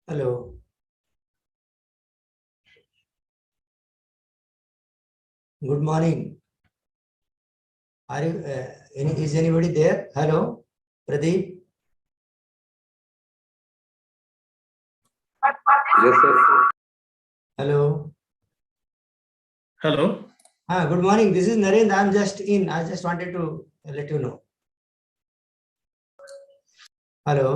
Hello. Good morning. Are you is anybody there? Hello Pradeep. Yes, sir. Hello. Hello. हाँ, good morning, this is Narendra. I am just in, I just wanted to let you know. Hello.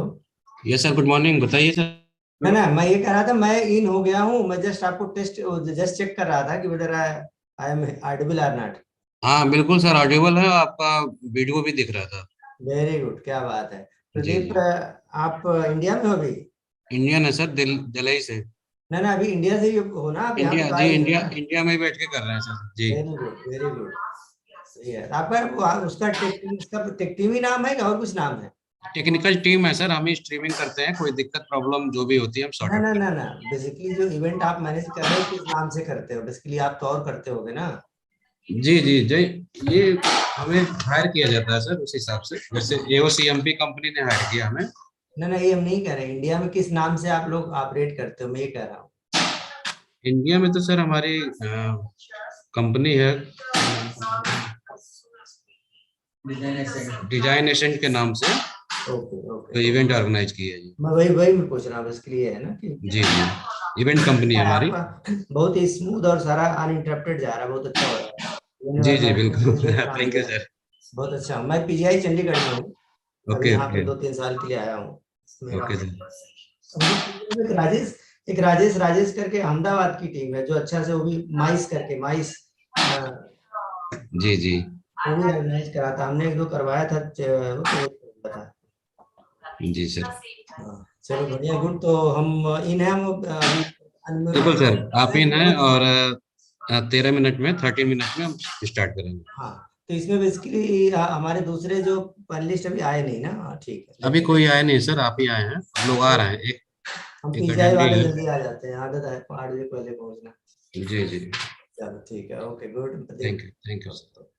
Yes sir, good morning. बताइए सर। ना मैं ये कह रहा था, मैं इन हो गया हूँ। मैं जस्ट आपको जस्ट चेक कर रहा था कि वेदर आई एम ऑडिबल और नॉट। हाँ बिल्कुल सर, ऑडिबल है। आपका वीडियो भी दिख रहा था। वेरी गुड, क्या बात है। जी प्रदीप, जी। आप इंडिया में हो अभी? इंडियन है सर, दिल्ली से। ना अभी इंडिया से ही हो ना? आप यहाँ पे इंडिया तो जी, आए नहीं इंडिया ना? इंडिया में ही बैठ के कर रहे हैं सर जी। Very good, very good. सही है। आपका उसका टेक टीम ही नाम है कि और कुछ नाम है? टेक्निकल टीम है सर, हम ही स्ट्रीमिंग करते हैं। कोई दिक्कत प्रॉब्लम जो भी होती है हम सॉर्ट आउट करते ना बेसिकली जो इवेंट आप मैनेज कर रहे हो किस नाम से करते हो? बेसिकली आप तो और करते होगे ना? हैं। जी जी जी। ये हमें हायर किया जाता है सर, उस हिसाब से। वैसे AOCMP कंपनी ने हायर किया हमें। ना ये हम नहीं कह रहे। इंडिया में किस नाम से आप लोग ऑपरेट करते हो, मैं ये कह रहा हूँ। इंडिया में तो सर हमारी कंपनी है डिजाइन एसेंट के नाम से। ओके तो ओके। इवेंट ऑर्गेनाइज किया है जी। मैं वही मैं पूछ रहा हूँ, बेसिकली ये है ना कि जी जी, इवेंट कंपनी है हमारी। आपका बहुत ही स्मूथ और सारा अनइंटरप्टेड जा रहा है, बहुत अच्छा हो रहा है। जी जी ऑर्गेनाइजेशन बिल्कुल। ने जो काम थैंक यू किया है सर। बहुत अच्छा। मैं पीजीआई चंडीगढ़ में हूँ। अभी ओके यहाँ पे ओके 2-3 साल के लिए आया हूँ। मेरा ओके सर। एक राजेश करके अहमदाबाद की टीम है जो अच्छा से, वो भी माइस करके, माइस जी जी वो भी ऑर्गेनाइज करा था हमने। एक दो करवाया था वो तो बता। जी सर। हाँ, चलो बढ़िया, गुड। तो हम इन है, हम अभी बिल्कुल सर, आप इन हैं। बहुत। और 13 मिनट में, 13 मिनट में हम स्टार्ट करेंगे। हाँ, तो इसमें बेसिकली हमारे दूसरे जो पैनलिस्ट अभी आए नहीं ना? हाँ, ठीक है, अभी लेकिन कोई आए नहीं सर, आप ही आए हैं। हम लोग आ रहे हैं। एक हम एक पीजीआई अटेंडी वाले है। जल्दी आ जाते हैं, आदत है 8 बजे पहले पहुंचना। जी जी। चलो ठीक है, okay good. Thank you sir.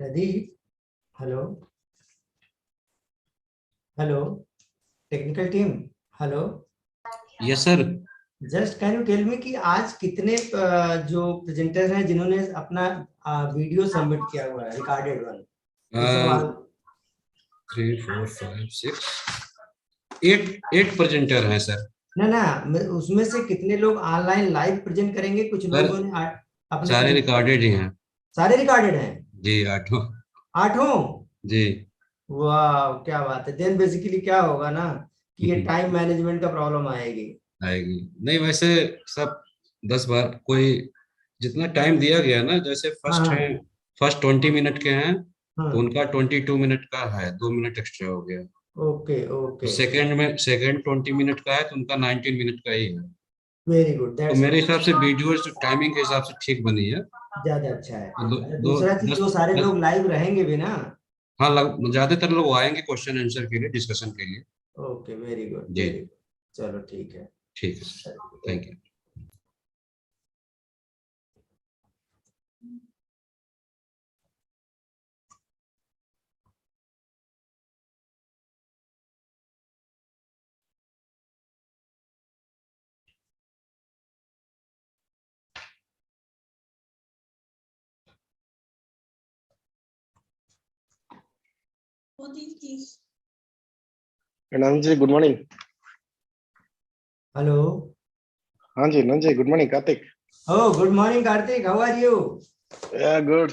Pradeep, hello. Hello technical team, hello. Yes sir. Just can you tell me कि आज कितने जो प्रेजेंटर हैं जिन्होंने अपना वीडियो सबमिट किया हुआ है, रिकॉर्डेड वन? वो सब 3 4 5 6 8 प्रेजेंटर हैं सर। ना उसमें से कितने लोग ऑनलाइन लाइव प्रेजेंट करेंगे? कुछ सर लोगों ने अपने सारे प्रेजेंट रिकॉर्डेड ही हैं। सारे रिकॉर्डेड हैं? जी, 8। 8? जी। वाह, क्या बात है। देन बेसिकली क्या होगा ना कि ये टाइम मैनेजमेंट का प्रॉब्लम आएगी। आएगी नहीं वैसे। सब 10 बार कोई जितना टाइम दिया गया ना, जैसे फर्स्ट हाँ है, फर्स्ट 20 मिनट के हैं, तो हाँ। उनका 22 मिनट का है, 2 मिनट एक्स्ट्रा हो गया। ओके तो ओके। सेकंड 20 मिनट का है, तो उनका 19 मिनट का ही है। वेरी गुड, तो दैट्स मेरे गुड। हिसाब से वीडियोस टाइमिंग के हिसाब से ठीक बनी है। ज्यादा अच्छा है। और दो, अच्छा, दो दूसरा चीज दस जो सारे दस लोग लाइव रहेंगे भी ना। हाँ, ज्यादातर लोग आएंगे क्वेश्चन आंसर के लिए, डिस्कशन के लिए। ओके, वेरी गुड जी, वेरी गुड। चलो ठीक है। ठीक है, थैंक यू। नंद जी गुड मॉर्निंग। हेलो। हाँ जी नंद जी good morning. Kartik. Oh, good morning, Karthik. How are you? Yeah, good.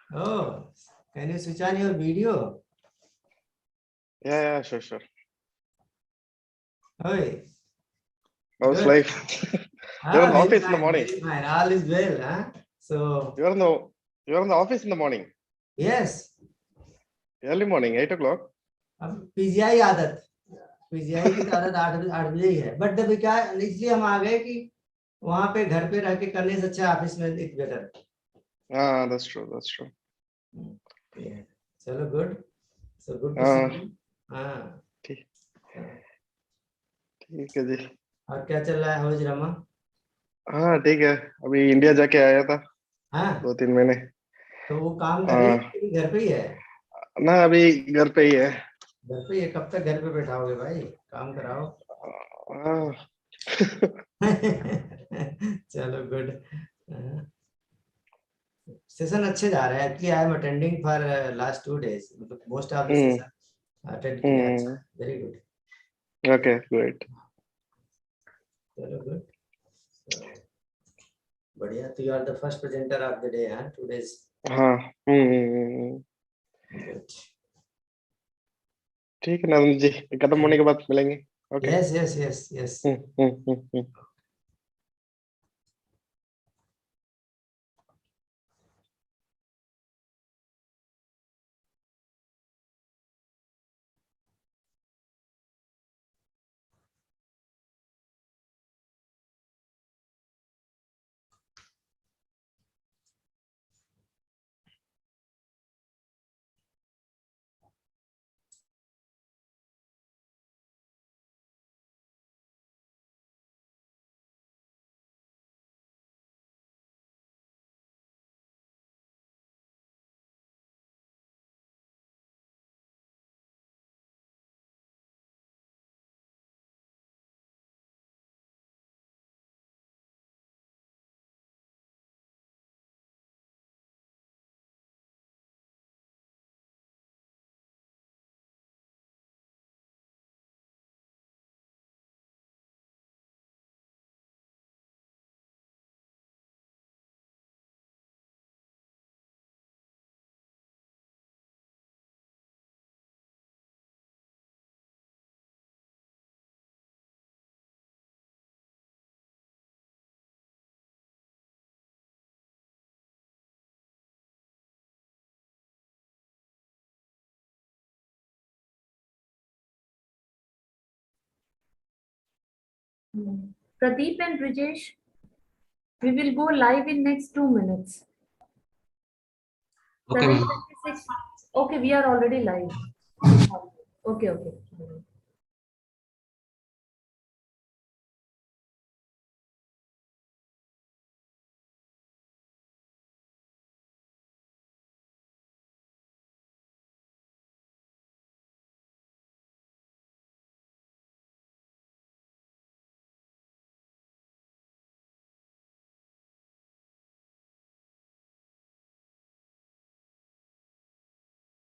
Oh, can you switch on your video? Yeah, sure, sure. Oi, How's good. life? You're in the Very office in the fine, morning. very fine. All is well, huh? So, You're in the office in the morning. yes. Early morning, 8 o'clock. अब PGI आदत, PGI की तो आदत 8 बजे ही है, but अभी क्या इसलिए हम आ गए कि वहां पे घर पे रह के करने से अच्छा ऑफिस में it better. Ah, that's true, that's true. चलो गुड, सो गुड टू सी हाँ यू। हाँ। ठीक ठीक है जी। और क्या चल रहा है, हाउ इज रमा? हाँ ठीक है, अभी इंडिया जाके आया था हाँ, 2-3 महीने। तो वो काम कर रही है हाँ कि घर पे ही है? ना, अभी घर पे ही है। घर पे ही है, कब तक घर पे बैठाओगे भाई, काम कराओ। हाँ चलो गुड। सेशन अच्छे जा रहे हैं, actually I am attending for last 2 days, मतलब most of the hmm session attend किया। अच्छा, वेरी गुड। Okay good. चलो गुड, बढ़िया। तो you are the first presenter of the day, हाँ, 2 days। हाँ गुड। ठीक है नंद जी, खत्म होने के बाद मिलेंगे। Okay. Yes yes yes yes. Hmm. Pradeep and Brijesh, we will go live in next 2 minutes. Okay ma'am. 7:26. Okay, we are already live. Okay.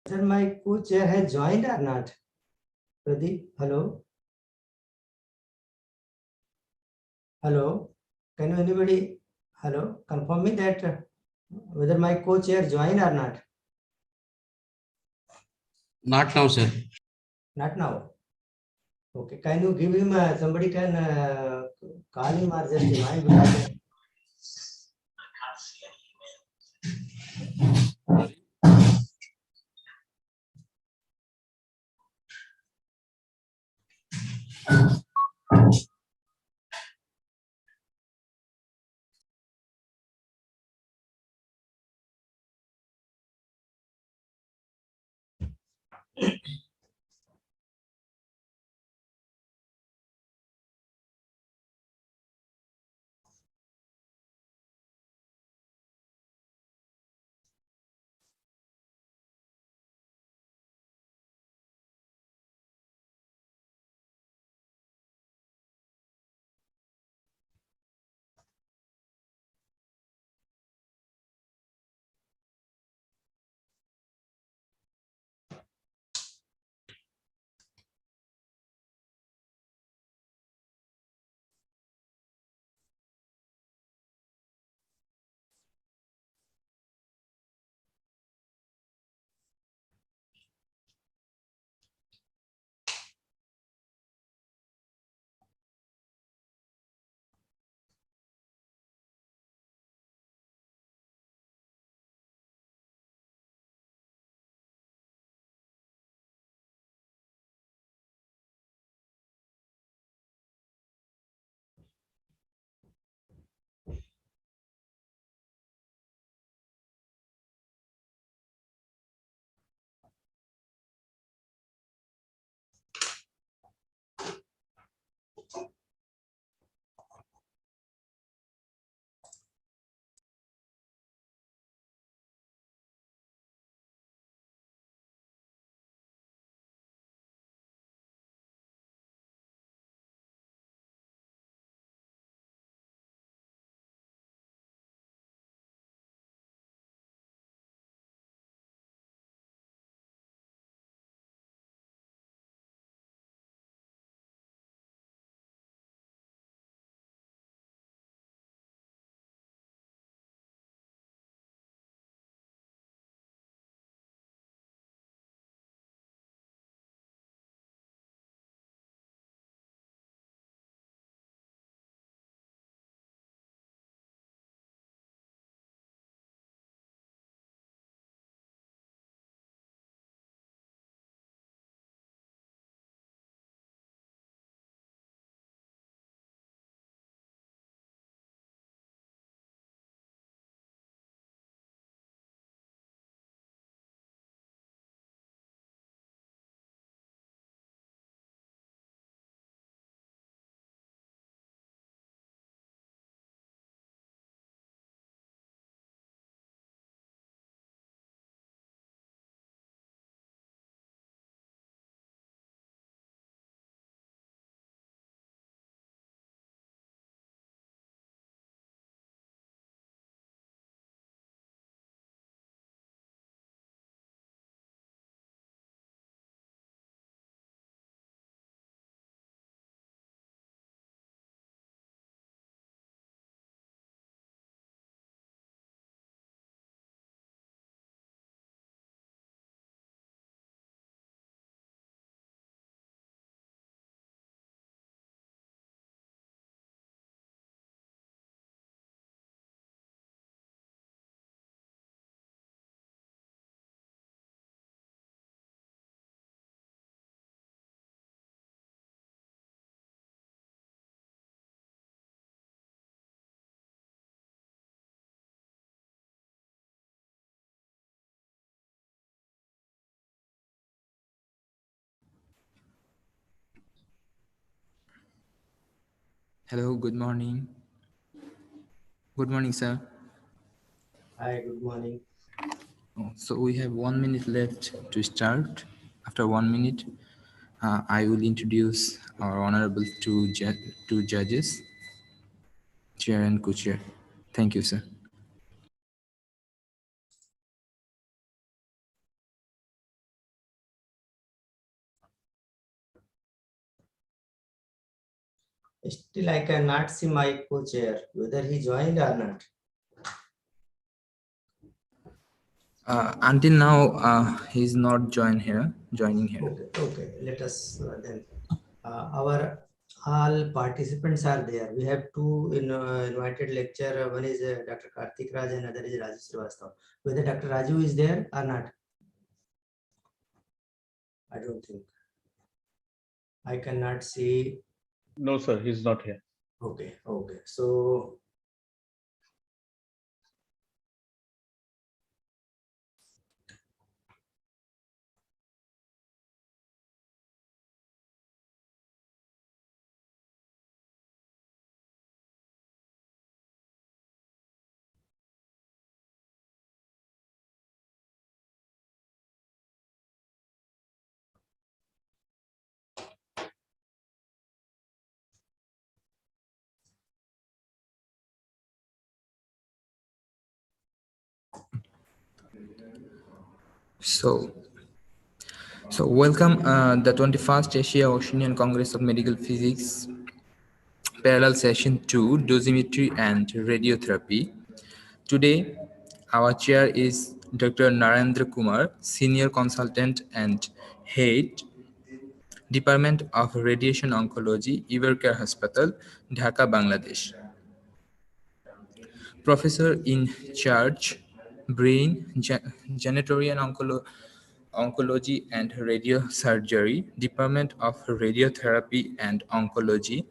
Sir, my co-chair has joined or not? Pradeep, hello? Hello? Can anybody, hello, confirm me that whether my co-chair joined or not? Not now sir. Not now. Okay, can you give him, somebody can call him or just remind because Hello, good morning. Good morning, sir. Hi, good morning. So we have 1 minute left to start. After 1 minute, I will introduce our honorable two judges, chair and co-chair. Thank you, sir. Still, I cannot see my co-chair, whether he joined or not. Until now, he's not joining here. Okay. Let us then. Our all participants are there. We have two invited lecture. One is Dr. Karthik Raj and other is Rajesh Srivastava. Whether Dr. Raju is there or not, I don't think. I cannot see No, sir, he's not here. Okay, okay. So So, welcome the 21st Asia Oceanian Congress of Medical Physics, parallel session 2, dosimetry and radiotherapy. Today, our chair is Dr. Narendra Kumar, Senior Consultant and Head, Department of Radiation Oncology, Evercare Hospital, Dhaka, Bangladesh. Professor in Charge, Brain, Genitourinary Oncology and Radiosurgery, Department of Radiotherapy and Oncology,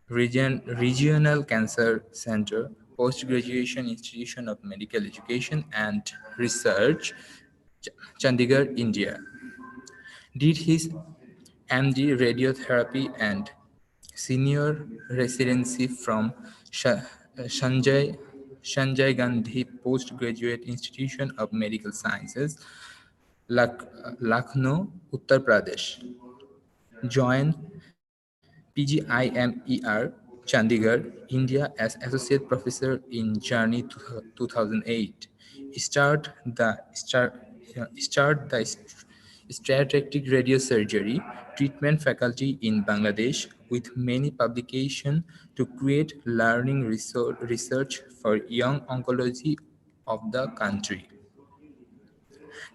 Regional Cancer Center, Postgraduation Institution of Medical Education and Research, Chandigarh, India. Did his MD Radiotherapy and Senior Residency from Sanjay Gandhi Postgraduate Institution of Medical Sciences, Lucknow, Uttar Pradesh. Joined PGIMER, Chandigarh, India as Associate Professor in Journey 2008. Start the strategic radiosurgery treatment faculty in Bangladesh with many publications to create learning research for young oncology of the country.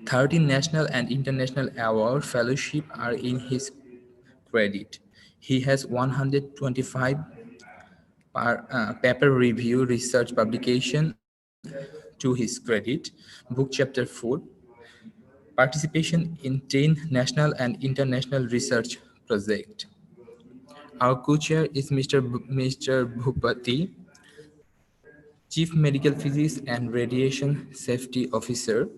13 national and international award fellowship are in his credit. He has 125 paper review research publication to his credit. Book chapter 4. Participation in 10 national and international research projects. Our co-chair is Mr. Bhupati, Chief Medical Physics and Radiation Safety Officer,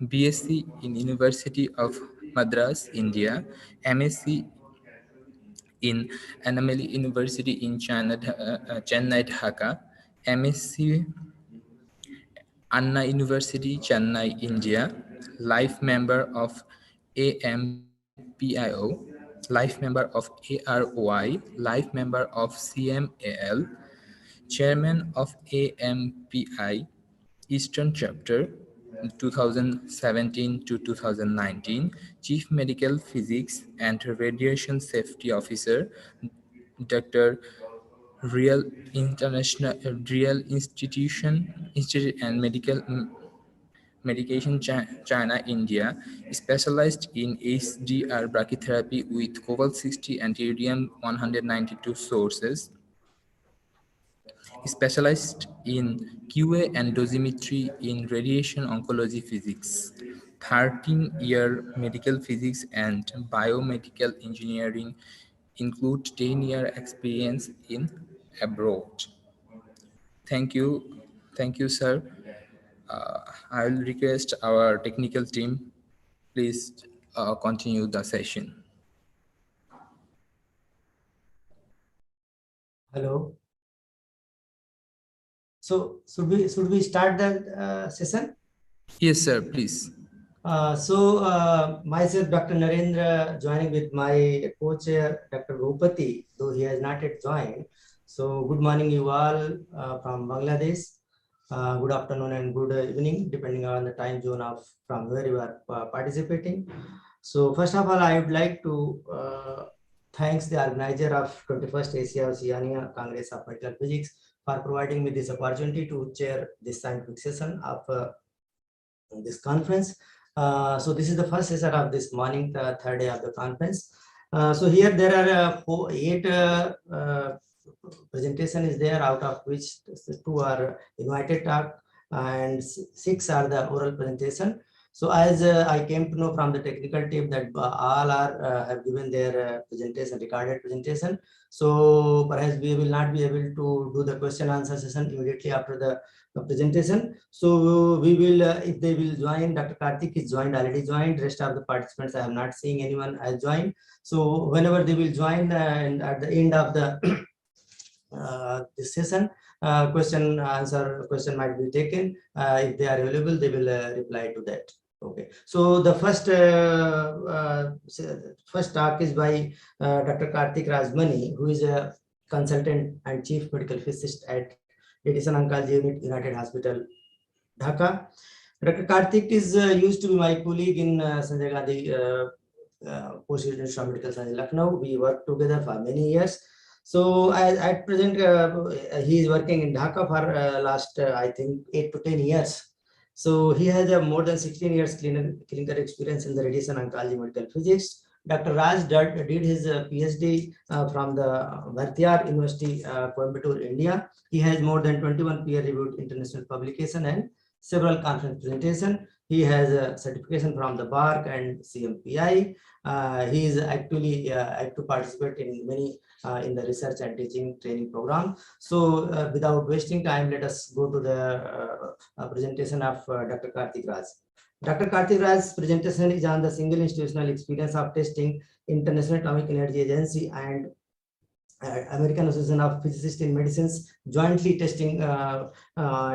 BSc in University of Madras, India, MSc in Annamalai University in Chennai, Dhaka, MSc Anna University, Chennai, India, life member of AMPIO, life member of AROI, life member of CMAL, chairman of AMPI Eastern Chapter 2017 to 2019, Chief Medical Physics and Radiation Safety Officer, Dr. Real Institute and Medication China, India, specialized in HDR brachytherapy with cobalt-60 and radium-192 sources, specialized in QA and dosimetry in radiation oncology physics, 13-year medical physics and biomedical engineering, include 10-year experience in abroad. Thank you, sir. I will request our technical team, please continue the session. hello. So should we start the session? Yes, sir, please. Myself, Dr. Narendra, joining with my co-chair, Dr. Bhupati, though he has not yet joined. So good morning, you all from Bangladesh. Good afternoon and good evening, depending on the time zone of from where you are participating. So first of all, I would like to thanks the organizer of 21st Asia Oceania Congress of Medical Physics for providing me this opportunity to chair this scientific session of this conference. So this is the first session of this morning, the third day of the conference. So here there are 8 presentation is there, out of which 2 are invited talk and 6 are the oral presentation. So as I came to know from the technical team that all are have given their presentation, recorded presentation. So perhaps we will not be able to do the question answer session immediately after the presentation. So we will, if they will join, Dr. Karthik is joined, already joined. Rest of the participants, I am not seeing anyone has joined. So whenever they will join, and at the end of the this session, question might be taken. If they are available, they will reply to that. Okay, so the first talk is by Dr. Karthik Rajmani, who is a consultant and chief medical physicist at Radiation Oncology Unit, United Hospital, Dhaka. Dr. Karthik is used to be my colleague in Sanjay Gandhi Post-Graduate Institute of Medical Science, Lucknow. We worked together for many years. So at present, he is working in Dhaka for last, I think, 8 to 10 years. So he has more than 16 years clinical experience in the radiation oncology medical physics. Dr. Raj did his PhD from the Bhartiyar University, Coimbatore, India. He has more than 21 peer-reviewed international publications and several conference presentations. He has a certification from the BARC and CMPI. He is actually to participate in many in the research and teaching training program. So without wasting time, let us go to the presentation of Dr. Karthik Raj. Dr. Karthik Raj's presentation is on the single institutional experience of testing International Atomic Energy Agency and American Association of Physicists in Medicine's jointly testing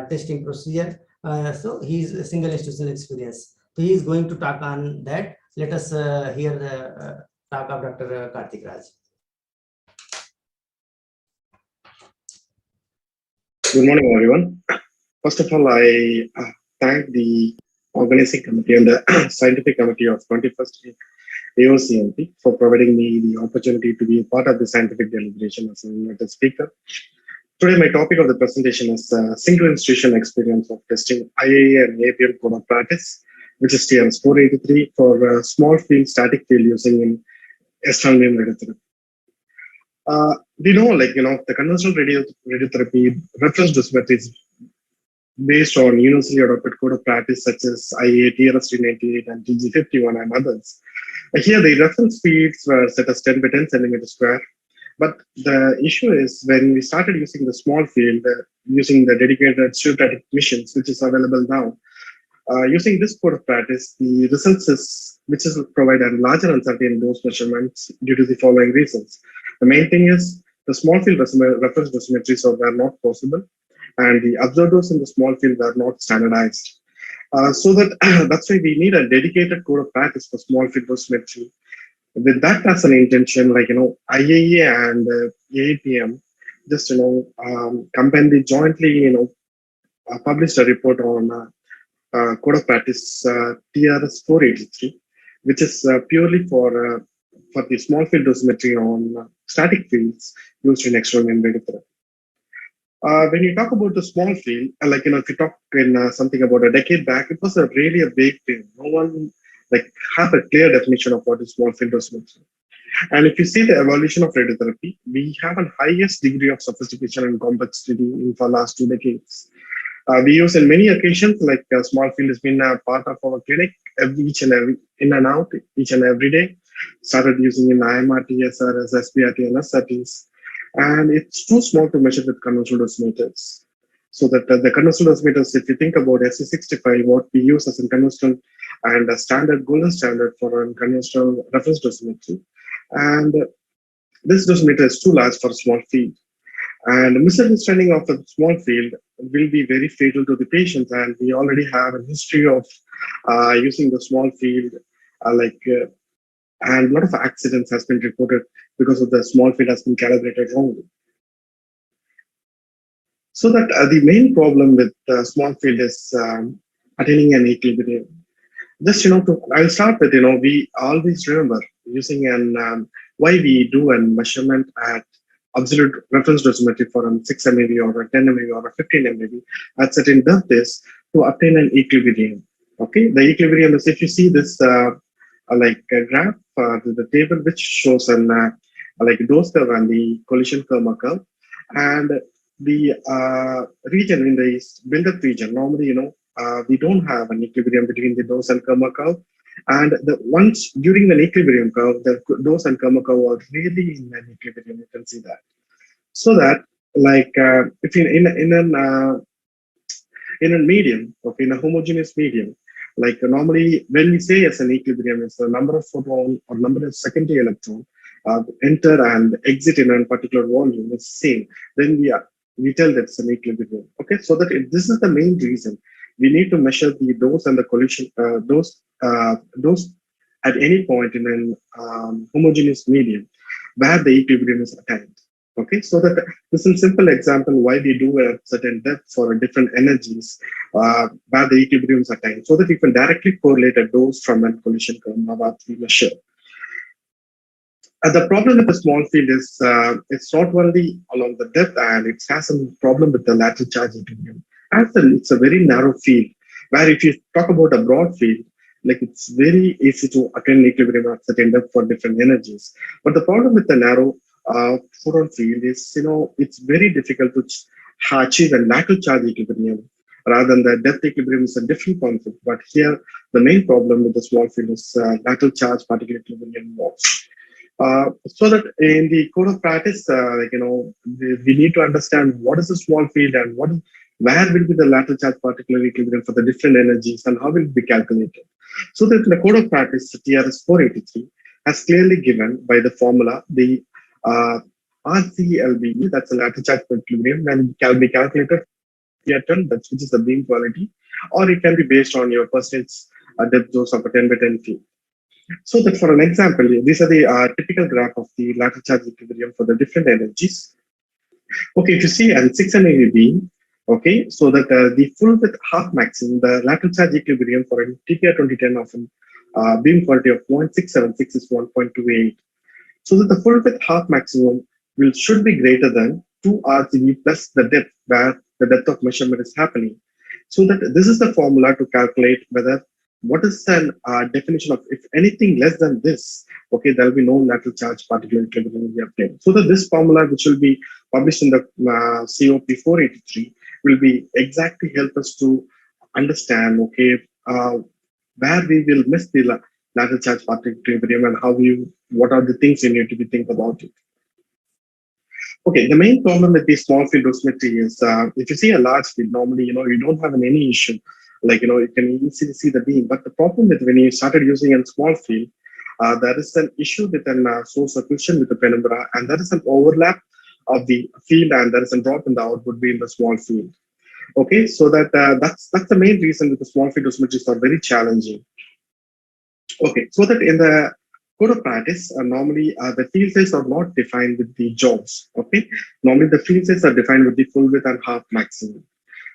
testing procedure. So he's a single institutional experience. So he is going to talk on that. Let us hear the talk of Dr. Karthik Raj. Good morning, everyone. First of all, I thank the organizing committee and the scientific committee of 21st AOCMP for providing me the opportunity to be a part of the scientific deliberation as an invited speaker. Today, my topic of the presentation is single institution experience of testing IAEA and APM code of practice, which is TRS 483 for small field static field using in external beam radiotherapy. We know, the conventional radiotherapy reference dosimetry is based on universally adopted code of practice such as IAEA TRS 398 and TG51 and others. Here, the reference fields were set as 10 by 10 centimeters square. But the issue is when we started using the small field, using the dedicated pseudostatic missions, which is available now, using this code of practice, the results which is provide a larger uncertainty in those measurements due to the following reasons. The main thing is the small field reference dosimetries were not possible, and the observed dose in the small field were not standardized. So that's why we need a dedicated code of practice for small field dosimetry. With that as an intention, IAEA and AAPM just combined jointly published a report on code of practice TRS 483, which is purely for the small field dosimetry on static fields used in external beam radiotherapy. When you talk about the small field, if you talk in something about a decade back, it was really a big thing. No one have a clear definition of what is small field dosimetry. And if you see the evolution of radiotherapy, we have a highest degree of sophistication and complexity in the last 2 decades. We use in many occasions, small field has been a part of our clinic each and every day. Started using in IMR, TSR, SBRT, and SRTs. And it's too small to measure with conventional dosimeters. So that the conventional dosimeters, if you think about SC65, what we use as a conventional and a standard golden standard for a conventional reference dosimetry. And this dosimeter is too large for a small field. And misunderstanding of a small field will be very fatal to the patient. And we already have a history of using the small field, and a lot of accidents has been reported because of the small field has been calibrated wrongly. So that the main problem with small field is attaining an equilibrium. Just, I'll start with, we always remember using why we do a measurement at absolute reference dosimetry for a 6 MeV or a 10 MeV or a 15 MeV at certain depth is to obtain an equilibrium. Okay, the equilibrium is, if you see this a graph, the table which shows an dose curve and the collision curve, and the region in the build-up region, normally, we don't have an equilibrium between the dose and Karma curve. And the once during the equilibrium curve, the dose and Karma curve are really in an equilibrium. You can see that. So that, like, if in a medium, okay, in a homogeneous medium, like normally when we say as an equilibrium, it's the number of photon or number of secondary electron enter and exit in a particular volume is same. Then we tell that it's an equilibrium. Okay, so that this is the main reason we need to measure the dose and the collision dose at any point in an homogeneous medium where the equilibrium is attained. Okay, so that this is a simple example why we do a certain depth for different energies where the equilibrium is attained, so that we can directly correlate a dose from a collision curve what we measure. The problem with the small field is it's not only along the depth, and it has some problem with the lateral charge equilibrium. Actually, it's a very narrow field where if you talk about a broad field, like it's very easy to attain equilibrium at certain depth for different energies. But the problem with the narrow photon field is, it's very difficult to achieve a lateral charge equilibrium rather than the depth equilibrium is a different concept. But here, the main problem with the small field is lateral charge particle equilibrium works. So that in the code of practice, we need to understand what is a small field and where will be the lateral charge particle equilibrium for the different energies and how will it be calculated. So that the code of practice, TRS 483, has clearly given by the formula the RCLB, that's a lateral charge equilibrium, and can be calculated which is the beam quality, or it can be based on your percentage depth dose of a 10 by 10 field. So that for an example, these are the typical graph of the lateral charge equilibrium for the different energies. Okay, if you see an 600 beam, okay, so that the full width half maximum, the lateral charge equilibrium for a TPR 2010 of a beam quality of 0.676 is 1.28. So that the full width half maximum should be greater than 2 RGB plus the depth where the depth of measurement is happening. So that this is the formula to calculate whether what is the definition of if anything less than this, okay, there will be no lateral charge particle equilibrium we obtain. So that this formula, which will be published in the COP 483, will be exactly help us to understand, okay, where we will miss the lateral charge particle equilibrium and what are the things you need to be think about it. Okay, the main problem with the small field dosimetry is if you see a large field, normally, you don't have any issue. Like, you can easily see the beam. But the problem with when you started using a small field, there is an issue with a source occlusion with the penumbra, and there is an overlap of the field, and there is a drop in the output beam in the small field. Okay, so that's the main reason that the small field dosimetries are very challenging. Okay, so that in the code of practice, normally the field size are not defined with the jobs. Okay, normally the field size are defined with the full width and half maximum.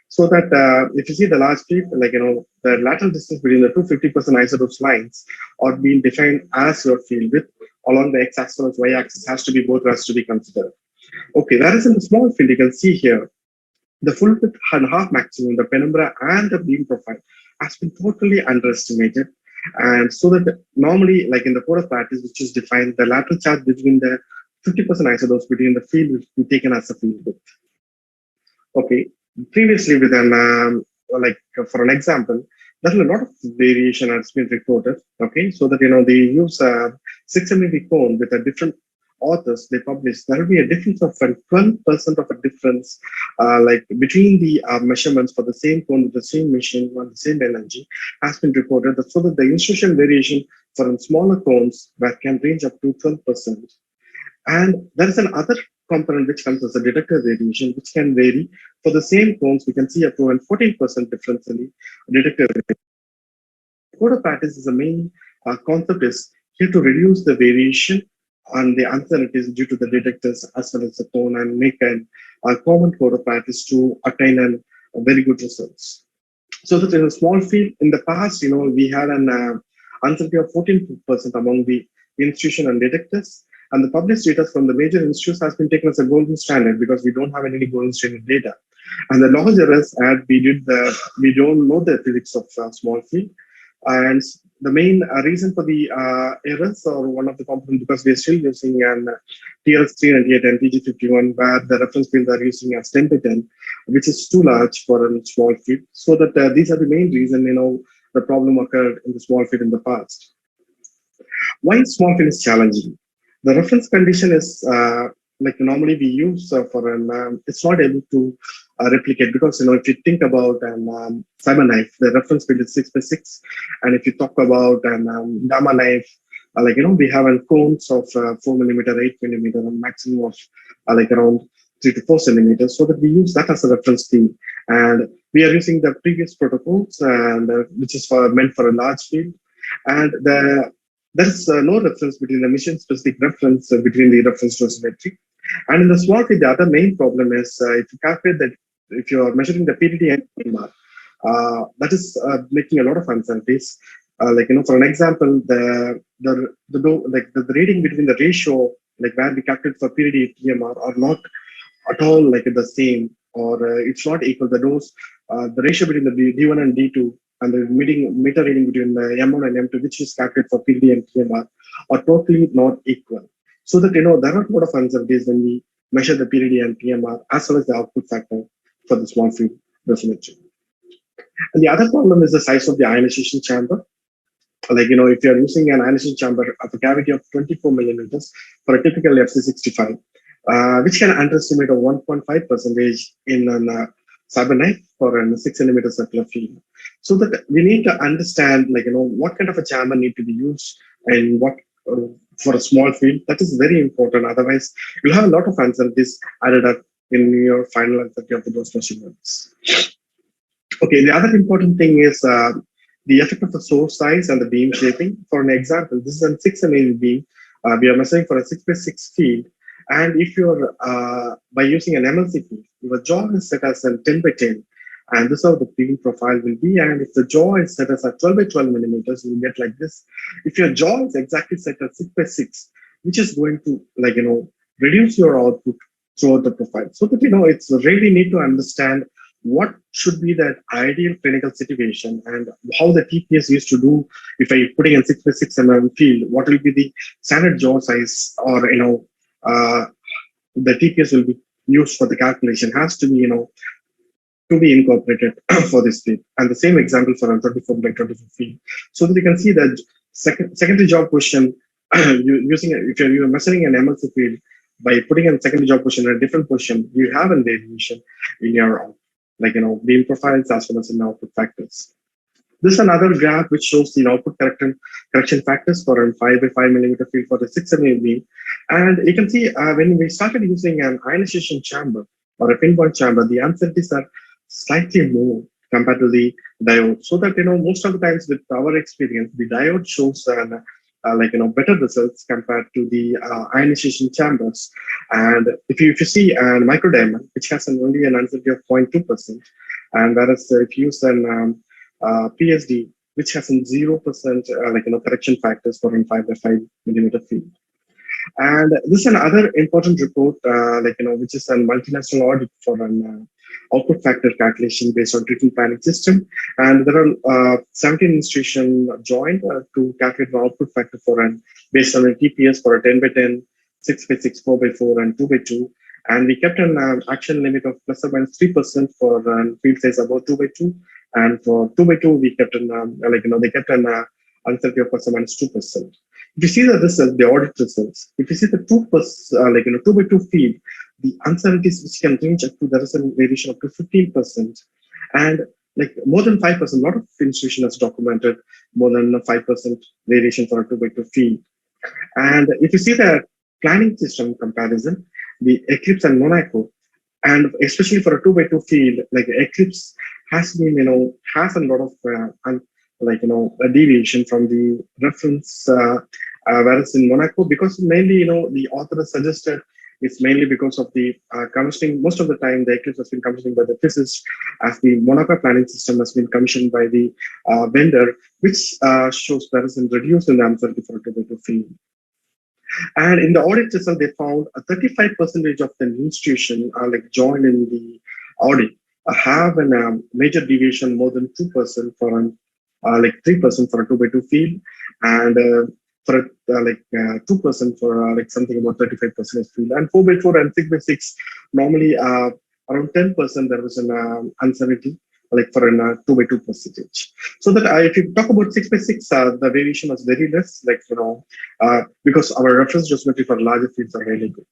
So that if you see the large field, like, the lateral distance between the two 50% isotopes lines are being defined as your field width along the x-axis and y-axis has to be considered. Okay, whereas in the small field, you can see here, the full width and half maximum, the penumbra and the beam profile has been totally underestimated. And so that normally, like in the code of practice, which is defined, the lateral charge between the 50% isotopes between the field will be taken as a field width. Okay, previously with like for an example, there's a lot of variation has been reported. Okay, so that they use 600 cone with a different authors they publish. There will be a difference of 12% of a difference, like between the measurements for the same cone with the same machine on the same energy has been reported. So that the institution variation for smaller cones that can range up to 12%. And there is another component which comes as a detector variation, which can vary. For the same cones, we can see up to 14% difference in the detector variation. Code of practice is the main concept is here to reduce the variation and the uncertainties due to the detectors as well as the cone and make a common code of practice to attain a very good results. So that in a small field, in the past, we had an uncertainty of 14% among the institution and detectors. And the published data from the major institutes has been taken as a golden standard because we don't have any golden standard data. And the larger is we don't know the physics of small field. And the main reason for the errors, or one of the components, because we are still using an TLS-398 and TG51, where the reference field are using as 10 by 10, which is too large for a small field. So that these are the main reason, the problem occurred in the small field in the past. Why small field is challenging? The reference condition is like normally we use for an, it's not able to replicate, because if you think about an cyber knife, the reference field is 6 by 6, and if you talk about an gamma knife, we have an cones of 4 millimeter, 8 millimeter, and maximum of like around 3 to 4 centimeters, so that we use that as a reference field. And we are using the previous protocols, and which is meant for a large field, and there's no reference between the mission-specific reference between the reference to symmetry. And in the small field, the other main problem is if you calculate that, if you are measuring the PDD and PMR, that is making a lot of uncertainties. For an example, the reading between the ratio, like where we calculate for PDD and PMR, are not at all like the same, or it's not equal. The ratio between the D1 and D2 and the meter reading between the M1 and M2, which is calculated for PDD and PMR, are totally not equal. So that, there are a lot of uncertainties when we measure the PDD and PMR, as well as the output factor for the small field resolution. And the other problem is the size of the ionization chamber. If you are using an ionization chamber of a cavity of 24 millimeters for a typical FC65, which can underestimate a 1.5% in a cyber knife for a 6 centimeter circular field. So that we need to understand, what kind of a chamber need to be used, and what for a small field. That is very important. Otherwise, you'll have a lot of uncertainties added up in your final answer of the dose measurements. Okay, the other important thing is the effect of the source size and the beam shaping. For an example, this is a 6 mm beam. We are measuring for a 6 by 6 field. And if you're by using an MLC field, your jaw is set as a 10 by 10, and this is how the beam profile will be. And if the jaw is set as a 12 by 12 millimeters, you will get like this. If your jaw is exactly set as 6 by 6, which is going to reduce your output throughout the profile. So that it's really need to understand what should be the ideal clinical situation, and how the TPS used to do. If I putting a 6 by 6 mm field, what will be the standard jaw size, or the TPS will be used for the calculation has to be to be incorporated for this field. And the same example for a 24 by 24 field, so that you can see that secondary jaw position using if you're measuring an MLC field by putting a secondary jaw position in a different position, you have a variation in your beam profiles as well as in output factors. This is another graph which shows the output correction factors for a 5 by 5 millimeter field for the 6 mm beam. And you can see when we started using an ionization chamber or a pinpoint chamber, the uncertainties are slightly more compared to the diode. So that, most of the times with our experience, the diode shows better results compared to the ionization chambers. And if you see a microdiamond, which has only an uncertainty of 0.2%, and whereas if you use an PSD, which has a 0% correction factors for a 5 by 5 millimeter field. And this is another important report, which is a multinational audit for an output factor calculation based on treatment planning system. And there are 17 institutions joined to calculate the output factor for an based on a TPS for a 10 by 10, 6 by 6, 4 by 4, and 2 by 2. And we kept an action limit of plus or minus 3% for field size above 2 by 2. And for 2 by 2, we kept an they kept an uncertainty of plus or minus 2%. If you see the results, the audit results, if you see the 2 by 2 field, the uncertainties which can range up to, there is a variation up to 15%, and more than 5%. A lot of institutions has documented more than 5% variation for a 2 by 2 field. And if you see the planning system comparison, the Eclipse and Monaco, and especially for a 2 by 2 field, Eclipse has been, has a lot of a deviation from the reference, whereas in Monaco, because mainly, the author suggested it's mainly because of the commissioning. Most of the time, the Eclipse has been commissioned by the physicist, as the Monaco planning system has been commissioned by the vendor, which shows there is a reduced in the uncertainty for a 2 by 2 field. And in the audit result, they found a 35% of the institution joined in the audit have a major deviation more than 2% for an like 3% for a 2x2 field, and for 2% for like something about 35% field, and 4x4 and 6x6 normally around 10% there was an uncertainty, like for an 2x2 percentage. So that if you talk about 6x6, the variation was very less, like because our reference geometry for larger fields are really good.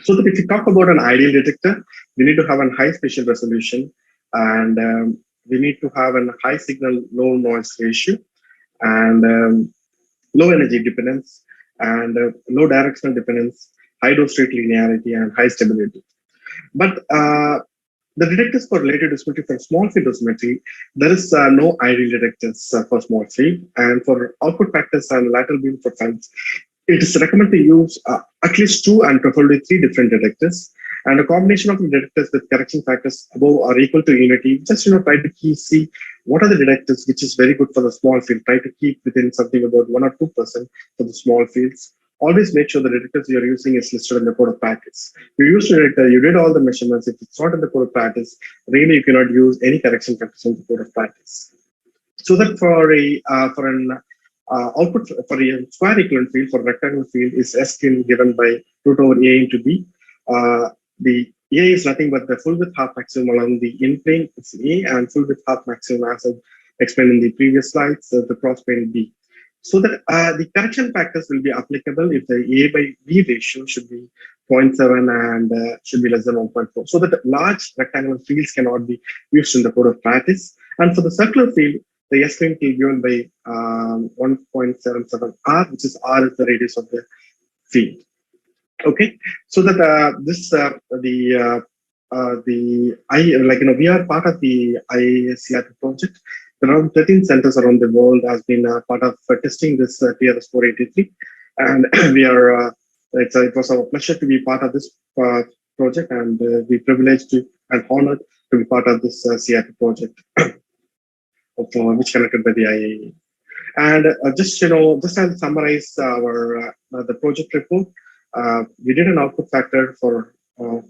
So that if you talk about an ideal detector, we need to have a high spatial resolution, and we need to have a high signal low noise ratio, and low energy dependence, and low directional dependence, high dose rate linearity, and high stability. But the detectors for related dosimetry for small field dosimetry, there is no ideal detectors for small field, and for output factors and lateral beam profiles, it is recommended to use at least 2 and preferably 3 different detectors, and a combination of the detectors with correction factors above or equal to unity. Just try to see what are the detectors which is very good for the small field. Try to keep within something about 1 or 2% for the small fields. Always make sure the detectors you're using is listed in the code of practice. You used a detector, you did all the measurements. If it's not in the code of practice, really you cannot use any correction factors in the code of practice. So that for an output for a square equivalent field, for a rectangular field, is S given by root over A into B. The A is nothing but the full width half maximum along the in plane, it's A, and full width half maximum, as I explained in the previous slides, the cross plane B. So that the correction factors will be applicable if the A by B ratio should be 0.7 and should be less than 1.4. So that large rectangular fields cannot be used in the code of practice. And for the circular field, the S will be given by 1.77 R, which is R is the radius of the field. Okay, so that we are part of the AOCMP project. Around 13 centers around the world has been part of testing this TRS-483, and we are. It was our pleasure to be part of this project, and we privileged and honored to be part of this CRP project, which connected by the IAE. And just I'll summarize our the project report. We did an output factor for all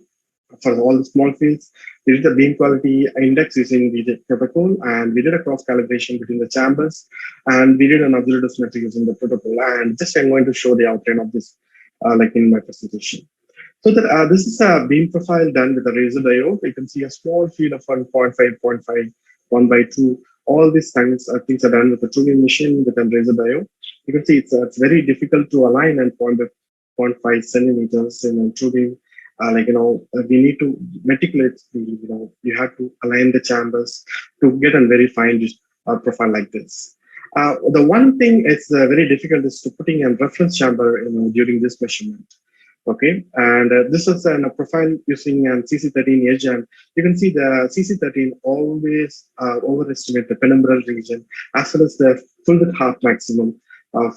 the small fields. We did the beam quality index using the protocol, and we did a cross calibration between the chambers, and we did an observed dosimetry using the protocol. And just I'm going to show the outline of this, like in my presentation. So that this is a beam profile done with a laser diode. You can see a small field of 1.5, 0.5, 1/2. All these things are done with a 2D machine with a laser diode. You can see it's very difficult to align and 0.5 centimeters in a 2D. We need to meticulously, you have to align the chambers to get a very fine profile like this. The one thing is very difficult is to putting a reference chamber, during this measurement. Okay, and this is a profile using CC13 edge, and you can see the CC13 always overestimate the penumbral region as well as the full width half maximum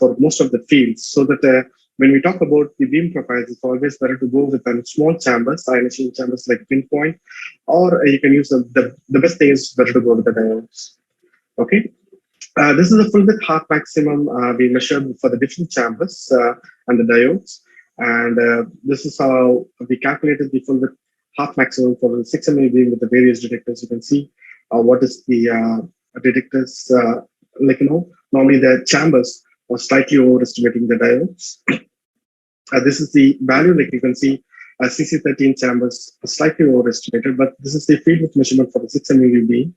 for most of the fields, so that when we talk about the beam profiles, it's always better to go with small chambers, ionization chambers like pinpoint, or you can use the best thing is better to go with the diodes. Okay, this is the full width half maximum we measured for the different chambers and the diodes, and this is how we calculated the full width half maximum for the 6 mm beam with the various detectors. You can see what is the detectors, normally the chambers are slightly overestimating the diodes. This is the value, like you can see, CC13 chambers are slightly overestimated, but this is the field width measurement for the 6 mm beam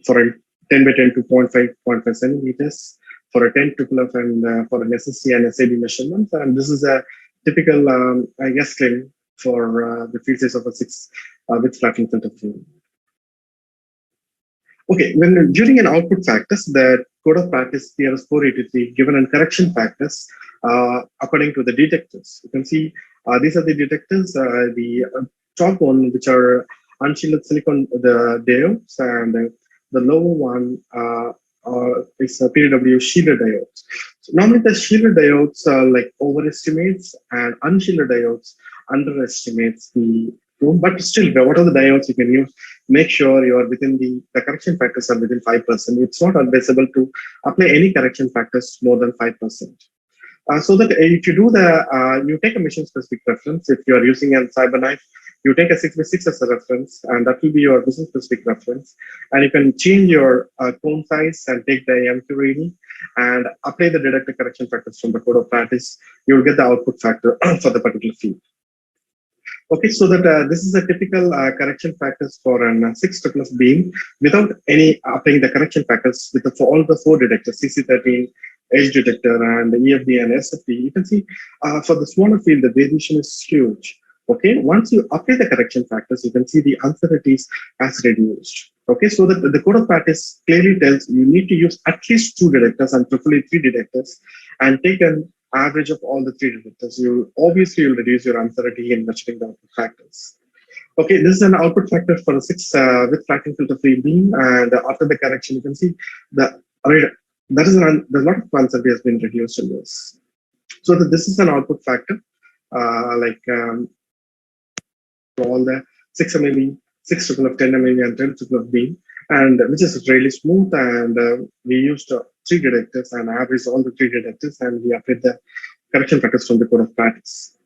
for a 10 by 10 to 0.5 centimeters, for a 10 to 12, and for an SSC and SAB measurement. And this is a typical, claim for the field size of a 6 with flattening filter field. Okay, when during an output factors, the code of practice TRS-483 given an correction factors according to the detectors. You can see these are the detectors. The top one, which are unshielded silicon the diodes, and the lower one is PDW shielded diodes. So normally the shielded diodes overestimates, and unshielded diodes underestimates the room. But still, what are the diodes you can use? Make sure you are within the correction factors are within 5%. It's not advisable to apply any correction factors more than 5%. So that if you do you take a mission specific reference. If you are using a CyberKnife, You take a 6x6 as a reference, and that will be your mission-specific reference. And you can change your cone size and take the MQ reading and apply the deductive correction factors from the code of practice. You will get the output factor for the particular field. Okay, so that this is a typical correction factors for an 6 beam without any applying the correction factors with for all the 4 detectors, CC13, edge detector, and EFD and SFD. You can see for the smaller field, the variation is huge. Okay, once you apply the correction factors, you can see the uncertainties as reduced. Okay, so that the code of practice clearly tells you need to use at least 2 detectors and preferably 3 detectors and take an average of all the 3 detectors. You obviously will reduce your uncertainty in measuring the output factors. Okay, this is an output factor for a 6 with flattening filter free beam, and after the correction, you can see the there's a lot of uncertainty has been reduced in this. So that this is an output factor, for all the 6 MeV, 6 triple of 10 MeV, and 10 triple of beam, and which is really smooth. And we used 3 detectors and averaged all the 3 detectors, and we applied the correction factors from the code of practice.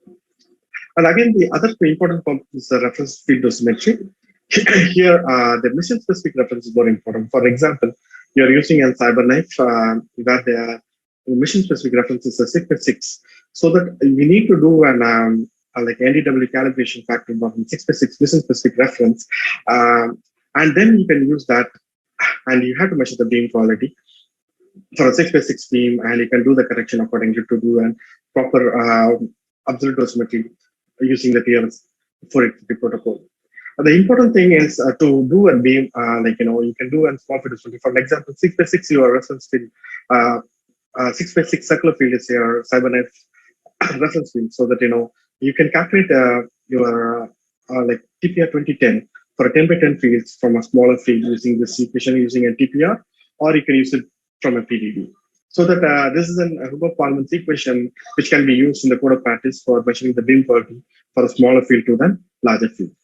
And again, the other important component is the reference field dosimetry. Here, the mission-specific reference is more important. For example, you're using a CyberKnife where the mission-specific reference is a 6x6, so that we need to do an like NDW calibration factor of 6x6 mission-specific reference, and then you can use that, and you have to measure the beam quality for a 6x6 beam, and you can do the correction accordingly to do a proper absolute dosimetry using the TRS 480 protocol. The important thing is to do a beam, you can do a small field dosimetry. For example, 6x6 your reference field, 6x6 circular field is your CyberKnife reference field, so that you can calculate your like TPR 2010 for a 10 by 10 fields from a smaller field using this equation using a TPR, or you can use it from a PDD. So that this is an Hubbard-Parmans equation which can be used in the code of practice for measuring the beam quality for a smaller field to the larger field.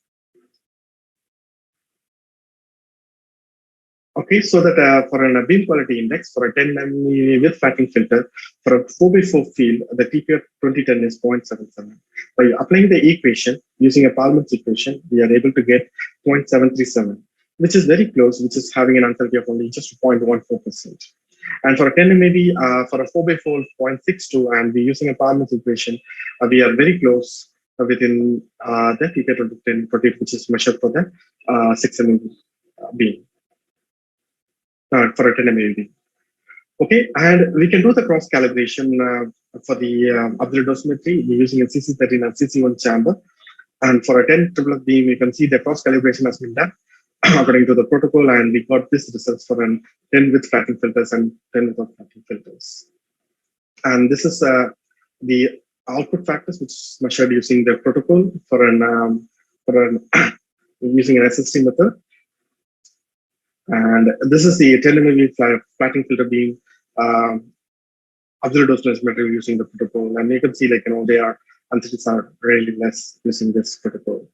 Okay, so that for a beam quality index for a 10 MeV with flattening filter for a 4x4 field, the TPR 2010 is 0.77. By applying the equation using a Parmans equation, we are able to get 0.737, which is very close, which is having an uncertainty of only just 0.14%. And for a 10 MeV, for a 4x4, 0.62, and we're using a Parmans equation, we are very close within the TPR 2010, which is measured for the 6 MeV beam. For a 10 MeV. Okay, and we can do the cross calibration for the absolute dosimetry using a CC13 and CC1 chamber. And for a 10 triple beam, you can see the cross calibration has been done according to the protocol, and we got this results for an 10 with flattening filters and 10 without flattening filters. And this is the output factors which is measured using the protocol for an using an SST method. And this is the 10 MeV flattening filter beam absolute dosimetry using the protocol. And you can see their uncertainties are really less using this protocol.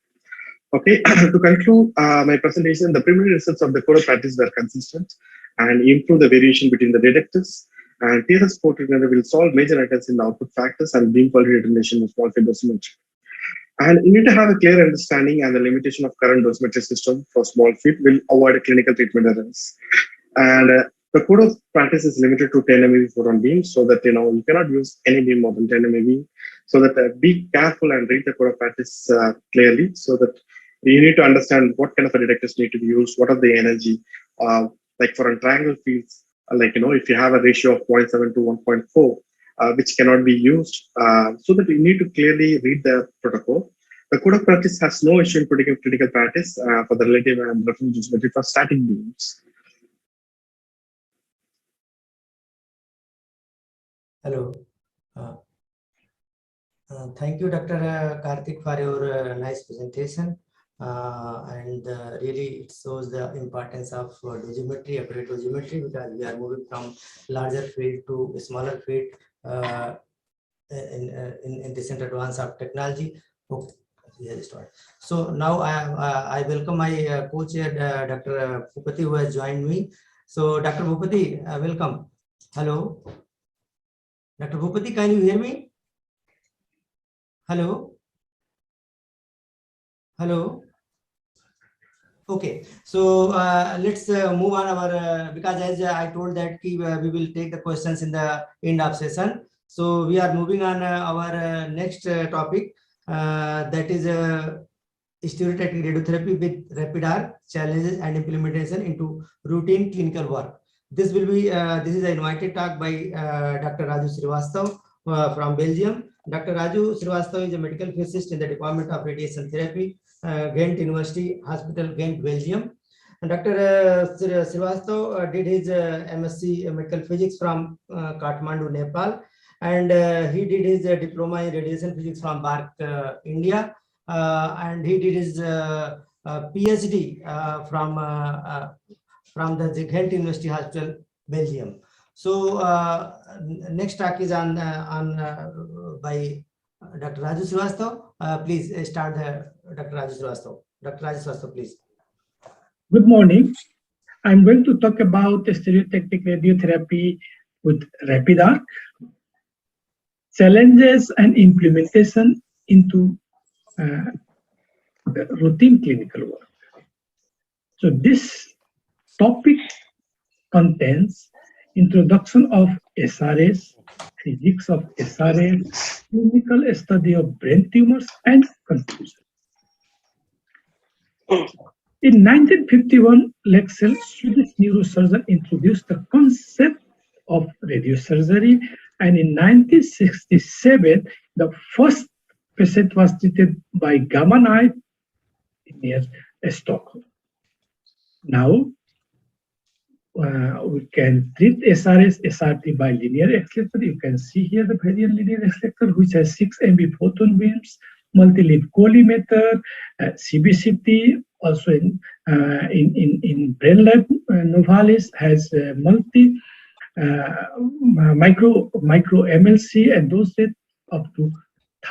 Okay, to conclude my presentation, the preliminary results of the code of practice were consistent and improve the variation between the detectors. And TRS 420 will solve major errors in the output factors and beam quality determination in small field dosimetry. And you need to have a clear understanding and the limitation of current dosimetry system for small field will avoid clinical treatment errors. And the code of practice is limited to 10 MeV photon beams, so that you cannot use any beam more than 10 MeV. So that be careful and read the code of practice clearly, so that you need to understand what kind of detectors need to be used, what are the energy, like for a triangle fields, if you have a ratio of 0.7 to 1.4. Which cannot be used, so that you need to clearly read the protocol. The code of practice has no issue in critical practice for the relative and reference dosimetry for static beams. Hello. Thank you, Dr. Karthik, for your nice presentation. And really it shows the importance of dosimetry, accurate dosimetry, because we are moving from larger field to smaller field in recent advance of technology. Okay. So now I welcome my co-chair Dr. Bhupati, who has joined me. So Dr. Bhupati, welcome. Hello. Dr. Bhupati, can you hear me? Hello. Hello. Okay, so let's move on our because as I told that we will take the questions in the end of session. So we are moving on our next topic that is stereotactic radiotherapy with rapid arc challenges and implementation into routine clinical work. This will be this is an invited talk by Dr. Raju Srivastav from Belgium. Dr. Raju Srivastav is a medical physicist in the Department of Radiation Therapy, Ghent University Hospital, Ghent, Belgium. And Dr. Srivastav did his MSc Medical Physics from Kathmandu, Nepal, and he did his diploma in radiation physics from BARC, India, and he did his PhD from the Ghent University Hospital, Belgium. So next talk is on by Dr. Raju Srivastav. Please start Dr. Raju Srivastav. Dr. Raju Srivastav, please. Good morning. I'm going to talk about stereotactic radiotherapy with rapid arc, challenges and implementation into routine clinical work. So this topic contains introduction of SRS, physics of SRS, clinical study of brain tumors, and conclusion. In 1951, Lexell, Swedish neurosurgeon, introduced the concept of radiosurgery, and in 1967, the first patient was treated by gamma knife near Stockholm. Now, we can treat SRS, SRT by linear accelerator. You can see here the variant linear accelerator, which has 6 MB photon beams, multi-leaf collimator, CBCT. Also in Brain Lab, Novalis has multi micro MLC and dose rate up to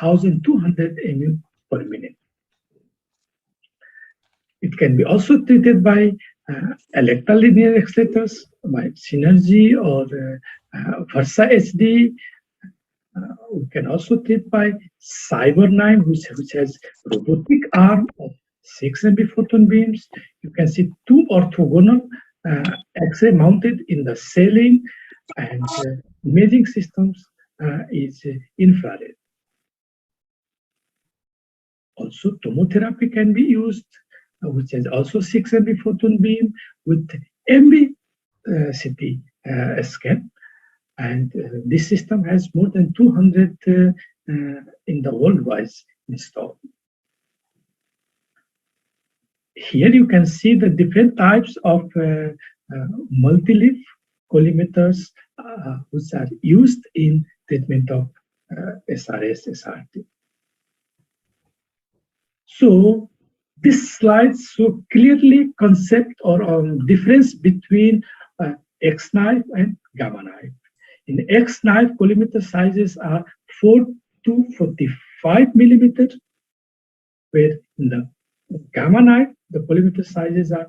1,200 ml per minute. It can be also treated by electrolinear accelerators, by Synergy or Versa HD. We can also treat by Cyber9, which has robotic arm of 6 MB photon beams. You can see 2 orthogonal X-ray mounted in the ceiling, and imaging systems is infrared. Also, tomotherapy can be used, which has also 6 MB photon beam with MB CT scan. And this system has more than 200 in the worldwide installed. Here you can see the different types of multi-leaf collimators which are used in treatment of SRS, SRT. So this slide shows clearly concept or difference between X-knife and gamma knife. In X-knife, collimator sizes are 4 to 45 millimeters, where in the gamma knife, the collimator sizes are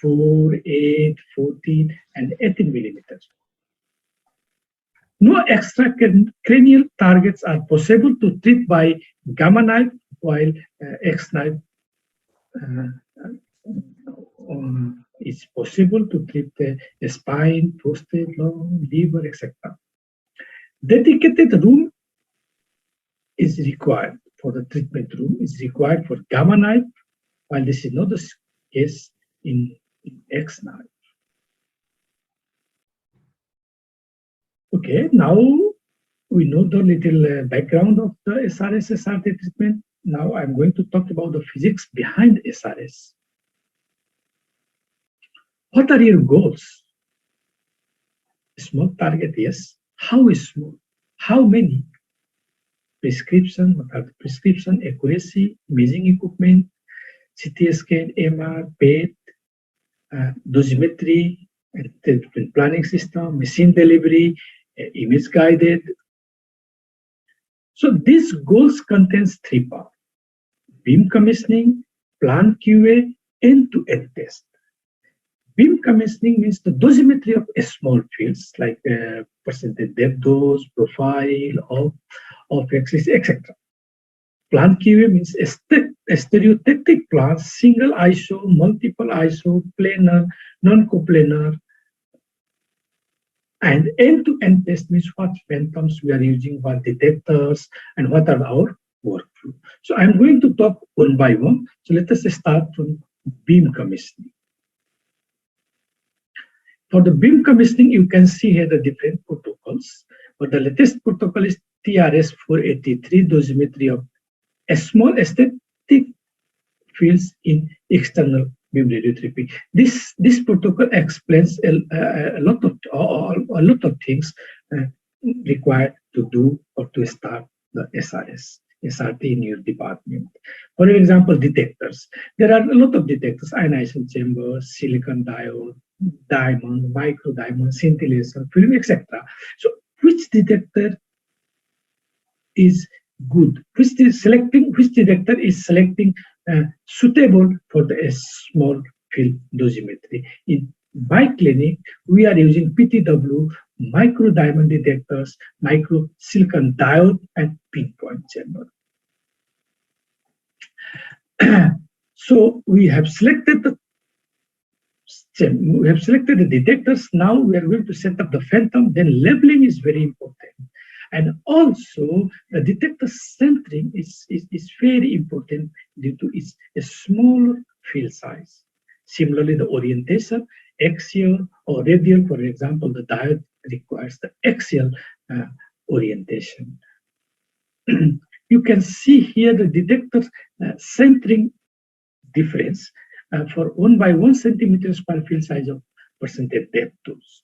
4, 8, 14, and 18 millimeters. No extracranial targets are possible to treat by gamma knife, while X-knife is possible to treat the spine, prostate, lung, liver, etc. Dedicated room is required for the treatment room, is required for gamma knife, while this is not the case in X-knife. Okay, now we know the little background of the SRS, SRT treatment. Now I'm going to talk about the physics behind SRS. What are your goals? Small target, yes. How is small? How many? Prescription, what are the prescription, accuracy, imaging equipment, CT scan, MR, PET, dosimetry, treatment planning system, machine delivery, image guided. So these goals contains 3 parts: beam commissioning, plan QA, end-to-end test. Beam commissioning means the dosimetry of small fields like percentage depth dose, profile, of axis, etc. Plan QA means a step stereotactic plans, single ISO, multiple ISO, planar, non-coplanar, and end-to-end test means what phantoms we are using, what detectors, and what are our workflow. So I'm going to talk one by one. So let us start from beam commissioning. For the beam commissioning, you can see here the different protocols. But the latest protocol is TRS-483, dosimetry of a small static fields in external beam radiotherapy. This protocol explains a lot of things required to do or to start the SRT in your department. For example, detectors. There are a lot of detectors: ionization chambers, silicon diode, diamond, micro diamond, scintillation, film, etc. So, which detector is good? Which detector is selecting suitable for the small field dosimetry? In my clinic, we are using PTW, micro diamond detectors, micro silicon diode, and pinpoint chamber. So we have selected the detectors. Now we are going to set up the phantom. Then labeling is very important. And also, the detector centering is very important due to its smaller field size. Similarly, the orientation, axial or radial, for example, the diode requires the axial orientation. You can see here the detector centering difference for 1 by 1 centimeters per field size of percentage depth tools.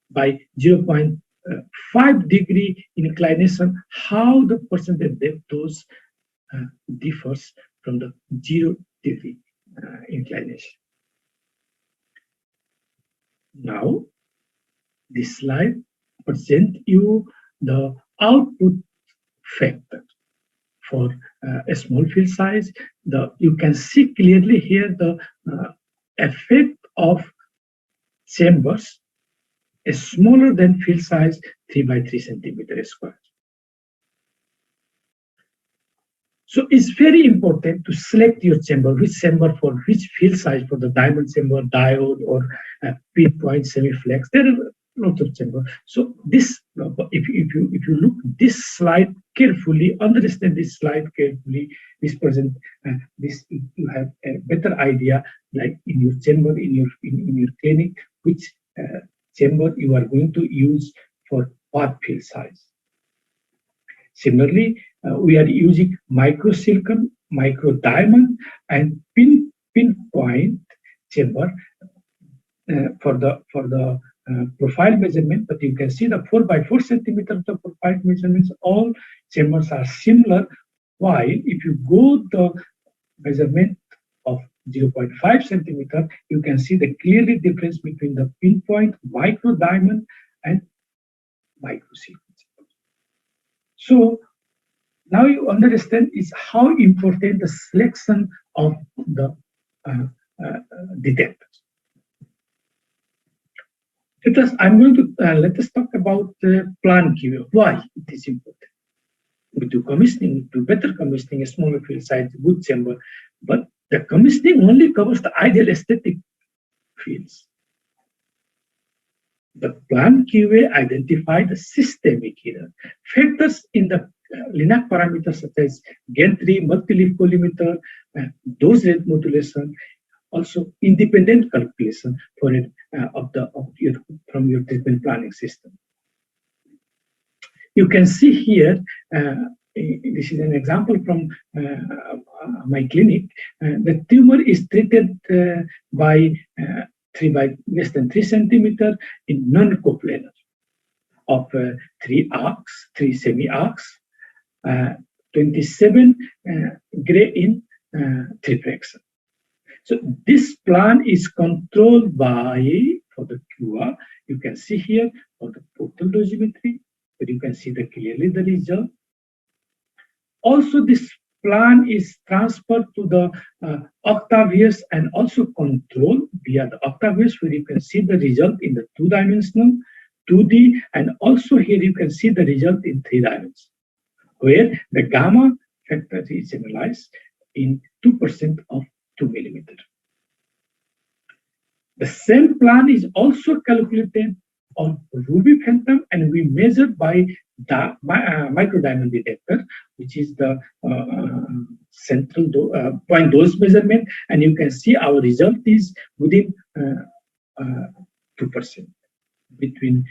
By 0.5 degree inclination, how the percentage depth tools differs from the 0 degree inclination. Now, this slide presents you the output factor for a small field size. You can see clearly here the effect of chambers is smaller than field size 3 by 3 centimeters square. So it's very important to select your chamber, which chamber for which field size, for the diamond chamber, diode, or pinpoint semi-flex. There are lots of chambers. So this, if you look this slide carefully, understand this slide carefully, this present, this you have a better idea, like in your chamber, in your clinic, which chamber you are going to use for what field size. Similarly, we are using micro silicon, micro diamond, and pinpoint chamber for the profile measurement. But you can see the 4 by 4 centimeters of profile measurements. All chambers are similar. While if you go the measurement of 0.5 centimeter, you can see the clearly difference between the pinpoint, micro diamond, and micro silicon. So now you understand is how important the selection of the detectors. Let us talk about plan QA. Why it is important? We do commissioning, do better commissioning, a smaller field size, good chamber, but the commissioning only covers the ideal aesthetic fields. The plan QA identify the systemic error factors in the Linac parameters such as DAY-3, multi-leaf collimeter, dose rate modulation, also independent calculation for it from your treatment planning system. You can see here, this is an example from my clinic. The tumor is treated by 3 by less than 3 centimeter in non-coplanar of 3 arcs, 3 semi-arcs, 27 gray in triplexer. So this plan is controlled by, for the QR, you can see here for the total dosimetry, but you can see clearly the result. Also, this plan is transferred to the Octavius and also controlled via the Octavius, where you can see the result in the 2-dimensional, 2D, and also here you can see the result in 3 dimensions, where the gamma factor is analyzed in 2% of 2 millimeter. The same plan is also calculated on ruby phantom, and we measured by the microdiamond detector, which is the central point dose measurement, and you can see our result is within 2% between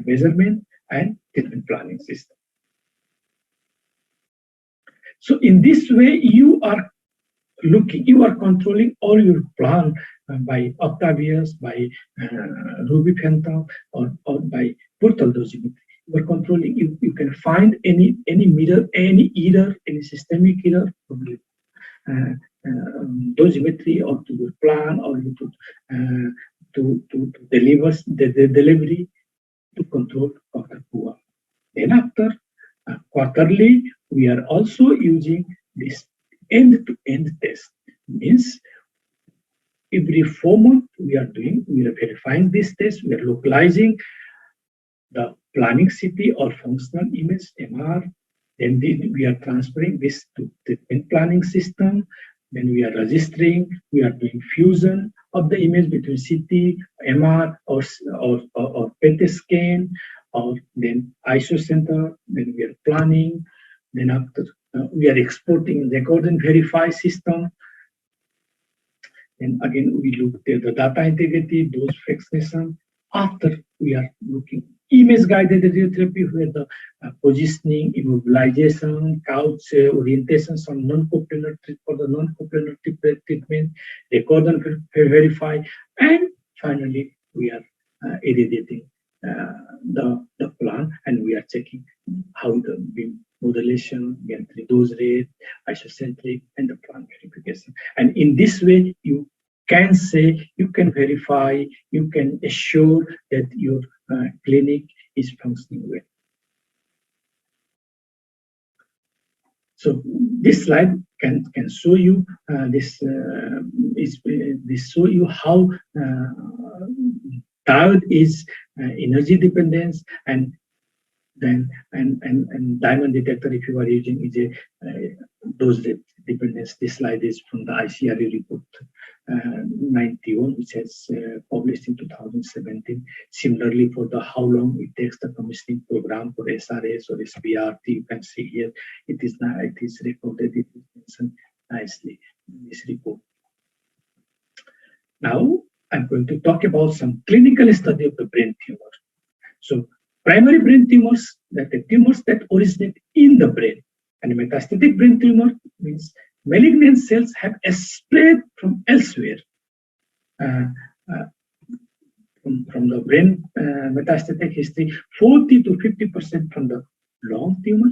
measurement and treatment planning system. So in this way, you are controlling all your plan by Octavius, by Ruby Phantom, or by portal dosimetry. You are controlling. You can find any mirror, any error, any systemic error from your dosimetry or to your plan, or to deliver the delivery to control quarter PUA. Then after quarterly, we are also using this end-to-end test. Means every 4 months we are verifying this test, we are localizing the planning city or functional image MR, then we are transferring this to treatment planning system, then we are registering, we are doing fusion of the image between CT, MR, or PET scan, or then ISO center, then we are planning, then after we are exporting record and verify system. And again, we look at the data integrity, dose fixation. After we are looking image-guided radiotherapy, where the positioning, immobilization, couch orientation, some non-coplanar for the non-coplanar treatment, record and verify, and finally we are editing the plan, and we are checking how the beam modulation, gantry dose rate, isocentric, and the plan verification. And in this way, you can say, you can verify, you can assure that your clinic is functioning well. So this slide can show you this show you how diode is energy dependence, and then and diamond detector, if you are using, is a dose rate dependence. This slide is from the ICRE report 91, which has published in 2017. Similarly, for the how long it takes the commissioning program for SRS or SBRT, you can see here it is recorded, it is mentioned nicely in this report. Now I'm going to talk about some clinical study of the brain tumor. So primary brain tumors, that the tumors that originate in the brain, and metastatic brain tumor means malignant cells have spread from elsewhere. From the brain metastatic history, 40 to 50% from the lung tumor,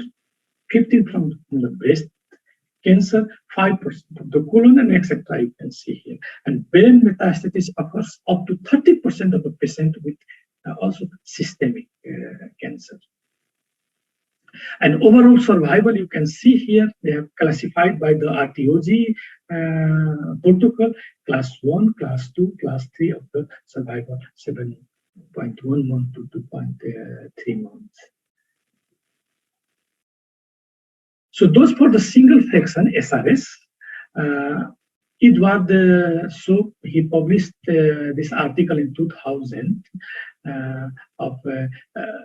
15% from the breast cancer, 5% from the colon, and etc. You can see here. And brain metastasis occurs up to 30% of the patient with also systemic cancer. And overall survival, you can see here, they have classified by the RTOG protocol, class 1, class 2, class 3 of the survival, 7.1 months to 2.3 months. So those for the single fraction SRS, Edward so he published this article in 2000 of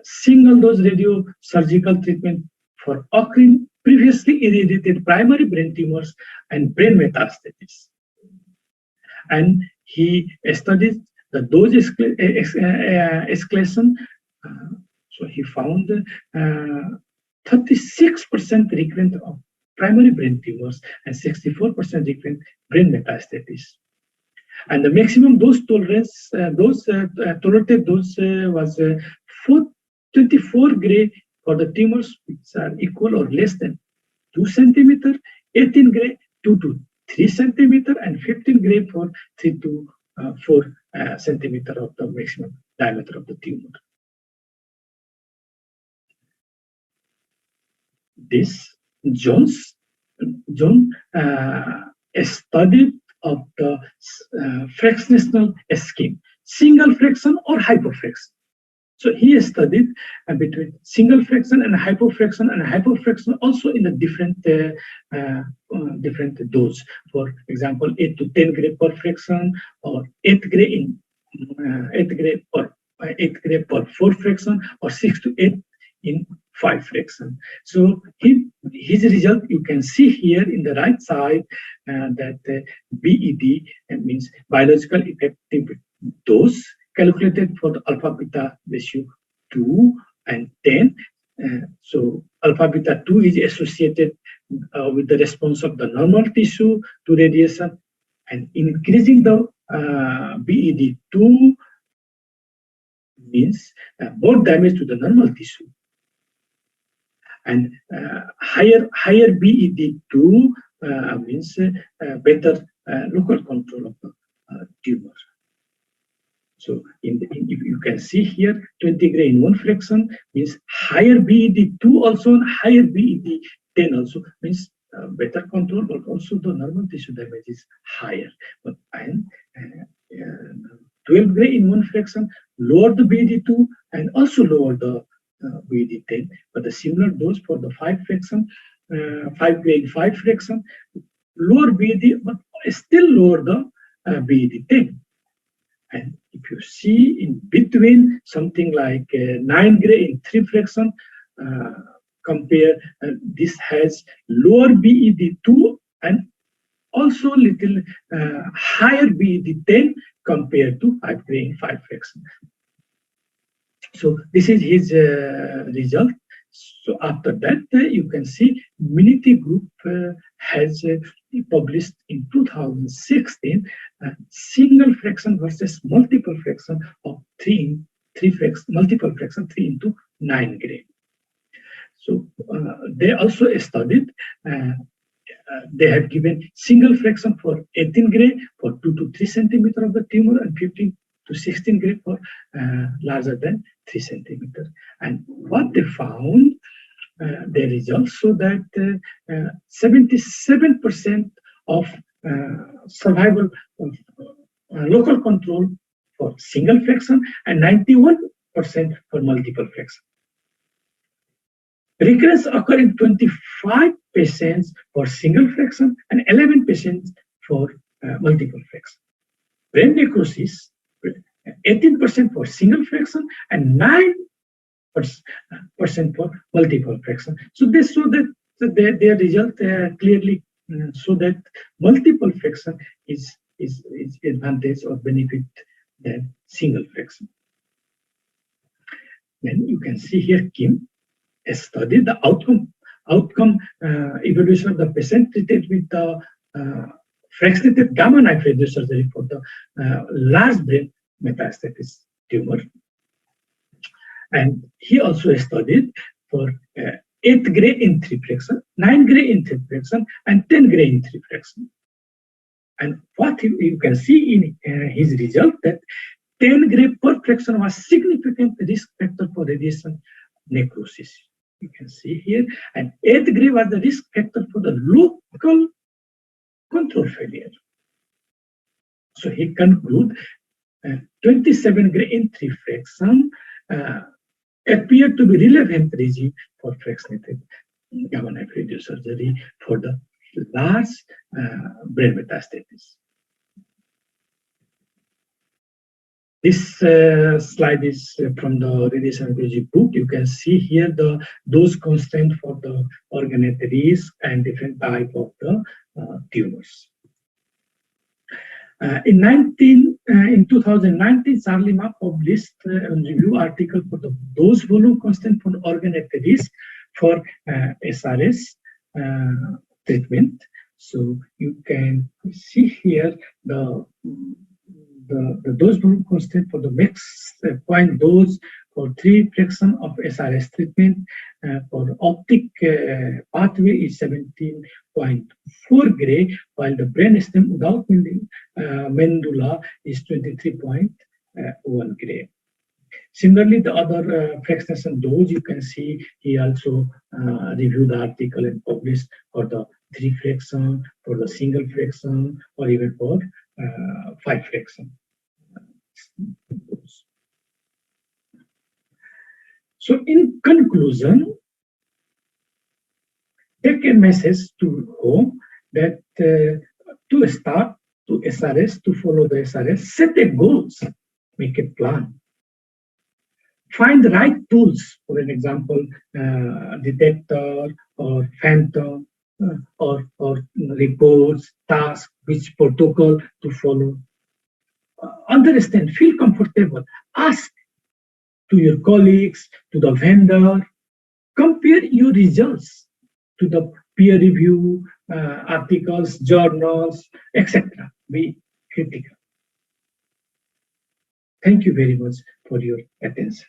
single dose radio surgical treatment for occurring previously irradiated primary brain tumors and brain metastases. And he studied the dose escalation. So he found 36% recurrent of primary brain tumors and 64% recurrent brain metastases. And the maximum dose tolerance, tolerated dose was 24 gray for the tumors which are equal or less than 2 centimeter, 18 gray 2 to 3 centimeter, and 15 gray for 3 to 4 centimeter of the maximum diameter of the tumor. This John studied of the fractional scheme, single fraction or hyperfraction. So he studied between single fraction and hypofraction also in a different dose. For example, 8 to 10 gray per fraction, or 8 gray in 8 gray per 4 fraction, or 6 to 8 in 5 fraction. So his result you can see here in the right side, that BED means biological effective dose, calculated for the alpha beta ratio 2 and 10. So alpha beta 2 is associated with the response of the normal tissue to radiation, and increasing the BED 2 means more damage to the normal tissue, and higher BED 2 means better local control of the tumor. So if you can see here, 20 gray in 1 fraction means higher BED 2 also, and higher BED 10 also, means better control, but also the normal tissue damage is higher. But 12 gray in 1 fraction lower the BED 2 and also lower the BED 10, but the similar dose for the 5 fraction, 5 gray in 5 fraction, lower BED, but still lower the BED 10. And if you see in between, something like 9 gray in 3 fraction, compare, this has lower BED 2 and also little higher BED 10 compared to 5 gray in 5 fraction. So this is his result. So after that, you can see Minity Group has published in 2016 single fraction versus multiple fraction of 3 fraction, multiple fraction 3 into 9 gray. So they also studied, they have given single fraction for 18 gray for 2 to 3 centimeter of the tumor, and 15 to 16 gray for larger than 3 centimeter. And what they found, the results show that 77% of survival of local control for single fraction and 91% for multiple fraction. Recurrence occur in 25 patients for single fraction and 11 patients for multiple fraction. Brain necrosis, 18% for single fraction and 9% for multiple fraction. So they show that their result clearly show that multiple fraction is advantage or benefit than single fraction. Then you can see here Kim studied the outcome evaluation of the patient treated with the fractionated gamma knife radiosurgery for the large brain metastasis tumor. And he also studied for 8 gray in 3 fraction, 9 gray in 3 fraction, and 10 gray in 3 fraction. And what you can see in his result, that 10 gray per fraction was significant risk factor for radiation necrosis. You can see here, and 8 gray was the risk factor for the local control failure. So he concluded 27 gray in 3 fraction appeared to be relevant regime for fractionated gamma knife radiosurgery for the large brain metastasis. This slide is from the radiation oncology book. You can see here the dose constant for the organ at risk and different type of the tumors. In 2019, Charlie Ma published a review article for the dose volume constant for organ at risk for SRS treatment. So you can see here the dose volume constant for the max point dose for 3 fraction of SRS treatment for optic pathway is 17.4 gray, while the brainstem without medulla is 23.1 gray. Similarly, the other fractionation dose, you can see he also reviewed the article and published for the 3 fraction, for the single fraction, or even for 5 fraction. So in conclusion, take a message to home that to start to SRS, to follow the SRS, set a goals, make a plan. Find the right tools, for an example, detector or phantom or reports, tasks, which protocol to follow. Understand, feel comfortable, ask to your colleagues, to the vendor, compare your results to the peer review articles, journals, etc. Be critical. Thank you very much for your attention.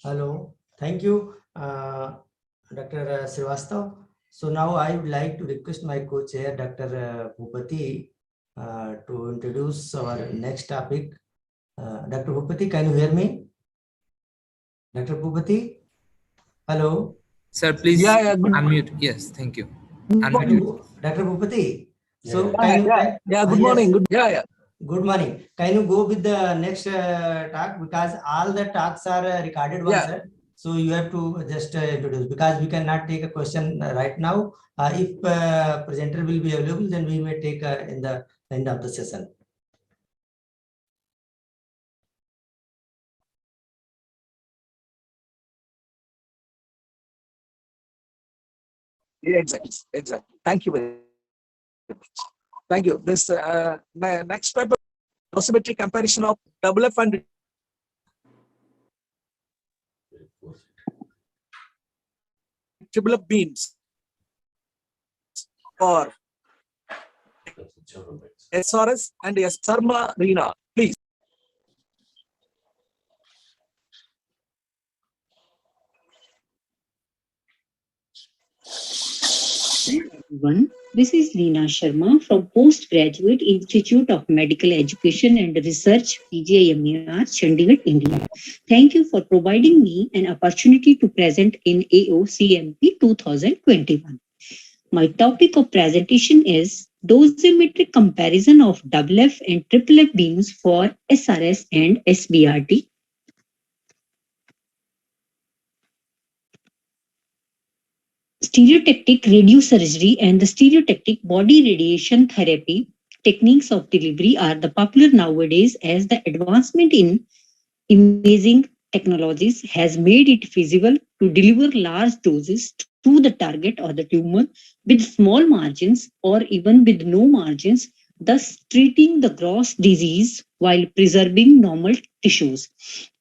Hello, thank you, Dr. Srivastav. So now I would like to request my co-chair, Dr. Bhupati, to introduce our next topic. Dr. Bhupati, can you hear me? Dr. Bhupati? Hello? Sir, please Yeah, good. unmute. Yes, thank you. Dr. Bhupati, so Yeah, can you... good morning. Good morning. Can you go with the next talk, because all the talks are recorded ones, sir. So you have to just introduce, because we cannot take a question right now. If presenter will be available, then we may take in the end of the session. Yeah, exactly. Thank you very much. Thank you. This next paper, dosimetry comparison of double F and triple F beams for SRS and Sarma Reena. Please. Everyone, this is Reena Sharma from Postgraduate Institute of Medical Education and Research, PGIMER, Chandigarh, India. Thank you for providing me an opportunity to present in AOCMP 2021. My topic of presentation is dosimetric comparison of double F and triple F beams for SRS and SBRT. Stereotactic radiosurgery and the stereotactic body radiation therapy techniques of delivery are the popular nowadays, as the advancement in imaging technologies has made it feasible to deliver large doses to the target or the tumor with small margins or even with no margins, thus treating the gross disease while preserving normal tissues.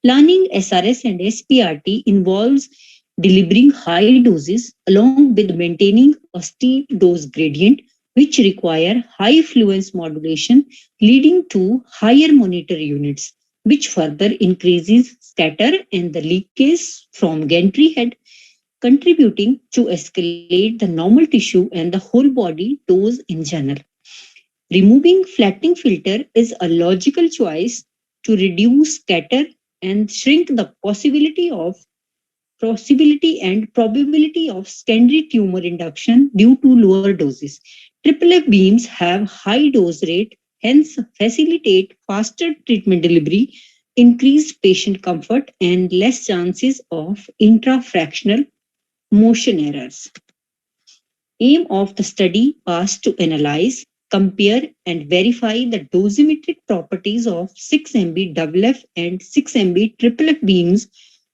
Planning SRS and SPRT involves delivering high doses along with maintaining a steep dose gradient, which require high fluence modulation, leading to higher monitor units, which further increases scatter and the leakage from gantry head, contributing to escalate the normal tissue and the whole body dose in general. Removing flattening filter is a logical choice to reduce scatter and shrink the possibility and probability of secondary tumor induction due to lower doses. Triple F beams have high dose rate, hence facilitate faster treatment delivery, increased patient comfort, and less chances of intrafractional motion errors. Aim of the study was to analyze, compare, and verify the dosimetric properties of 6 MB double F and 6 MB triple F beams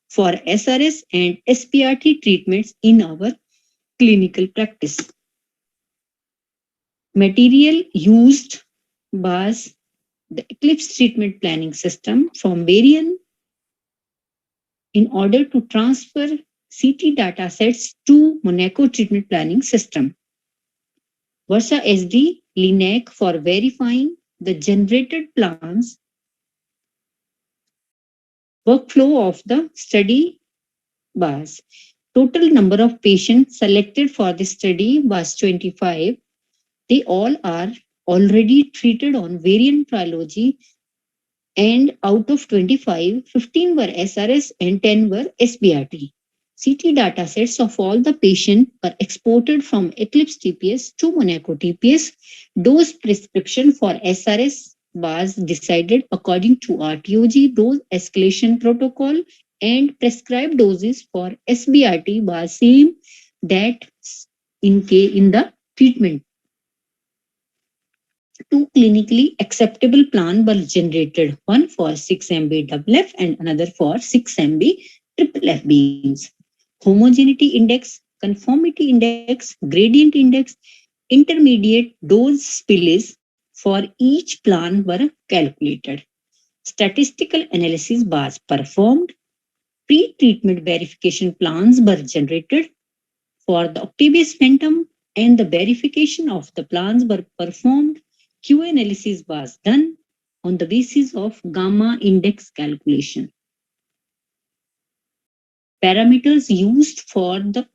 for SRS and SPRT treatments in our clinical practice. Material used was the Eclipse treatment planning system from Varian in order to transfer CT data sets to Monaco treatment planning system. Versa SD LINAC for verifying the generated plans. Workflow of the study was total number of patients selected for the study was 25. They all are already treated on variant trilogy, and out of 25, 15 were SRS and 10 were SBRT. CT datasets of all the patients were exported from Eclipse TPS to Monaco TPS. Dose prescription for SRS was decided according to RTOG dose escalation protocol, and prescribed doses for SBRT was same that in the treatment. Two clinically acceptable plans were generated, one for 6 MB FF and another for 6 MB FF beams. Homogeneity index, conformity index, gradient index, intermediate dose spillage for each plan were calculated. Statistical analysis was performed. Pre-treatment verification plans were generated for the Octavius Phantom, and the verification of the plans were performed. QA analysis was done on the basis of gamma index calculation. Parameters used for the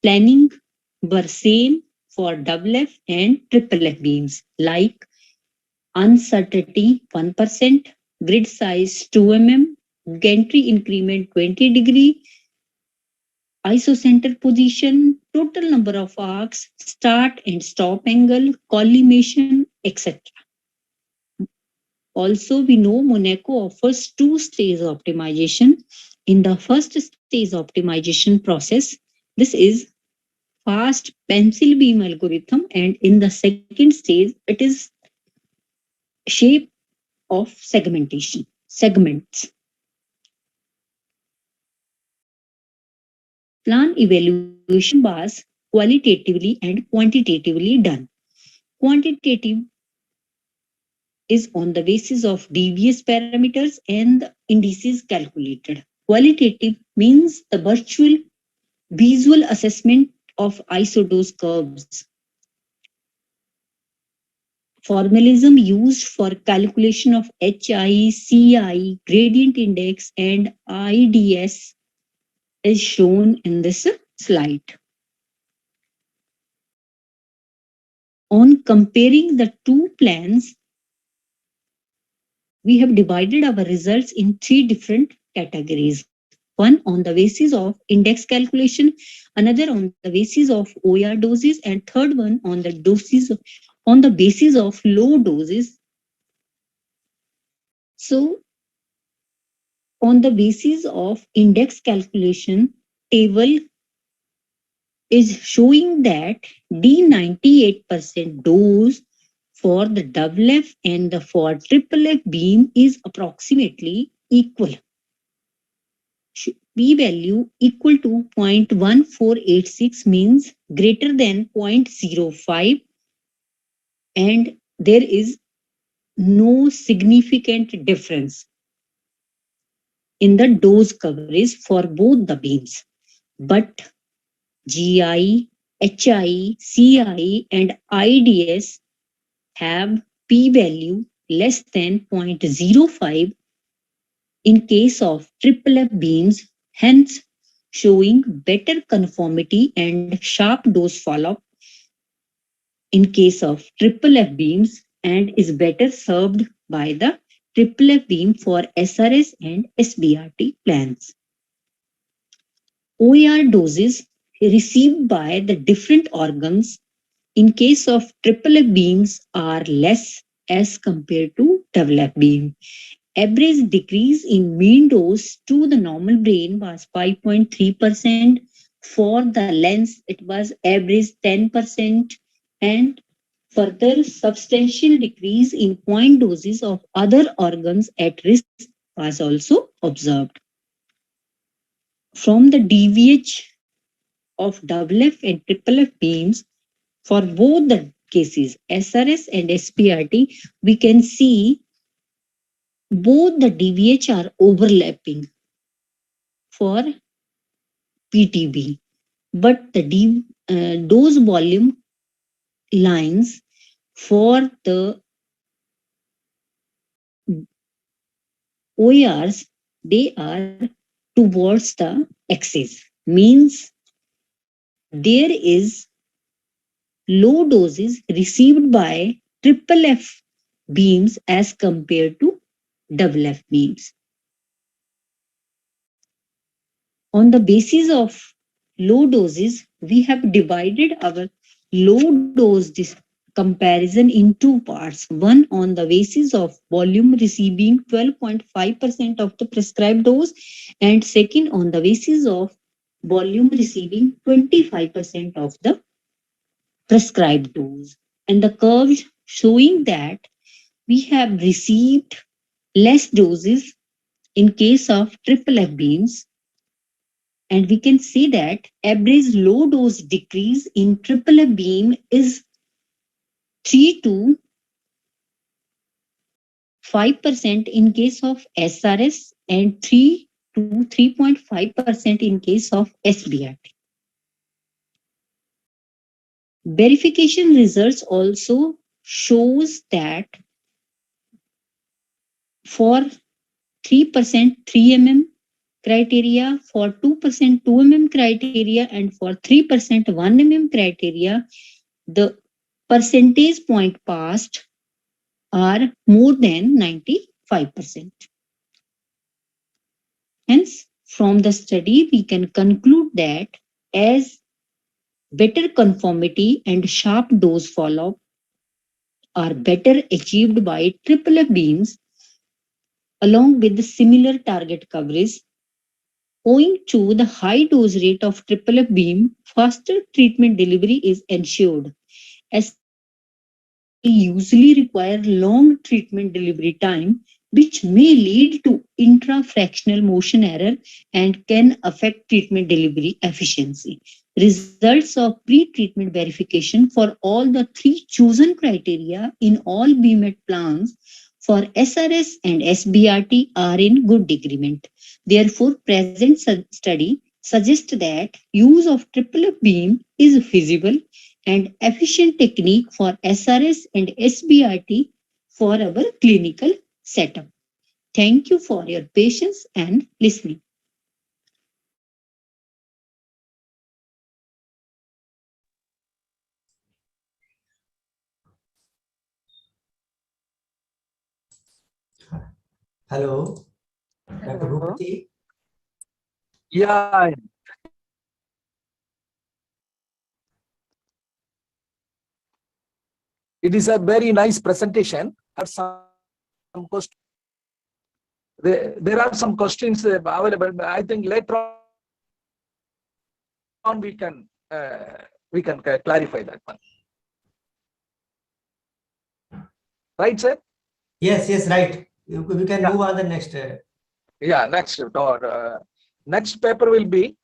planning were same for FF and FFF beams, like uncertainty 1%, grid size 2 mm, gantry increment 20 degree, isocenter position, total number of arcs, start and stop angle, collimation, etc. Also, we know Monaco offers two-stage optimization. In the first stage optimization process, this is fast pencil beam algorithm, and in the second stage, it is shape of segmentation, segments. Plan evaluation was qualitatively and quantitatively done. Quantitative is on the basis of devious parameters and the indices calculated. Qualitative means the virtual visual assessment of isodose curves. Formalism used for calculation of HI, CI, gradient index, and IDS is shown in this slide. On comparing the two plans, we have divided our results in three different categories. One on the basis of index calculation, another on the basis of OR doses, and third one on the basis of low doses. So on the basis of index calculation, table is showing that D98% dose for the FF and the for FFF beam is approximately equal. P value equal to 0.1486 means greater than 0.05, and there is no significant difference in the dose coverage for both the beams. But GI, HI, CI, and IDS have P value less than 0.05 in case of FFF beams, hence showing better conformity and sharp dose follow-up in case of FFF beams, and is better served by the FFF beam for SRS and SBRT plans. OER doses received by the different organs in case of FFF beams are less as compared to FFF beam. Average decrease in mean dose to the normal brain was 5.3%. For the lens, it was average 10%, and further substantial decrease in point doses of other organs at risk was also observed. From the DVH of FF and FFF beams for both the cases, SRS and SPRT, we can see both the DVH are overlapping for PTB, but the dose volume lines for the OERs, they are towards the axis, means there is low doses received by FFF beams as compared to FF beams. On the basis of low doses, we have divided our low dose comparison in two parts. One on the basis of volume receiving 12.5% of the prescribed dose, and second on the basis of volume receiving 25% of the prescribed dose. And the curves showing that we have received less doses in case of triple F beams. And we can see that average low dose decrease in triple F beam is 3 to 5% in case of SRS and 3 to 3.5% in case of SBRT. Verification results also shows that for 3% 3 mm criteria, for 2% 2 mm criteria, and for 3% 1 mm criteria, the percentage point passed are more than 95%. Hence, from the study, we can conclude that as better conformity and sharp dose follow-up are better achieved by triple F beams along with the similar target coverage, owing to the high dose rate of triple F beam, faster treatment delivery is ensured. As usually require long treatment delivery time, which may lead to intrafractional motion error and can affect treatment delivery efficiency. Results of pre-treatment verification for all the three chosen criteria in all BMET plans for SRS and SBRT are in good agreement. Therefore, present study suggests that use of triple F beam is feasible and efficient technique for SRS and SBRT for our clinical setup. Thank you for your patience and listening. Hello, Dr. Bhupati. Yeah. It is a very nice presentation. Have some questions. There are some questions available. I think later on we can clarify that one. Right, sir? Yes, right. We can move on the next. Yeah, next. Next paper will be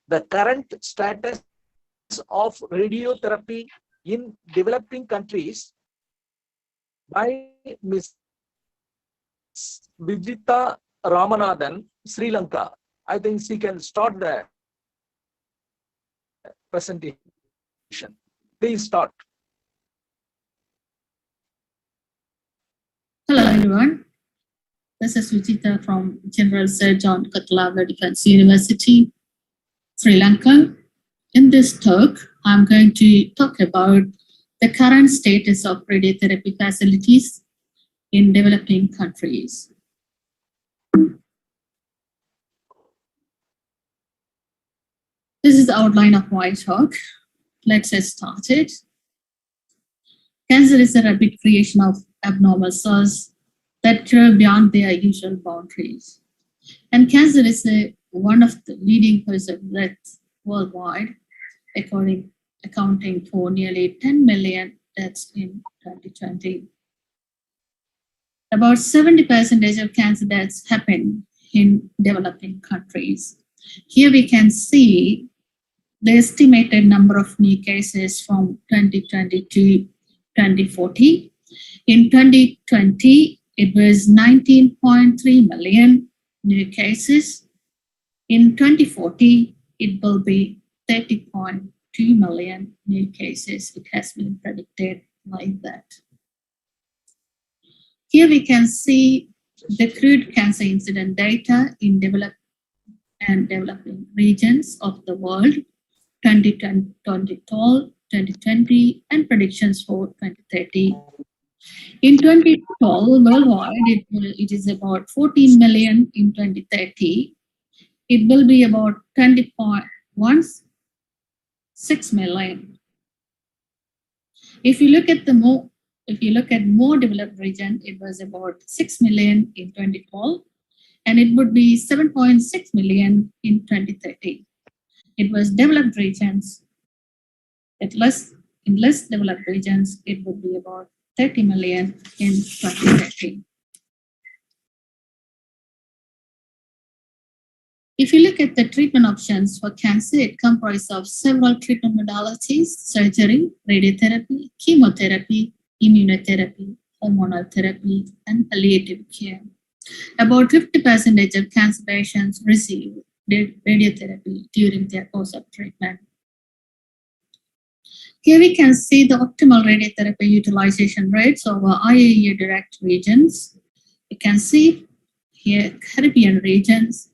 the current status of radiotherapy in developing countries by Ms. Vijita Ramanathan, Sri Lanka. I think she can start the presentation. Please start. Hello everyone. This is Vijita from General Sir John Katalava Defense University, Sri Lanka. In this talk, I'm going to talk about the current status of radiotherapy facilities in developing countries. This is the outline of my talk. Let's get started. Cancer is a rapid creation of abnormal cells that grow beyond their usual boundaries. And cancer is one of the leading causes of death worldwide, accounting for nearly 10 million deaths in 2020. About 70% of cancer deaths happen in developing countries. Here we can see the estimated number of new cases from 2020 to 2040. In 2020, it was 19.3 million new cases. In 2040, it will be 30.2 million new cases. It has been predicted like that. Here we can see the crude cancer incident data in developed and developing regions of the world, 2012, 2020, and predictions for 2030. In 2012, worldwide, it is about 14 million in 2030. it will be about 20.16 million. If you look at more developed region, it was about 6 million in 2012, and it would be 7.6 million in 2030. It was developed regions. In less developed regions, it would be about 30 million in 2030. If you look at the treatment options for cancer, it comprises of several treatment modalities: surgery, radiotherapy, chemotherapy, immunotherapy, hormonal therapy, and palliative care. About 50% of cancer patients receive radiotherapy during their course of treatment. Here we can see the optimal radiotherapy utilization rates over IAEA direct regions. You can see here Caribbean regions,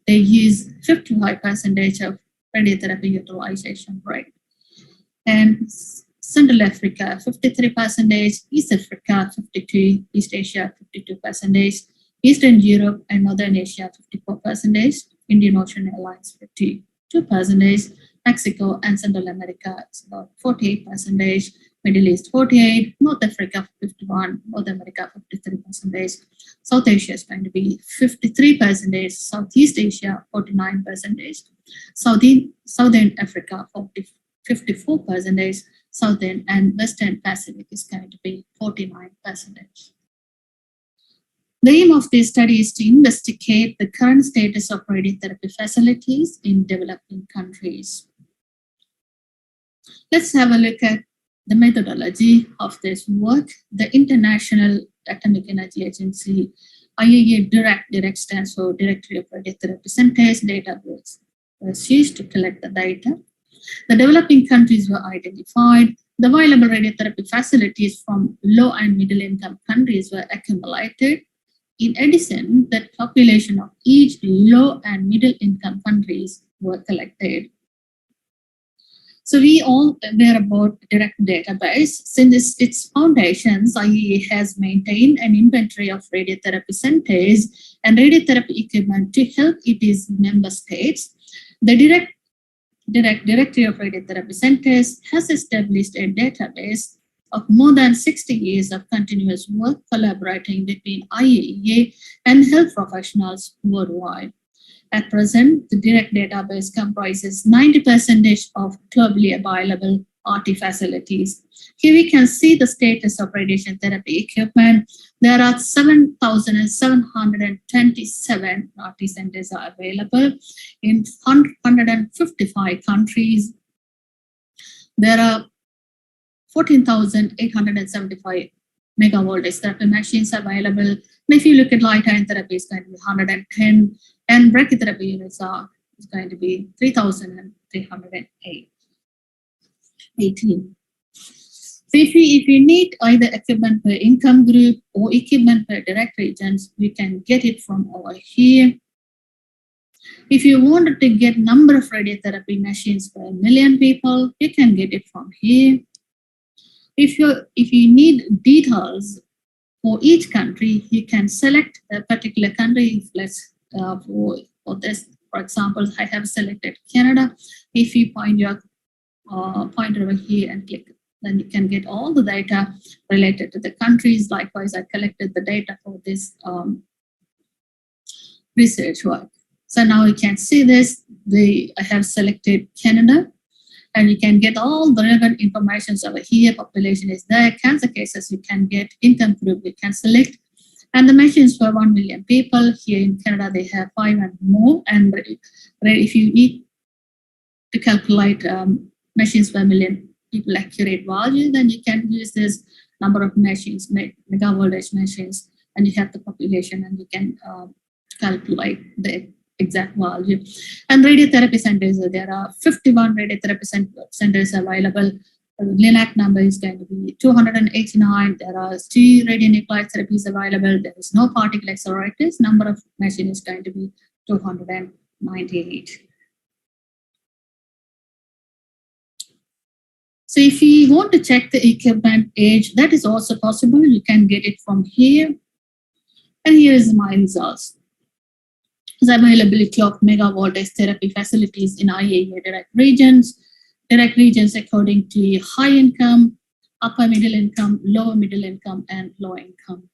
they use 55% of radiotherapy utilization rate. And Central Africa, 53%, East Africa, 52%, East Asia, 52%, Eastern Europe and Northern Asia, 54%, Indian Ocean Airlines, 52%, Mexico and Central America is about 48%, Middle East 48%, North Africa 51%, North America 53%, South Asia is going to be 53%, Southeast Asia 49%, Southern Africa 54%, Southern and Western Pacific is going to be 49%. The aim of this study is to investigate the current status of radiotherapy facilities in developing countries. Let's have a look at the methodology of this work. The International Atomic Energy Agency, IAEA DIRECT stands for Directory of Radiotherapy Centers database, was used to collect the data. The developing countries were identified. The available radiotherapy facilities from low and middle income countries were accumulated. In addition, the population of each low and middle income countries were collected. So we all aware about direct database. Since its foundations, IAEA has maintained an inventory of radiotherapy centers and radiotherapy equipment to help its member states. The Directory of Radiotherapy Centers has established a database of more than 60 years of continuous work collaborating between IAEA and health professionals worldwide. At present, the direct database comprises 90% of globally available RT facilities. Here we can see the status of radiation therapy equipment. There are 7,727 RT centers are available in 155 countries. There are 14,875 megavoltage therapy machines available. And if you look at light ion therapy, it's going to be 110, and brachytherapy units are going to be 3,318. So if you need either equipment per income group or equipment per direct regions, you can get it from over here. If you wanted to get number of radiotherapy machines per million people, you can get it from here. If you need details for each country, you can select a particular country. Let's for this, for example, I have selected Canada. If you point your pointer over here and click, then you can get all the data related to the countries. Likewise, I collected the data for this research work. So now you can see this. I have selected Canada. And you can get all the relevant information over here. Population is there. Cancer cases, you can get income group, you can select. And the machines for 1 million people. Here in Canada, they have 5 and more. And if you need to calculate machines per million people accurate value, then you can use this number of machines, megavoltage machines, and you have the population and you can calculate the exact value. And radiotherapy centers, there are 51 radiotherapy centers available. The LINAC number is going to be 289. There are 2 radionuclide therapies available. There is no particle accelerators. Number of machines is going to be 298. So if you want to check the equipment age, that is also possible. You can get it from here. And here is my results. the availability of mega-voltage therapy facilities in IAEA direct regions according to high income, upper middle income, lower middle income, and low income.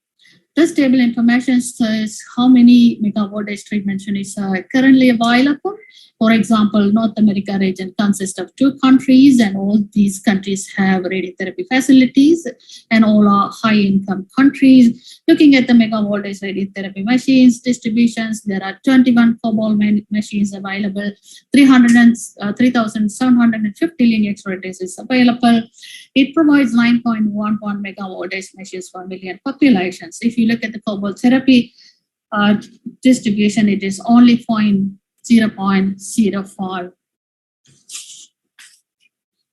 This table information says how many mega-voltage treatment units are currently available. For example, North America region consists of 2 countries, and all these countries have radiotherapy facilities, and all are high-income countries. Looking at the mega-voltage radiotherapy machines distributions, there are 21 cobalt machines available, 3,750 linear accelerators is available. It provides 9.11 mega-voltage machines per million populations. If you look at the cobalt therapy distribution, it is only 0.05.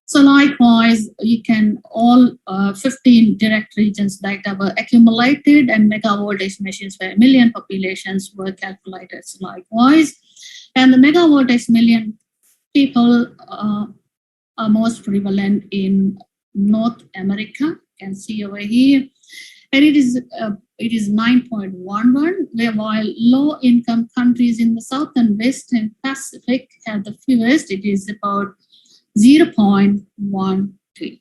So likewise, you can all 15 direct regions data were accumulated, and mega-voltage machines per million populations were calculated likewise. And the mega-voltage million people are most prevalent in North America. You can see over here, and it is 9.11, while low-income countries in the South and Western Pacific have the fewest. It is about 0.13.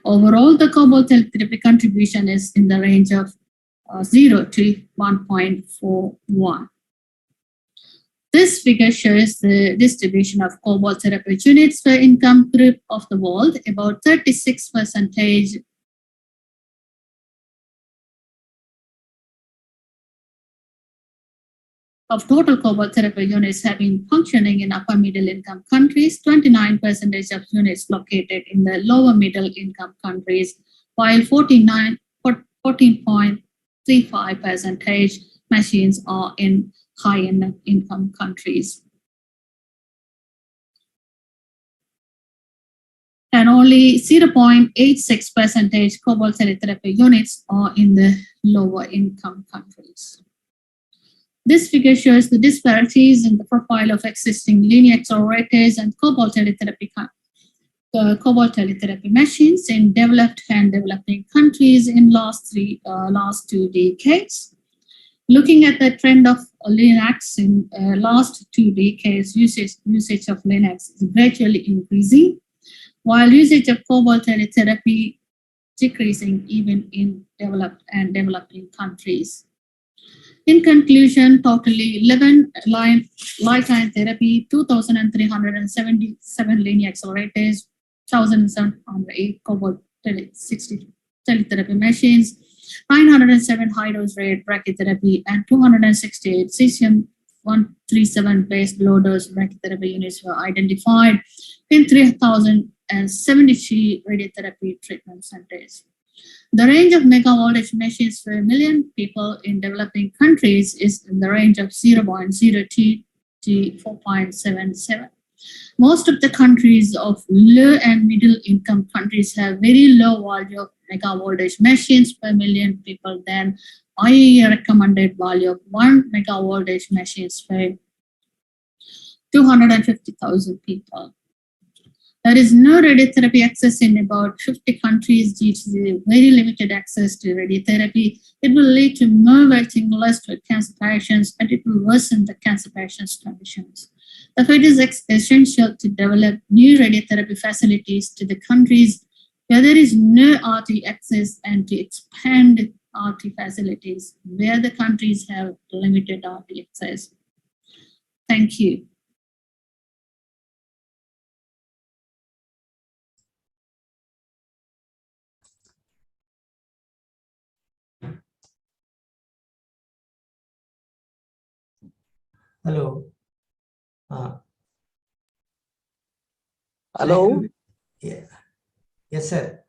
Overall, the cobalt therapy contribution is in the range of 0 to 1.41. This figure shows the distribution of cobalt therapy units per income group of the world. About 36% of total cobalt therapy units have been functioning in upper middle income countries, 29% of units located in the lower middle income countries, while 14.35% machines are in high income countries. And only 0.86% cobalt therapy units are in the lower income countries. This figure shows the disparities in the profile of existing linear accelerators and cobalt teletherapy machines in developed and developing countries in last 2 decades. Looking at the trend of Linux in last 2 decades, usage of Linux is gradually increasing, while usage of cobalt teletherapy decreasing even in developed and developing countries. In conclusion, totally 11 lifetime therapy, 2,377 linear accelerators, 1,708 cobalt 60 teletherapy machines, 907 high-dose rate brachytherapy, and 268 cesium-137 based low-dose brachytherapy units were identified in 3,073 radiotherapy treatment centers. The range of mega-voltage machines per million people in developing countries is in the range of 0.02 to 4.77. Most of the countries of low and middle income countries have very low value of mega-voltage machines per million people than IAEA recommended value of 1 mega-voltage machines per 250,000 people. There is no radiotherapy access in about 50 countries due to the very limited access to radiotherapy. It will lead to more waiting lists for cancer patients, and it will worsen the cancer patients' conditions. Therefore, it is essential to develop new radiotherapy facilities to the countries where there is no RT access, and to expand RT facilities where the countries have limited RT access. Thank you. Hello. Hello. Yeah. Yes, sir.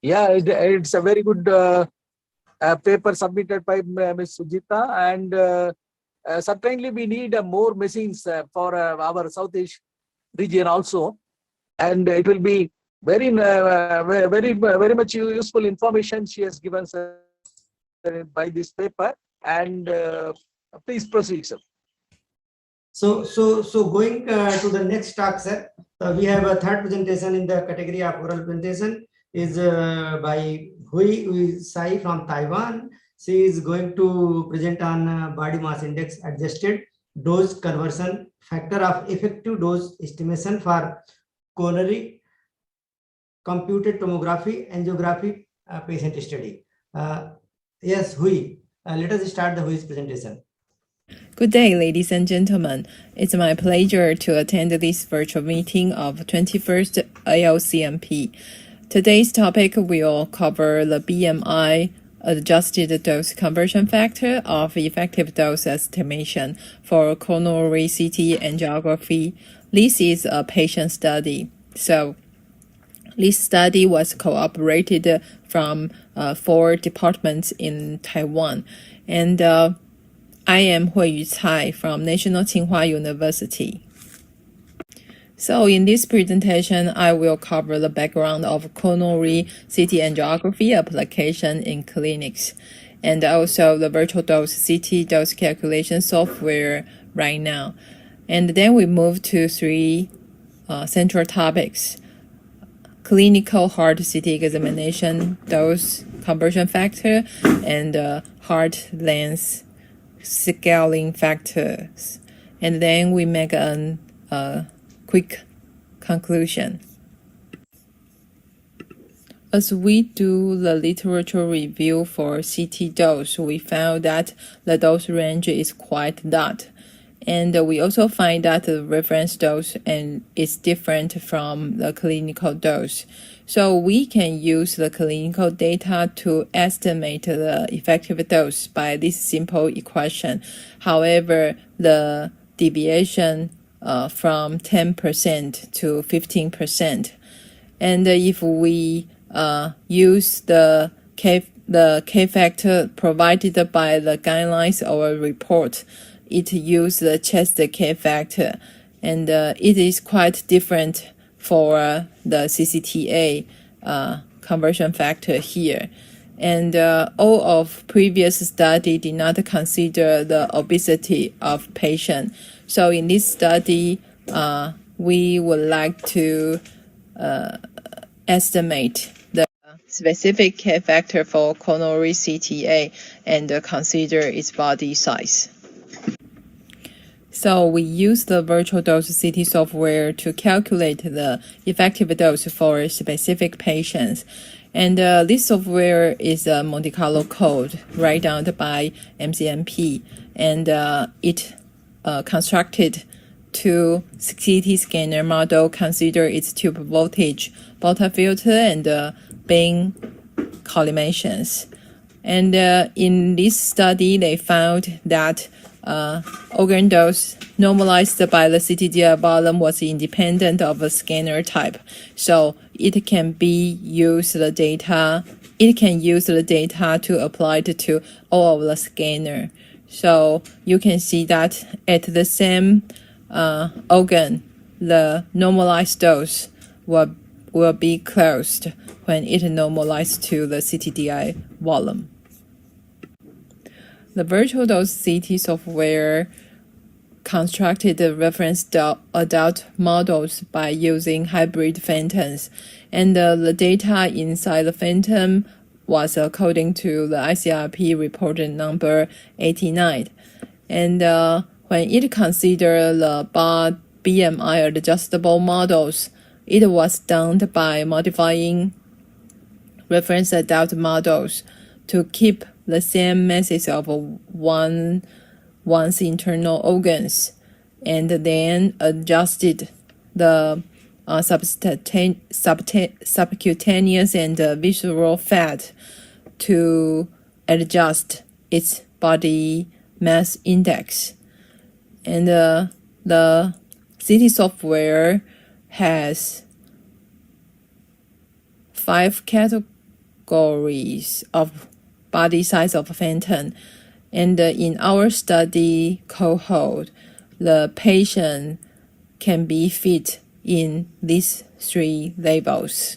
Yeah, it's a very good paper submitted by Ms. Sujita, and certainly we need more machines for our Southeast region also, and it will be very much useful information she has given by this paper. And please proceed, sir. So going to the next talk, sir. We have a third presentation in the category of oral presentation is by Hui Sai from Taiwan. She is going to present on body mass index adjusted dose conversion factor of effective dose estimation for coronary computed tomography angiography patient study. Yes, Hui. Let us start the Hui's presentation. Good day, ladies and gentlemen. It's my pleasure to attend this virtual meeting of 21st AOCMP. Today's topic will cover the BMI adjusted dose conversion factor of effective dose estimation for coronary CT angiography. This is a patient study. So this study was cooperated from 4 departments in Taiwan. And I am Huiyu Cai from National Tsinghua University. So in this presentation, I will cover the background of coronary CT angiography application in clinics, and also the virtual dose CT dose calculation software right now. And then we move to 3 central topics: clinical heart CT examination dose conversion factor and heart length scaling factors. And then we make a quick conclusion. As we do the literature review for CT dose, we found that the dose range is quite large. And we also find that the reference dose is different from the clinical dose. So we can use the clinical data to estimate the effective dose by this simple equation. However, the deviation from 10% to 15%. And if we use the K factor provided by the guidelines or report, it uses the chest K factor, and it is quite different for the CCTA conversion factor here. And all of previous study did not consider the obesity of patient. So in this study, we would like to estimate the specific K factor for coronary CTA and consider its body size. So we use the virtual dose CT software to calculate the effective dose for specific patients. And this software is a Monte Carlo code written down by AOCMP, and it constructed 2 CT scanner model, consider its tube voltage, Volta filter, and Bain collimations. And in this study, they found that organ dose normalized by the CTDI volume was independent of the scanner type. So it can use the data to apply it to all of the scanner. So you can see that at the same organ, the normalized dose will be closed when it normalized to the CTDI volume. The virtual dose CT software constructed the reference adult models by using hybrid phantoms, and the data inside the phantom was according to the ICRP reported number 89. And when it considered the BMI adjustable models, it was done by modifying reference adult models to keep the same message of one's internal organs, and then adjusted the subcutaneous and visceral fat to adjust its body mass index. And the CT software has 5 categories of body size of phantom, and in our study cohort, the patient can be fit in these 3 levels.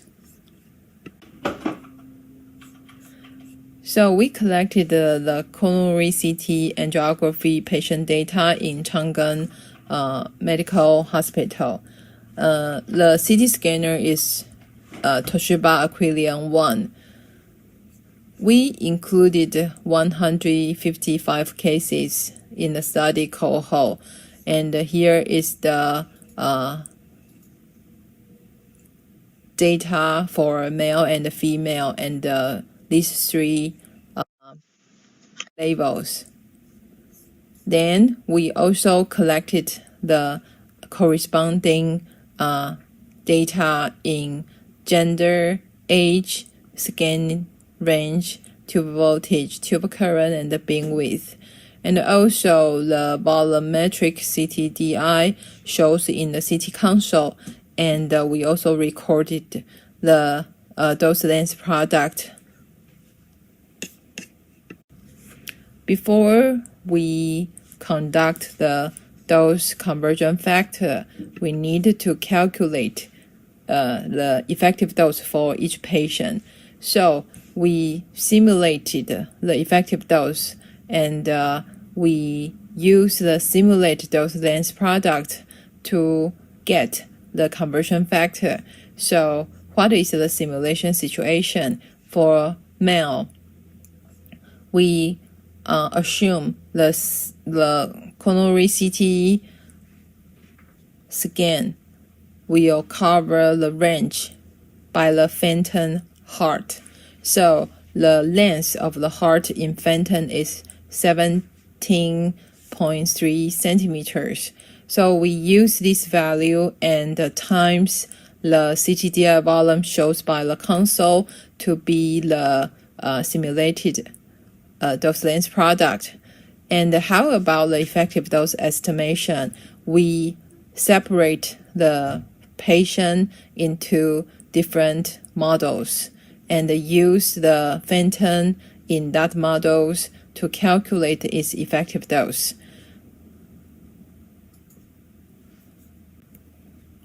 So we collected the coronary CT angiography patient data in Chang'an Medical Hospital. The CT scanner is Toshiba Aquilion 1. We included 155 cases in the study cohort, and here is the data for male and female, and these three labels. Then we also collected the corresponding data in gender, age, scan range, tube voltage, tube current, and the beam width. And also the volumetric CTDI shows in the CT console, and we also recorded the dose length product. Before we conduct the dose conversion factor, we need to calculate the effective dose for each patient. So we simulated the effective dose, and we use the simulated dose length product to get the conversion factor. So what is the simulation situation? For male, we assume the coronary CT scan will cover the range by the phantom heart. So the length of the heart in phantom is 17.3 centimeters. So we use this value and times the CTDI volume shows by the console to be the simulated dose length product. And how about the effective dose estimation? We separate the patient into different models and use the phantom in that models to calculate its effective dose.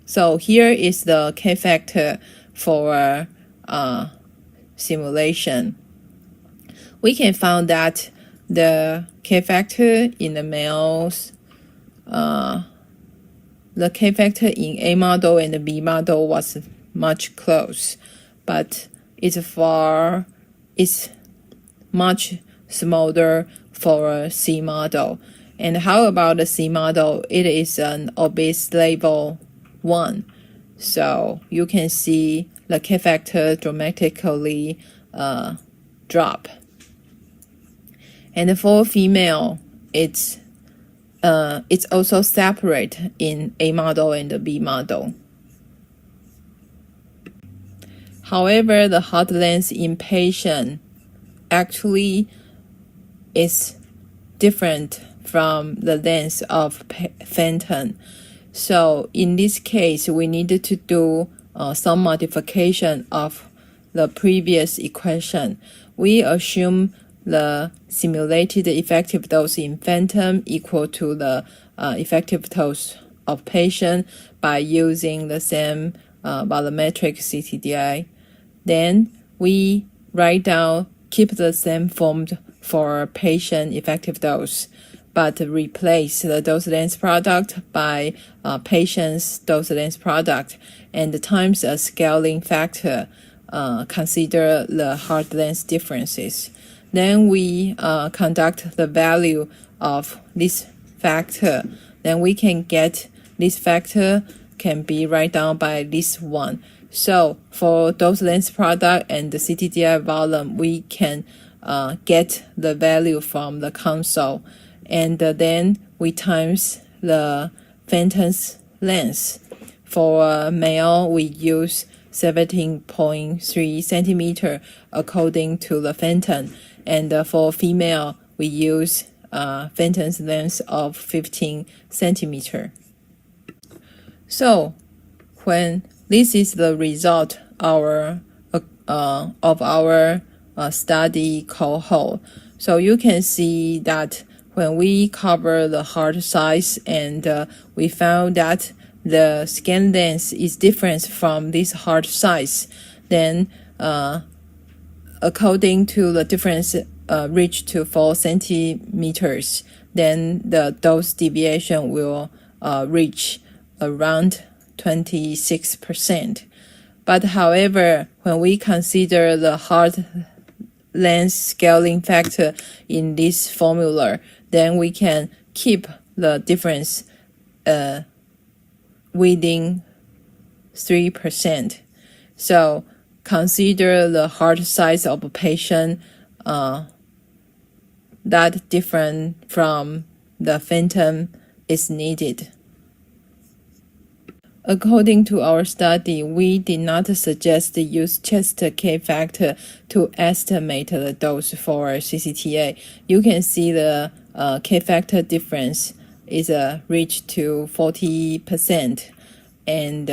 So here is the K factor for simulation. We can find that the K factor in the males, the K factor in A model and the B model was much close, but it's much smaller for C model. And how about the C model? It is an obese level 1. So you can see the K factor dramatically drop. And for female, it's also separate in A model and the B model. However, the heart length in patient actually is different from the length of phantom. So in this case, we needed to do some modification of the previous equation. We assume the simulated effective dose in phantom equal to the effective dose of patient by using the same volumetric CTDI. Then we write down, keep the same form for patient effective dose, but replace the dose length product by patient's dose length product, and times a scaling factor, consider the heart length differences. Then we conduct the value of this factor. Then we can get this factor can be write down by this one. So for dose length product and the CTDI volume, we can get the value from the console, and then we times the phantom's length. For male, we use 17.3 centimeter according to the phantom, and for female, we use phantom's length of 15 centimeter. So when this is the result of our study cohort. So you can see that when we cover the heart size, and we found that the scan length is different from this heart size, then according to the difference reach to 4 centimeters, then the dose deviation will reach around 26%. But however, when we consider the heart length scaling factor in this formula, then we can keep the difference within 3%. So consider the heart size of a patient that different from the phantom is needed. According to our study, we did not suggest to use chest K factor to estimate the dose for CCTA. You can see the K factor difference is reached to 40%, and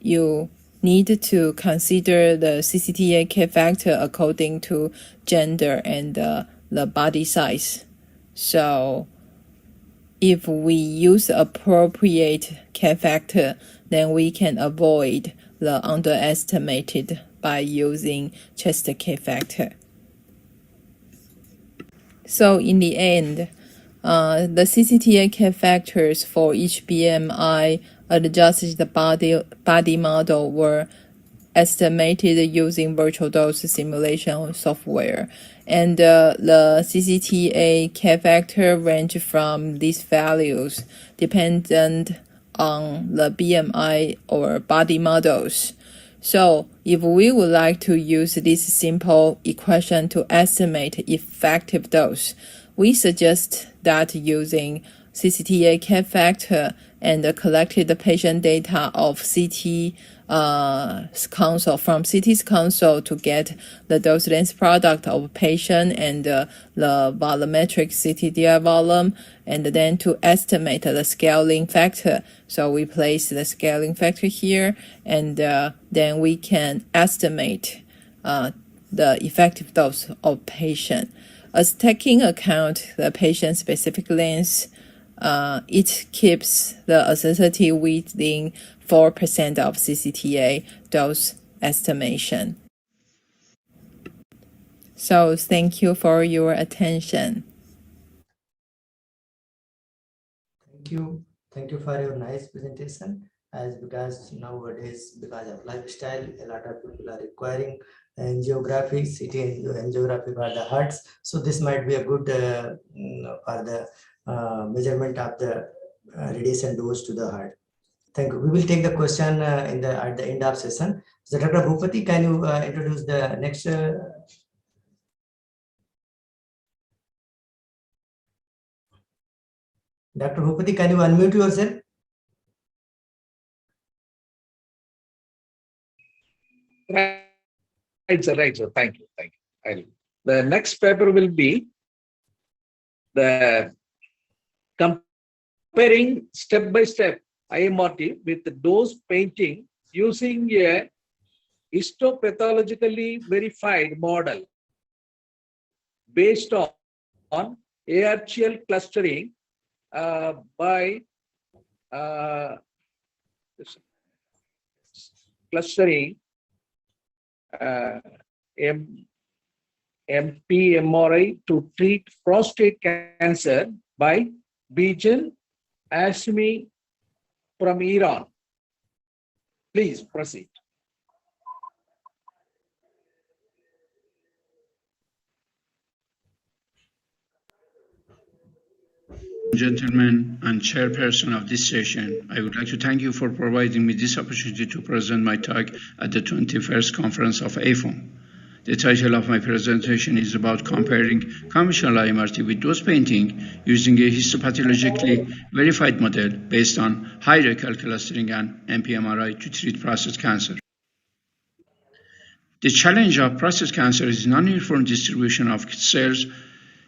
you need to consider the CCTA K factor according to gender and the body size. So if we use appropriate K factor, then we can avoid the underestimated by using chest K factor. So in the end, the CCTA K factors for each BMI adjusted body model were estimated using virtual dose simulation software. And the CCTA K factor range from these values dependent on the BMI or body models. So if we would like to use this simple equation to estimate effective dose, we suggest that using CCTA K factor and collected patient data of CT console from CT's console to get the dose length product of patient and the volumetric CTDI volume, and then to estimate the scaling factor. So we place the scaling factor here, and then we can estimate the effective dose of patient. As taking account the patient specific length, it keeps the acidity within 4% of CCTA dose estimation. So thank you for your attention. Thank you for your nice presentation. Because nowadays, because of lifestyle, a lot of people are requiring angiography, CT angiography for the hearts. So this might be a good for the measurement of the radiation dose to the heart. Thank you. We will take the question at the end of session. So Dr. Bhupati, can you introduce the next? Dr. Bhupati, can you unmute yourself? Right, sir. Thank you. The next paper will be the comparing step-by-step IMRT with the dose painting using a histopathologically verified model based on ARCL clustering by clustering MP-MRI to treat prostate cancer by Bijan Ashmi from Iran. Please proceed. Gentlemen and chairperson of this session, I would like to thank you for providing me this opportunity to present my talk at the 21st conference of AFOM. The title of my presentation is about comparing conventional IMRT with dose painting using a histopathologically verified model based on hierarchical clustering and MP-MRI to treat prostate cancer. The challenge of prostate cancer is non-uniform distribution of cells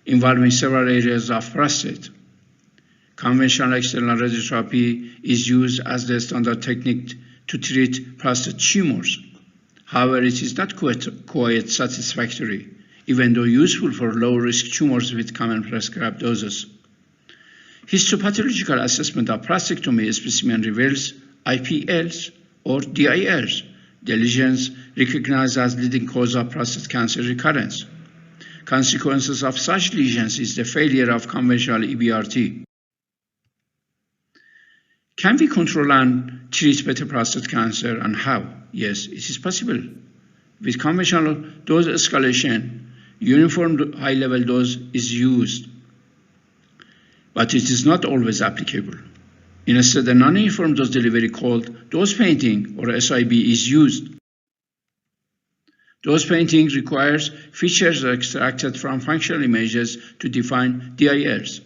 involving several areas of prostate. Conventional external radiotherapy is used as the standard technique to treat prostate tumors. However, it is not quite satisfactory, even though useful for low-risk tumors with common prescribed doses. Histopathological assessment of prostatectomy specimen reveals IPLs or DILs, the lesions recognized as leading cause of prostate cancer recurrence. Consequences of such lesions is the failure of conventional EBRT. Can we control and treat better prostate cancer, and how? Yes, it is possible. With conventional dose escalation, uniform high-level dose is used, but it is not always applicable. Instead, a non-uniform dose delivery called dose painting or SIB is used. Dose painting requires features extracted from functional images to define DIRs.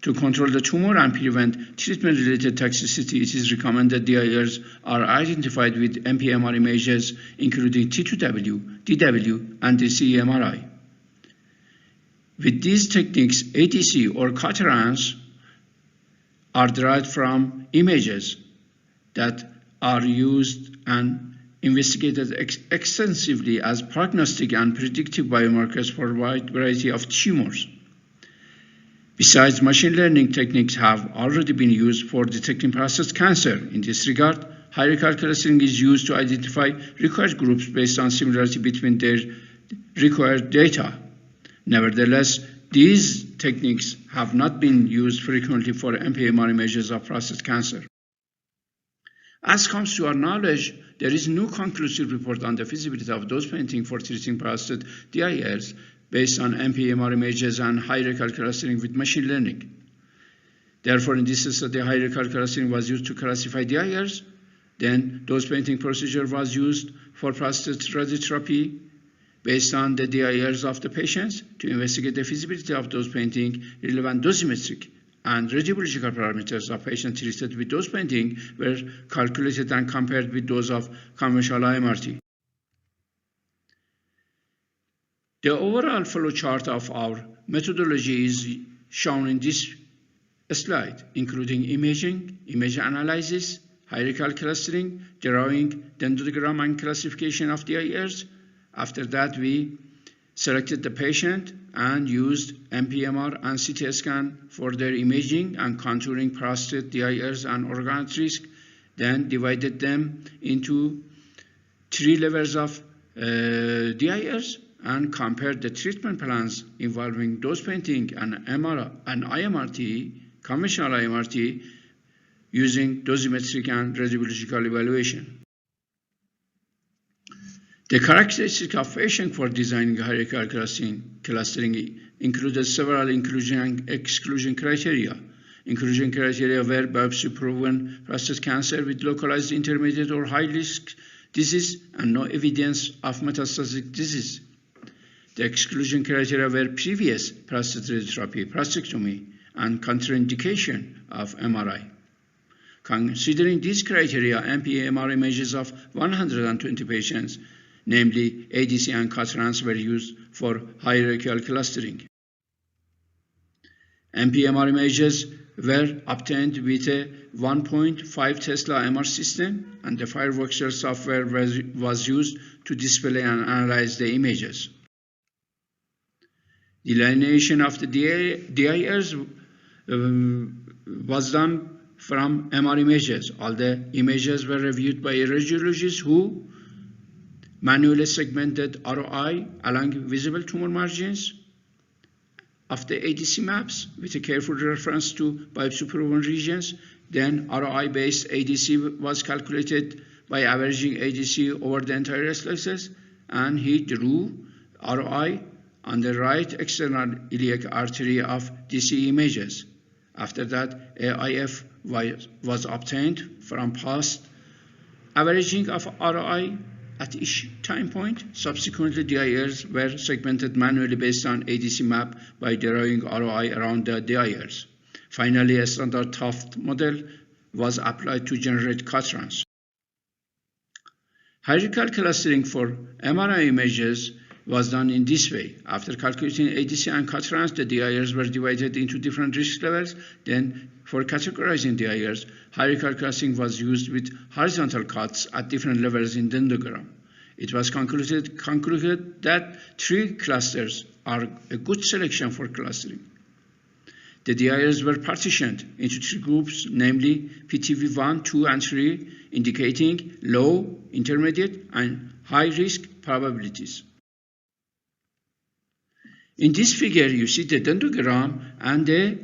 To control the tumor and prevent treatment-related toxicity, it is recommended DIRs are identified with MPMR images, including T2W, DW, and DCE-MRI. With these techniques, ADC or Caterans are derived from images that are used and investigated extensively as prognostic and predictive biomarkers for a wide variety of tumors. Besides, machine learning techniques have already been used for detecting prostate cancer. In this regard, hierarchical clustering is used to identify required groups based on similarity between their required data. Nevertheless, these techniques have not been used frequently for MPMR images of prostate cancer. As comes to our knowledge, there is no conclusive report on the feasibility of dose painting for treating prostate DIRs based on MPMR images and hierarchical clustering with machine learning. Therefore, in this study, hierarchical clustering was used to classify DIRs. Then, dose painting procedure was used for prostate radiotherapy based on the DIRs of the patients to investigate the feasibility of dose painting. Relevant dosimetric and radiological parameters of patients treated with dose painting were calculated and compared with those of conventional IMRT. The overall flow chart of our methodology is shown in this slide, including imaging, image analysis, hierarchical clustering, drawing, dendrogram, and classification of DIRs. After that, we selected the patient and used MPMR and CT scan for their imaging and contouring prostate DIRs and organ at risk, then divided them into 3 levels of DIRs and compared the treatment plans involving dose painting and IMRT, conventional IMRT, using dosimetric and radiological evaluation. The characteristics of patient for designing hierarchical clustering included several inclusion and exclusion criteria. Inclusion criteria were biopsy-proven prostate cancer with localized intermediate or high-risk disease and no evidence of metastatic disease. The exclusion criteria were previous prostate radiotherapy, prostatectomy, and contraindication of MRI. Considering these criteria, MPMR images of 120 patients, namely ADC and Caterans, were used for hierarchical clustering. MPMR images were obtained with a 1.5 Tesla MR system, and the Fireworks software was used to display and analyze the images. Delineation of the DIRs was done from MR images. All the images were reviewed by a radiologist who manually segmented ROI along visible tumor margins of the ADC maps with a careful reference to biopsy-proven regions. Then ROI-based ADC was calculated by averaging ADC over the entire slices, and he drew ROI on the right external iliac artery of DCE images. After that, AIF was obtained from past averaging of ROI at each time point. Subsequently, DIRs were segmented manually based on ADC map by drawing ROI around the DIRs. Finally, a standard Taft model was applied to generate Caterans. Hierarchical clustering for MRI images was done in this way. After calculating ADC and Caterans, the DIRs were divided into different risk levels. Then, for categorizing DIRs, hierarchical clustering was used with horizontal cuts at different levels in dendrogram. It was concluded that 3 clusters are a good selection for clustering. The DIRs were partitioned into 3 groups, namely PTV1, 2, and 3, indicating low, intermediate, and high risk probabilities. In this figure, you see the dendrogram and the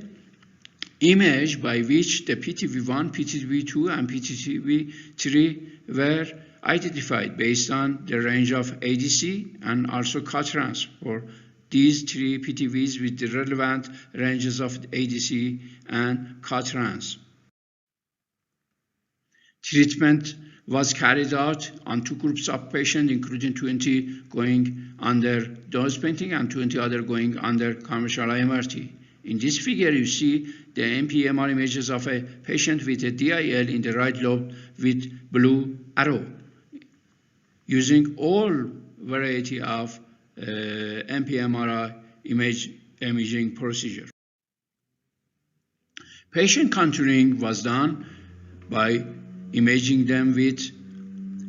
image by which the PTV1, PTV2, and PTV3 were identified based on the range of ADC and also COTRANS for these three PTVs with the relevant ranges of ADC and COTRANS. Treatment was carried out on 2 groups of patients, including 20 going under dose painting and 20 other going under commercial IMRT. In this figure, you see the NPMR images of a patient with a DIL in the right lobe with blue arrow, using all variety of NPMR imaging procedure. Patient contouring was done by imaging them with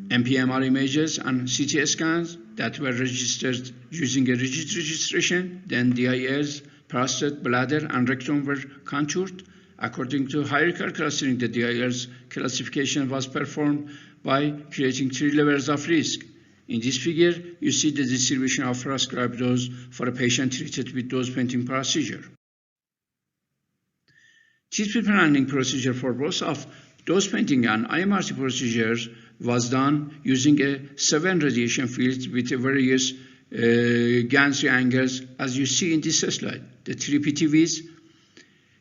NPMR images and CT scans that were registered using a rigid registration. Then DILs, prostate, bladder, and rectum were contoured. According to hierarchical clustering, the DILs classification was performed by creating 3 levels of risk. In this figure, you see the distribution of prescribed dose for a patient treated with dose painting procedure. Treatment planning procedure for both of dose painting and IMRT procedures was done using a 7 radiation field with various gantry angles, as you see in this slide. The 3 PTVs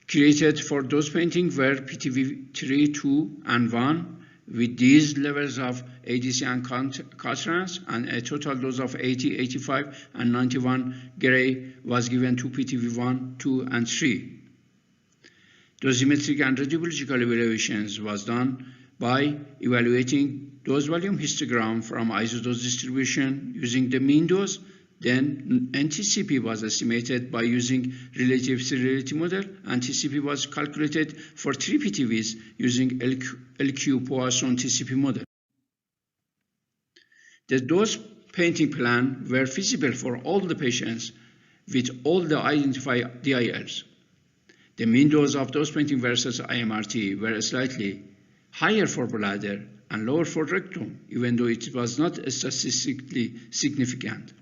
created for dose painting were PTV 3, 2, and 1, with these levels of ADC and COTRANS, and a total dose of 80, 85, and 91 gray was given to PTV 1, 2, and 3. Dosimetric and radiological evaluations was done by evaluating dose volume histogram from isodose distribution using the mean dose. Then NTCP was estimated by using relative sterility model. NTCP was calculated for 3 PTVs using LQ Poisson TCP model. The dose painting plan were feasible for all the patients with all the identified DILs. The mean dose of dose painting versus IMRT were slightly higher for bladder and lower for rectum, even though it was not statistically significant.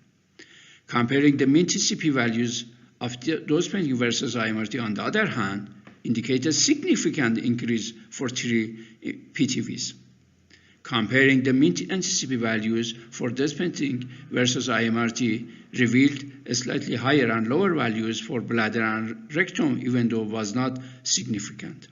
Comparing the mean TCP values of dose painting versus IMRT, on the other hand, indicated significant increase for 3 PTVs. Comparing the mean NTCP values for dose painting versus IMRT revealed slightly higher and lower values for bladder and rectum, even though it was not significant.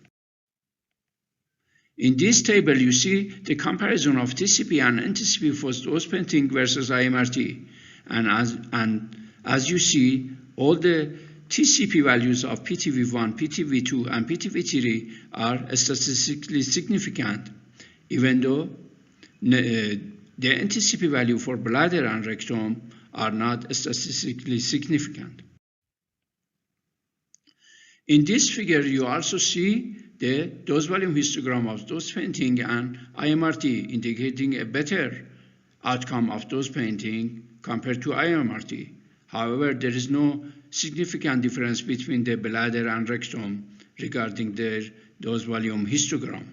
In this table, you see the comparison of TCP and NTCP for dose painting versus IMRT. And as you see, all the TCP values of PTV1, PTV2, and PTV3 are statistically significant, even though the NTCP value for bladder and rectum are not statistically significant. In this figure, you also see the dose volume histogram of dose painting and IMRT, indicating a better outcome of dose painting compared to IMRT. However, there is no significant difference between the bladder and rectum regarding their dose volume histogram.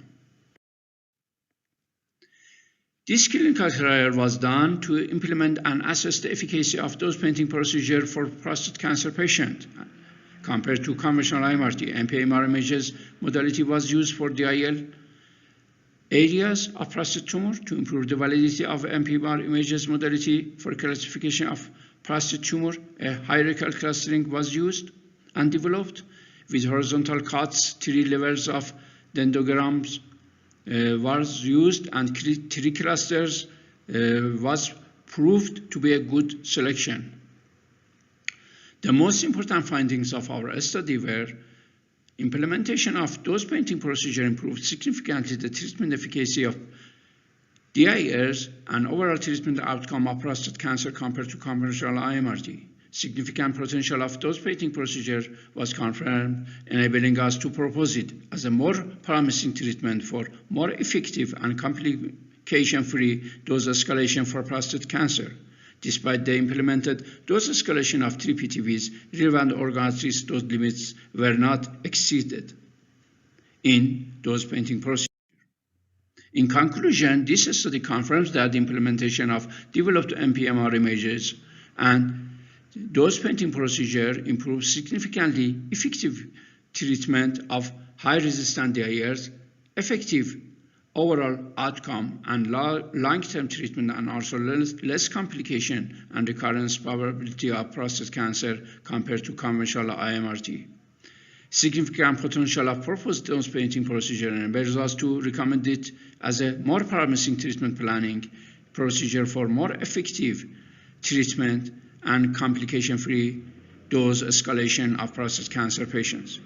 This clinical trial was done to implement and assess the efficacy of dose painting procedure for prostate cancer patients. Compared to conventional IMRT, NPMR images modality was used for DIL areas of prostate tumor to improve the validity of NPMR images modality for classification of prostate tumor. A hierarchical clustering was used and developed with horizontal cuts. 3 levels of dendrograms was used, and 3 clusters was proved to be a good selection. The most important findings of our study were implementation of dose painting procedure improved significantly the treatment efficacy of DILs and overall treatment outcome of prostate cancer compared to conventional IMRT. Significant potential of dose painting procedure was confirmed, enabling us to propose it as a more promising treatment for more effective and complication-free dose escalation for prostate cancer. Despite the implemented dose escalation of 3 PTVs, relevant organoid dose limits were not exceeded in dose painting procedure. In conclusion, this study confirms that the implementation of developed NPMR images and dose painting procedure improves significantly effective treatment of high-resistant DIAs, effective overall outcome, and long-term treatment, and also less complication and recurrence probability of prostate cancer compared to conventional IMRT. Significant potential of proposed dose painting procedure enables us to recommend it as a more promising treatment planning procedure for more effective treatment and complication-free dose escalation of prostate cancer patients.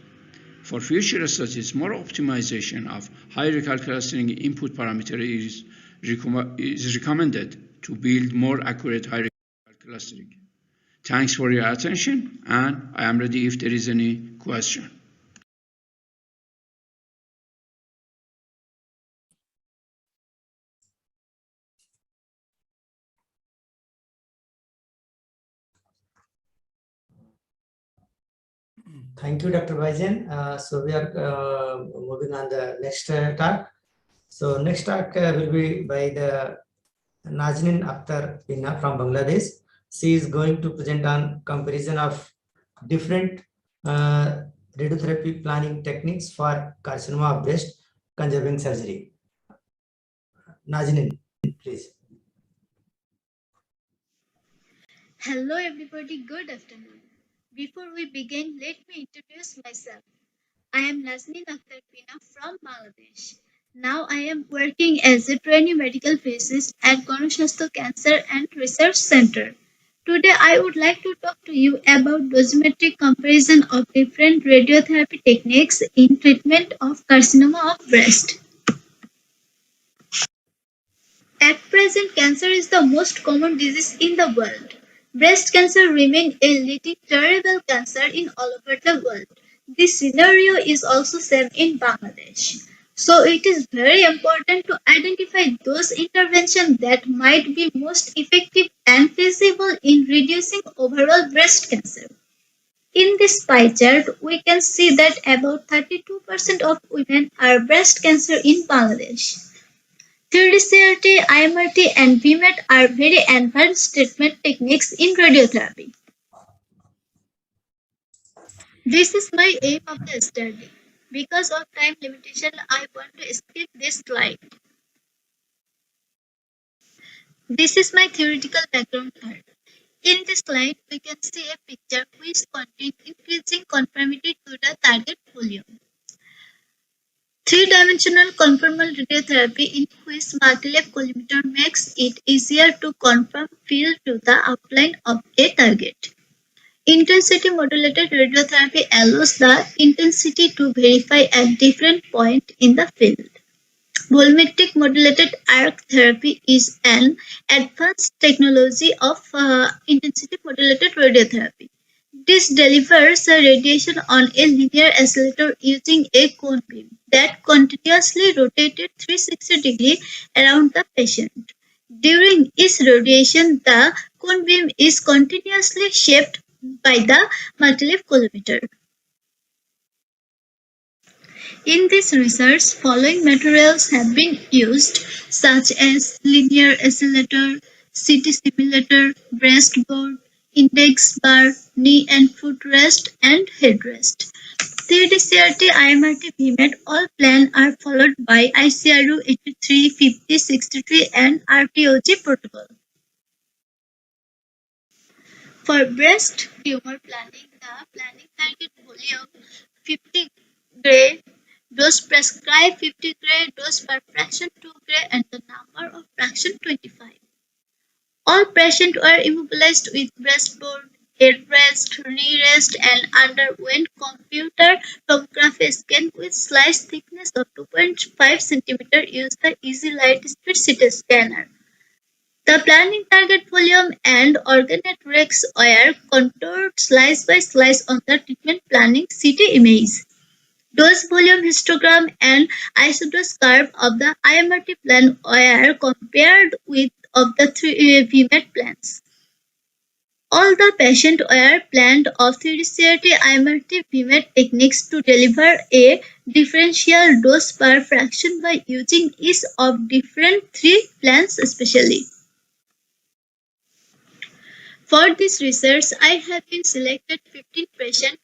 For future studies, more optimization of hierarchical clustering input parameter is recommended to build more accurate hierarchical clustering. Thanks for your attention, and I am ready if there is any question. Thank you, Dr. Baijan. So we are moving on the next talk. So next talk will be by the Nazneen Akhtar Pina from Bangladesh. She is going to present on comparison of different radiotherapy planning techniques for carcinoma of breast conserving surgery. Nazneen, please. Hello everybody, good afternoon. Before we begin, let me introduce myself. I am Nazneen Akhtar Pina from Bangladesh. Now I am working as a trainee medical physicist at Ganashastha Cancer and Research Center. Today I would like to talk to you about dosimetric comparison of different radiotherapy techniques in treatment of carcinoma of breast. At present, cancer is the most common disease in the world. Breast cancer remains a leading terrible cancer in all over the world. This scenario is also same in Bangladesh. So it is very important to identify those interventions that might be most effective and feasible in reducing overall breast cancer. In this pie chart, we can see that about 32% of women are breast cancer in Bangladesh. 3D CRT, IMRT, and VMAT are very advanced treatment techniques in radiotherapy. This is my aim of the study. Because of time limitation, I want to skip this slide. This is my theoretical background part. In this slide, we can see a picture which contains increasing conformity to the target volume. Three-dimensional conformal radiotherapy in which multi-leaf collimator makes it easier to conform field to the outline of a target. Intensity modulated radiotherapy allows the intensity to verify at different points in the field. Volumetric modulated arc therapy is an advanced technology of intensity modulated radiotherapy. This delivers a radiation on a linear accelerator using a cone beam that continuously rotated 360 degrees around the patient. During its radiation, the cone beam is continuously shaped by the multi-leaf collimator. In this research, following materials have been used, such as linear accelerator, CT simulator, breastboard, index bar, knee and footrest, and headrest. 3D CRT, IMRT, VMAT, all plans are followed by ICRU 83, 50, 63, and RTOG protocol. For breast tumor planning, the planning target volume 50 gray, dose prescribed 50 gray, dose per fraction 2 gray, and the number of fraction 25. All patients were immobilized with breastbone, headrest, knee rest, and underwent computer tomography scan with slice thickness of 2.5 cm used the Easy Light Speed CT scanner. The planning target volume and organelle recs were contoured slice by slice on the treatment planning CT image. Dose volume histogram and isodose curve of the IMRT plan were compared with of the three VMAT plans. All the patients were planned of 3D CRT IMRT VMAT techniques to deliver a differential dose per fraction by using each of different three plans especially. For this research, I have been selected 15 patients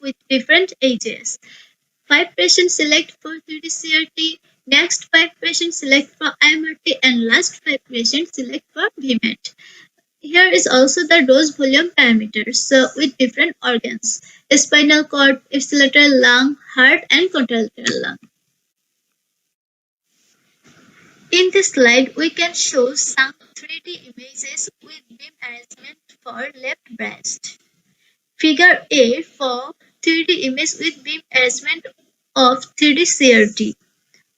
with different ages. 5 patients select for 3D CRT, next 5 patients select for IMRT, and last 5 patients select for VMAT. Here is also the dose volume parameters with different organs: spinal cord, ipsilateral lung, heart, and contralateral lung. In this slide, we can show some 3D images with beam arrangement for left breast. Figure A for 3D image with beam arrangement of 3D CRT.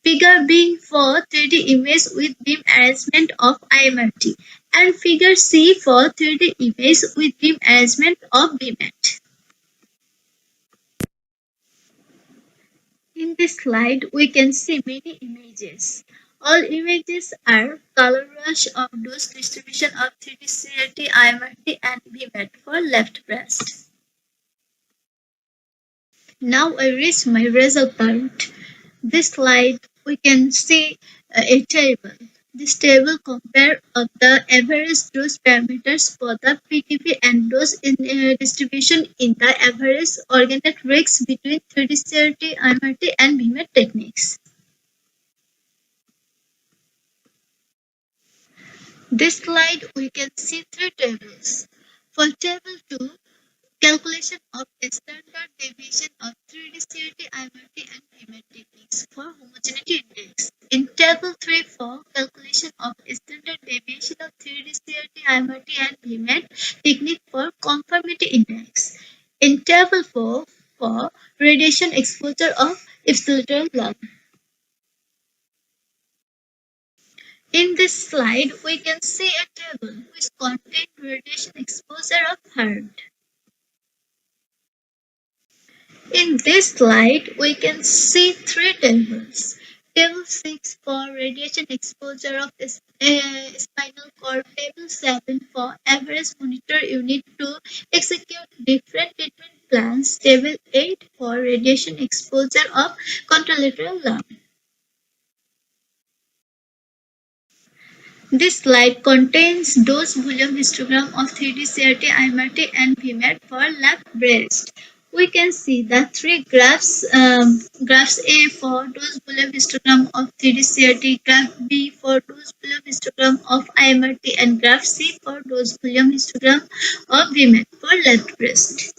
Figure B for 3D image with beam arrangement of IMRT. And figure C for 3D image with beam arrangement of VMAT. In this slide, we can see many images. All images are color rush of dose distribution of 3D CRT, IMRT, and VMAT for left breast. Now I reach my result part. This slide, we can see a table. This table compares the average dose parameters for the PTV and dose distribution in the average organette rates between 3D CRT, IMRT, and VMAT techniques. This slide, we can see 3 tables. For table 2, calculation of standard deviation of 3D CRT, IMRT, and VMAT techniques for homogeneity index. In table 3 for calculation of standard deviation of 3D CRT, IMRT, and VMAT technique for conformity index. In table 4 for radiation exposure of ipsilateral lung. In this slide, we can see a table which contains radiation exposure of heart. In this slide, we can see 3 tables. Table 6 for radiation exposure of spinal cord. Table 7 for average monitor unit to execute different treatment plans. Table 8 for radiation exposure of contralateral lung. This slide contains dose volume histogram of 3D CRT, IMRT, and VMAT for left breast. We can see the 3 graphs. Graphs A for dose volume histogram of 3D CRT, graph B for dose volume histogram of IMRT, and graph C for dose volume histogram of VMAT for left breast.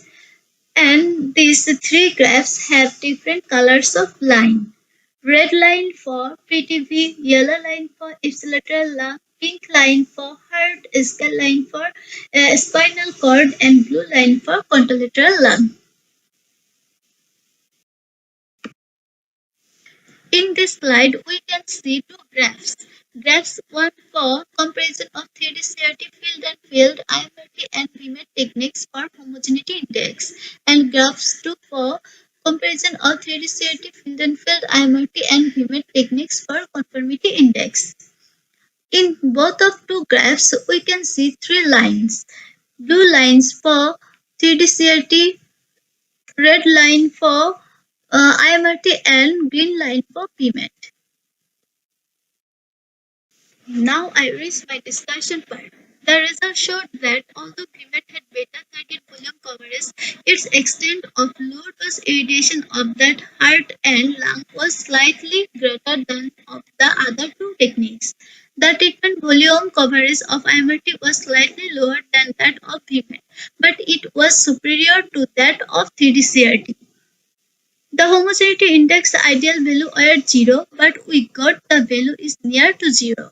And these 3 graphs have different colors of line. Red line for PTV, yellow line for ipsilateral lung, pink line for heart, skull line for spinal cord, and blue line for contralateral lung. In this slide, we can see 2 graphs. Graphs 1 for comparison of 3D CRT field and field, IMRT, and VMAT techniques for homogeneity index, and graphs 2 for comparison of 3D CRT field and field, IMRT, and VMAT techniques for conformity index. In both of 2 graphs, we can see 3 lines. Blue lines for 3D CRT, red line for IMRT, and green line for VMAT. Now I reach my discussion part. The results showed that although VMAT had better target volume coverage, its extent of low dose irradiation of that heart and lung was slightly greater than of the other 2 techniques. The treatment volume coverage of IMRT was slightly lower than that of VMAT, but it was superior to that of 3D CRT. The homogeneity index ideal value were 0, but we got the value is near to 0.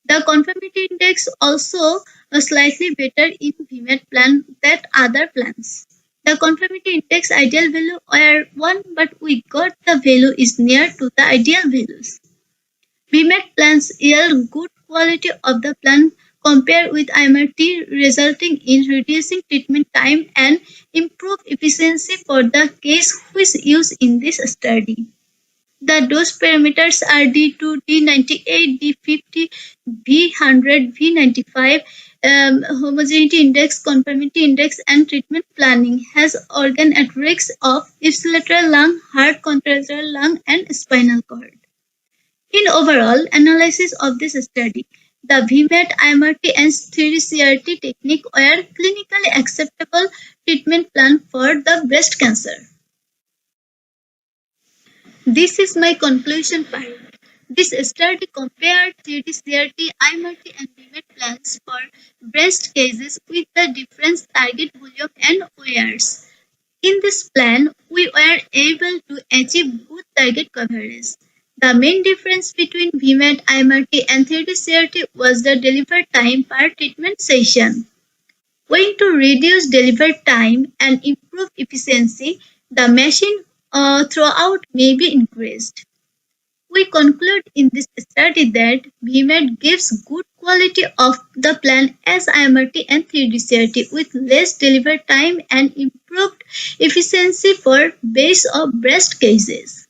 The conformity index also slightly better in VMAT plan than other plans. The conformity index ideal value were 1, but we got the value is near to the ideal values. VMAT plans yield good quality of the plan compared with IMRT, resulting in reducing treatment time and improved efficiency for the case which used in this study. The dose parameters are D2, D98, D50, V100, V95, homogeneity index, conformity index, and treatment planning has organ at risk of ipsilateral lung, heart, contralateral lung, and spinal cord. In overall analysis of this study, the VMAT, IMRT, and 3D CRT technique were clinically acceptable treatment plan for the breast cancer. This is my conclusion part. This study compared 3D CRT, IMRT and BMAT plans for breast cases with the different target volume and OARs. In this plan, we were able to achieve good target coverage. The main difference between BMAT, IMRT and 3D CRT was the delivery time per treatment session. Going to reduce delivery time and improve efficiency, the machine throughout may be increased. We conclude in this study that BMAT gives good quality of the plan as IMRT and 3D CRT with less delivery time and improved efficiency for base of breast cases.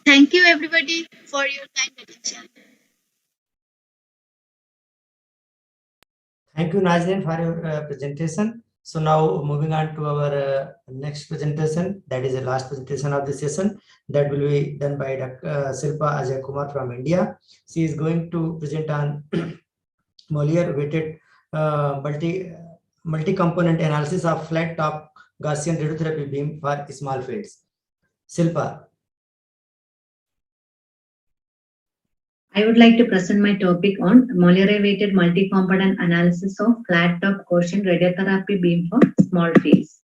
Thank you everybody for your kind attention. Thank you, Nazrin, for your presentation. So now moving on to our next presentation, that is the last presentation of the session, that will be done by Dr. Silpa Ajay Kumar from India. She is going to present on Mollier weighted multi-component analysis of flat top Gaussian radiotherapy beam for small fields. Silpa. I would like to present my topic on Mollier-weighted multi-component analysis of flat top Gaussian radiotherapy beam for small fields.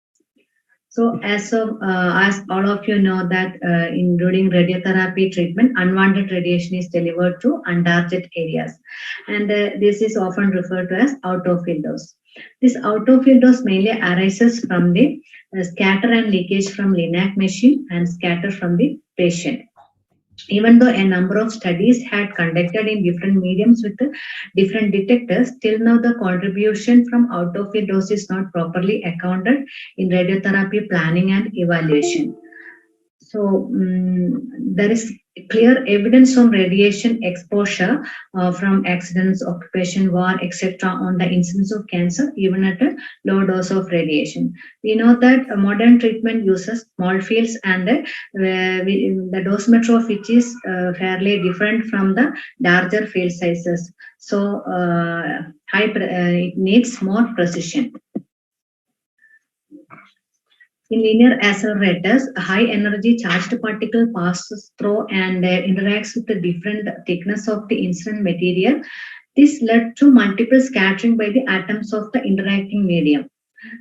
So as all of you know that during radiotherapy treatment, unwanted radiation is delivered to untargeted areas, and this is often referred to as out-of-field dose. This out-of-field dose mainly arises from the scatter and leakage from LINAC machine and scatter from the patient. Even though a number of studies had conducted in different mediums with different detectors, till now the contribution from out-of-field dose is not properly accounted in radiotherapy planning and evaluation. So there is clear evidence from radiation exposure from accidents, occupation, war, etc. on the incidence of cancer even at a low dose of radiation. We know that modern treatment uses small fields and the dosimetry of which is fairly different from the larger field sizes. So it needs more precision. In linear accelerators, high energy charged particle passes through and interacts with the different thickness of the incident material. This led to multiple scattering by the atoms of the interacting medium.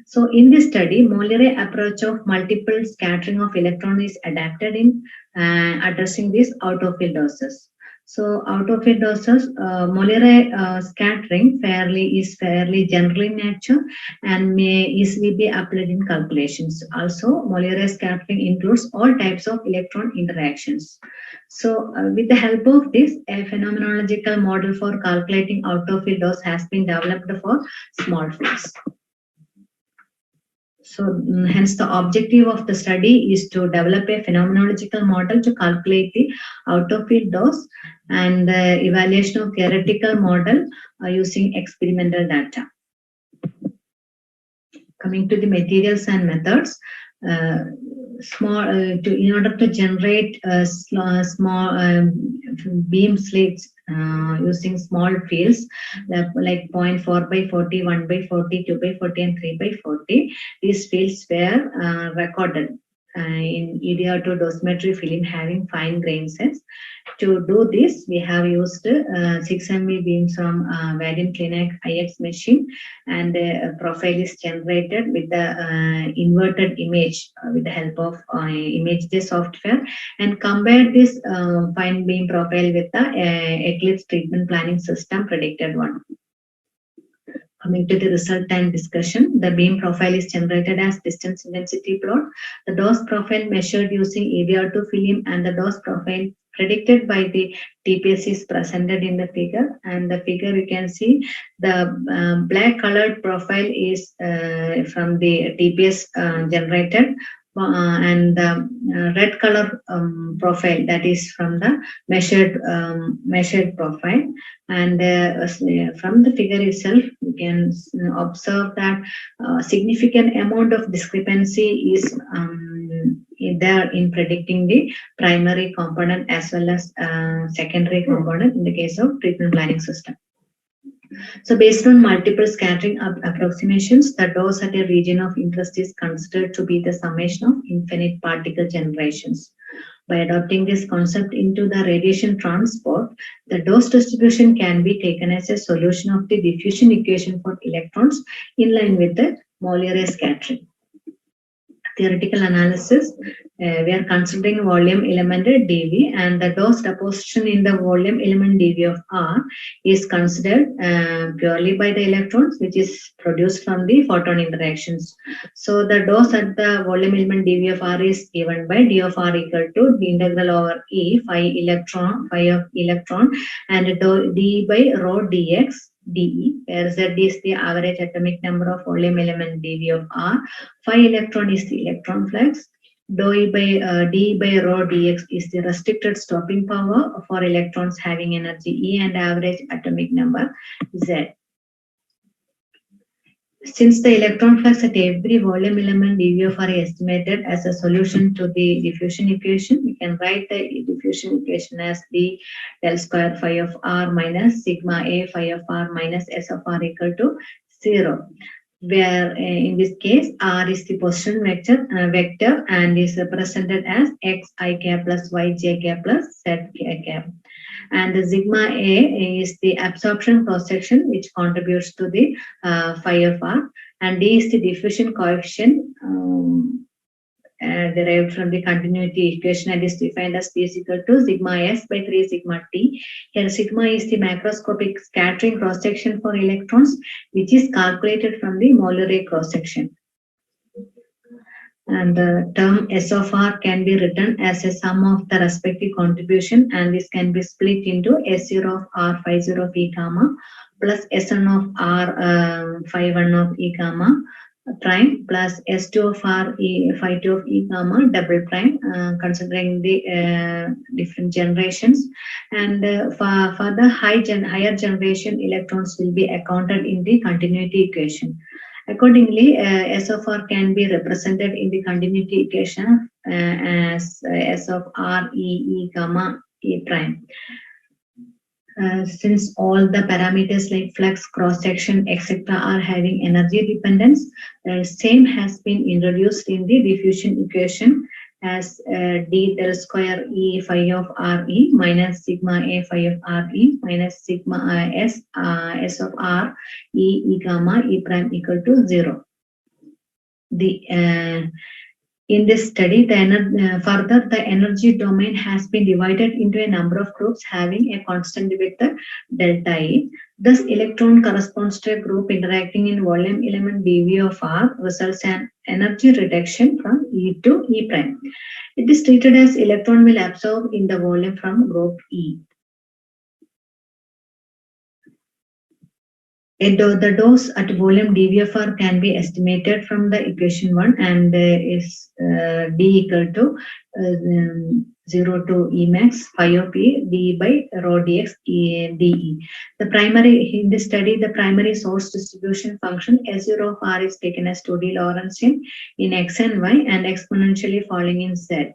So in this study, Mollier approach of multiple scattering of electrons is adapted in addressing these out-of-field doses. So out-of-field doses, Mollier scattering is fairly general in nature and may easily be applied in calculations. Also, Mollier scattering includes all types of electron interactions. So with the help of this, a phenomenological model for calculating out-of-field dose has been developed for small fields. So hence the objective of the study is to develop a phenomenological model to calculate the out-of-field dose and the evaluation of theoretical model using experimental data. Coming to the materials and methods, in order to generate small beam slits using small fields like 0.4 by 40, 1 by 40, 2 by 40, and 3 by 40, these fields were recorded in EDR2 dosimetry film having fine grain sets. To do this, we have used 6 MV beams from Variant Clinic IX machine, and a profile is generated with the inverted image with the help of ImageJ software, and compare this fine beam profile with the Eclipse treatment planning system predicted one. Coming to the result and discussion, the beam profile is generated as distance intensity plot. The dose profile measured using EVR2 film and the dose profile predicted by the TPS is presented in the figure. And the figure you can see the black colored profile is from the TPS generated, and the red color profile that is from the measured profile. And from the figure itself, you can observe that significant amount of discrepancy is there in predicting the primary component as well as secondary component in the case of treatment planning system. So based on multiple scattering approximations, the dose at a region of interest is considered to be the summation of infinite particle generations. By adopting this concept into the radiation transport, the dose distribution can be taken as a solution of the diffusion equation for electrons in line with the molar scattering. Theoretical analysis, we are considering volume element dV, and the dose deposition in the volume element dV of R is considered purely by the electrons, which is produced from the photon interactions. So the dose at the volume element dV of R is given by d of R equal to the integral over E phi of electron, and d by rho dx dE, where Z is the average atomic number of volume element dV of R, phi electron is the electron flux, d by rho dx is the restricted stopping power for electrons having energy E and average atomic number Z. Since the electron flux at every volume element dV of R is estimated as a solution to the diffusion equation, we can write the diffusion equation as d del square phi of R minus sigma A phi of R minus S of R equal to 0. Where in this case R is the position vector and is represented as x I cap plus y j cap plus z cap. And the sigma A is the absorption cross section which contributes to the phi of R, and D is the diffusion coefficient derived from the continuity equation and is defined as P is equal to sigma S by 3 sigma T. Here sigma is the macroscopic scattering cross section for electrons, which is calculated from the molar cross section. And the term S of R can be written as a sum of the respective contribution, and this can be split into S0 of R phi 0 of E gamma plus S1 of R phi 1 of E gamma prime plus S2 of R E phi 2 of E gamma double prime, considering the different generations. And for the higher generation, electrons will be accounted in the continuity equation. Accordingly, S of R can be represented in the continuity equation as S of R E gamma E prime. Since all the parameters like flux, cross-section, etc. are having energy dependence, the same has been introduced in the diffusion equation as d del square E phi of Re minus sigma A phi of Re minus sigma S of R E gamma E prime equal to 0. In this study, further the energy domain has been divided into a number of groups having a constant with the delta E. Thus, electron corresponds to a group interacting in volume element dV of R, results in energy reduction from E to E prime. It is treated as electron will absorb in the volume from group E. The dose at volume dV of R can be estimated from the equation 1 and is d equal to 0 to E max phi of E d by rho dx dE. In this study, the primary source distribution function S0 of R is taken as 2D Lorentzian in x and y and exponentially falling in Z.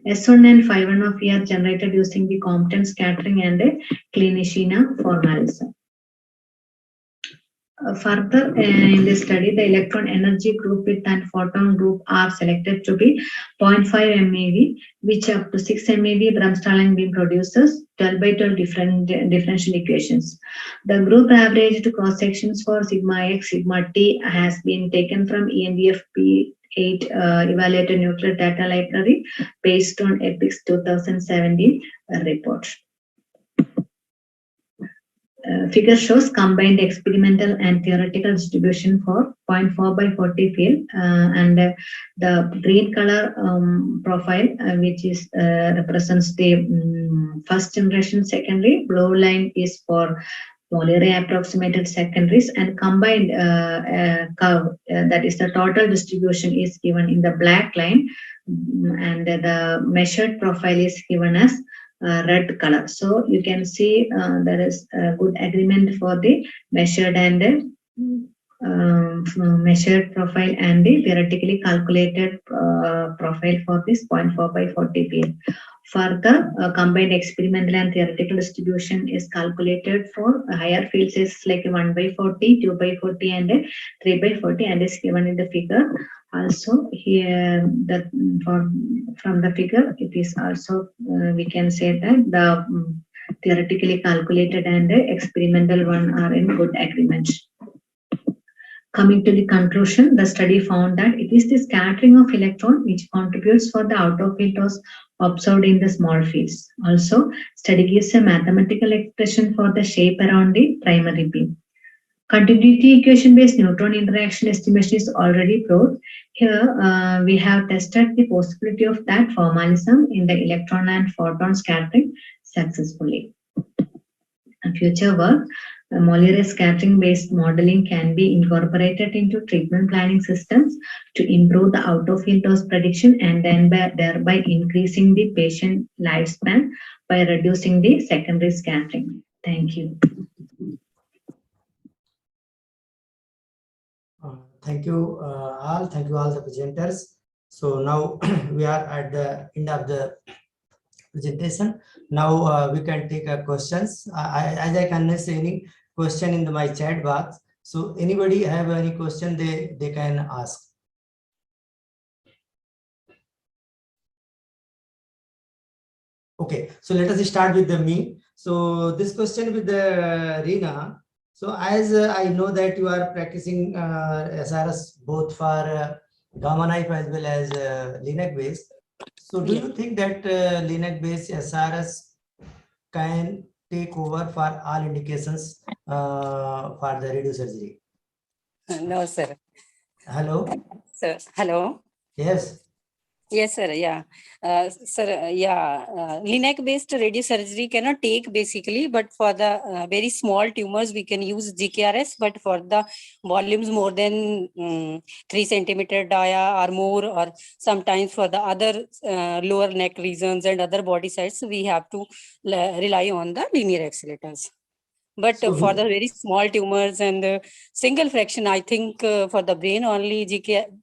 S1 and phi 1 of E are generated using the Compton scattering and Klinischina formalism. Further, in this study, the electron energy group with and photon group are selected to be 0.5 MeV, which up to 6 MeV Bremsstrahlung beam produces 12 by 12 differential equations. The group averaged cross sections for sigma x, sigma t has been taken from ENDF P8 evaluated nuclear data library based on EPICS 2017 report. Figure shows combined experimental and theoretical distribution for 0.4 by 40 field, and the green color profile, which is represents the first generation secondary. Blue line is for molarly approximated secondaries, and combined curve, that is the total distribution, is given in the black line, and the measured profile is given as red color. So you can see there is a good agreement for the measured and measured profile and the theoretically calculated profile for this 0.4 by 40 field. Further, combined experimental and theoretical distribution is calculated for higher fields is like 1 by 40, 2 by 40, and 3 by 40, and is given in the figure. Also, here from the figure, it is also we can say that the theoretically calculated and the experimental one are in good agreement. Coming to the conclusion, the study found that it is the scattering of electron which contributes for the out-of-field toss observed in the small fields. Also, study gives a mathematical expression for the shape around the primary beam. Continuity equation-based neutron interaction estimation is already proved. Here, we have tested the possibility of that formalism in the electron and photon scattering successfully. In future work, Molecular scattering-based modeling can be incorporated into treatment planning systems to improve the out-of-field dose prediction and then thereby increasing the patient lifespan by reducing the secondary scattering. Thank you. Thank you all. Thank you all the presenters. So now we are at the end of the presentation. Now we can take questions. As I can see any question in my chat box. So anybody have any question they can ask. Okay, so let us start with me. So this question with the Reena. So as I know that you are practicing SRS both for gamma knife as well as Linux based. So do you think that Linux based SRS can take over for all indications for the radiosurgery? No, sir. Hello? Sir, hello. Yes. Yes, sir. Yeah. Sir, yeah. Linac-based radiosurgery cannot take basically, but for the very small tumors, we can use GKRS, but for the volumes more than 3 centimeter dia or more, or sometimes for the other lower neck regions and other body sites, we have to rely on the linear accelerators. But So for the very small tumors and single fraction, I think for the brain only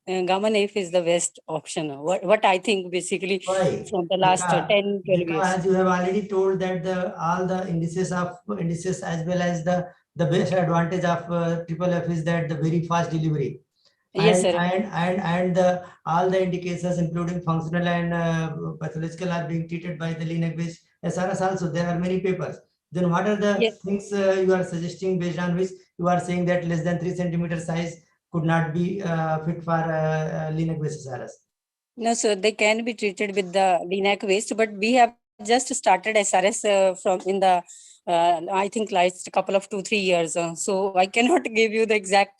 gamma knife is the best option. What I think basically from the last 10, 12 years. Because you have already told that all the indices as well as the best advantage of triple F is that the very fast delivery. Yes, sir. And all the indications including functional and pathological are being treated by the Linux based SRS also. There are many papers. Then what are the things you are suggesting based on which you are saying that less than 3 centimeter size could not be fit for Linux based SRS? No, sir, they can be treated with the Linac waste, but we have just started SRS from in the I think last couple of 2-3 years. So I cannot give you the exact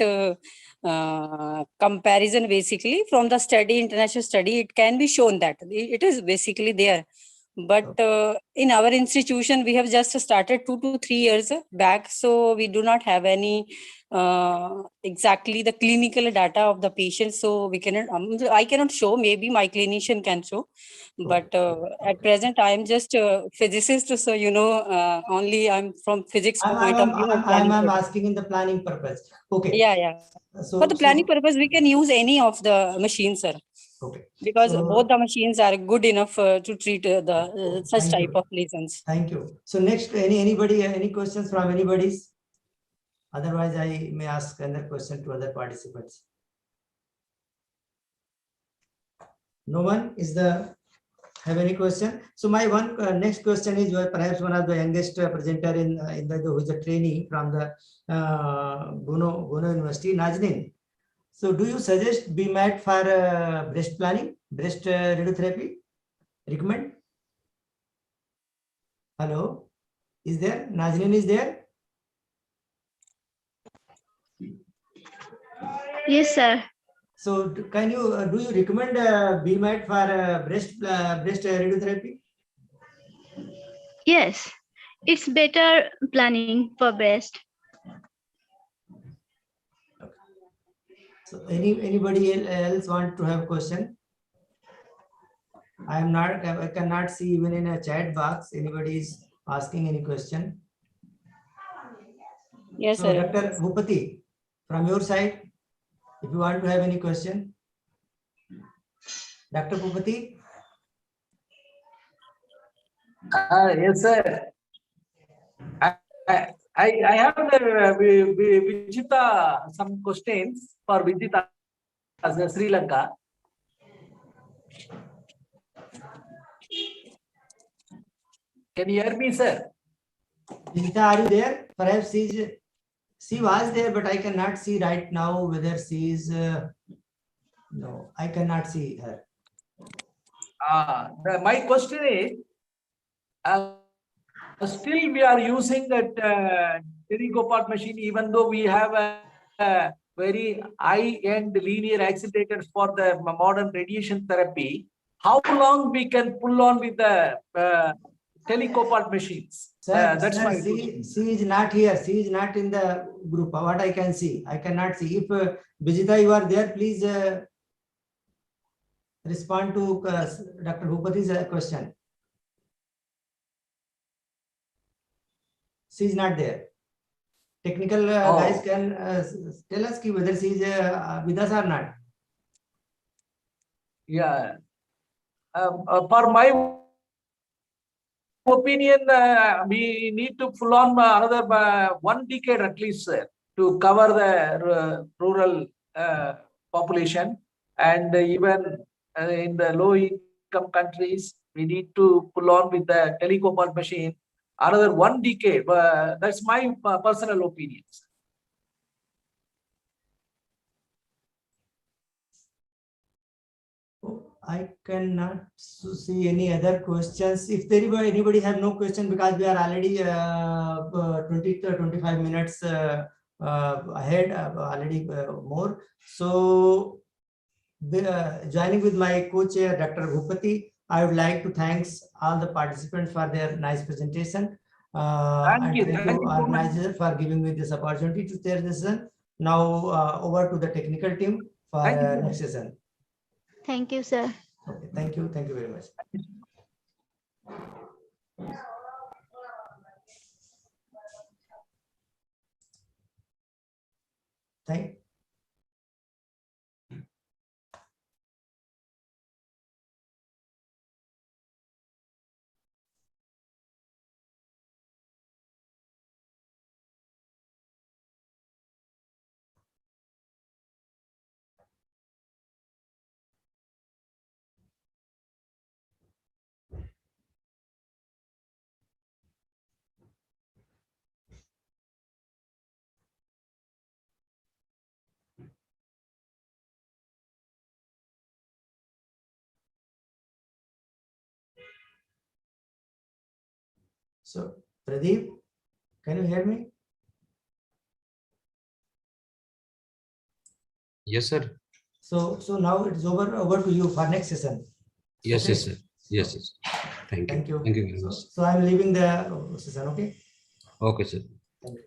comparison. Basically, from the study, international study, it can be shown that it is basically there. But in our institution, we have just started 2 to 3 years back, so we do not have any exactly the clinical data of the patient. So we cannot, I cannot show. Maybe my clinician can show, but at present I am just a physicist, so only I'm from physics point of view. I'm asking in the planning purpose. Okay. Yeah. So for the planning purpose, we can use any of the machines, sir. Okay. Because both the machines are good enough to treat the such type of lesions. Thank you. So next, anybody, any questions from anybody's? Otherwise, I may ask another question to other participants. No one have any question? So my next question is, you are perhaps one of the youngest presenter in the who is a trainee from the Gono University, Najnin. So do you suggest BMAT for breast planning, breast radiotherapy? Recommend? Hello, is there? Najnin is there? Yes, sir. So can you do you recommend BMAT for breast radiotherapy? Yes, it's better planning for breast. So anybody else want to have a question? I cannot see even in a chat box anybody is asking any question. Yes, so sir. Dr. Bhupati, from your side, if you want to have any question. Dr. Bhupati? Yes, sir. I have Vijita some questions for Vijita as a Sri Lanka. Can you hear me, sir? Vijita, are you there? Perhaps she was there, but I cannot see right now whether she is. No, I cannot see her. My question is, still we are using that Terry-Gopal machine, even though we have a very high-end linear accelerators for the modern radiation therapy. How long we can pull on with the telecopart machines? That's my question. She is not here. She is not in the group. What I can see, I cannot see. If Vijita, you are there, please respond to Dr. Bhupati's question. She is not there. Technical guys can tell us whether she is with us or not. Yeah. For my opinion, we need to pull on another 1 decade at least to cover the rural population, and even in the low income countries, we need to pull on with the telecopal machine another 1 decade. That's my personal opinion. I cannot see any other questions. If anybody have no question, because we are already 20 to 25 minutes ahead, already more. So joining with my co-chair, Dr. Bhupati, I would like to thank all the participants for their nice presentation. Thank you organizer for giving me this opportunity to chair this session. Now over to the technical team for next session. Thank you, sir. Okay, thank you very much. Thank you. So, Pradeep, can you hear me? Yes, sir. So now it's over to you for next session. Yes, okay? yes, sir. Yes, yes. Thank you. Thank you very much. So I'm leaving the session, okay? Okay, sir. Thank you.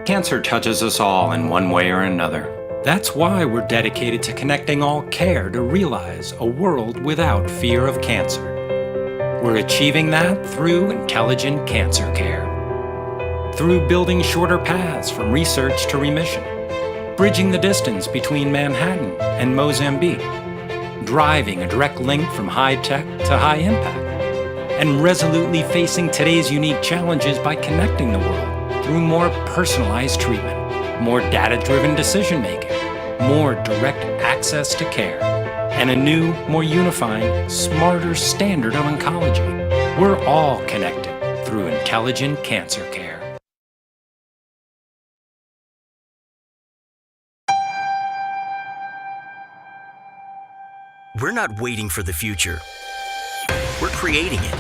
Cancer touches us all in one way or another. That's why we're dedicated to connecting all care to realize a world without fear of cancer. We're achieving that through intelligent cancer care. Through building shorter paths from research to remission, bridging the distance between Manhattan and Mozambique, driving a direct link from high tech to high impact, and resolutely facing today's unique challenges by connecting the world through more personalized treatment, more data-driven decision-making, more direct access to care, and a new, more unifying, smarter standard of oncology. We're all connected through intelligent cancer care. We're not waiting for the future. We're creating it.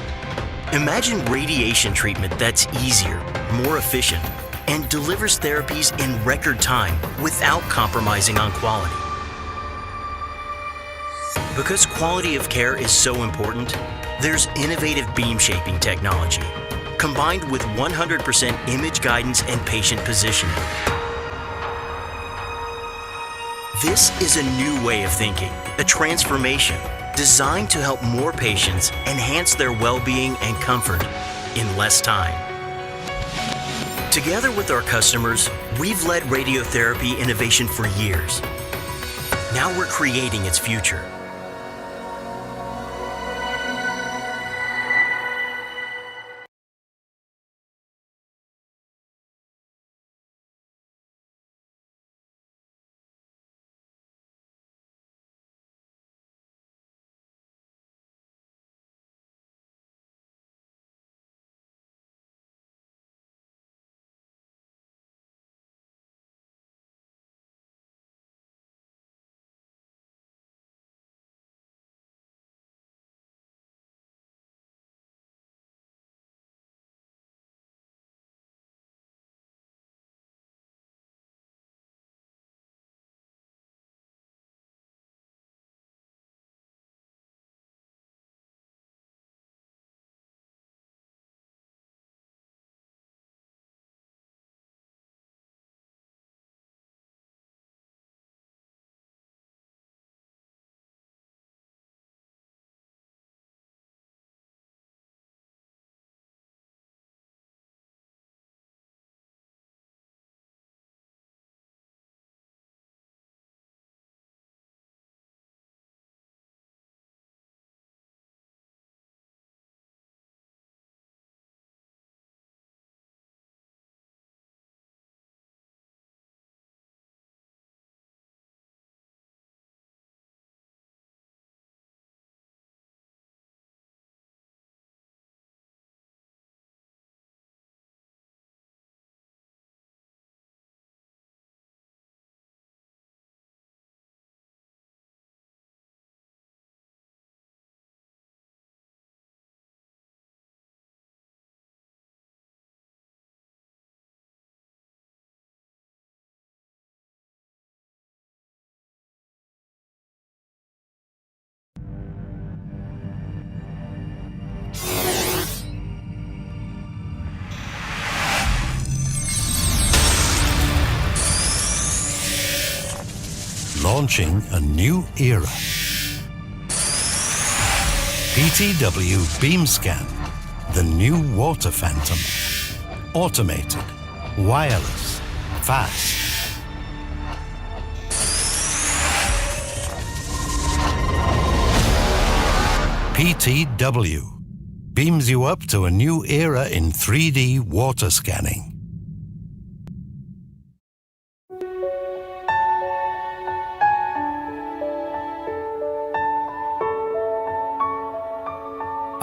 Imagine radiation treatment that's easier, more efficient, and delivers therapies in record time without compromising on quality. Because quality of care is so important, there's innovative beam shaping technology, combined with 100% image guidance and patient positioning. This is a new way of thinking, a transformation, designed to help more patients enhance their well-being and comfort in less time. Together with our customers, we've led radiotherapy innovation for years. Now we're creating its future. Launching a new era. PTW BeamScan, the new water phantom. Automated, wireless, fast. PTW beams you up to a new era in 3D water scanning.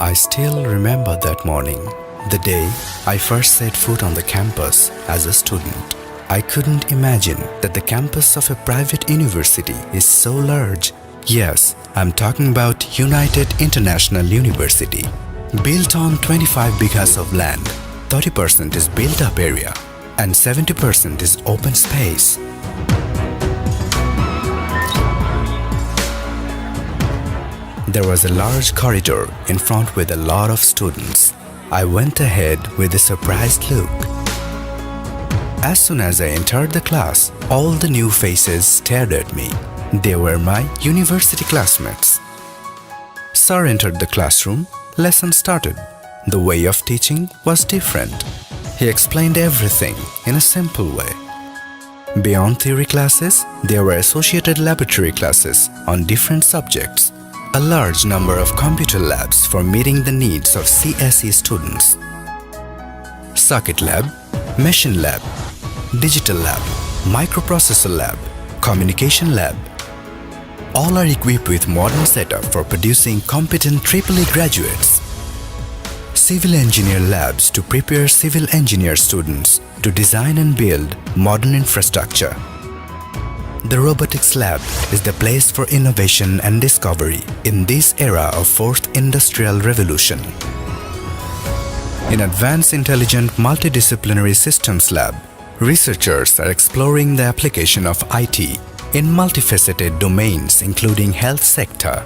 I still remember that morning, the day I first set foot on the campus as a student. I couldn't imagine that the campus of a private university is so large. Yes, I'm talking about United International University. Built on 25 bighas of land, 30% is built-up area and 70% is open space. There was a large corridor in front with a lot of students. I went ahead with a surprised look. As soon as I entered the class, all the new faces stared at me. They were my university classmates. Sir entered the classroom. Lesson started. The way of teaching was different. He explained everything in a simple way. Beyond theory classes, there were associated laboratory classes on different subjects. A large number of computer labs for meeting the needs of CSE students. Circuit lab, machine lab, digital lab, microprocessor lab, communication lab. All are equipped with modern setup for producing competent EEE graduates. Civil engineer labs to prepare civil engineer students to design and build modern infrastructure. The robotics lab is the place for innovation and discovery in this era of fourth industrial revolution. In Advanced Intelligent Multidisciplinary Systems Lab, researchers are exploring the application of IT in multifaceted domains including health sector.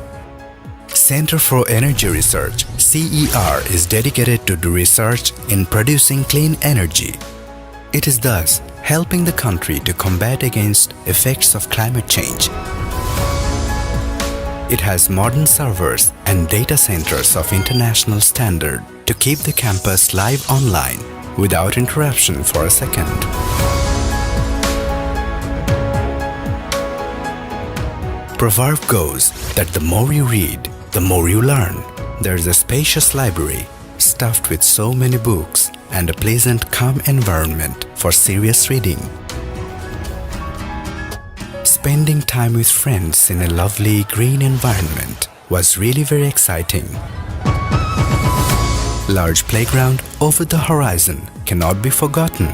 Center for Energy Research, CER, is dedicated to do research in producing clean energy. It is thus helping the country to combat against effects of climate change. It has modern servers and data centers of international standard to keep the campus live online without interruption for a second. Proverb goes that the more you read, the more you learn. There is a spacious library stuffed with so many books and a pleasant, calm environment for serious reading. Spending time with friends in a lovely green environment was really very exciting. Large playground over the horizon cannot be forgotten.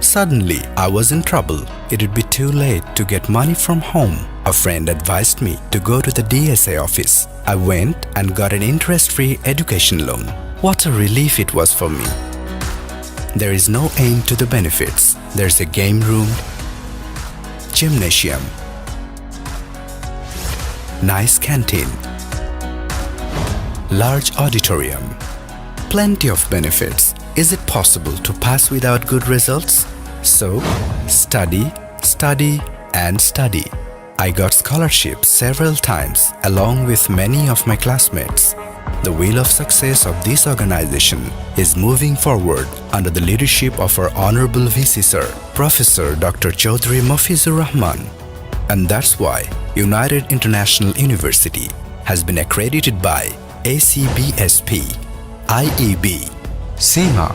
Suddenly, I was in trouble. It would be too late to get money from home. A friend advised me to go to the DSA office. I went and got an interest-free education loan. What a relief it was for me. There is no end to the benefits. There's a game room, gymnasium, nice canteen, large auditorium, plenty of benefits. Is it possible to pass without good results? So, study, study and study. I got scholarships several times along with many of my classmates. The wheel of success of this organization is moving forward under the leadership of our Honorable VC Sir, Professor Dr. Chaudhry Mafizur Rahman. And that's why United International University has been accredited by ACBSP, IEB, SEMA,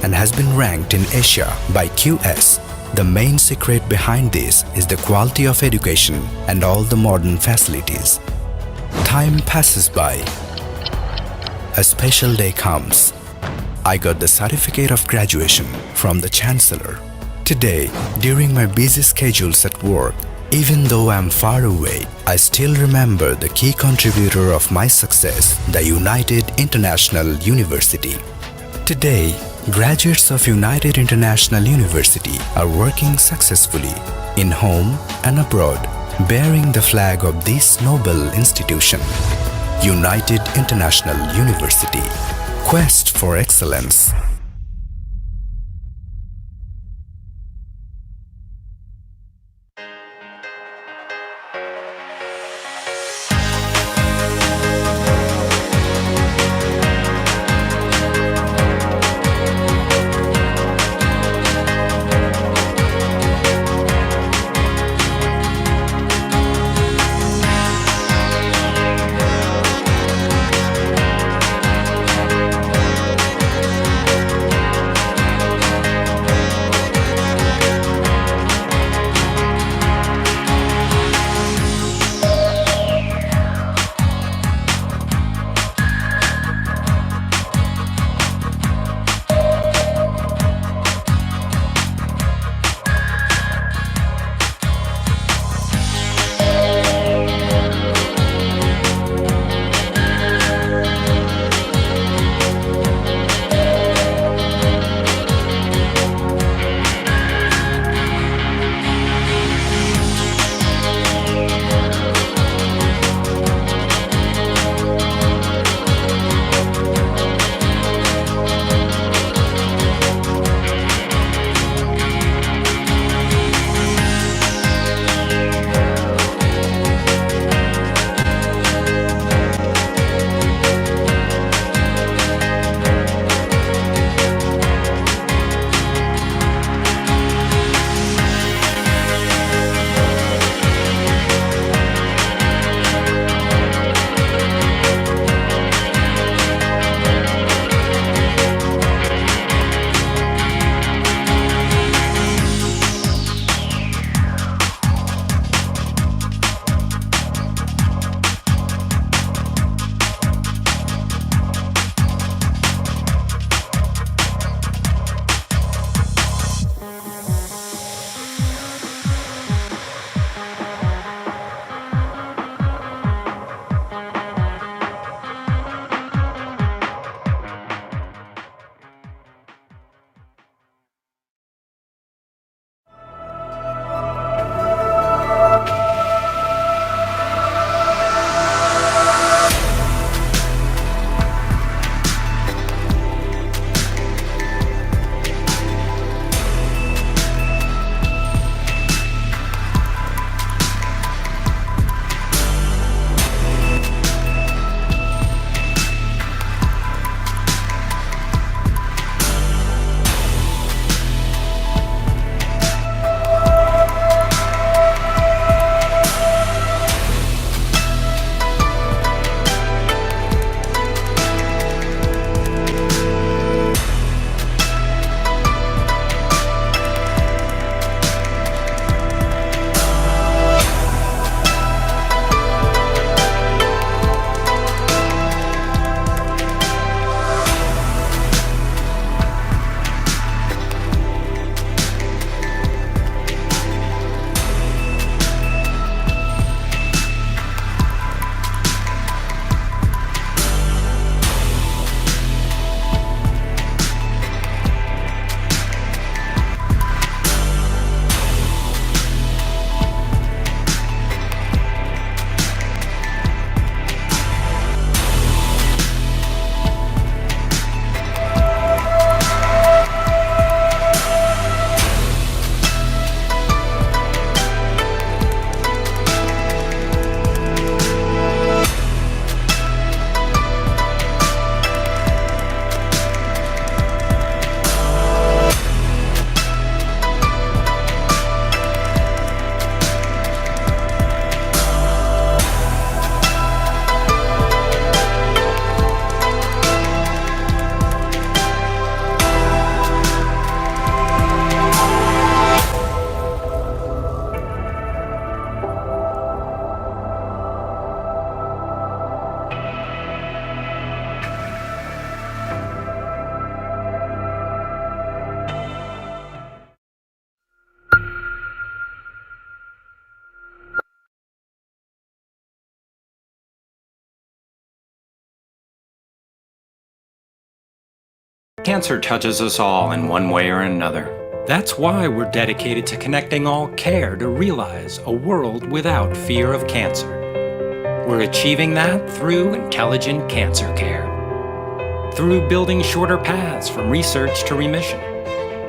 and has been ranked in Asia by QS. The main secret behind this is the quality of education and all the modern facilities. Time passes by. A special day comes. I got the certificate of graduation from the Chancellor. Today, during my busy schedules at work, even though I am far away, I still remember the key contributor of my success, the United International University. Today, graduates of United International University are working successfully in home and abroad, bearing the flag of this noble institution. United International University. Quest for excellence. Cancer touches us all in one way or another. That's why we're dedicated to connecting all care to realize a world without fear of cancer. We're achieving that through intelligent cancer care. Through building shorter paths from research to remission,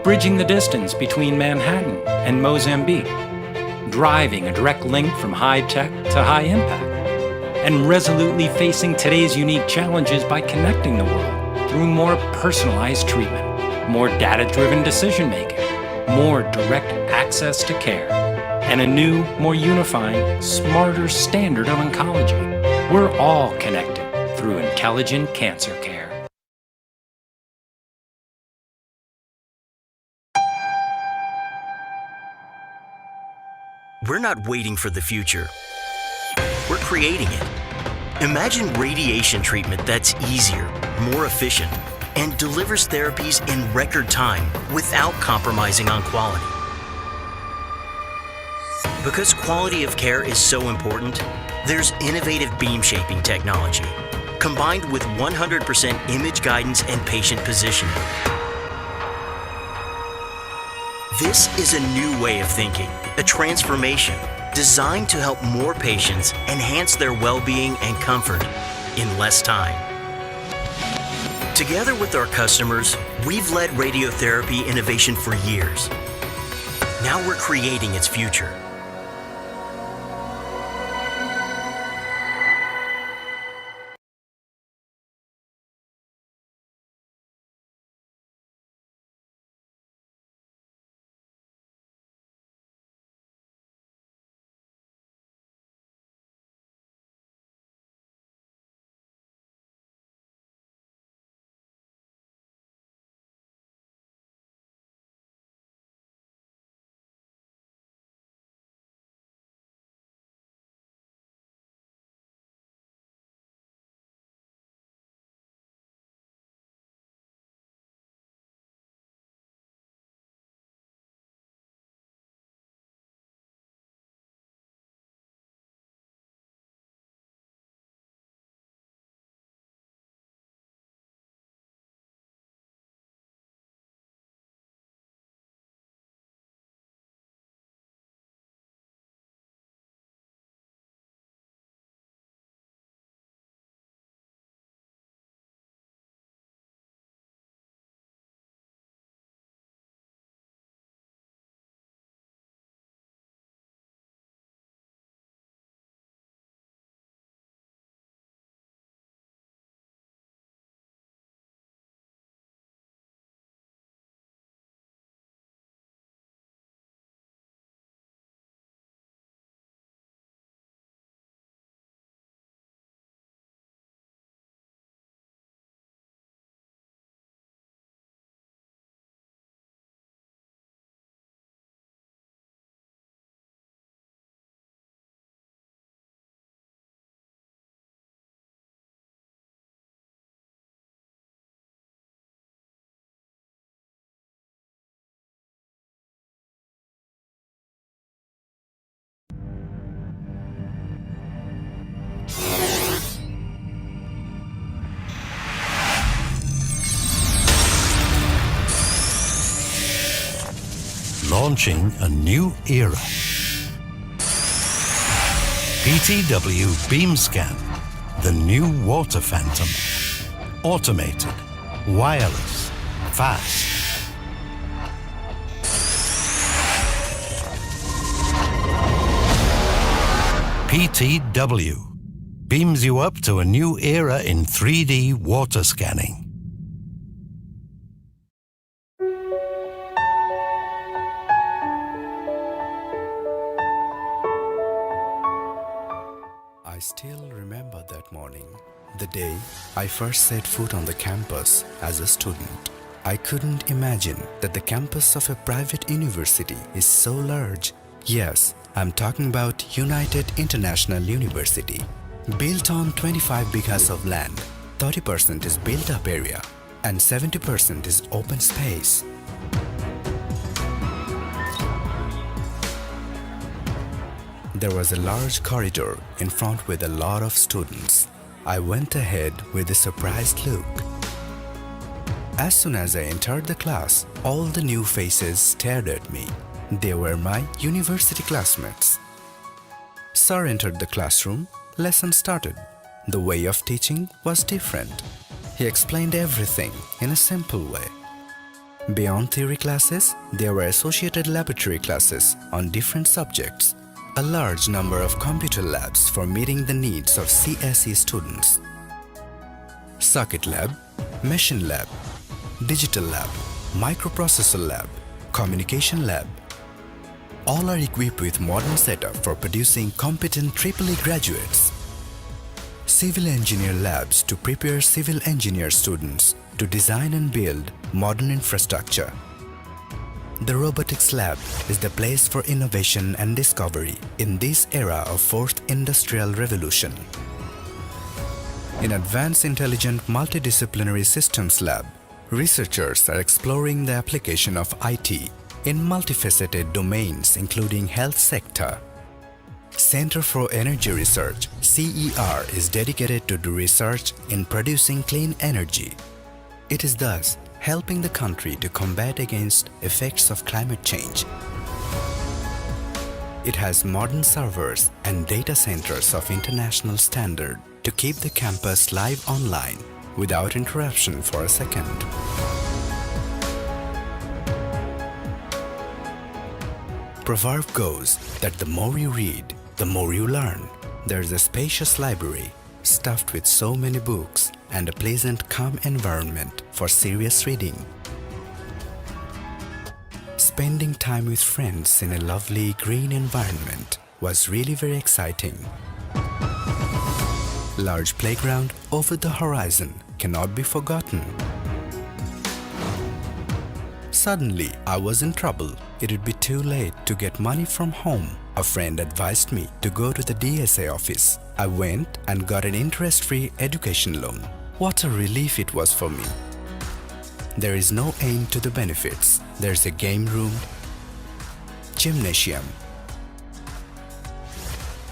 bridging the distance between Manhattan and Mozambique, driving a direct link from high tech to high impact, and resolutely facing today's unique challenges by connecting the world through more personalized treatment, more data-driven decision-making, more direct access to care, and a new, more unifying, smarter standard of oncology. We're all connected through intelligent cancer care. We're not waiting for the future. We're creating it. Imagine radiation treatment that's easier, more efficient, and delivers therapies in record time without compromising on quality. Because quality of care is so important, there's innovative beam shaping technology, combined with 100% image guidance and patient positioning. This is a new way of thinking, a transformation designed to help more patients enhance their well-being and comfort in less time. Together with our customers, we've led radiotherapy innovation for years. Now we're creating its future. Launching a new era. PTW BeamScan, the new water phantom. Automated, wireless, fast. PTW beams you up to a new era in 3D water scanning. I still remember that morning, the day I first set foot on the campus as a student. I couldn't imagine that the campus of a private university is so large. Yes, I'm talking about United International University. Built on 25 bighas of land, 30% is built-up area and 70% is open space. There was a large corridor in front with a lot of students. I went ahead with a surprised look. As soon as I entered the class, all the new faces stared at me. They were my university classmates. Sir entered the classroom. Lesson started. The way of teaching was different. He explained everything in a simple way. Beyond theory classes, there were associated laboratory classes on different subjects. A large number of computer labs for meeting the needs of CSE students. Circuit lab, machine lab, digital lab, microprocessor lab, communication lab. All are equipped with modern setup for producing competent EEE graduates. Civil engineer labs to prepare civil engineer students to design and build modern infrastructure. The robotics lab is the place for innovation and discovery in this era of fourth industrial revolution. In Advanced Intelligent Multidisciplinary Systems Lab, researchers are exploring the application of IT in multifaceted domains including health sector. Center for Energy Research, CER, is dedicated to do research in producing clean energy. It is thus helping the country to combat against effects of climate change. It has modern servers and data centers of international standard to keep the campus live online without interruption for a second. Proverb goes that the more you read, the more you learn. There's a spacious library stuffed with so many books and a pleasant, calm environment for serious reading. Spending time with friends in a lovely green environment was really very exciting. Large playground over the horizon cannot be forgotten. Suddenly, I was in trouble. It would be too late to get money from home. A friend advised me to go to the DSA office. I went and got an interest-free education loan. What a relief it was for me. There is no end to the benefits. There's a game room, gymnasium,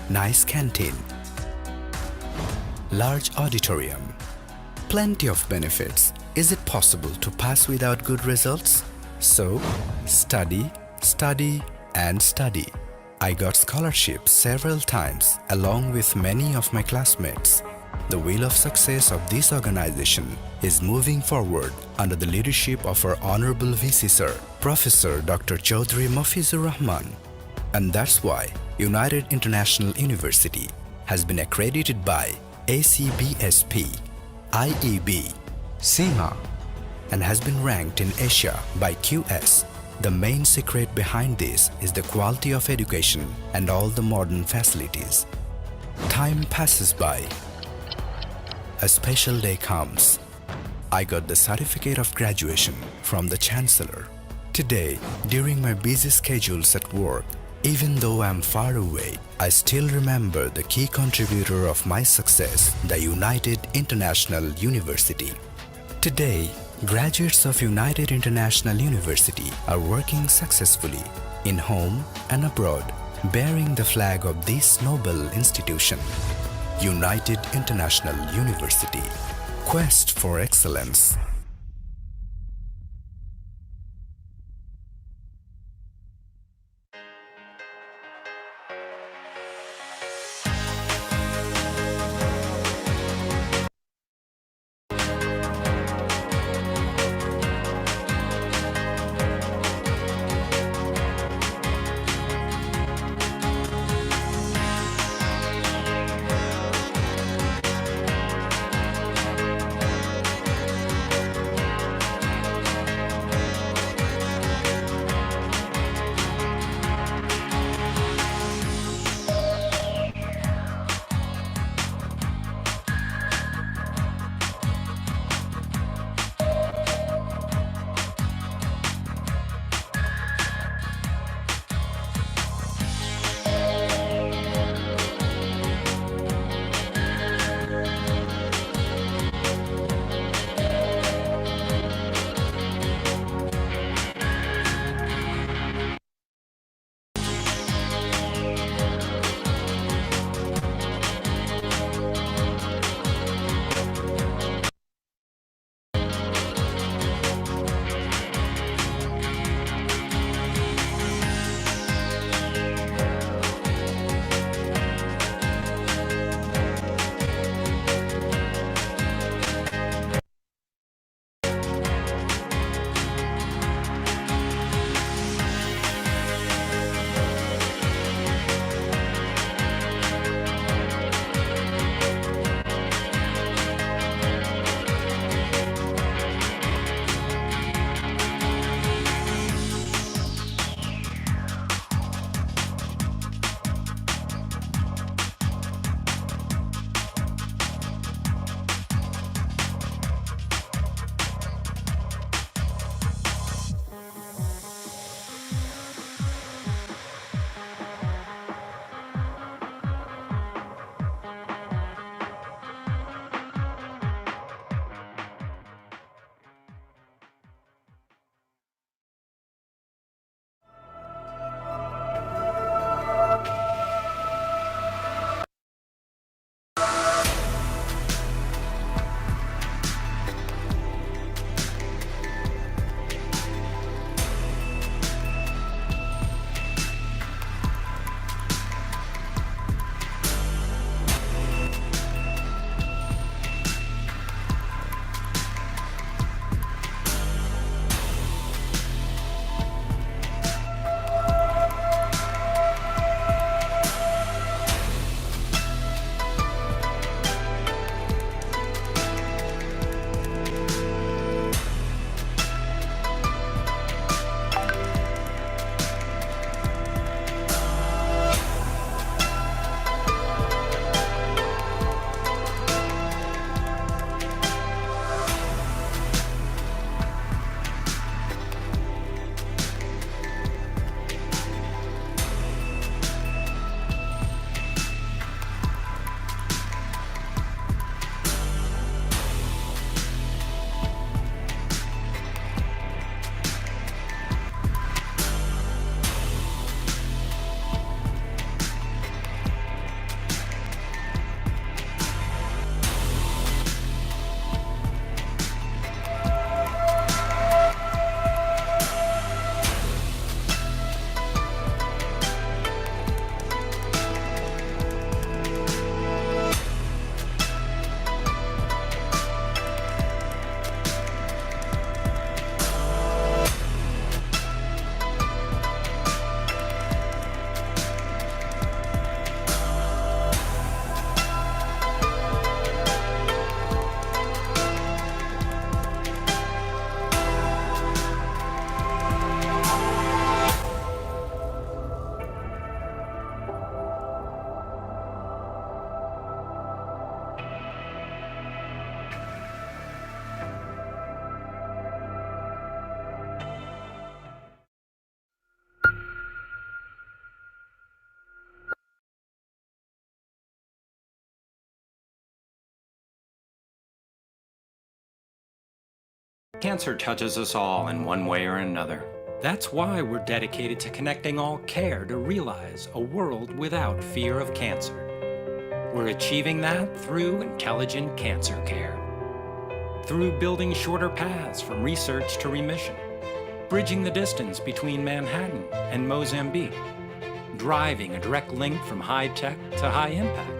nice canteen, large auditorium, plenty of benefits. Is it possible to pass without good results? So, study, study and study. I got scholarships several times along with many of my classmates. The wheel of success of this organization is moving forward under the leadership of our Honorable VC Sir, Professor Dr. Chaudhry Mafizur Rahman. And that's why United International University has been accredited by ACBSP, IEB, SEMA, and has been ranked in Asia by QS. The main secret behind this is the quality of education and all the modern facilities. Time passes by. A special day comes. I got the certificate of graduation from the Chancellor. Today, during my busy schedules at work, even though I'm far away, I still remember the key contributor of my success, the United International University. Today, graduates of United International University are working successfully in home and abroad, bearing the flag of this noble institution. United International University. Quest for excellence. Cancer touches us all in one way or another. That's why we're dedicated to connecting all care to realize a world without fear of cancer. We're achieving that through intelligent cancer care. Through building shorter paths from research to remission, bridging the distance between Manhattan and Mozambique, driving a direct link from high tech to high impact,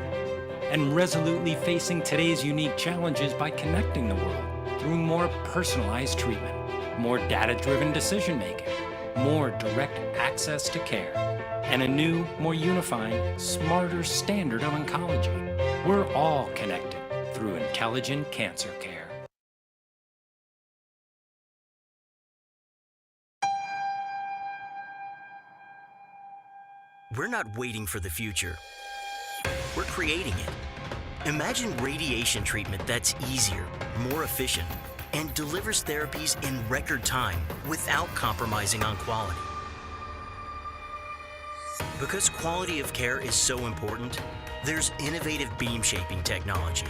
and resolutely facing today's unique challenges by connecting the world through more personalized treatment, more data-driven decision-making, more direct access to care, and a new, more unifying, smarter standard of oncology. We're all connected through intelligent cancer care. We're not waiting for the future. We're creating it. Imagine radiation treatment that's easier, more efficient, and delivers therapies in record time without compromising on quality. Because quality of care is so important, there's innovative beam shaping technology,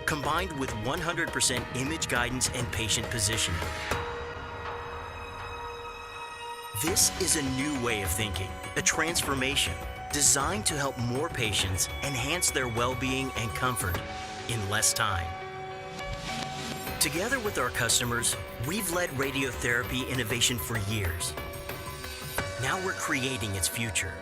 combined with 100% image guidance and patient positioning. This is a new way of thinking, a transformation designed to help more patients enhance their well-being and comfort in less time. Together with our customers, we've led radiotherapy innovation for years. Now we're creating its future.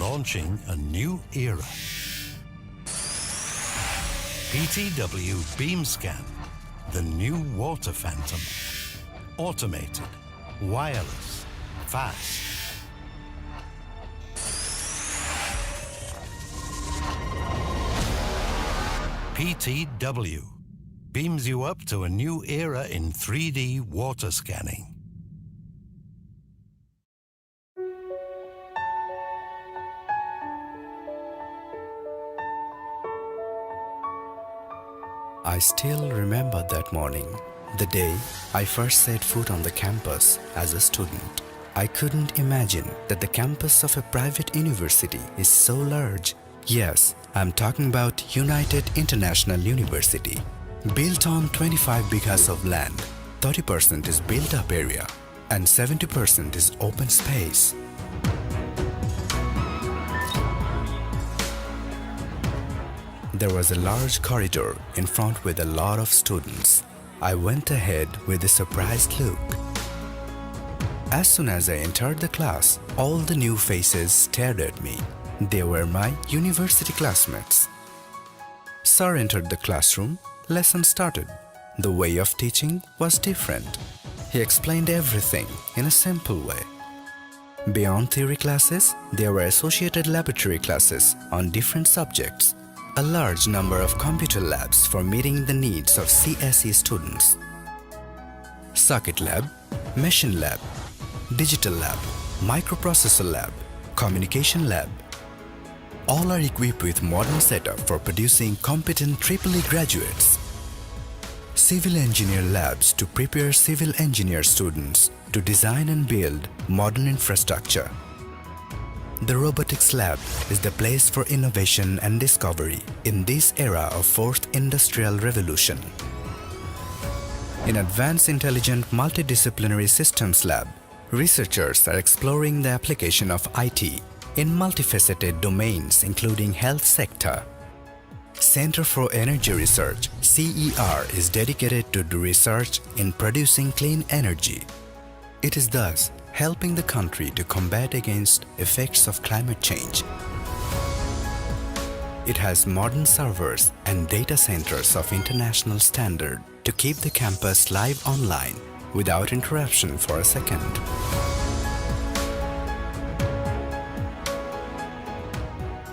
Launching a new era. PTW BeamScan, the new water phantom. Automated, wireless, fast. PTW beams you up to a new era in 3D water scanning. I still remember that morning, the day I first set foot on the campus as a student. I couldn't imagine that the campus of a private university is so large. Yes, I'm talking about United International University. Built on 25 bighas of land, 30% is built-up area and 70% is open space. There was a large corridor in front with a lot of students. I went ahead with a surprised look. As soon as I entered the class, all the new faces stared at me. They were my university classmates. Sir entered the classroom, lesson started. The way of teaching was different. He explained everything in a simple way. Beyond theory classes, there were associated laboratory classes on different subjects. A large number of computer labs for meeting the needs of CSE students. Circuit lab, machine lab, digital lab, microprocessor lab, communication lab. All are equipped with modern setup for producing competent EEE graduates. Civil engineer labs to prepare civil engineer students to design and build modern infrastructure. The robotics lab is the place for innovation and discovery in this era of fourth industrial revolution. In Advanced Intelligent Multidisciplinary Systems Lab, researchers are exploring the application of IT in multifaceted domains including health sector. Center for Energy Research, CER, is dedicated to do research in producing clean energy. It is thus helping the country to combat against effects of climate change. It has modern servers and data centers of international standard to keep the campus live online without interruption for a second.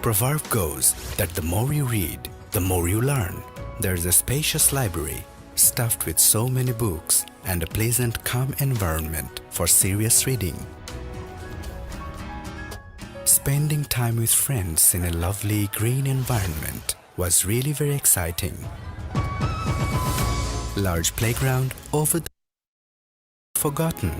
Proverb goes that the more you read, the more you learn. There's a spacious library stuffed with so many books and a pleasant, calm environment for serious reading. Spending time with friends in a lovely green environment was really very exciting. Large playground over the forgotten.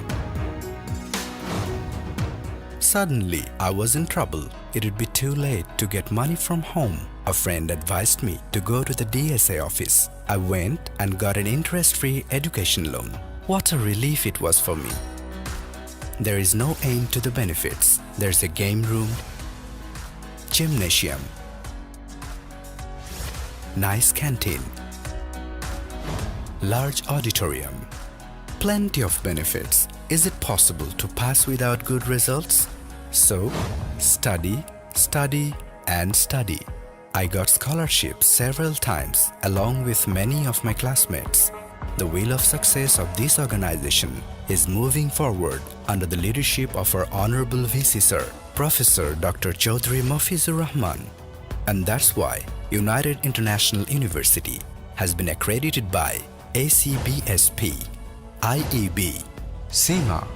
Suddenly, I was in trouble. It would be too late to get money from home. A friend advised me to go to the DSA office. I went and got an interest-free education loan. What a relief it was for me. There is no end to the benefits. There's a game room, gymnasium, nice canteen, large auditorium, plenty of benefits. Is it possible to pass without good results? So, study, study and study. I got scholarships several times along with many of my classmates. The wheel of success of this organization is moving forward under the leadership of our Honorable VC Sir, Professor Dr. Chaudhry Mafizur Rahman. And that's why United International University has been accredited by ACBSP, IEB, SEMA,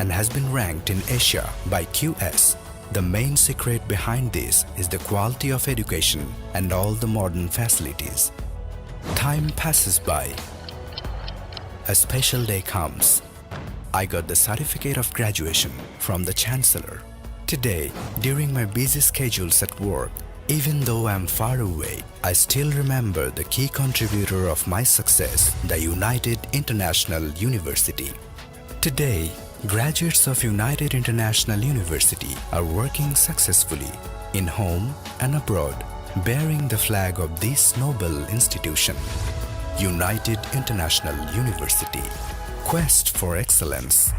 and has been ranked in Asia by QS. The main secret behind this is the quality of education and all the modern facilities. Time passes by. A special day comes. I got the certificate of graduation from the Chancellor. Today, during my busy schedules at work, even though I'm far away, I still remember the key contributor of my success, the United International University. Today, graduates of United International University are working successfully in home and abroad, bearing the flag of this noble institution. United International University. Quest for excellence.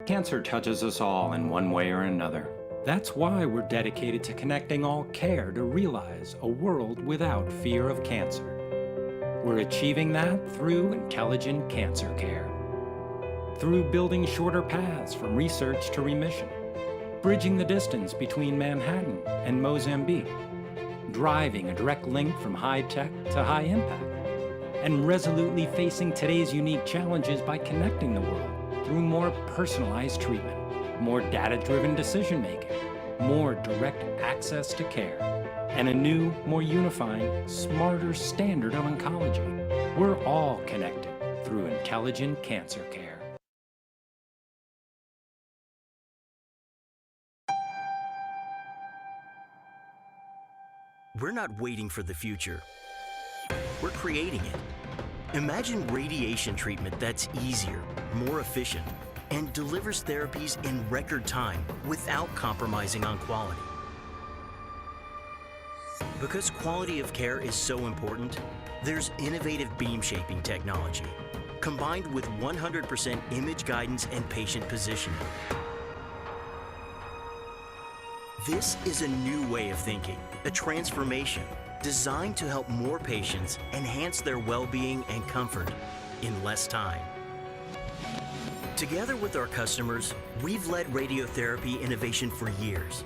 Cancer touches us all in one way or another. That's why we're dedicated to connecting all care to realize a world without fear of cancer. We're achieving that through intelligent cancer care. Through building shorter paths from research to remission, bridging the distance between Manhattan and Mozambique, driving a direct link from high tech to high impact, and resolutely facing today's unique challenges by connecting the world through more personalized treatment, more data-driven decision-making, more direct access to care, and a new, more unifying, smarter standard of oncology. We're all connected through intelligent cancer care. We're not waiting for the future. We're creating it. Imagine radiation treatment that's easier, more efficient, and delivers therapies in record time without compromising on quality. Because quality of care is so important, there's innovative beam shaping technology, combined with 100% image guidance and patient positioning. This is a new way of thinking, a transformation designed to help more patients enhance their well-being and comfort in less time. Together with our customers, we've led radiotherapy innovation for years.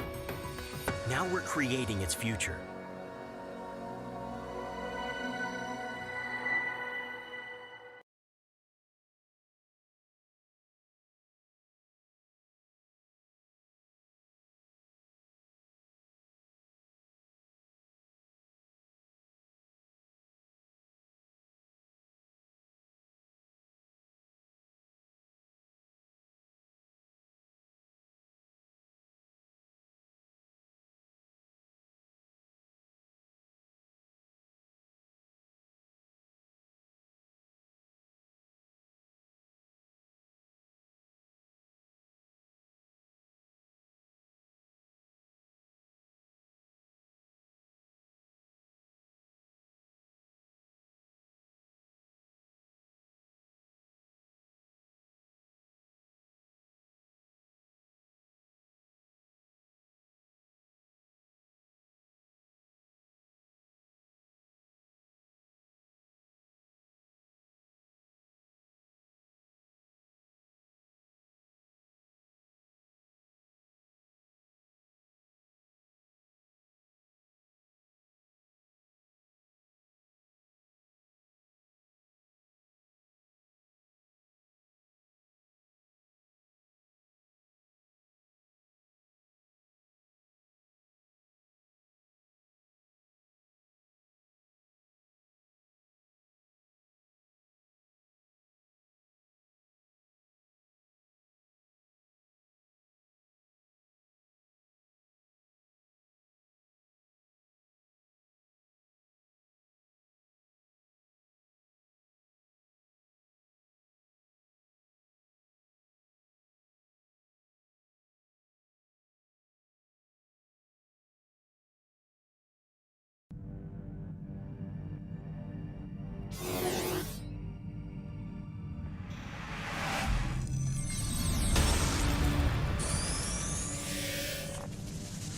Now we're creating its future.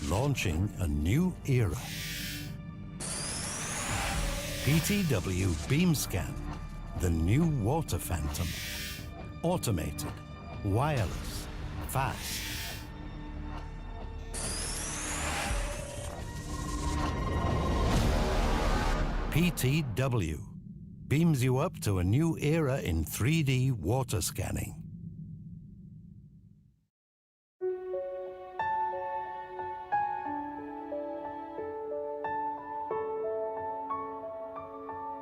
Launching a new era. PTW BeamScan, the new water phantom. Automated, wireless, fast. PTW beams you up to a new era in 3D water scanning.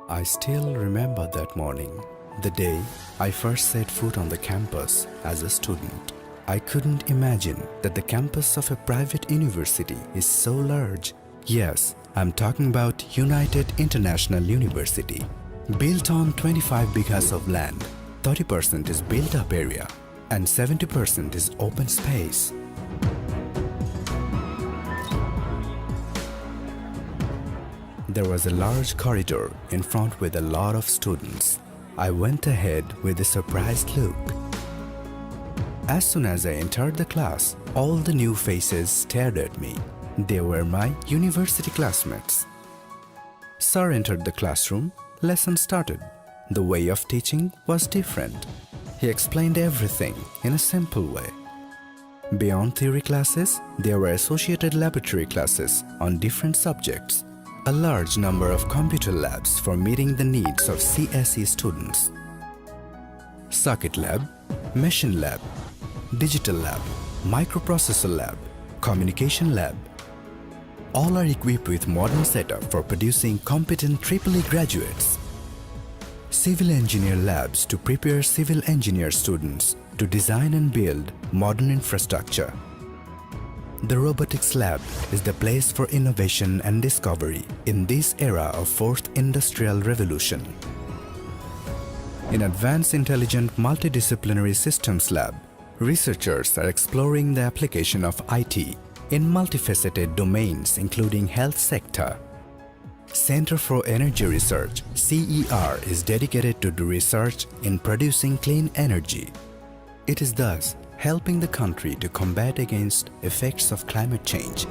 I still remember that morning, the day I first set foot on the campus as a student. I couldn't imagine that the campus of a private university is so large. Yes, I'm talking about United International University. Built on 25 bighas of land, 30% is built-up area and 70% is open space. There was a large corridor in front with a lot of students. I went ahead with a surprised look. As soon as I entered the class, all the new faces stared at me. They were my university classmates. Sir entered the classroom, lesson started. The way of teaching was different. He explained everything in a simple way. Beyond theory classes, there were associated laboratory classes on different subjects. A large number of computer labs for meeting the needs of CSE students. Circuit lab, machine lab, digital lab, microprocessor lab, communication lab. All are equipped with modern setup for producing competent EEE graduates. Civil engineer labs to prepare civil engineer students to design and build modern infrastructure. The robotics lab is the place for innovation and discovery in this era of fourth industrial revolution. In Advanced Intelligent Multidisciplinary Systems Lab, researchers are exploring the application of IT in multifaceted domains including health sector. Center for Energy Research, CER, is dedicated to do research in producing clean energy. It is thus helping the country to combat against effects of climate change.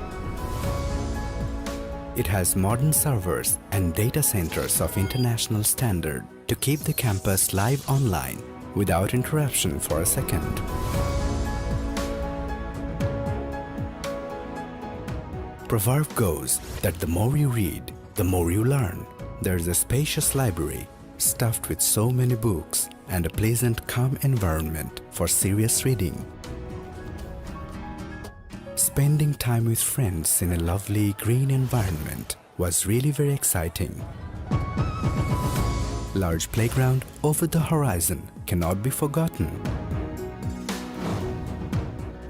It has modern servers and data centers of international standard to keep the campus live online without interruption for a second. Proverb goes that the more you read, the more you learn. There is a spacious library stuffed with so many books and a pleasant, calm environment for serious reading. Spending time with friends in a lovely green environment was really very exciting. Large playground over the horizon cannot be forgotten.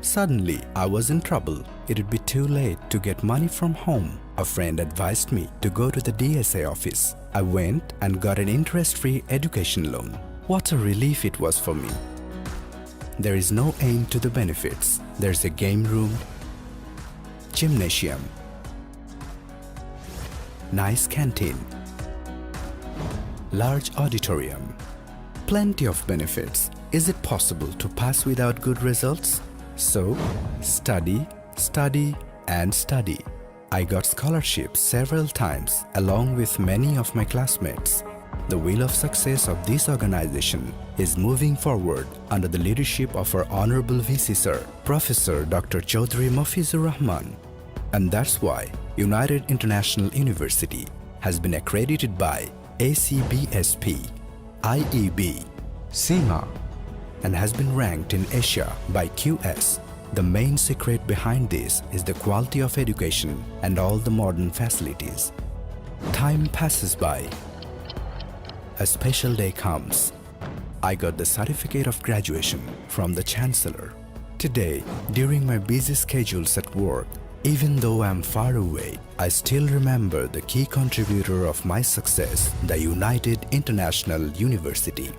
Suddenly, I was in trouble. It would be too late to get money from home. A friend advised me to go to the DSA office. I went and got an interest-free education loan. What a relief it was for me. There is no end to the benefits. There's a game room, gymnasium, nice canteen, large auditorium, plenty of benefits. Is it possible to pass without good results? So, study, study and study. I got scholarships several times along with many of my classmates. The wheel of success of this organization is moving forward under the leadership of our Honorable VC Sir, Professor Dr. Chaudhry Mafizur Rahman. And that's why United International University has been accredited by ACBSP, IEB, SEMA, and has been ranked in Asia by QS. The main secret behind this is the quality of education and all the modern facilities. Time passes by. A special day comes. I got the certificate of graduation from the Chancellor. Today, during my busy schedules at work, even though I am far away, I still remember the key contributor of my success, the United International University.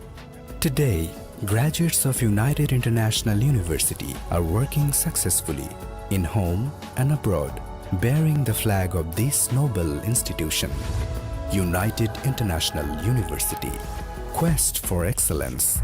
Today, graduates of United International University are working successfully in home and abroad, bearing the flag of this noble institution. United International University. Quest for excellence.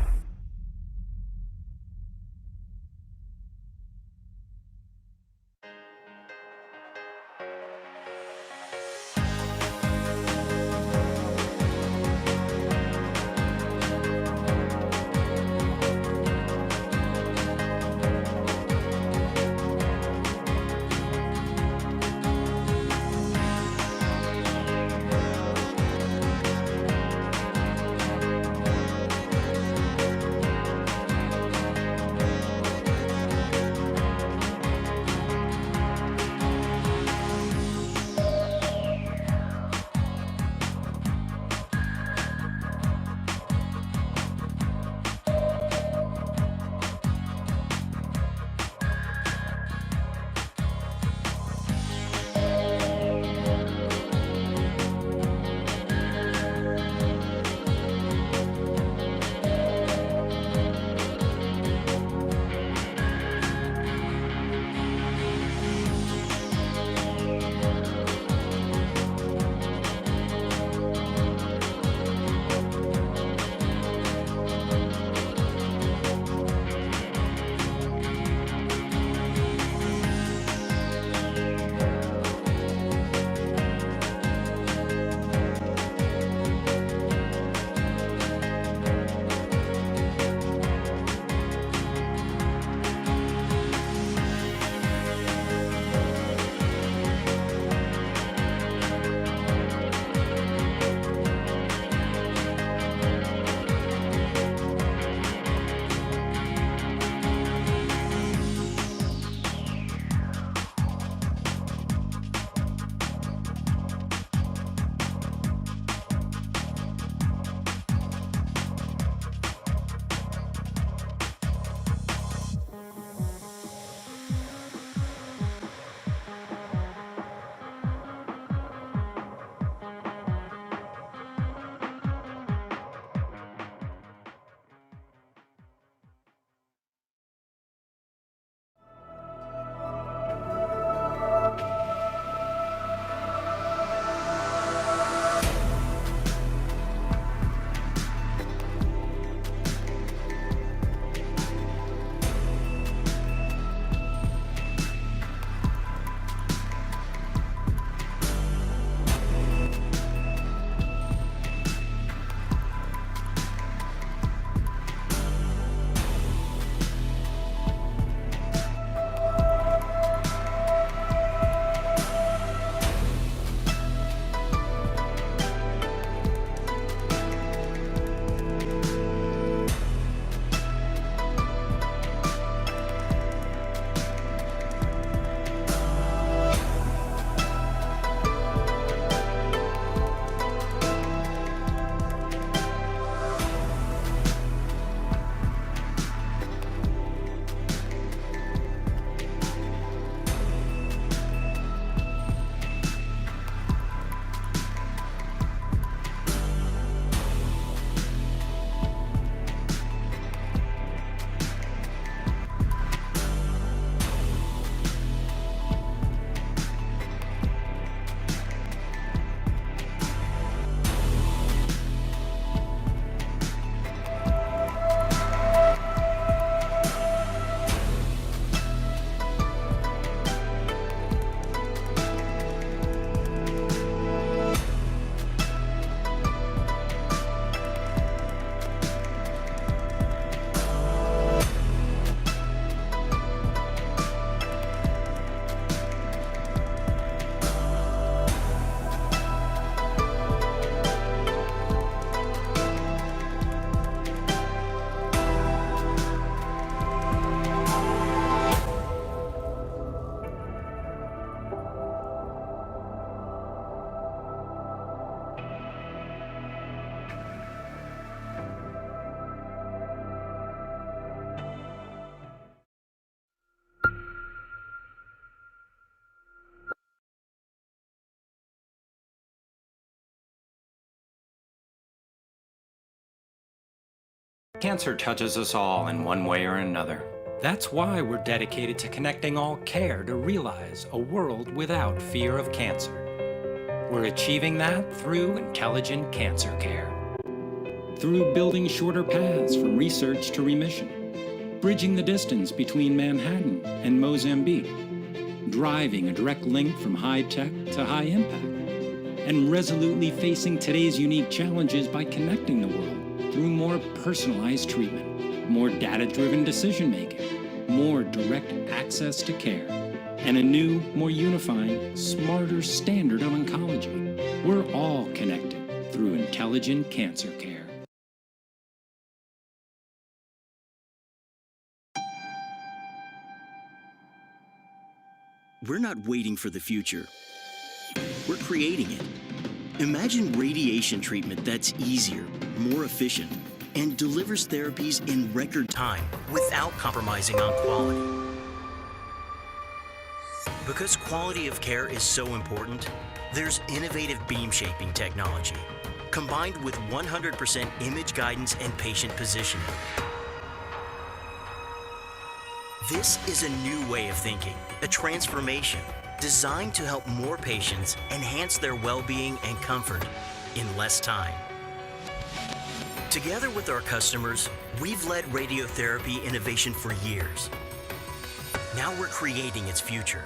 Cancer touches us all in one way or another. That's why we're dedicated to connecting all care to realize a world without fear of cancer. We're achieving that through intelligent cancer care. Through building shorter paths from research to remission, bridging the distance between Manhattan and Mozambique, driving a direct link from high tech to high impact, and resolutely facing today's unique challenges by connecting the world through more personalized treatment, more data-driven decision-making, more direct access to care, and a new, more unifying, smarter standard of oncology. We're all connected through intelligent cancer care. We're not waiting for the future. We're creating it. Imagine radiation treatment that's easier, more efficient, and delivers therapies in record time without compromising on quality. Because quality of care is so important, there's innovative beam shaping technology, combined with 100% image guidance and patient positioning. This is a new way of thinking, a transformation designed to help more patients enhance their well-being and comfort in less time. Together with our customers, we've led radiotherapy innovation for years. Now we're creating its future.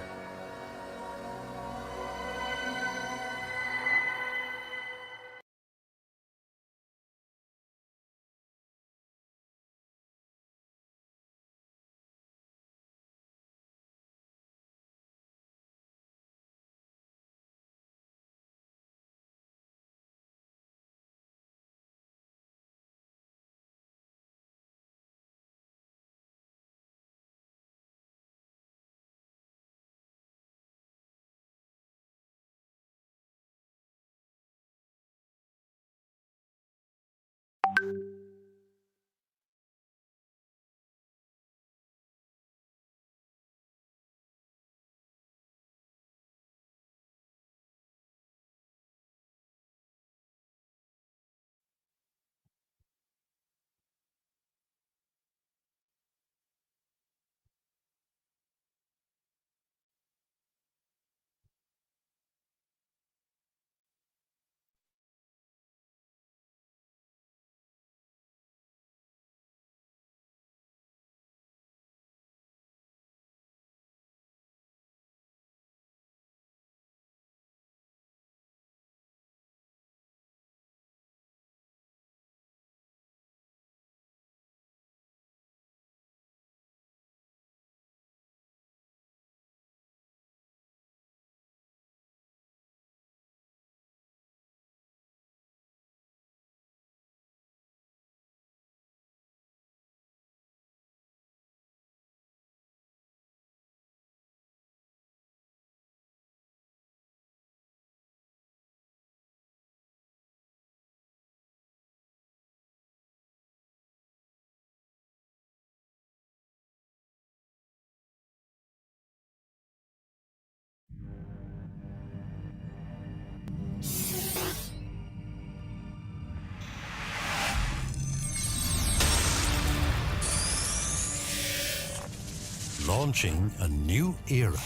Launching a new era.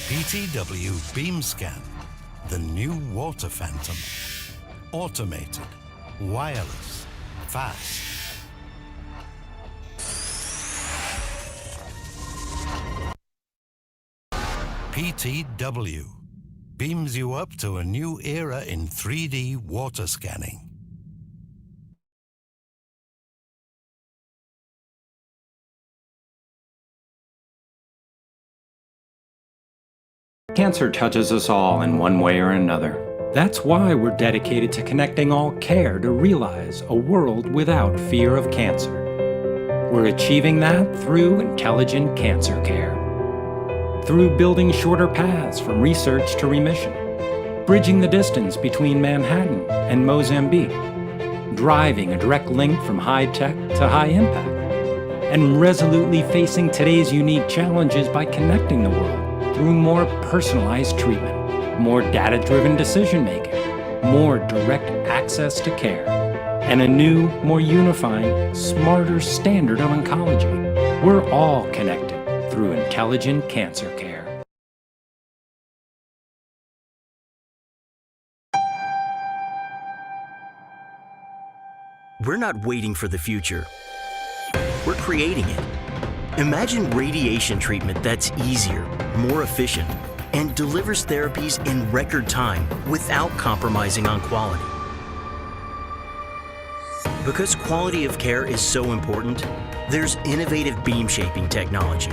PTW BeamScan, the new water phantom. Automated, wireless, fast. PTW beams you up to a new era in 3D water scanning. Cancer touches us all in one way or another. That's why we're dedicated to connecting all care to realize a world without fear of cancer. We're achieving that through intelligent cancer care. Through building shorter paths from research to remission, bridging the distance between Manhattan and Mozambique, driving a direct link from high tech to high impact, and resolutely facing today's unique challenges by connecting the world through more personalized treatment, more data-driven decision-making, more direct access to care, and a new, more unifying, smarter standard of oncology. We're all connected through intelligent cancer care. We're not waiting for the future. We're creating it. Imagine radiation treatment that's easier, more efficient, and delivers therapies in record time without compromising on quality. Because quality of care is so important, there's innovative beam shaping technology,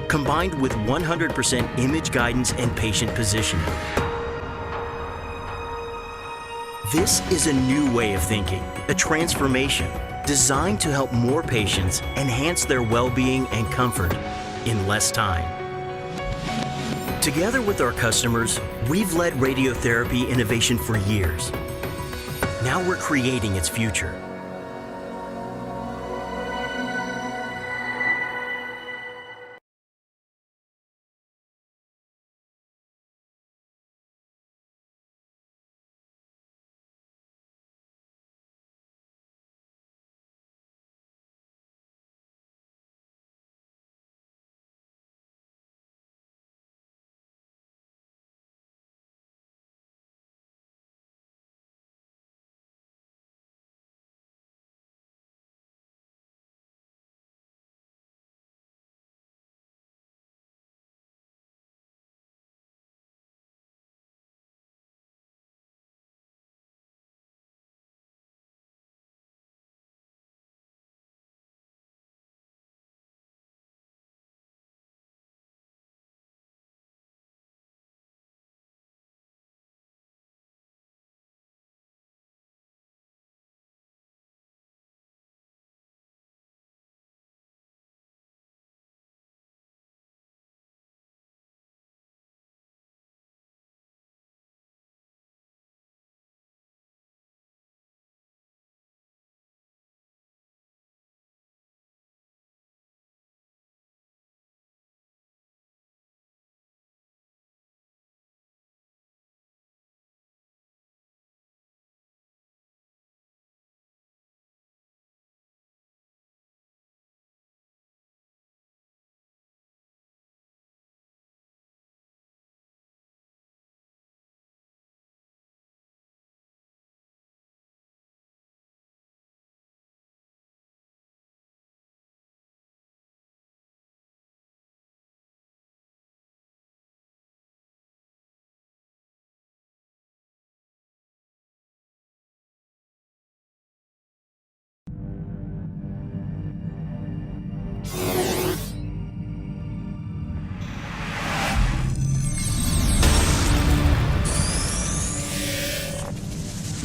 combined with 100% image guidance and patient positioning. This is a new way of thinking, a transformation designed to help more patients enhance their well-being and comfort in less time. Together with our customers, we've led radiotherapy innovation for years. Now we're creating its future.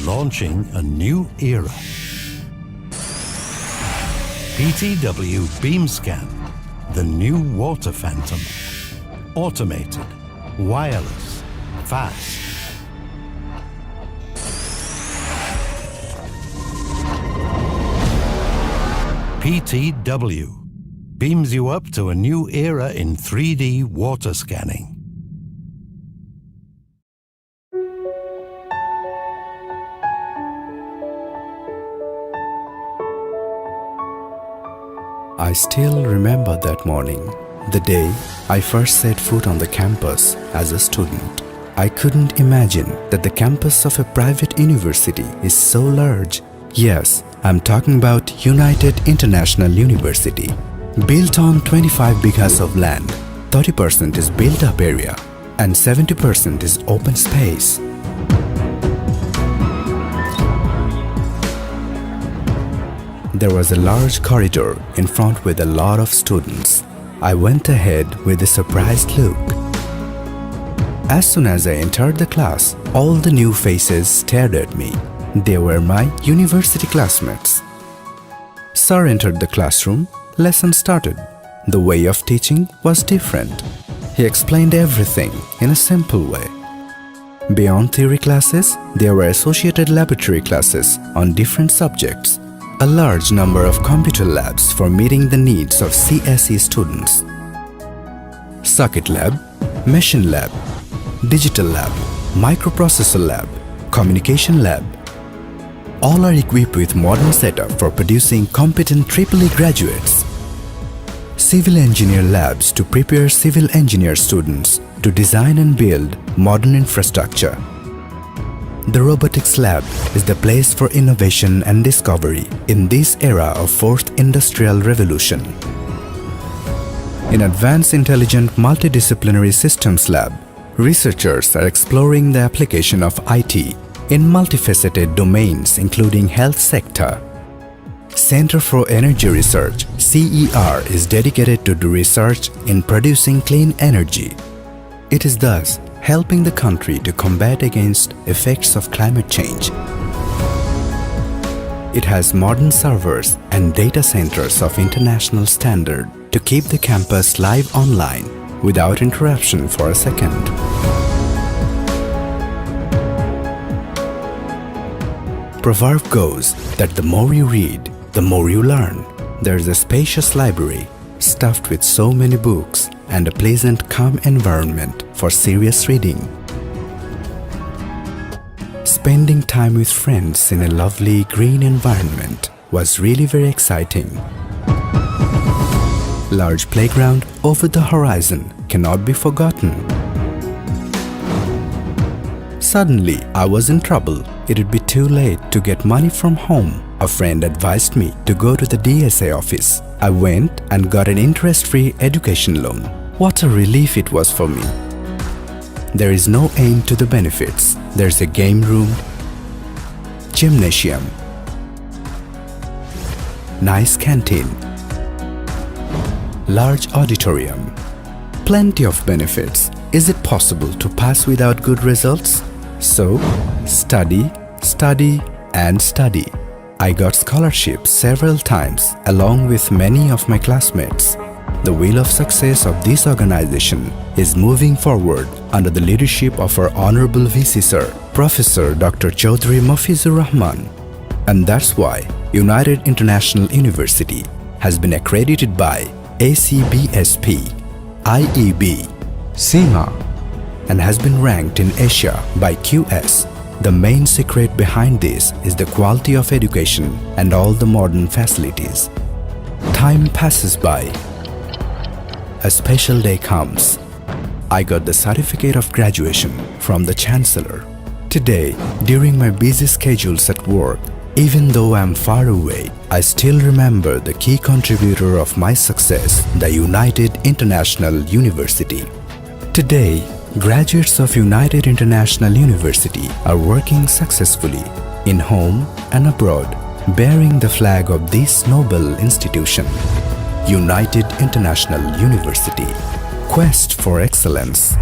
Launching a new era. PTW BeamScan, the new water phantom. Automated, wireless, fast. PTW beams you up to a new era in 3D water scanning. I still remember that morning, the day I first set foot on the campus as a student. I couldn't imagine that the campus of a private university is so large. Yes, I'm talking about United International University. Built on 25 bighas of land, 30% is built-up area and 70% is open space. There was a large corridor in front with a lot of students. I went ahead with a surprised look. As soon as I entered the class, all the new faces stared at me. They were my university classmates. Sir entered the classroom. Lesson started. The way of teaching was different. He explained everything in a simple way. Beyond theory classes, there were associated laboratory classes on different subjects. A large number of computer labs for meeting the needs of CSE students. Circuit lab, machine lab, digital lab, microprocessor lab, communication lab. All are equipped with modern setup for producing competent EEE graduates. Civil engineer labs to prepare civil engineer students to design and build modern infrastructure. The robotics lab is the place for innovation and discovery in this era of fourth industrial revolution. In Advanced Intelligent Multidisciplinary Systems Lab, researchers are exploring the application of IT in multifaceted domains including health sector. Center for Energy Research (CER) is dedicated to do research in producing clean energy. It is thus helping the country to combat against effects of climate change. It has modern servers and data centers of international standard to keep the campus live online without interruption for a second. Proverb goes that the more you read, the more you learn. There is a spacious library stuffed with so many books and a pleasant, calm environment for serious reading. Spending time with friends in a lovely green environment was really very exciting. Large playground over the horizon cannot be forgotten. Suddenly, I was in trouble. It would be too late to get money from home. A friend advised me to go to the DSA office. I went and got an interest-free education loan. What a relief it was for me. There is no end to the benefits. There's a game room, gymnasium, nice canteen, large auditorium, plenty of benefits. Is it possible to pass without good results? So, study, study and study. I got scholarships several times along with many of my classmates. The wheel of success of this organization is moving forward under the leadership of our Honorable VC Sir, Professor Dr. Chaudhry Mafizur Rahman. And that's why United International University has been accredited by ACBSP, IEB, SEMA, and has been ranked in Asia by QS. The main secret behind this is the quality of education and all the modern facilities. Time passes by. A special day comes. I got the certificate of graduation from the Chancellor. Today, during my busy schedules at work, even though I am far away, I still remember the key contributor of my success, the United International University. Today, graduates of United International University are working successfully in home and abroad, bearing the flag of this noble institution. United International University. Quest for excellence.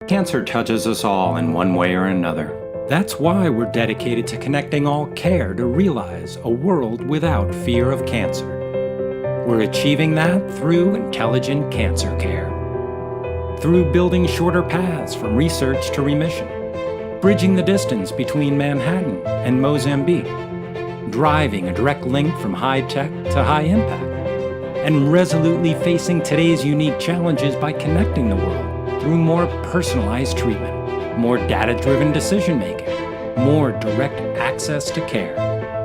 Cancer touches us all in one way or another. That's why we're dedicated to connecting all care to realize a world without fear of cancer. We're achieving that through intelligent cancer care. Through building shorter paths from research to remission, bridging the distance between Manhattan and Mozambique, driving a direct link from high tech to high impact, and resolutely facing today's unique challenges by connecting the world through more personalized treatment, more data-driven decision-making, more direct access to care,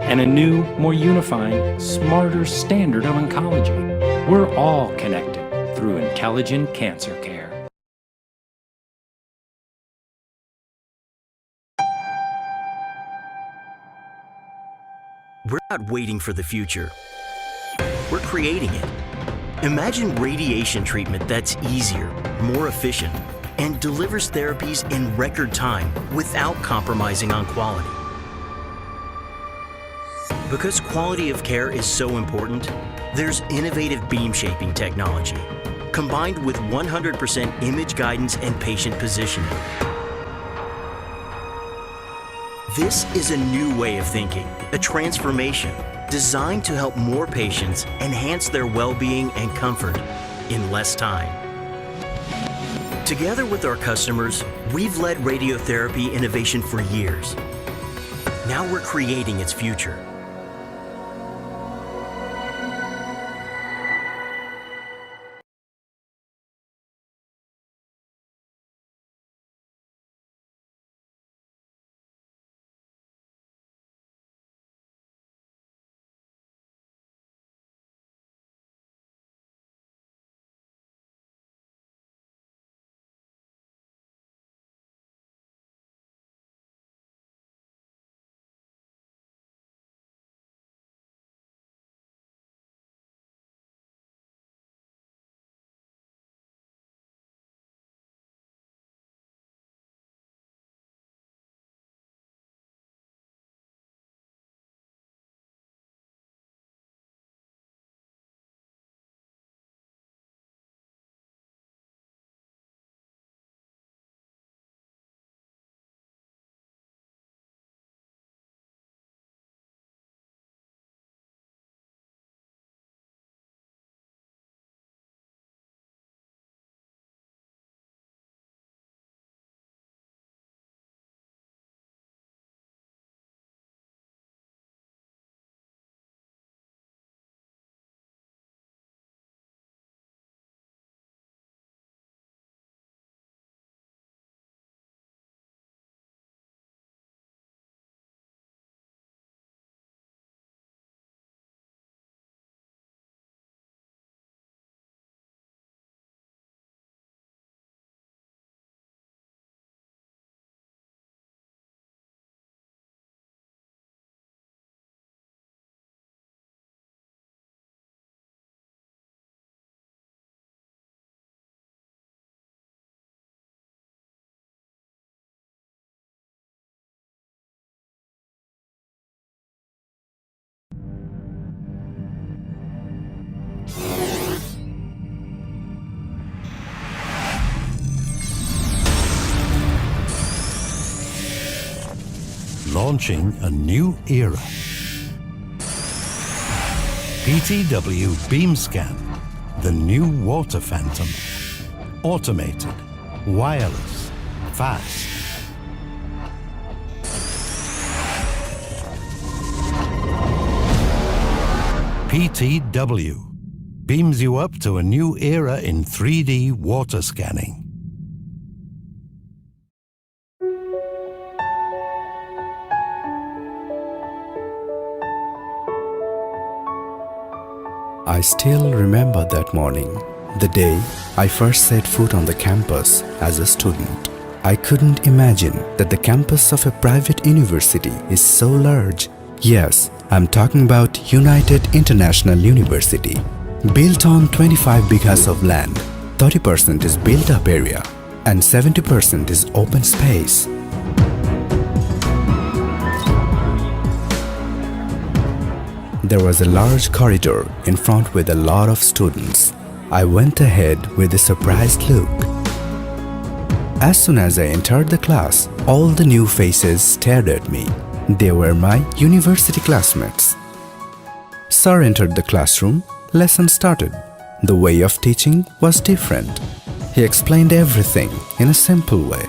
and a new, more unifying, smarter standard of oncology. We're all connected through intelligent cancer care. We're not waiting for the future. We're creating it. Imagine radiation treatment that's easier, more efficient, and delivers therapies in record time without compromising on quality. Because quality of care is so important, there's innovative beam shaping technology, combined with 100% image guidance and patient positioning. This is a new way of thinking, a transformation designed to help more patients enhance their well-being and comfort in less time. Together with our customers, we've led radiotherapy innovation for years. Now we're creating its future. Launching a new era. PTW BeamScan, the new water phantom. Automated, wireless, fast. PTW beams you up to a new era in 3D water scanning. I still remember that morning, the day I first set foot on the campus as a student. I couldn't imagine that the campus of a private university is so large. Yes, I'm talking about United International University. Built on 25 bighas of land, 30% is built-up area and 70% is open space. There was a large corridor in front with a lot of students. I went ahead with a surprised look. As soon as I entered the class, all the new faces stared at me. They were my university classmates. Sir entered the classroom, lesson started. The way of teaching was different. He explained everything in a simple way.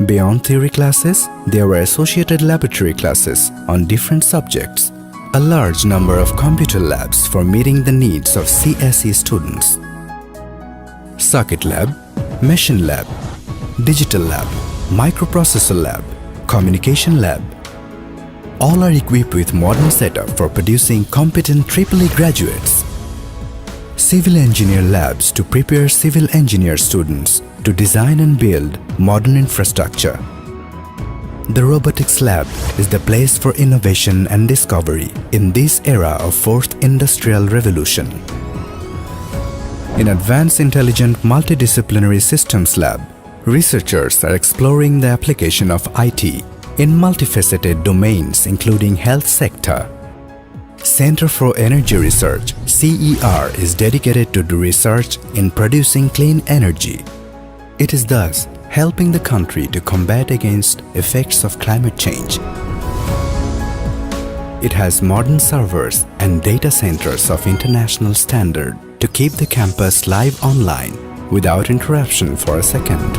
Beyond theory classes, there were associated laboratory classes on different subjects. A large number of computer labs for meeting the needs of CSE students. Circuit lab, machine lab, digital lab, microprocessor lab, communication lab. All are equipped with modern setup for producing competent EEE graduates. Civil engineer labs to prepare civil engineer students to design and build modern infrastructure. The robotics lab is the place for innovation and discovery in this era of fourth industrial revolution. In Advanced Intelligent Multidisciplinary Systems lab, researchers are exploring the application of IT in multifaceted domains including health sector. Center for Energy Research (CER) is dedicated to do research in producing clean energy. It is thus helping the country to combat against effects of climate change. It has modern servers and data centers of international standard to keep the campus live online without interruption for a second.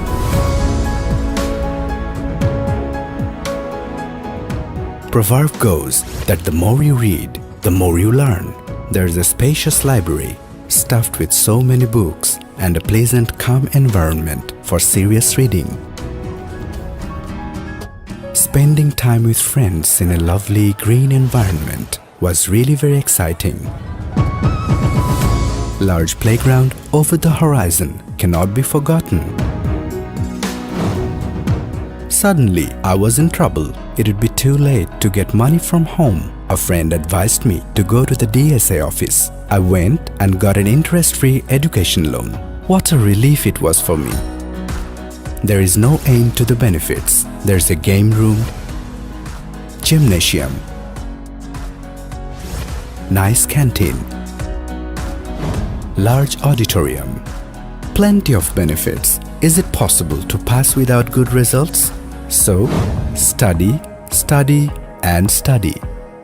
Proverb goes that the more you read, the more you learn. There is a spacious library stuffed with so many books and a pleasant, calm environment for serious reading. Spending time with friends in a lovely green environment was really very exciting. Large playground over the horizon cannot be forgotten. Suddenly, I was in trouble. It would be too late to get money from home. A friend advised me to go to the DSA office. I went and got an interest-free education loan. What a relief it was for me. There is no end to the benefits. There's a game room, gymnasium, nice canteen, large auditorium, plenty of benefits. Is it possible to pass without good results? So, study, study and study.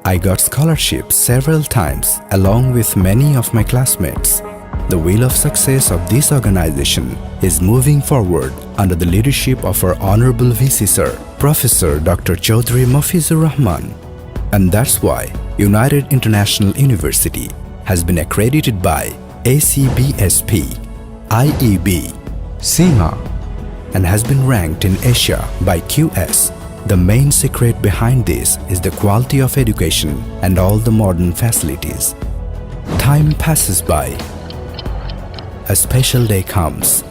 I got scholarships several times along with many of my classmates. The wheel of success of this organization is moving forward under the leadership of our Honorable VC Sir, Professor Dr. Chaudhry Mafizur Rahman. And that's why United International University has been accredited by ACBSP, IEB, SEMA, and has been ranked in Asia by QS. The main secret behind this is the quality of education and all the modern facilities. Time passes by. A special day comes.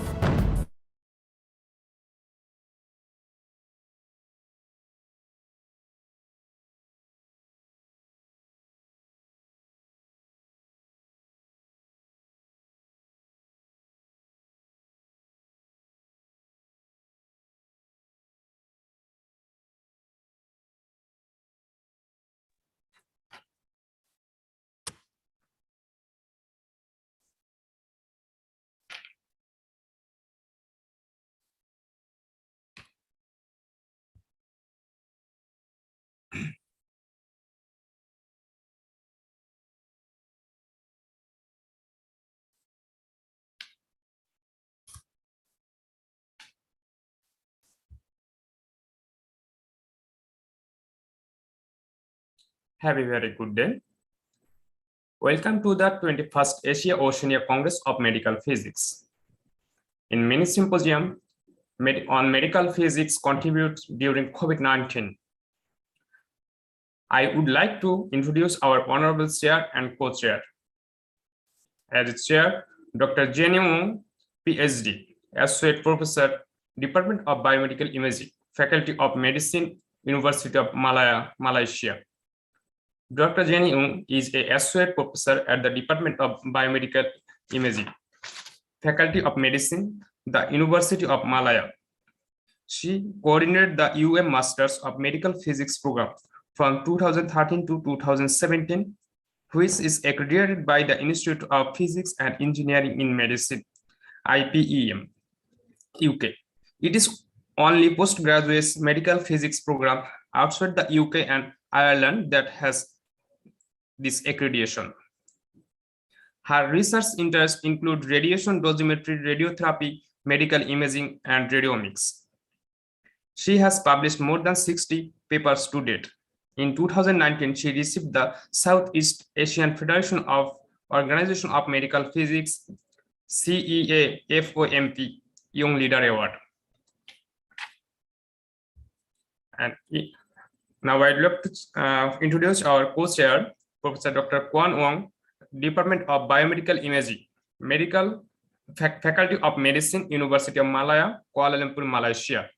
Have a very good day. Welcome to the 21st Asia-Oceania Congress of Medical Physics. In mini symposium on medical physics contributes during COVID-19. I would like to introduce our Honorable Chair and Co-Chair. As its Chair, Dr. Jenny Wong, PhD, Associate Professor, Department of Biomedical Imaging, Faculty of Medicine, University of Malaysia. Dr. Jenny Wong is an Associate Professor at the Department of Biomedical Imaging, Faculty of Medicine, the University of Malaya. She coordinated the UM Masters of Medical Physics program from 2013 to 2017, which is accredited by the Institute of Physics and Engineering in Medicine, IPEM, UK. It is only postgraduate medical physics program outside the UK and Ireland that has this accreditation. Her research interests include radiation dosimetry, radiotherapy, medical imaging, and radiomics. She has published more than 60 papers to date. In 2019, she received the Southeast Asian Federation of Organization of Medical Physics CEA-FOMP Young Leader Award. And now I'd like to introduce our co-chair, Professor Dr. Kwan Wong, Department of Biomedical Imaging, Medical Faculty of Medicine, University of Malaya, Kuala Lumpur, Malaysia.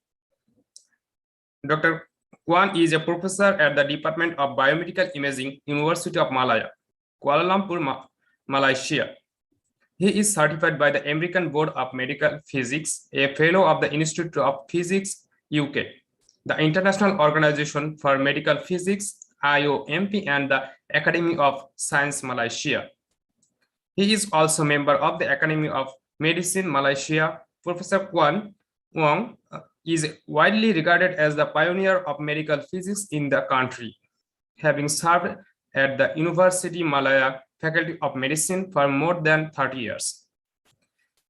Dr. Kwan is a professor at the Department of Biomedical Imaging, University of Malaya, Kuala Lumpur, Malaysia. He is certified by the American Board of Medical Physics, a fellow of the Institute of Physics, UK, the International Organization for Medical Physics, AOCMP, and the Academy of Science, Malaysia. He is also a member of the Academy of Medicine, Malaysia. Professor Kwan Wong is widely regarded as the pioneer of medical physics in the country, having served at the University Malaya Faculty of Medicine for more than 30 years.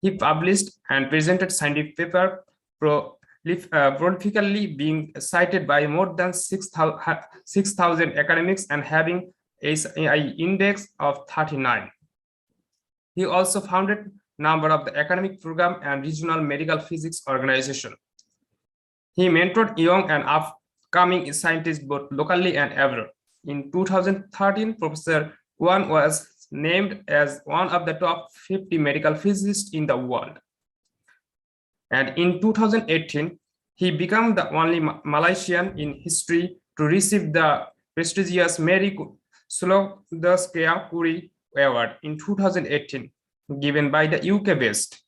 He published and presented scientific papers prolifically, being cited by more than 6,000 academics and having an index of 39. He also founded a number of the academic program and regional medical physics organization. He mentored young and upcoming scientists both locally and abroad. In 2013, Professor Kwan was named as one of the top 50 medical physicists in the world. And in 2018, he became the only Malaysian in history to receive the prestigious Mary Slodowska-Curie Award in 2018, given by the UK-based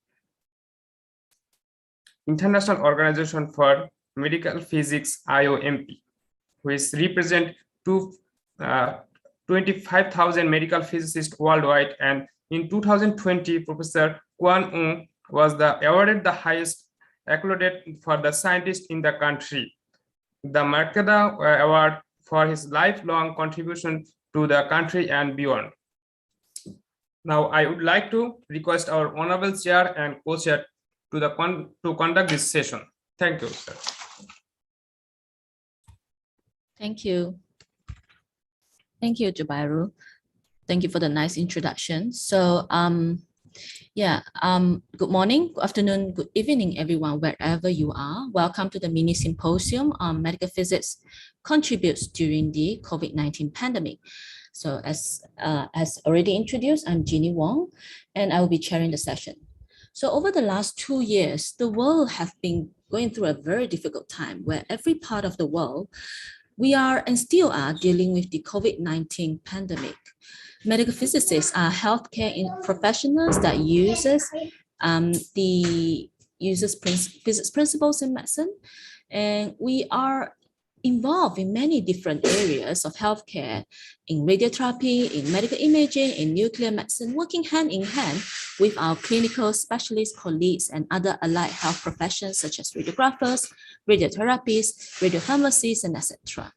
International Organization for Medical Physics, IOMP, which represents 25,000 medical physicists worldwide. And in 2020, Professor Kwan Wong was awarded the highest accolade for the scientist in the country, the Mercada Award, for his lifelong contribution to the country and beyond. Now, I would like to request our honorable chair and co-chair to conduct this session. Thank you, sir. Thank you. Thank you, Jubairu. Thank you for the nice introduction. So, good morning, good afternoon, good evening, everyone, wherever you are. Welcome to the mini symposium on medical physics contributes during the COVID-19 pandemic. So as already introduced, I'm Jeannie Wong, and I will be chairing the session. So over the last 2 years, the world has been going through a very difficult time where every part of the world, we are and still are dealing with the COVID-19 pandemic. Medical physicists are healthcare professionals that uses physics principles in medicine, and we are involved in many different areas of healthcare, in radiotherapy, in medical imaging, in nuclear medicine, working hand in hand with our clinical specialist colleagues and other allied health professions such as radiographers, radiotherapists, radiopharmacists, and etc.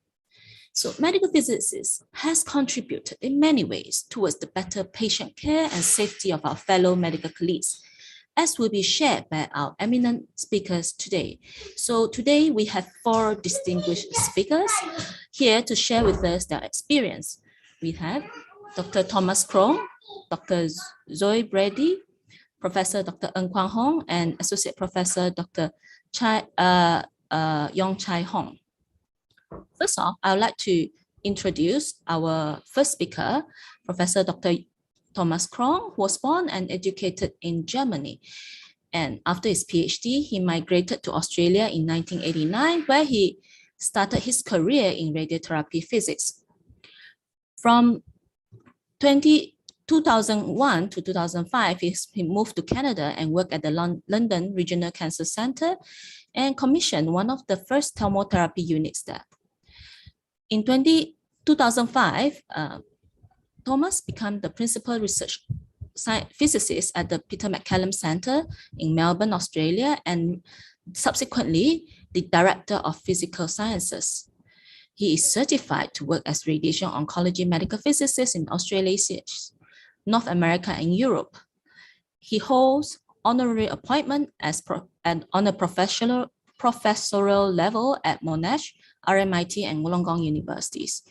So medical physicists has contributed in many ways towards the better patient care and safety of our fellow medical colleagues, as will be shared by our eminent speakers today. So today we have 4 distinguished speakers here to share with us their experience. We have Dr. Thomas Krong, Dr. Zoe Brady, Professor Dr. Ng Kwang Hong, and Associate Professor Dr. Yong Chai Hong. First off, I would like to introduce our first speaker, Professor Dr. Thomas Krong, who was born and educated in Germany. And after his PhD, he migrated to Australia in 1989, where he started his career in radiotherapy physics. From 2001 to 2005, he moved to Canada and worked at the London Regional Cancer Centre and commissioned one of the first thermotherapy units there. In 2005, Thomas became the principal research physicist at the Peter MacCallum Centre in Melbourne, Australia, and subsequently the Director of Physical Sciences. He is certified to work as radiation oncology medical physicist in Australasia, North America, and Europe. He holds honorary appointment on a professorial level at Monash, RMIT, and Wollongong universities.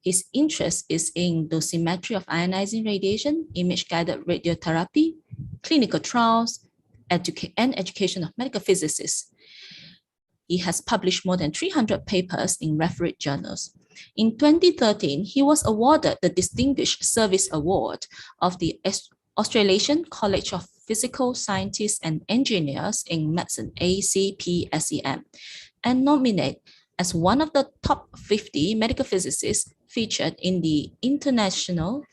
His interest is in dosimetry of ionizing radiation, image-guided radiotherapy, clinical trials, and education of medical physicists. He has published more than 300 papers in refereed journals. In 2013, he was awarded the Distinguished Service Award of the Australasian College of Physical Scientists and Engineers in Medicine, ACPSEM, and nominated as one of the top 50 medical physicists featured in the International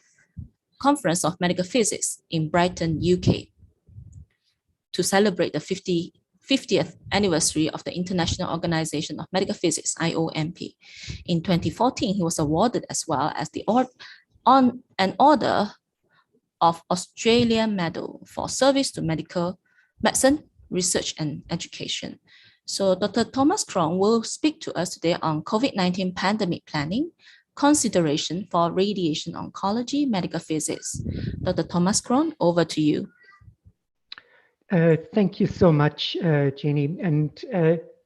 Conference of Medical Physics in Brighton, UK, to celebrate the 50th anniversary of the International Organization of Medical Physics, IOMP. In 2014, he was awarded as well as an Order of Australia Medal for service to medicine, research, and education. So Dr. Thomas Krong will speak to us today on COVID-19 pandemic planning, consideration for radiation oncology, medical physics. Dr. Thomas Krong, over to you. Thank you so much, Jenny, and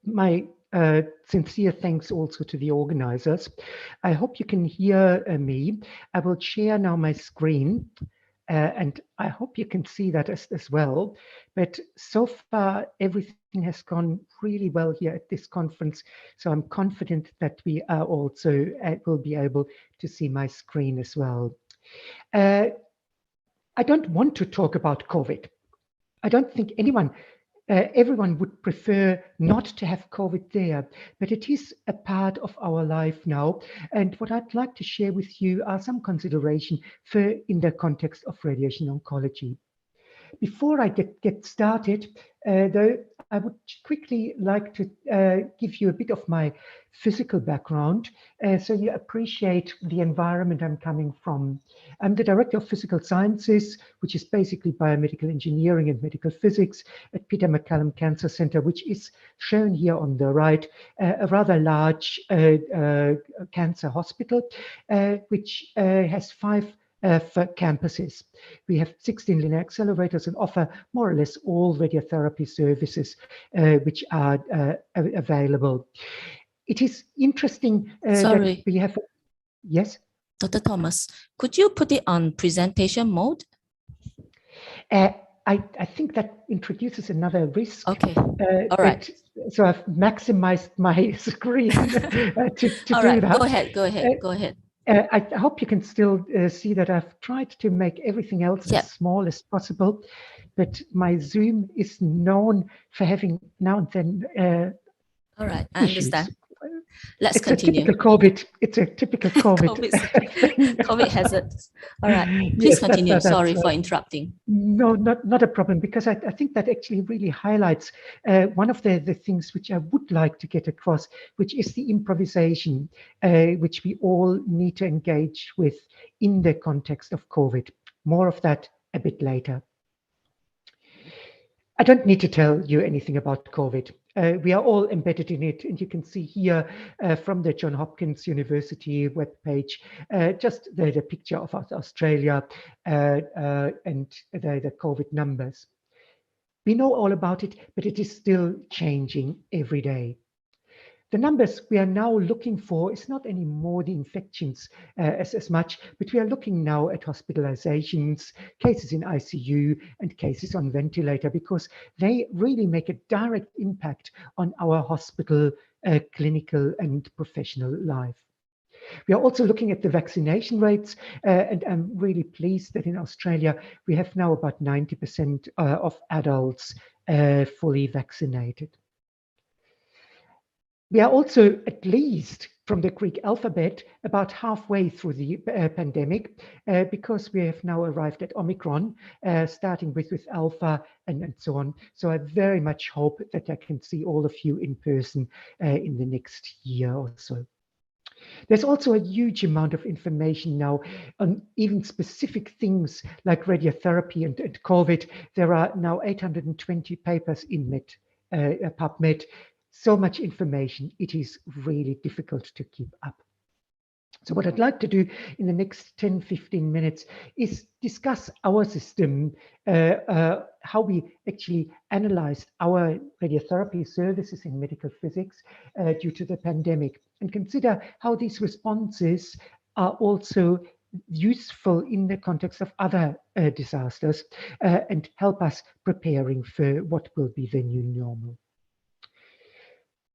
my sincere thanks also to the organizers. I hope you can hear me. I will share now my screen, and I hope you can see that as well. But so far, everything has gone really well here at this conference, so I'm confident that we are also will be able to see my screen as well. I don't want to talk about COVID. I don't think everyone would prefer not to have COVID there, but it is a part of our life now. And what I'd like to share with you are some consideration in the context of radiation oncology. Before I get started, though, I would quickly like to give you a bit of my physical background so you appreciate the environment I'm coming from. I'm the Director of Physical Sciences, which is basically biomedical engineering and medical physics at Peter MacCallum Cancer Centre, which is shown here on the right, a rather large cancer hospital, which has 5 campuses. We have 16 linear accelerators and offer more or less all radiotherapy services which are available. It is interesting that we have. Yes? Dr. Thomas, could you put it on presentation mode? I think that introduces another risk. Okay. All right. So I've maximized my screen to all do right. that. Go ahead. I hope you can still see that I've tried to make everything else as small as possible, but my Zoom is known for having now and then all right, I issues. understand. Let's continue. It's a typical COVID. COVID hazard. All right, please continue. Sorry for interrupting. No, not a problem, because I think that actually really highlights one of the things which I would like to get across, which is the improvisation, which we all need to engage with in the context of COVID. More of that a bit later. I don't need to tell you anything about COVID. We are all embedded in it, and you can see here from the Johns Hopkins University webpage just the picture of Australia and the COVID numbers. We know all about it, but it is still changing every day. The numbers we are now looking for is not anymore the infections as much, but we are looking now at hospitalizations, cases in ICU, and cases on ventilator, because they really make a direct impact on our hospital, clinical, and professional life. We are also looking at the vaccination rates, and I'm really pleased that in Australia we have now about 90% of adults fully vaccinated. We are also, at least from the Greek alphabet, about halfway through the pandemic, because we have now arrived at Omicron, starting with Alpha and so on. So I very much hope that I can see all of you in person in the next year or so. There's also a huge amount of information now on even specific things like radiotherapy and COVID. There are now 820 papers in PubMed, so much information, it is really difficult to keep up. So what I'd like to do in the next 10, 15 minutes is discuss our system, how we actually analyzed our radiotherapy services in medical physics due to the pandemic, and consider how these responses are also useful in the context of other disasters and help us preparing for what will be the new normal.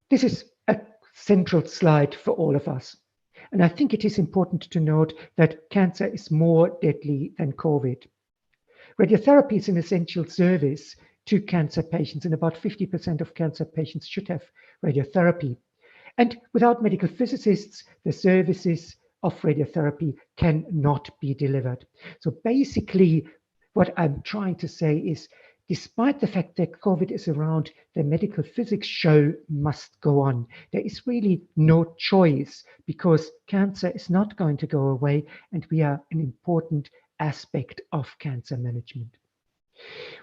This is a central slide for all of us. And I think it is important to note that cancer is more deadly than COVID. Radiotherapy is an essential service to cancer patients, and about 50% of cancer patients should have radiotherapy. And without medical physicists, the services of radiotherapy cannot be delivered. So basically, what I'm trying to say is, despite the fact that COVID is around, the medical physics show must go on. There is really no choice, because cancer is not going to go away, and we are an important aspect of cancer management.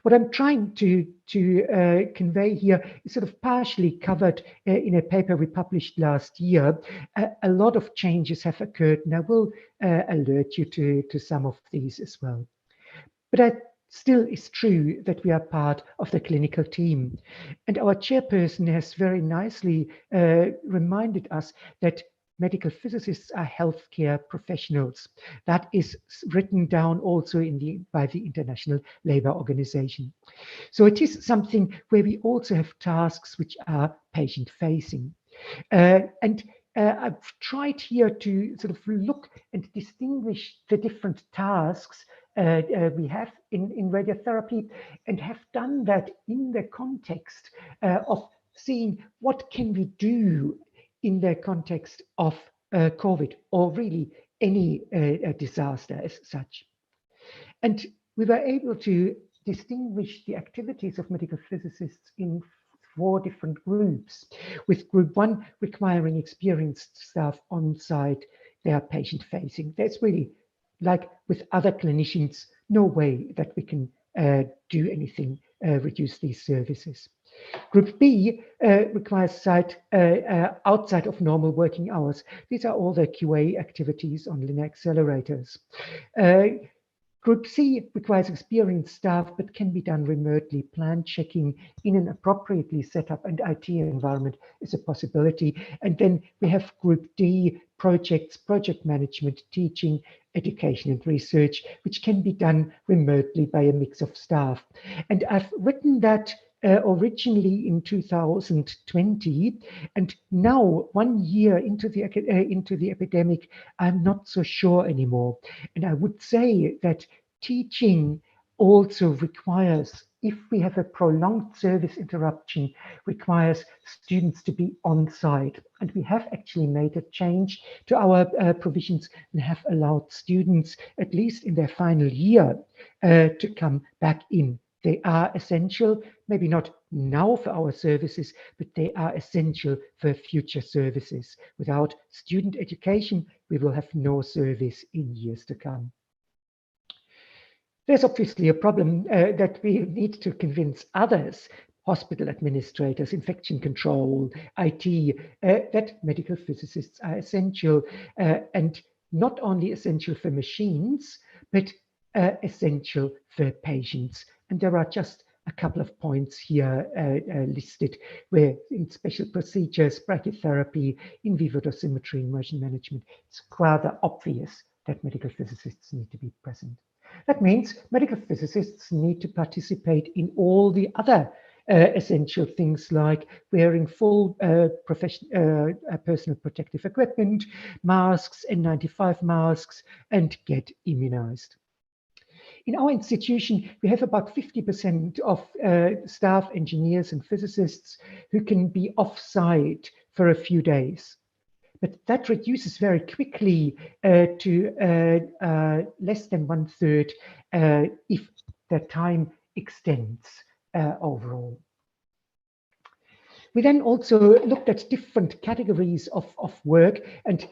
What I'm trying to convey here is sort of partially covered in a paper we published last year. A lot of changes have occurred, and I will alert you to some of these as well. But it still is true that we are part of the clinical team. And our chairperson has very nicely reminded us that medical physicists are healthcare professionals. That is written down also by the International Labour Organization. So it is something where we also have tasks which are patient-facing. I've tried here to sort of look and distinguish the different tasks we have in radiotherapy, and have done that in the context of seeing what can we do in the context of COVID, or really any disaster as such. And we were able to distinguish the activities of medical physicists in 4 different groups, with group 1 requiring experienced staff on site. They are patient facing. There's really, like with other clinicians, no way that we can do anything, reduce these services. Group B requires site outside of normal working hours. These are all the QA activities on linear accelerators. Group C requires experienced staff, but can be done remotely. Plan checking in an appropriately set up and IT environment is a possibility. And then we have Group D, projects, project management, teaching, education and research, which can be done remotely by a mix of staff. And I've written that originally in 2020, and now 1 year into the epidemic, I'm not so sure anymore. And I would say that teaching also requires, if we have a prolonged service interruption, requires students to be on site. And we have actually made a change to our provisions and have allowed students, at least in their final year, to come back in. They are essential, maybe not now for our services, but they are essential for future services. Without student education, we will have no service in years to come. There's obviously a problem that we need to convince others, hospital administrators, infection control, IT, that medical physicists are essential, and not only essential for machines, but essential for patients. And there are just a couple of points here listed, where in special procedures, brachytherapy, in vivo dosimetry, motion management, it's rather obvious that medical physicists need to be present. That means medical physicists need to participate in all the other essential things, like wearing full personal protective equipment, masks, N95 masks, and get immunized. In our institution, we have about 50% of staff, engineers and physicists who can be off-site for a few days. But that reduces very quickly to less than 1/3 if the time extends overall. We then also looked at different categories of work and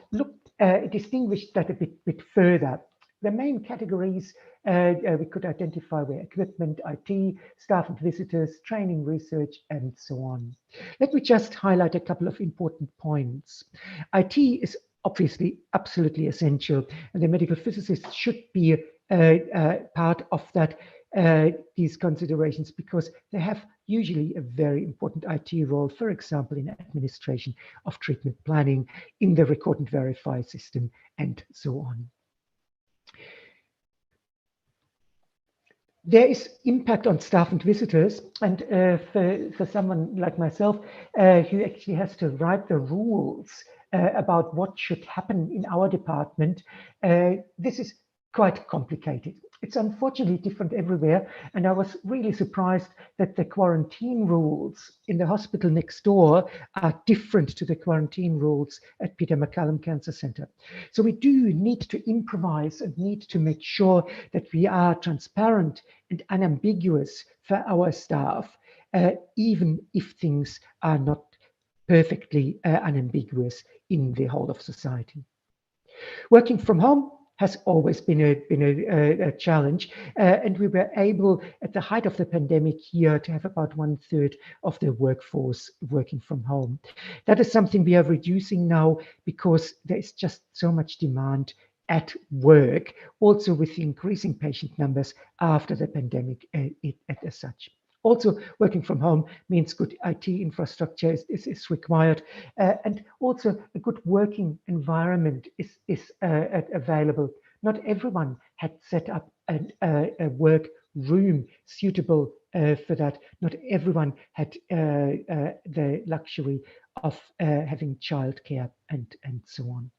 distinguished that a bit further. the main categories we could identify were equipment, IT, staff and visitors, training, research, and so on. Let me just highlight a couple of important points. IT is obviously absolutely essential, and the medical physicists should be part of that, these considerations, because they have usually a very important IT role, for example, in administration of treatment planning, in the record and verify system, and so on. There is impact on staff and visitors, and for someone like myself who actually has to write the rules about what should happen in our department, this is quite complicated. It's unfortunately different everywhere, and I was really surprised that the quarantine rules in the hospital next door are different to the quarantine rules at Peter MacCallum Cancer Centre. So we do need to improvise and need to make sure that we are transparent and unambiguous for our staff, even if things are not perfectly unambiguous in the whole of society. Working from home has always been a challenge, and we were able at the height of the pandemic here to have about 1/3 of the workforce working from home. That is something we are reducing now because there is just so much demand at work, also with the increasing patient numbers after the pandemic as such. Also, working from home means good IT infrastructure is required, and also a good working environment is available. Not everyone had set up a work room suitable for that. Not everyone had the luxury of having childcare and so on.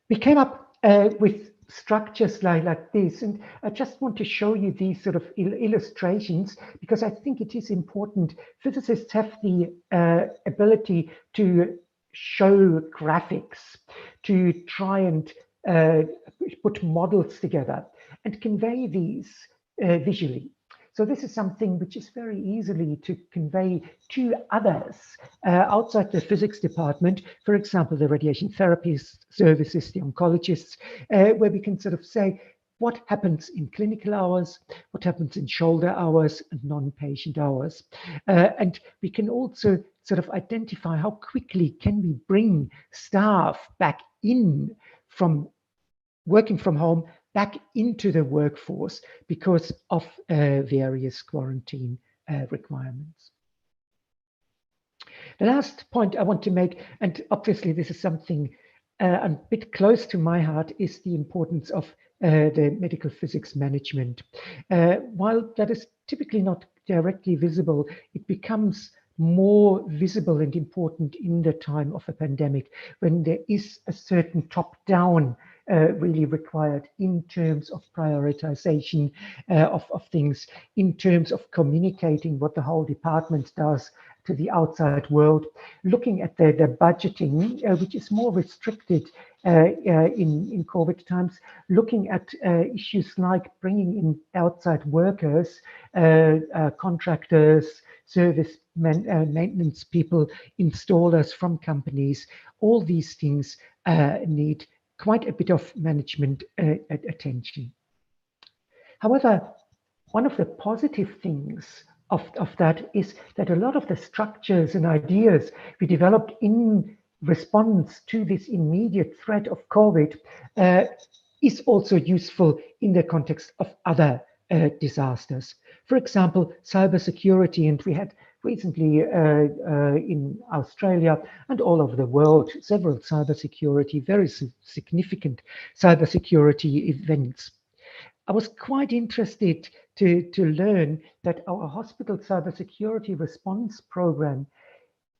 We came up with structures like this, and I just want to show you these sort of illustrations because I think it is important. Physicists have the ability to show graphics, to try and put models together and convey these visually. So this is something which is very easily to convey to others outside the physics department, for example, the radiation therapy services, the oncologists, where we can sort of say what happens in clinical hours, what happens in shoulder hours and non-patient hours. And we can also sort of identify how quickly can we bring staff back in from working from home back into the workforce because of various quarantine requirements. The last point I want to make, and obviously this is something a bit close to my heart, is the importance of the medical physics management. While that is typically not directly visible, it becomes more visible and important in the time of a pandemic when there is a certain top-down really required in terms of prioritization of things, in terms of communicating what the whole department does to the outside world, looking at the budgeting, which is more restricted in COVID times, looking at issues like bringing in outside workers, contractors, service maintenance people, installers from companies. All these things need quite a bit of management attention. However, one of the positive things of that is that a lot of the structures and ideas we developed in response to this immediate threat of COVID is also useful in the context of other disasters. For example, cybersecurity, and we had recently in Australia and all over the world several cybersecurity, very significant cybersecurity events. I was quite interested to learn that our hospital cybersecurity response program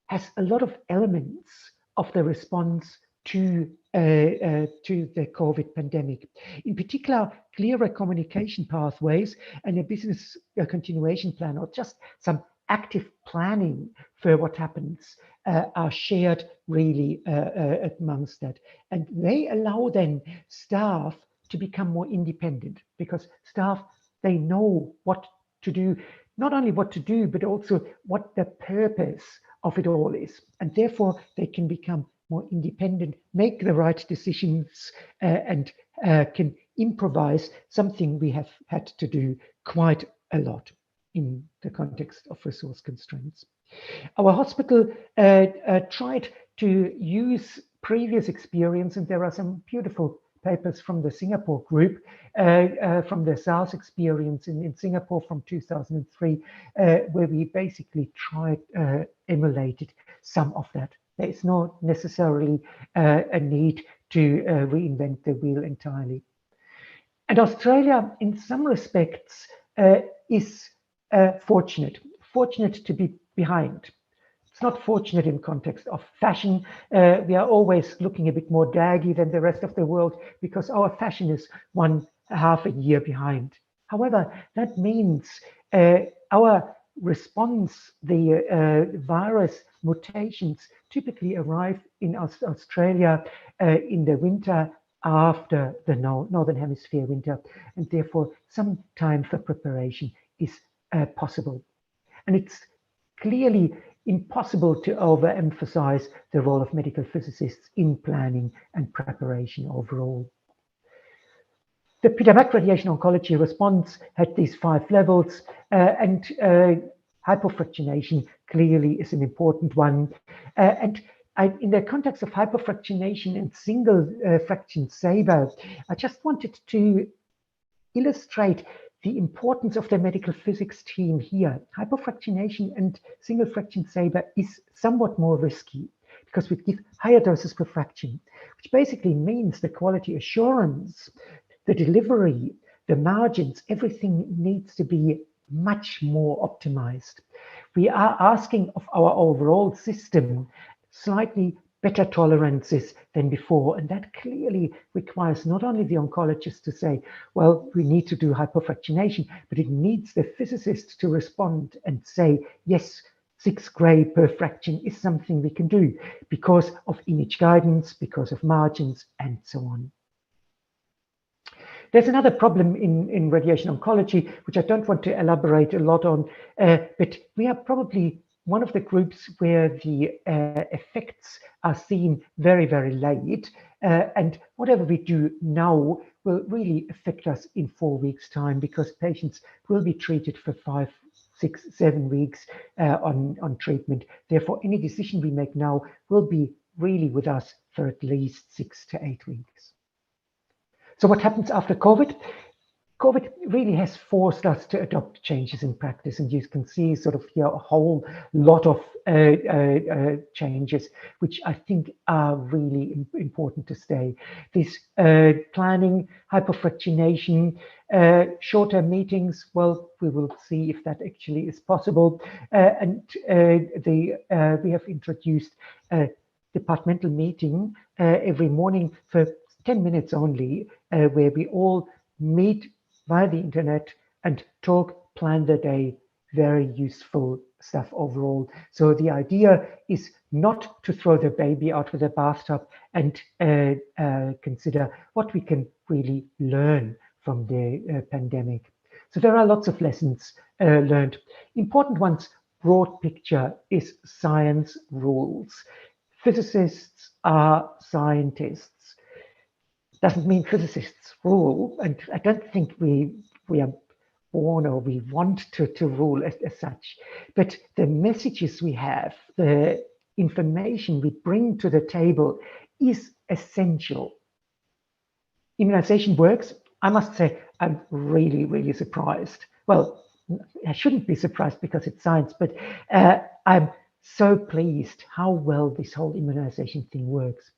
has a lot of elements of the response to the COVID pandemic. In particular, clearer communication pathways and a business continuation plan, or just some active planning for what happens, are shared really amongst that. And they allow then staff to become more independent, because staff, they know what to do, not only what to do, but also what the purpose of it all is. And therefore they can become more independent, make the right decisions, and can improvise, something we have had to do quite a lot in the context of resource constraints. Our hospital tried to use previous experience, and there are some beautiful papers from the Singapore group, from the SARS experience in Singapore from 2003, where we basically tried emulated some of that. There is not necessarily a need to reinvent the wheel entirely. And Australia, in some respects, is fortunate to be behind. It's not fortunate in context of fashion. We are always looking a bit more daggy than the rest of the world because our fashion is 1.5 a year behind. However, that means our response, the virus mutations typically arrive in Australia in the winter after the Northern Hemisphere winter, and therefore some time for preparation is possible. And it's clearly impossible to overemphasize the role of medical physicists in planning and preparation overall. The pediatric radiation oncology response had these 5 levels, and hypofractionation clearly is an important one. In the context of hypofractionation and single fraction SABR, I just wanted to illustrate the importance of the medical physics team here. Hypofractionation and single fraction SABR is somewhat more risky because we give higher doses per fraction, which basically means the quality assurance, the delivery, the margins, everything needs to be much more optimized. We are asking of our overall system slightly better tolerances than before. And that clearly requires not only the oncologist to say, well, we need to do hypofractionation, but it needs the physicist to respond and say, yes, 6 gray per fraction is something we can do because of image guidance, because of margins, and so on. There's another problem in radiation oncology, which I don't want to elaborate a lot on, but we are probably one of the groups where the effects are seen very, very late. And whatever we do now will really affect us in 4 weeks' time because patients will be treated for 5, 6, 7 weeks on treatment. Therefore, any decision we make now will be really with us for at least 6 to 8 weeks. So what happens after COVID? COVID really has forced us to adopt changes in practice, and you can see sort of here a whole lot of changes, which I think are really important to stay. This planning, hypofractionation, shorter meetings, well, we will see if that actually is possible. We have introduced a departmental meeting every morning for 10 minutes only, where we all meet via the internet and talk, plan the day. Very useful stuff overall. So the idea is not to throw the baby out with the bathtub and consider what we can really learn from the pandemic. So there are lots of lessons learned. Important ones, broad picture is science rules. Physicists are scientists. Doesn't mean physicists rule, and I don't think we are born or we want to rule as such, but the messages we have, the information we bring to the table is essential. Immunization works. I must say, I'm really, really surprised. Well, I shouldn't be surprised because it's science, but I'm so pleased how well this whole immunization thing works.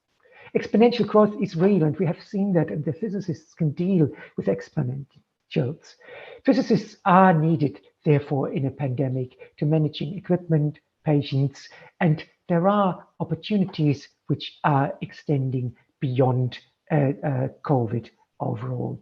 Exponential growth is real, and we have seen that, and the physicists can deal with exponentials. Physicists are needed, therefore, in a pandemic to managing equipment, patients, and there are opportunities which are extending beyond COVID overall.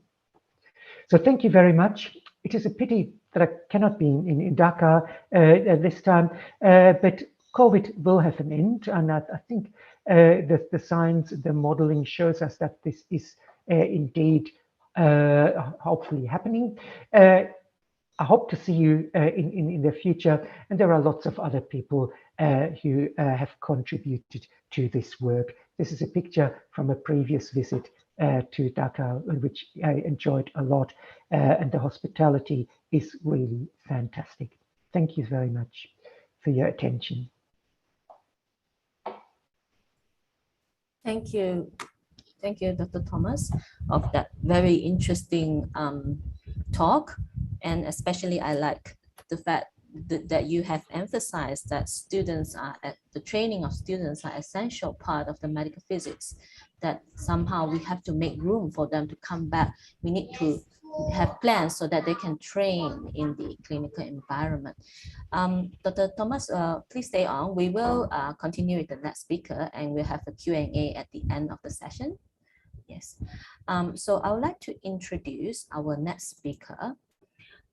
So thank you very much. It is a pity that I cannot be in Dhaka this time, but COVID will have an end, and I think the science, the modeling shows us that this is indeed hopefully happening. I hope to see you in the future. And there are lots of other people who have contributed to this work. This is a picture from a previous visit to Dhaka, which I enjoyed a lot. And the hospitality is really fantastic. Thank you very much for your attention. Thank you. Thank you, Dr. Thomas, of that very interesting talk. And especially I like the fact that you have emphasized that students are at the training of students are essential part of the medical physics, that somehow we have to make room for them to come back. We need to have plans so that they can train in the clinical environment. Dr. Thomas, please stay on. We will continue with the next speaker and we'll have a Q&A at the end of the session. Yes. So I would like to introduce our next speaker,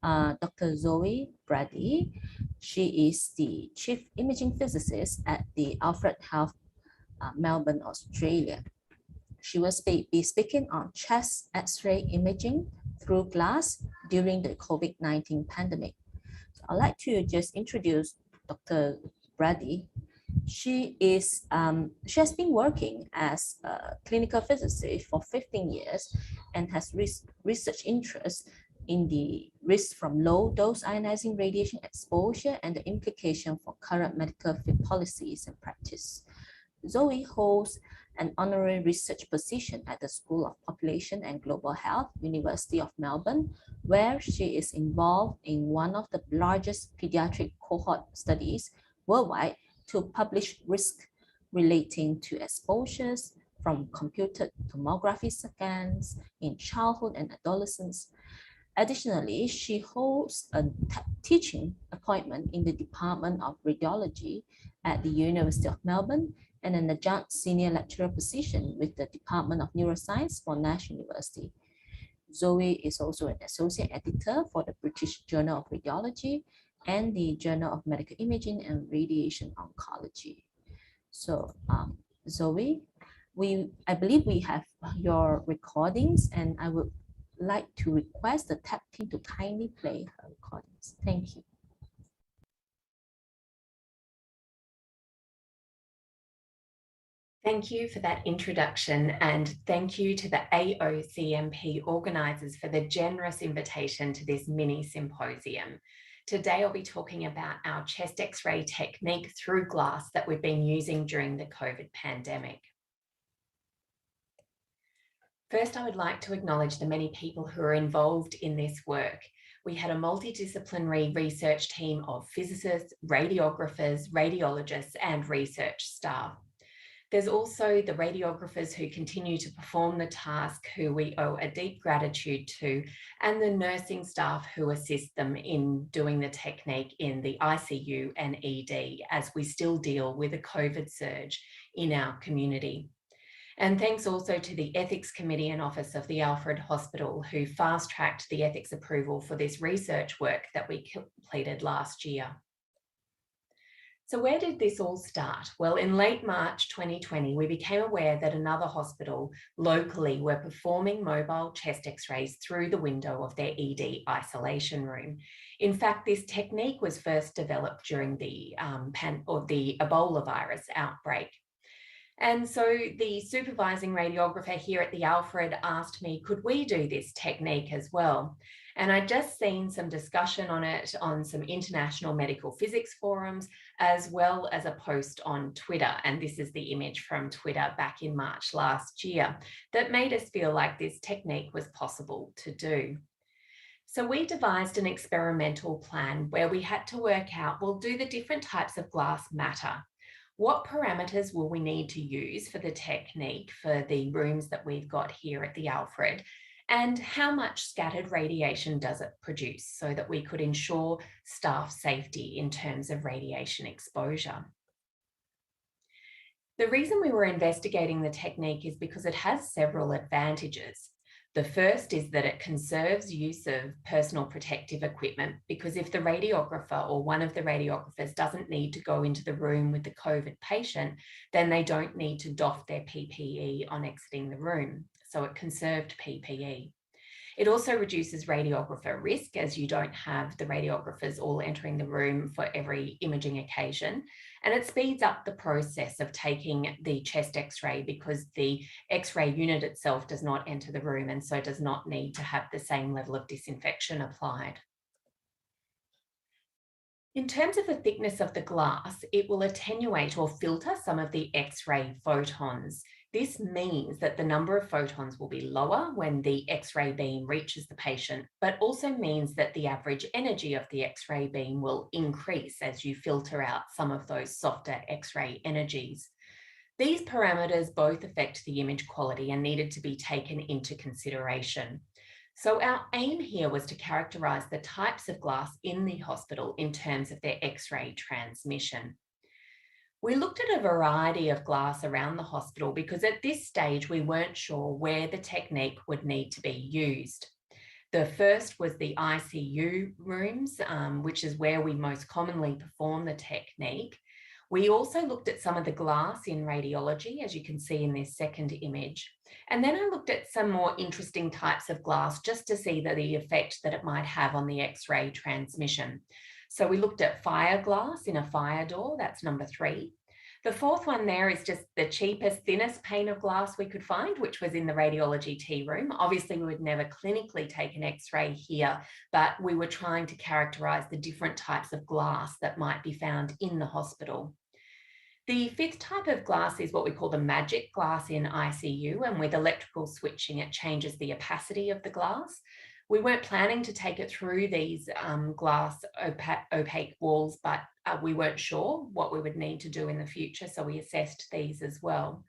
Dr. Zoe Brady. She is the Chief Imaging Physicist at the Alfred Health, Melbourne, Australia. She will be speaking on chest X-ray imaging through glass during the COVID-19 pandemic. So I'd like to just introduce Dr. Brady. She has been working as a clinical physicist for 15 years and has research interests in the risk from low dose ionizing radiation exposure and the implication for current medical field policies and practice. Zoe holds an honorary research position at the School of Population and Global Health, University of Melbourne, where she is involved in one of the largest pediatric cohort studies worldwide to publish risk relating to exposures from computed tomography scans in childhood and adolescence. Additionally, she holds a teaching appointment in the Department of Radiology at the University of Melbourne and an adjunct senior lecturer position with the Department of Neuroscience for Nash University. Zoe is also an associate editor for the British Journal of Radiology and the Journal of Medical Imaging and Radiation Oncology. So Zoe, I believe we have your recordings, and I would like to request the tech team to kindly play her recordings. Thank you. Thank you for that introduction, and thank you to the AOCMP organisers for the generous invitation to this mini symposium. Today I'll be talking about our chest X-ray technique through glass that we've been using during the COVID pandemic. First, I would like to acknowledge the many people who are involved in this work. We had a multidisciplinary research team of physicists, radiographers, radiologists, and research staff. There's also the radiographers who continue to perform the task, who we owe a deep gratitude to, and the nursing staff who assist them in doing the technique in the ICU and ED as we still deal with a COVID surge in our community. And thanks also to the Ethics Committee and Office of the Alfred Hospital, who fast-tracked the ethics approval for this research work that we completed last year. So where did this all start? Well, in late March 2020, we became aware that another hospital locally were performing mobile chest X-rays through the window of their ED isolation room. In fact, this technique was first developed during the Ebola virus outbreak. And so the supervising radiographer here at the Alfred asked me, could we do this technique as well? And I'd just seen some discussion on it on some international medical physics forums, as well as a post on Twitter. And this is the image from Twitter back in March last year that made us feel like this technique was possible to do. So we devised an experimental plan where we had to work out, well, do the different types of glass matter? What parameters will we need to use for the technique for the rooms that we've got here at the Alfred? And how much scattered radiation does it produce so that we could ensure staff safety in terms of radiation exposure? The reason we were investigating the technique is because it has several advantages. The first is that it conserves use of personal protective equipment, because if the radiographer or one of the radiographers doesn't need to go into the room with the COVID patient, then they don't need to doff their PPE on exiting the room. So it conserved PPE. It also reduces radiographer risk, as you don't have the radiographers all entering the room for every imaging occasion. And it speeds up the process of taking the chest X-ray because the X-ray unit itself does not enter the room and so does not need to have the same level of disinfection applied. In terms of the thickness of the glass, it will attenuate or filter some of the X-ray photons. This means that the number of photons will be lower when the X-ray beam reaches the patient, but also means that the average energy of the X-ray beam will increase as you filter out some of those softer X-ray energies. These parameters both affect the image quality and needed to be taken into consideration. So our aim here was to characterize the types of glass in the hospital in terms of their X-ray transmission. We looked at a variety of glass around the hospital because at this stage we weren't sure where the technique would need to be used. The first was the ICU rooms, which is where we most commonly perform the technique. We also looked at some of the glass in radiology, as you can see in this second image. And then I looked at some more interesting types of glass just to see the effect that it might have on the X-ray transmission. So we looked at fire glass in a fire door, that's number 3. The fourth one there is just the cheapest, thinnest pane of glass we could find, which was in the radiology tea room. Obviously, we would never clinically take an X-ray here, but we were trying to characterize the different types of glass that might be found in the hospital. The fifth type of glass is what we call the magic glass in ICU, and with electrical switching, it changes the opacity of the glass. We weren't planning to take it through these glass opaque walls, but we weren't sure what we would need to do in the future, so we assessed these as well.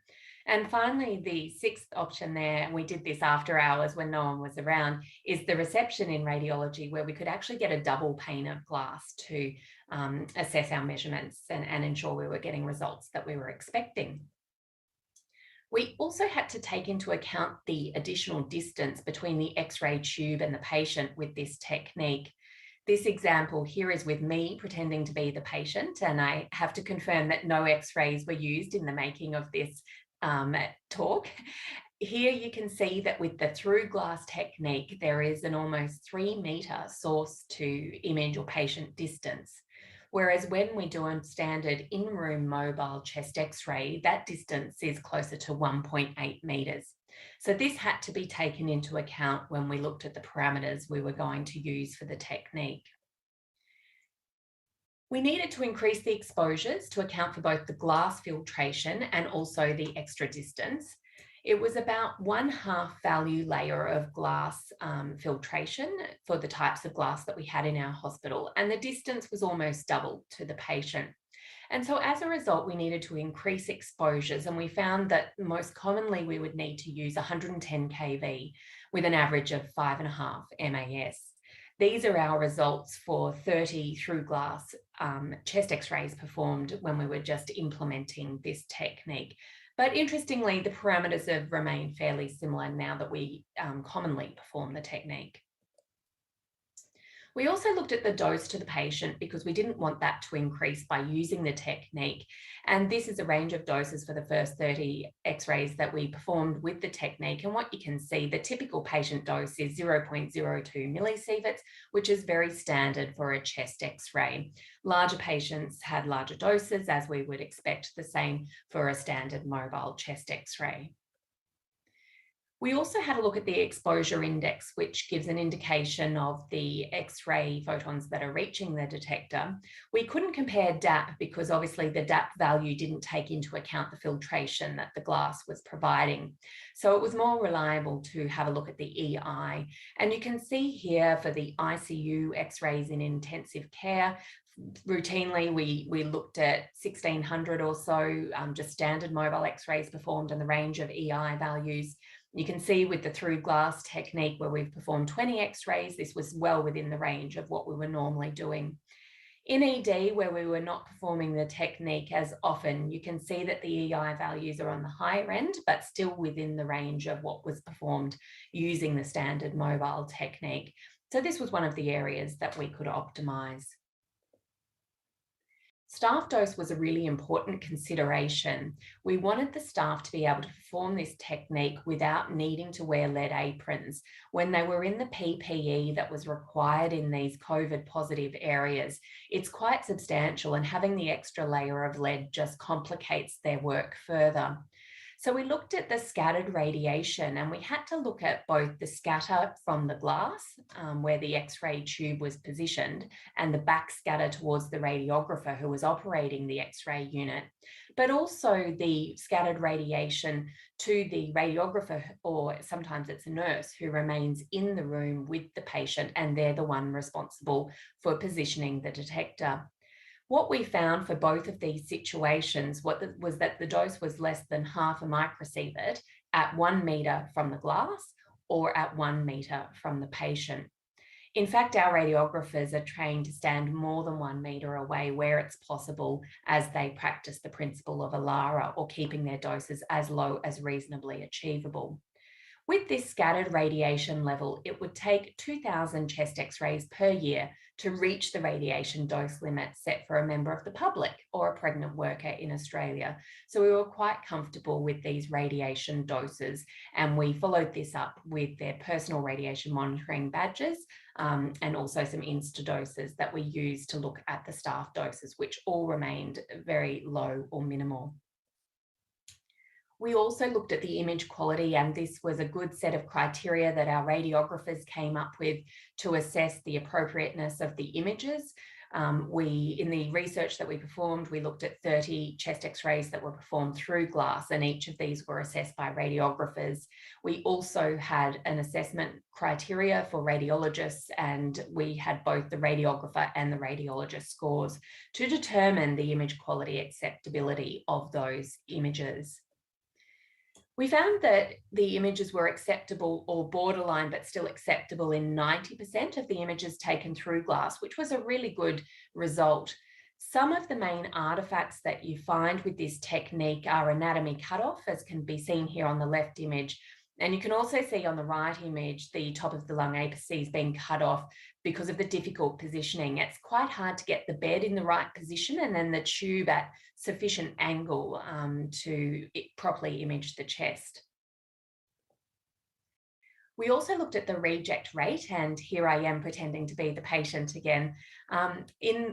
And finally, the sixth option there, and we did this after hours when no one was around, is the reception in radiology, where we could actually get a double pane of glass to assess our measurements and ensure we were getting results that we were expecting. We also had to take into account the additional distance between the X-ray tube and the patient with this technique. This example here is with me pretending to be the patient, and I have to confirm that no X-rays were used in the making of this talk. Here you can see that with the through glass technique, there is an almost 3-meter source to image or patient distance. Whereas when we do a standard in-room mobile chest X-ray, that distance is closer to 1.8 meters. So this had to be taken into account when we looked at the parameters we were going to use for the technique. We needed to increase the exposures to account for both the glass filtration and also the extra distance. It was about 1/2 value layer of glass filtration for the types of glass that we had in our hospital, and the distance was almost double to the patient. And so as a result, we needed to increase exposures, and we found that most commonly we would need to use 110 kV with an average of 5.5 MAS. These are our results for 30 through glass chest X-rays performed when we were just implementing this technique. But interestingly, the parameters have remained fairly similar now that we commonly perform the technique. We also looked at the dose to the patient because we didn't want that to increase by using the technique. And this is a range of doses for the first 30 X-rays that we performed with the technique. And what you can see, the typical patient dose is 0.02 millisieverts, which is very standard for a chest X-ray. Larger patients had larger doses, as we would expect the same for a standard mobile chest X-ray. We also had a look at the exposure index, which gives an indication of the X-ray photons that are reaching the detector. We couldn't compare DAP because obviously the DAP value didn't take into account the filtration that the glass was providing. So it was more reliable to have a look at the EI. And you can see here for the ICU X-rays in intensive care, routinely we looked at 1600 or so, just standard mobile X-rays performed in the range of EI values. You can see with the through glass technique where we've performed 20 X-rays, this was well within the range of what we were normally doing. In ED, where we were not performing the technique as often, you can see that the EI values are on the higher end, but still within the range of what was performed using the standard mobile technique. So this was one of the areas that we could optimize. staff dose was a really important consideration. We wanted the staff to be able to perform this technique without needing to wear lead aprons when they were in the PPE that was required in these COVID positive areas. It's quite substantial, and having the extra layer of lead just complicates their work further. So we looked at the scattered radiation, and we had to look at both the scatter from the glass where the X-ray tube was positioned and the back scatter towards the radiographer who was operating the X-ray unit, but also the scattered radiation to the radiographer, or sometimes it's a nurse who remains in the room with the patient, and they're the one responsible for positioning the detector. What we found for both of these situations was that the dose was less than half a microsievert at 1 metre from the glass or at 1 metre from the patient. In fact, our radiographers are trained to stand more than 1 metre away where it's possible, as they practice the principle of ALARA, or keeping their doses as low as reasonably achievable. With this scattered radiation level, it would take 2,000 chest X-rays per year to reach the radiation dose limit set for a member of the public or a pregnant worker in Australia. So we were quite comfortable with these radiation doses, and we followed this up with their personal radiation monitoring badges and also some Insta-doses that we used to look at the staff doses, which all remained very low or minimal. We also looked at the image quality, and this was a good set of criteria that our radiographers came up with to assess the appropriateness of the images. In the research that we performed, we looked at 30 chest X-rays that were performed through glass, and each of these were assessed by radiographers. We also had an assessment criteria for radiologists, and we had both the radiographer and the radiologist scores to determine the image quality acceptability of those images. We found that the images were acceptable or borderline, but still acceptable in 90% of the images taken through glass, which was a really good result. Some of the main artifacts that you find with this technique are anatomy cutoff, as can be seen here on the left image. And you can also see on the right image, the top of the lung apices being cut off because of the difficult positioning. It's quite hard to get the bed in the right position and then the tube at sufficient angle to properly image the chest. We also looked at the reject rate, and here I am pretending to be the patient again.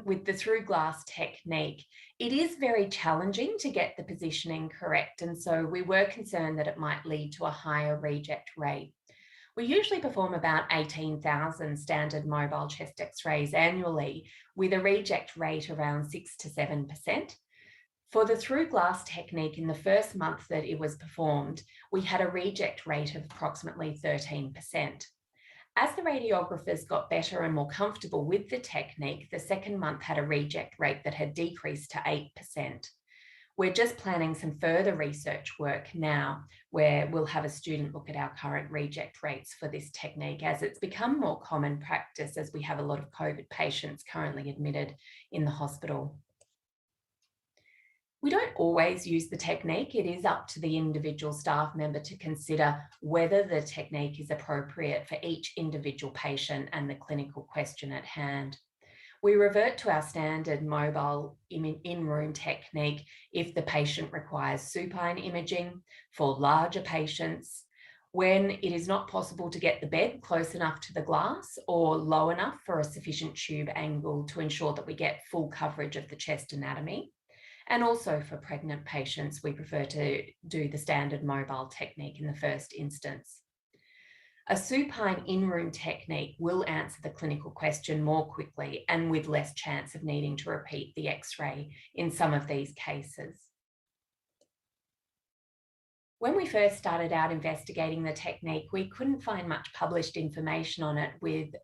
With the through glass technique, it is very challenging to get the positioning correct, and so we were concerned that it might lead to a higher reject rate. We usually perform about 18,000 standard mobile chest X-rays annually, with a reject rate around 6 to 7%. For the through glass technique, in the first month that it was performed, we had a reject rate of approximately 13%. As the radiographers got better and more comfortable with the technique, the second month had a reject rate that had decreased to 8%. We're just planning some further research work now, where we'll have a student look at our current reject rates for this technique, as it's become more common practice as we have a lot of COVID patients currently admitted in the hospital. We don't always use the technique. It is up to the individual staff member to consider whether the technique is appropriate for each individual patient and the clinical question at hand. We revert to our standard mobile in-room technique if the patient requires supine imaging for larger patients, when it is not possible to get the bed close enough to the glass or low enough for a sufficient tube angle to ensure that we get full coverage of the chest anatomy. And also for pregnant patients, we prefer to do the standard mobile technique in the first instance. A supine in-room technique will answer the clinical question more quickly and with less chance of needing to repeat the X-ray in some of these cases. When we first started out investigating the technique, we couldn't find much published information on it, with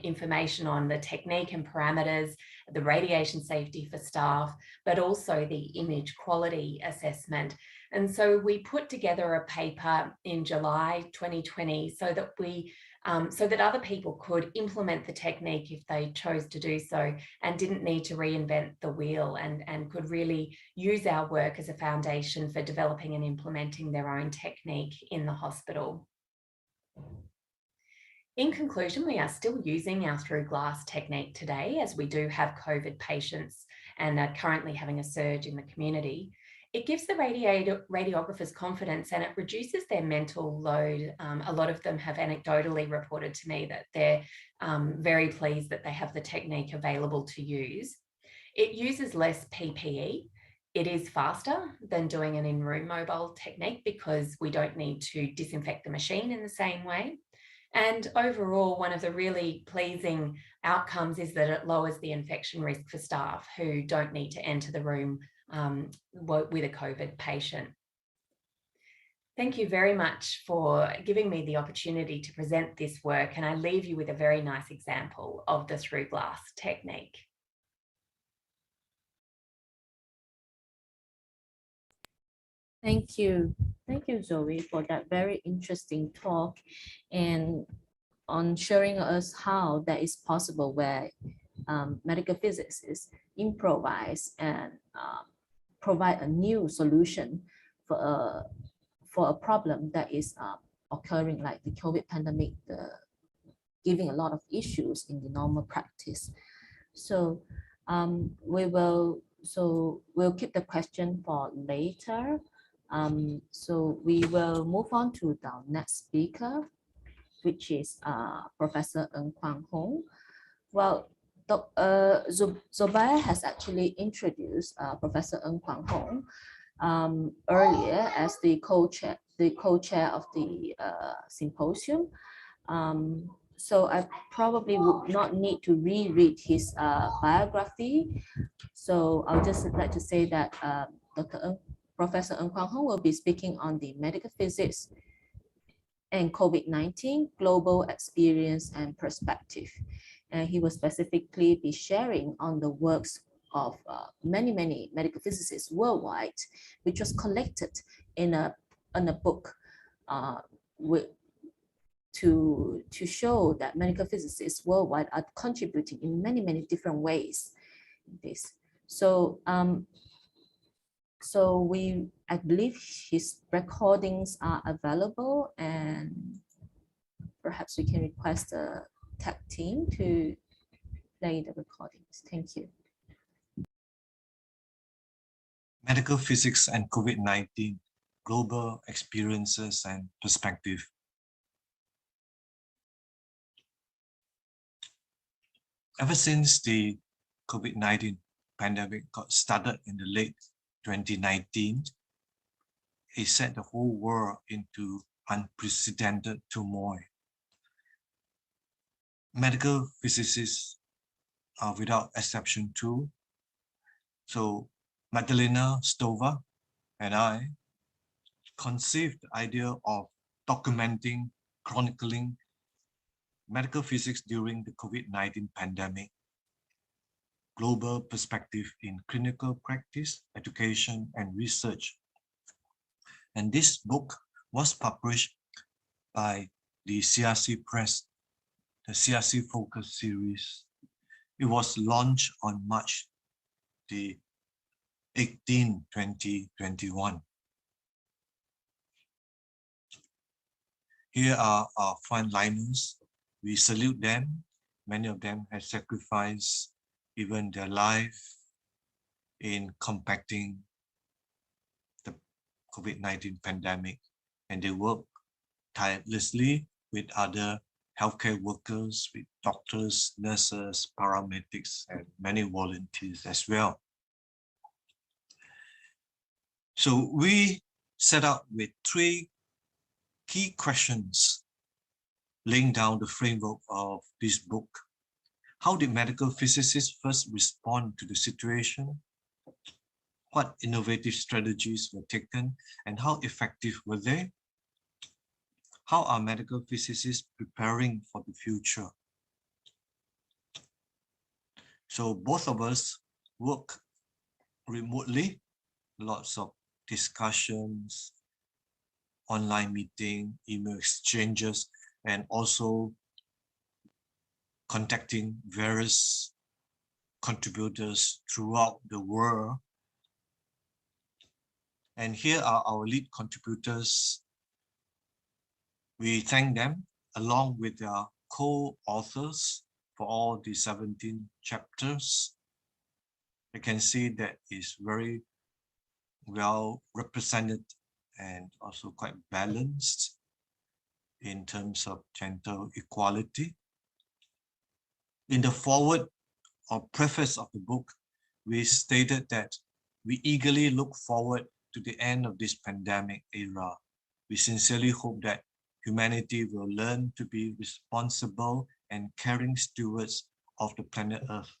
information on the technique and parameters, the radiation safety for staff, but also the image quality assessment. And so we put together a paper in July 2020 so that other people could implement the technique if they chose to do so and didn't need to reinvent the wheel, and could really use our work as a foundation for developing and implementing their own technique in the hospital. In conclusion, we are still using our through glass technique today, as we do have COVID patients and are currently having a surge in the community, it gives the radiographers confidence and it reduces their mental load. A lot of them have anecdotally reported to me that they're very pleased that they have the technique available to use. It uses less PPE. It is faster than doing an in-room mobile technique because we don't need to disinfect the machine in the same way. And overall, one of the really pleasing outcomes is that it lowers the infection risk for staff who don't need to enter the room with a COVID patient. Thank you very much for giving me the opportunity to present this work, and I leave you with a very nice example of the through glass technique. Thank you. Thank you, Zoe, for that very interesting talk and on showing us how that is possible where medical physicists improvise and provide a new solution for a problem that is occurring, like the COVID pandemic, giving a lot of issues in the normal practice. So we'll keep the question for later. So we will move on to the next speaker, which is Professor Ng Quang Hong. Well, Zobaya has actually introduced Professor Ng Quang Hong earlier as the co-chair of the symposium. So I probably would not need to reread his biography. So I'll just like to say that Professor Ng Quang Hong will be speaking on the medical physics and COVID-19 global experience and perspective. And he will specifically be sharing on the works of many medical physicists worldwide, which was collected in a book to show that medical physicists worldwide are contributing in many different ways. So I believe his recordings are available, and perhaps we can request the tech team to play the recordings. Thank you. Medical physics and COVID-19, global experiences and perspective. Ever since the COVID-19 pandemic got started in the late 2019, it set the whole world into unprecedented turmoil. Medical physicists are without exception too. So Magdalena Stova and I conceived the idea of documenting, chronicling medical physics during the COVID-19 pandemic, global perspective in clinical practice, education, and research. And this book was published by the CRC Press, the CRC Focus series. It was launched on March the 18th, 2021. Here are our frontliners. We salute them. Many of them have sacrificed even their life in combating the COVID-19 pandemic, and they work tirelessly with other healthcare workers, with doctors, nurses, paramedics, and many volunteers as well. So we set out with 3 key questions, laying down the framework of this book. How did medical physicists first respond to the situation? What innovative strategies were taken and how effective were they? How are medical physicists preparing for the future? So both of us work remotely, lots of discussions, online meeting, email exchanges, and also contacting various contributors throughout the world. And here are our lead contributors. We thank them along with their co-authors for all the 17 chapters. You can see that is very well represented and also quite balanced in terms of gender equality. In the foreword or preface of the book, we stated that we eagerly look forward to the end of this pandemic era. We sincerely hope that humanity will learn to be responsible and caring stewards of the planet Earth.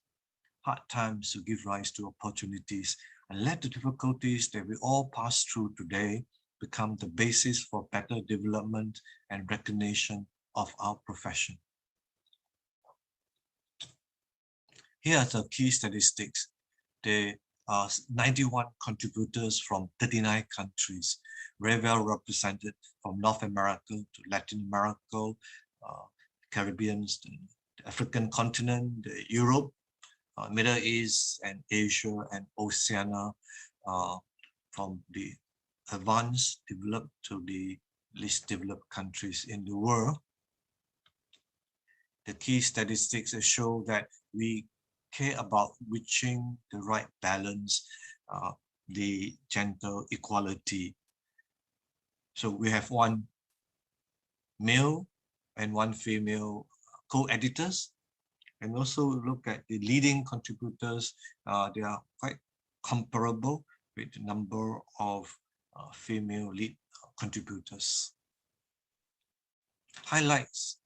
Hard times will give rise to opportunities, and let the difficulties that we all pass through today become the basis for better development and recognition of our profession. Here are the key statistics. There are 91 contributors from 39 countries, very well represented from North America to Latin America, Caribbean, the African continent, Europe, Middle East and Asia and Oceania, from the advanced, developed to the least developed countries in the world. The key statistics show that we care about reaching the right balance, the gender equality. So we have one male and one female co-editors, and also look at the leading contributors. They are quite comparable with the number of female lead contributors. Highlights: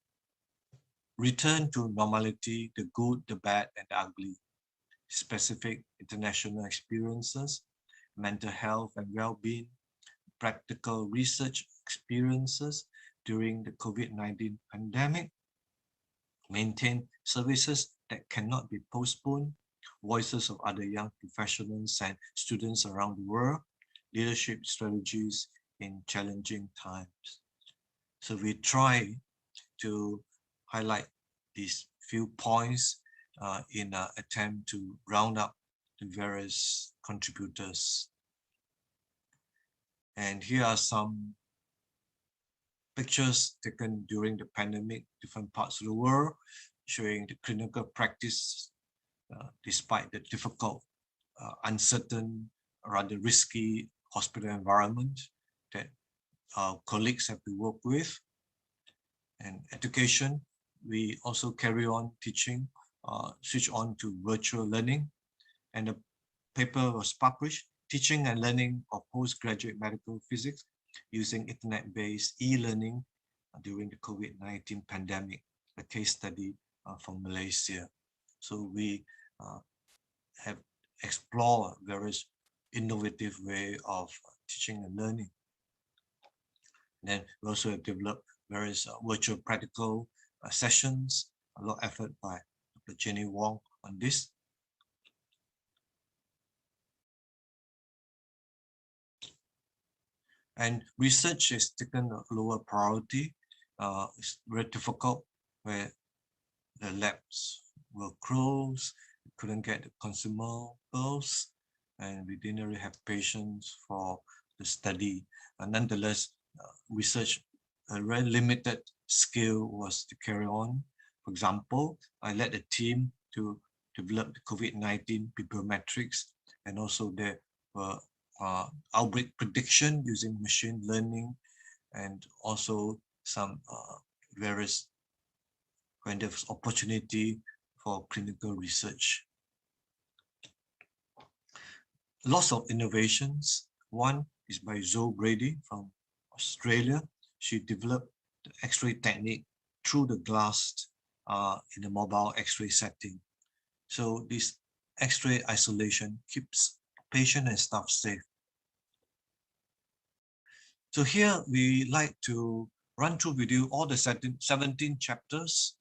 return to normality, the good, the bad, and the ugly. Specific international experiences, mental health and well-being, practical research experiences during the COVID-19 pandemic, maintain services that cannot be postponed, voices of other young professionals and students around the world, leadership strategies in challenging times. So we try to highlight these few points in an attempt to round up the various contributors. And here are some pictures taken during the pandemic, different parts of the world, showing the clinical practice despite the difficult, uncertain, rather risky hospital environment that our colleagues have to work with. And education, we also carry on teaching, switch on to virtual learning. And the paper was published, Teaching and Learning of Postgraduate Medical Physics using internet-based e-learning during the COVID-19 pandemic, a case study from Malaysia. So we have explored various innovative way of teaching and learning. Then we also have developed various virtual practical sessions, a lot of effort by Dr. Jenny Wong on this. And research is taken a lower priority. It's very difficult where the labs were closed, we couldn't get the consumables, and we didn't really have patience for the study. And nonetheless, research, a very limited skill was to carry on. For example, I led a team to develop the COVID-19 bibliometrics, and also there were outbreak prediction using machine learning, and also some various kind of opportunity for clinical research. Lots of innovations. One is by Zoe Brady from Australia. She developed the X-ray technique through the glass in a mobile X-ray setting. So this X-ray isolation keeps patient and staff safe. So here we like to run through with you all the 17 chapters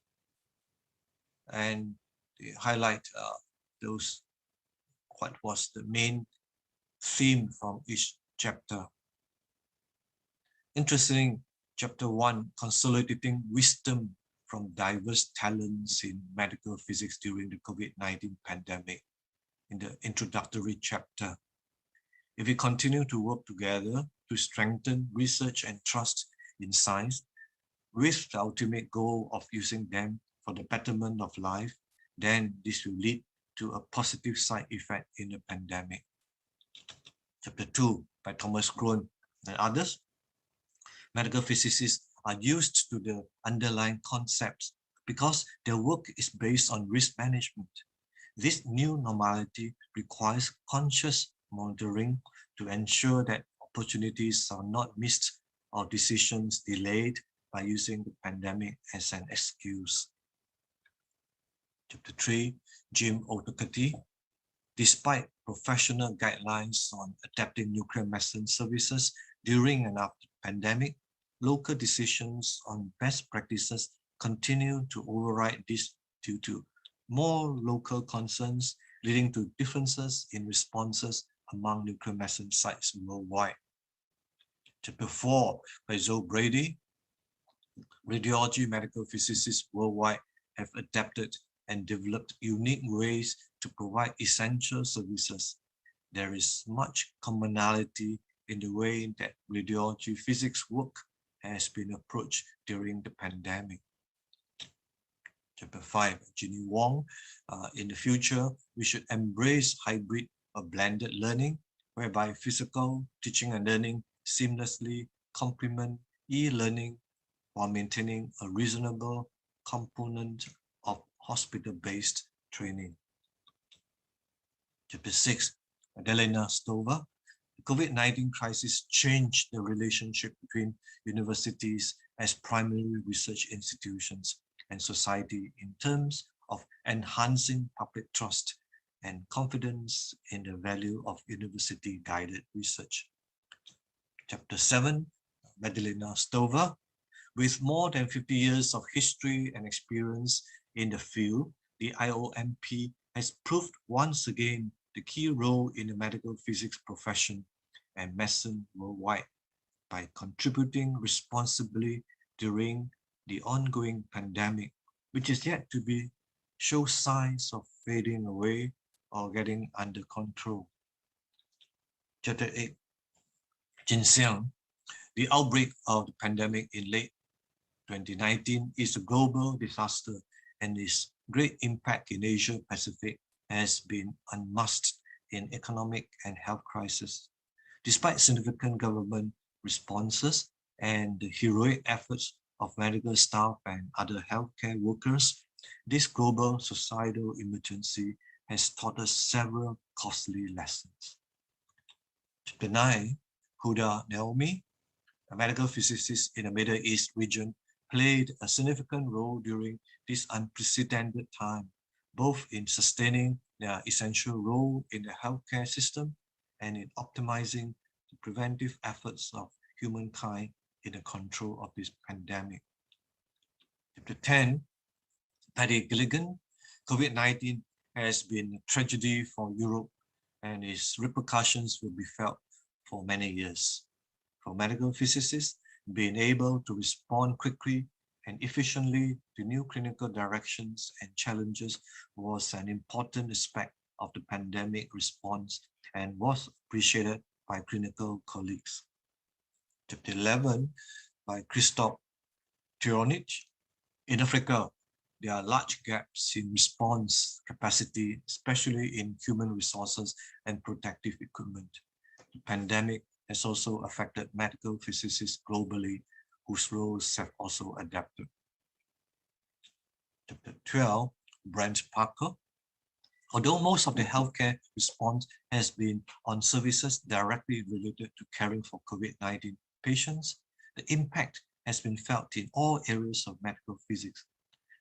and highlight those, what was the main theme from each chapter. Interesting, chapter 1, consolidating wisdom from diverse talents in medical physics during the COVID-19 pandemic. In the introductory chapter, if we continue to work together to strengthen research and trust in science, with the ultimate goal of using them for the betterment of life, then this will lead to a positive side effect in the pandemic. Chapter 2 by Thomas Krohn and others. Medical physicists are used to the underlying concepts because their work is based on risk management. This new normality requires conscious monitoring to ensure that opportunities are not missed or decisions delayed by using the pandemic as an excuse. Chapter 3, Jim O'Doherty. Despite professional guidelines on adapting nuclear medicine services during and after the pandemic, local decisions on best practices continue to override this due to more local concerns, leading to differences in responses among nuclear medicine sites worldwide. Chapter 4 by Zoe Brady. Radiology medical physicists worldwide have adapted and developed unique ways to provide essential services. There is much commonality in the way that radiology physics work has been approached during the pandemic. Chapter 5, Ginny Wong. In the future, we should embrace hybrid or blended learning, whereby physical teaching and learning seamlessly complement e-learning while maintaining a reasonable component of hospital-based training. Chapter 6, Magdalena Stover. The COVID-19 crisis changed the relationship between universities as primary research institutions and society in terms of enhancing public trust and confidence in the value of university-guided research. Chapter 7, Magdalena Stover. With more than 50 years of history and experience in the field, the IOMP has proved once again the key role in the medical physics profession and medicine worldwide by contributing responsibly during the ongoing pandemic, which is yet to show signs of fading away or getting under control. Chapter 8, Jin Xiang. The outbreak of the pandemic in late 2019 is a global disaster, and its great impact in Asia Pacific has been unmasked in economic and health crisis. Despite significant government responses and the heroic efforts of medical staff and other healthcare workers, this global societal emergency has taught us several costly lessons. Chapter 9, Huda Naomi. A medical physicist in the Middle East region played a significant role during this unprecedented time, both in sustaining their essential role in the healthcare system and in optimizing the preventive efforts of humankind in the control of this pandemic. Chapter 10, Paddy Gilligan. COVID-19 has been a tragedy for Europe, and its repercussions will be felt for many years. For medical physicists, being able to respond quickly and efficiently to new clinical directions and challenges was an important aspect of the pandemic response and was appreciated by clinical colleagues. Chapter 11 by Christoph Tironich. In Africa, there are large gaps in response capacity, especially in human resources and protective equipment. The pandemic has also affected medical physicists globally, whose roles have also adapted. Chapter 12, Brent Parker. Although most of the healthcare response has been on services directly related to caring for COVID-19 patients, the impact has been felt in all areas of medical physics.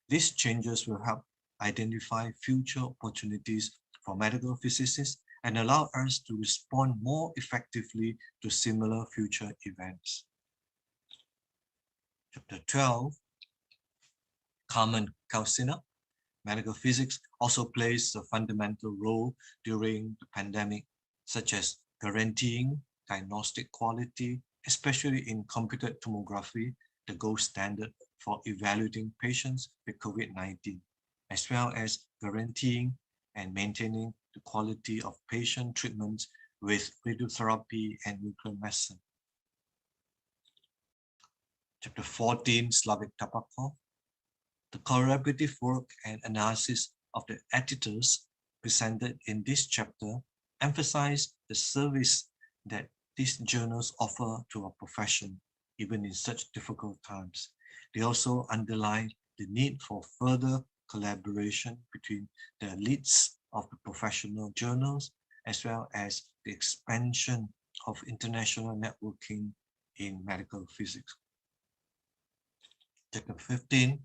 These changes will help identify future opportunities for medical physicists and allow us to respond more effectively to similar future events. Chapter 12, Carmen Calcina. Medical physics also plays a fundamental role during the pandemic, such as guaranteeing diagnostic quality, especially in computed tomography, the gold standard for evaluating patients with COVID-19, as well as guaranteeing and maintaining the quality of patient treatments with radiotherapy and nuclear medicine. Chapter 14, Slavik Tabakov. The collaborative work and analysis of the editors presented in this chapter emphasize the service that these journals offer to our profession, even in such difficult times. They also underline the need for further collaboration between the elites of the professional journals, as well as the expansion of international networking in medical physics. Chapter 15,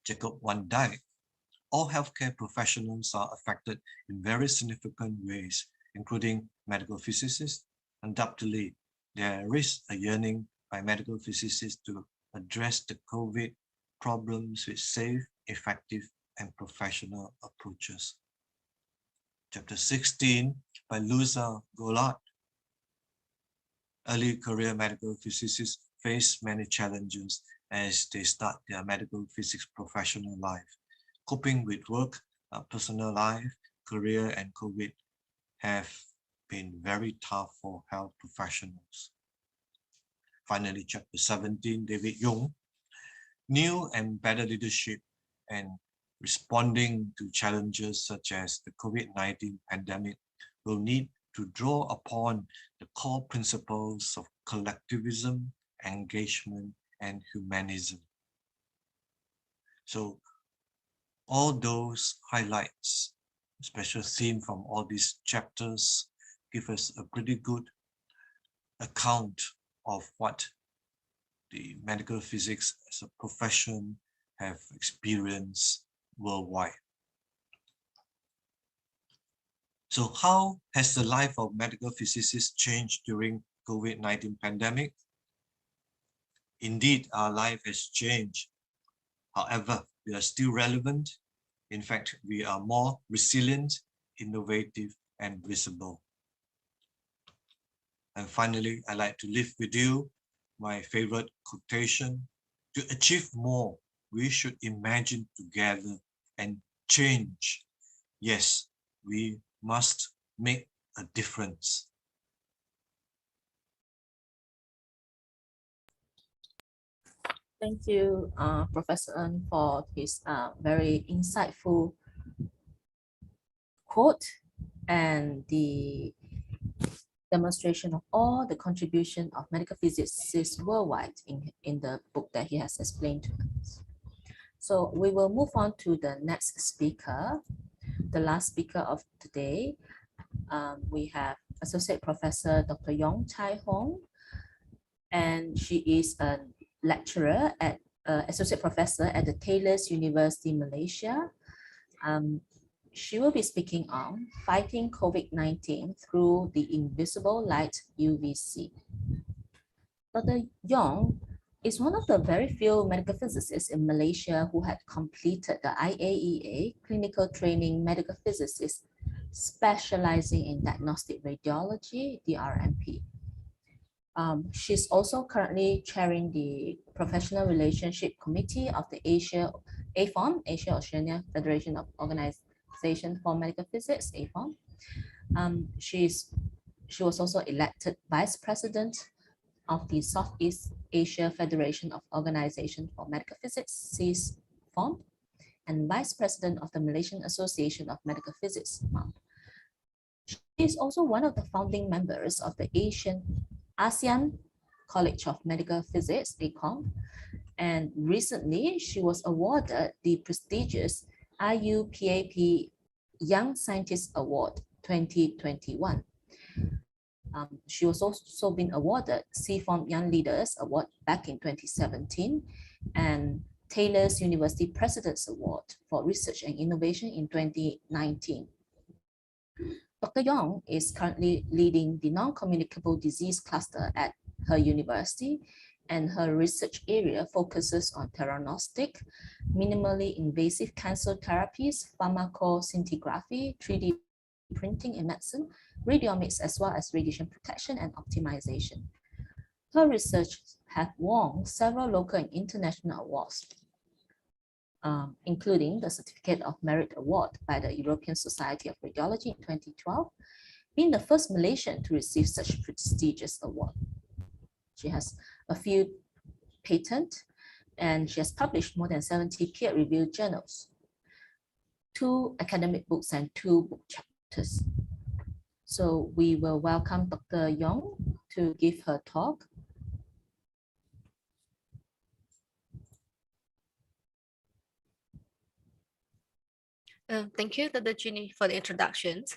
Jacob Van Dyke. All healthcare professionals are affected in very significant ways, including medical physicists. Undoubtedly, there is a yearning by medical physicists to address the COVID problems with safe, effective, and professional approaches. Chapter 16 by Luisa Goulart. Early career medical physicists face many challenges as they start their medical physics professional life. Coping with work, personal life, career, and COVID have been very tough for health professionals. Finally, chapter 17, David Young. New and better leadership and responding to challenges such as the COVID-19 pandemic will need to draw upon the core principles of collectivism, engagement, and humanism. So all those highlights, special theme from all these chapters, give us a pretty good account of what the medical physics as a profession have experienced worldwide. So how has the life of medical physicists changed during COVID-19 pandemic? Indeed, our life has changed. However, we are still relevant. In fact, we are more resilient, innovative, and visible. And finally, I'd like to leave with you my favorite quotation. To achieve more, we should imagine together and change. Yes, we must make a difference. Thank you, Professor Ng, for his very insightful quote and the demonstration of all the contribution of medical physicists worldwide in the book that he has explained to us. So we will move on to the next speaker, the last speaker of today. We have Associate Professor Dr. Yong Chai Hong, and she is a lecturer at Associate Professor at the Taylor's University, Malaysia. She will be speaking on fighting COVID-19 through the invisible light UVC. Dr. Yong is one of the very few medical physicists in Malaysia who had completed the IAEA clinical training medical physicist specializing in diagnostic radiology, DRMP. She's also currently chairing the Professional Relationship Committee of the AFOM, Asia Oceania Federation of Organization for Medical Physics, AFOM. She was also elected Vice President of the Southeast Asia Federation of Organization for Medical Physics, CISFOM, and Vice President of the Malaysian Association of Medical Physics, MAP. She is also one of the founding members of the ASEAN College of Medical Physics, ACOM, and recently she was awarded the prestigious IUPAP Young Scientist Award 2021. She was also been awarded CIFOM Young Leaders Award back in 2017 and Taylor's University President's Award for Research and Innovation in 2019. Dr. Yong is currently leading the non-communicable disease cluster at her university, and her research area focuses on theranostic, minimally invasive cancer therapies, pharmacoscintigraphy, 3D printing in medicine, radiomics, as well as radiation protection and optimization. Her research has won several local and international awards, including the Certificate of Merit Award by the European Society of Radiology in 2012, being the first Malaysian to receive such prestigious award. She has a few patents, and she has published more than 70 peer-reviewed journals. 2 academic books and 2 book chapters. So we will welcome Dr. Yong to give her talk. Thank you, Dr. Ginny, for the introductions.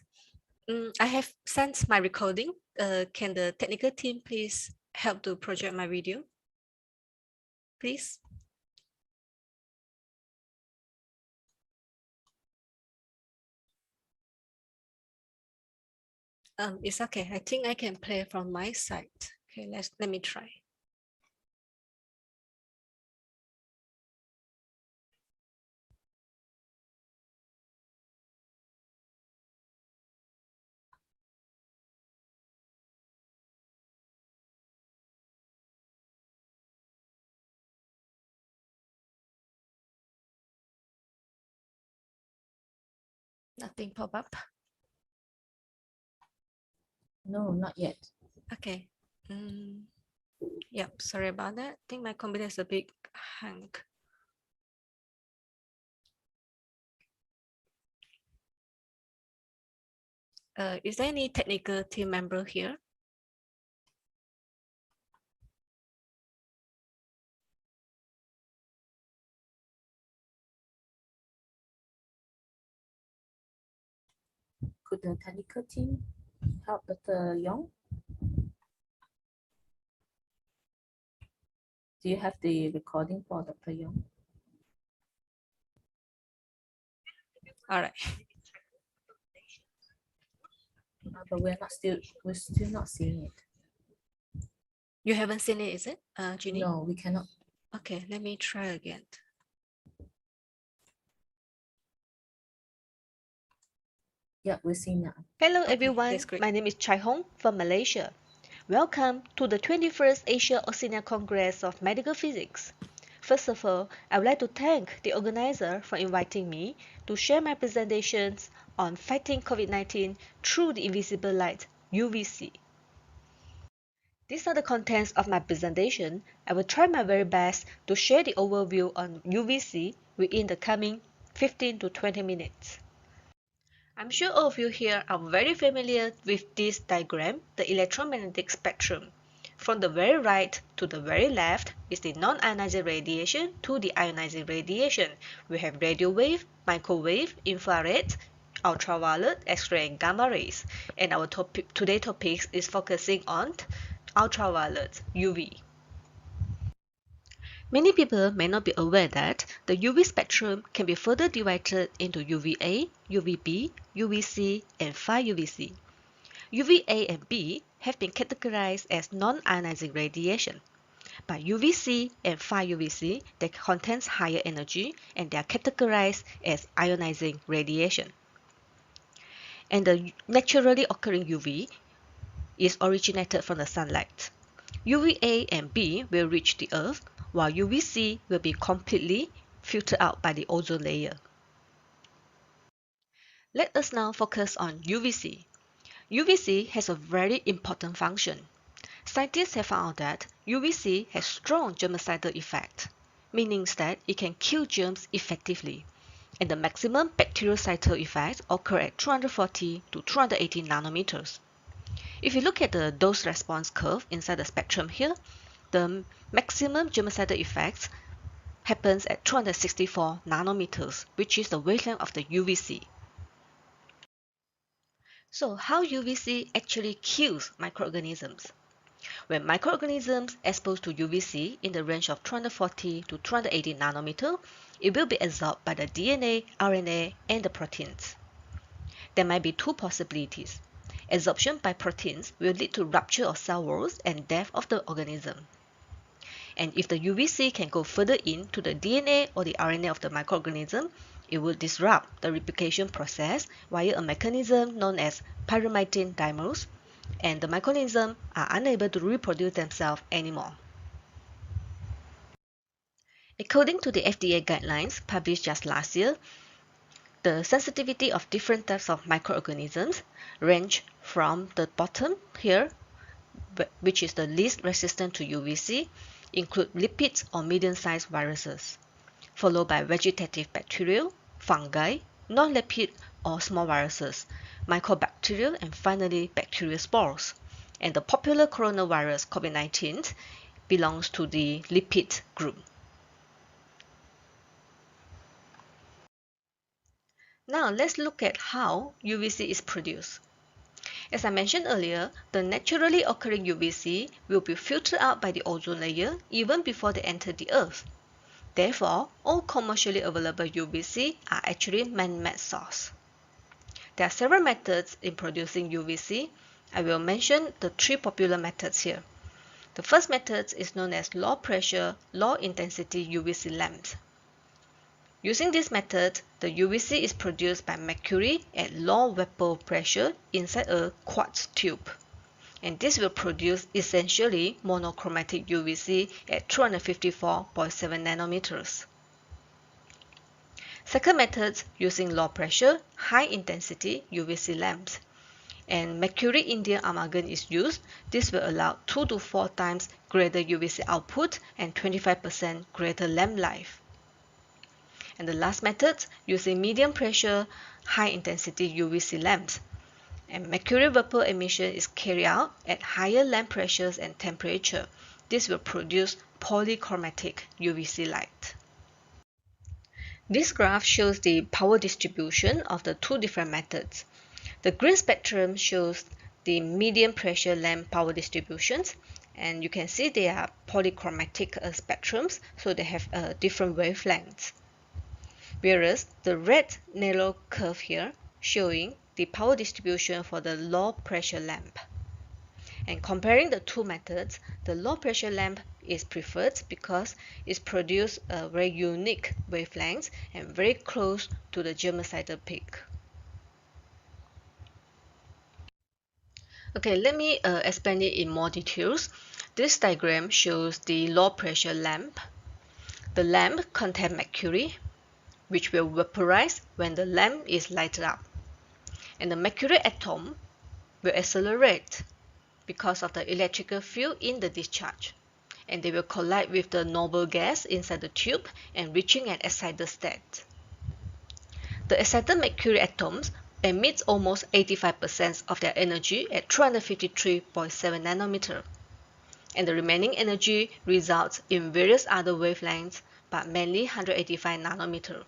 I have sent my recording. Can the technical team please help to project my video? Please. It's okay. I think I can play from my side. Okay, let me try. Nothing pop up. No, not yet. Okay. Yep, sorry about that. I think my computer is a bit hang. Is there any technical team member here? Could the technical team help Dr. Yong? Do you have the recording for Dr. Yong? All right. But we're still not seeing it. You haven't seen it, is it, Ginny? No, we cannot. Okay, let me try again. Yeah, we're seeing now. Hello everyone, my name is Chai Hong from Malaysia. Welcome to the 21st Asia Oceania Congress of Medical Physics. First of all, I would like to thank the organizer for inviting me to share my presentations on fighting COVID-19 through the invisible light, UVC. These are the contents of my presentation. I will try my very best to share the overview on UVC within the coming 15 to 20 minutes. I'm sure all of you here are very familiar with this diagram, the electromagnetic spectrum. From the very right to the very left is the non-ionizing radiation to the ionizing radiation. We have radio wave, microwave, infrared, ultraviolet, X-ray and gamma rays. And our today's topic is focusing on ultraviolet, UV. Many people may not be aware that the UV spectrum can be further divided into UVA, UVB, UVC, and Phi UVC. UVA and B have been categorized as non-ionizing radiation. But UVC and Phi UVC, they contains higher energy and they are categorized as ionizing radiation. And the naturally occurring UV is originated from the sunlight. UVA and B will reach the Earth, while UVC will be completely filtered out by the ozone layer. Let us now focus on UVC. UVC has a very important function. Scientists have found out that UVC has strong germicidal effect, meaning that it can kill germs effectively, and the maximum bactericidal effect occur at 240 to 280 nanometers. If you look at the dose response curve inside the spectrum here, the maximum germicidal effects happens at 264 nanometers, which is the wavelength of the UVC. So how UVC actually kills microorganisms? When microorganisms exposed to UVC in the range of 240 to 280 nanometer, it will be absorbed by the DNA, RNA, and the proteins. There might be two possibilities. Absorption by proteins will lead to rupture of cell walls and death of the organism. And if the UVC can go further into the DNA or the RNA of the microorganism, it will disrupt the replication process via a mechanism known as pyrimidine dimers, and the microorganisms are unable to reproduce themselves anymore. According to the FDA guidelines published just last year, the sensitivity of different types of microorganisms range from the bottom here, which is the least resistant to UVC, include lipids or medium-sized viruses, followed by vegetative bacteria, fungi, non-lipid or small viruses, mycobacterial, and finally bacterial spores. And the popular coronavirus COVID-19 belongs to the lipid group. Now let's look at how UVC is produced. As I mentioned earlier, the naturally occurring UVC will be filtered out by the ozone layer even before they enter the Earth. Therefore, all commercially available UVC are actually man-made source. There are several methods in producing UVC. I will mention the three popular methods here. The first method is known as low pressure, low intensity UVC lamps. Using this method, the UVC is produced by mercury at low vapor pressure inside a quartz tube. And this will produce essentially monochromatic UVC at 254.7 nanometers. Second method, using low pressure, high intensity UVC lamps. And mercury indium amalgam is used. This will allow 2 to 4 times greater UVC output and 25% greater lamp life. And the last method, using medium pressure, high intensity UVC lamps. And mercury vapor emission is carried out at higher lamp pressures and temperature. This will produce polychromatic UVC light. This graph shows the power distribution of the two different methods. The green spectrum shows the medium pressure lamp power distributions, and you can see they are polychromatic spectrums, so they have different wavelengths. Whereas the red narrow curve here showing the power distribution for the low pressure lamp. And comparing the two methods, the low pressure lamp is preferred because it produces a very unique wavelengths and very close to the germicidal peak. Okay, let me explain it in more details. This diagram shows the low pressure lamp. The lamp contains mercury, which will vaporize when the lamp is lighted up. And the mercury atom will accelerate because of the electrical field in the discharge. And they will collide with the noble gas inside the tube and reaching an excited state. The excited mercury atoms emit almost 85% of their energy at 253.7 nanometer. And the remaining energy results in various other wavelengths, but mainly 185 nanometer.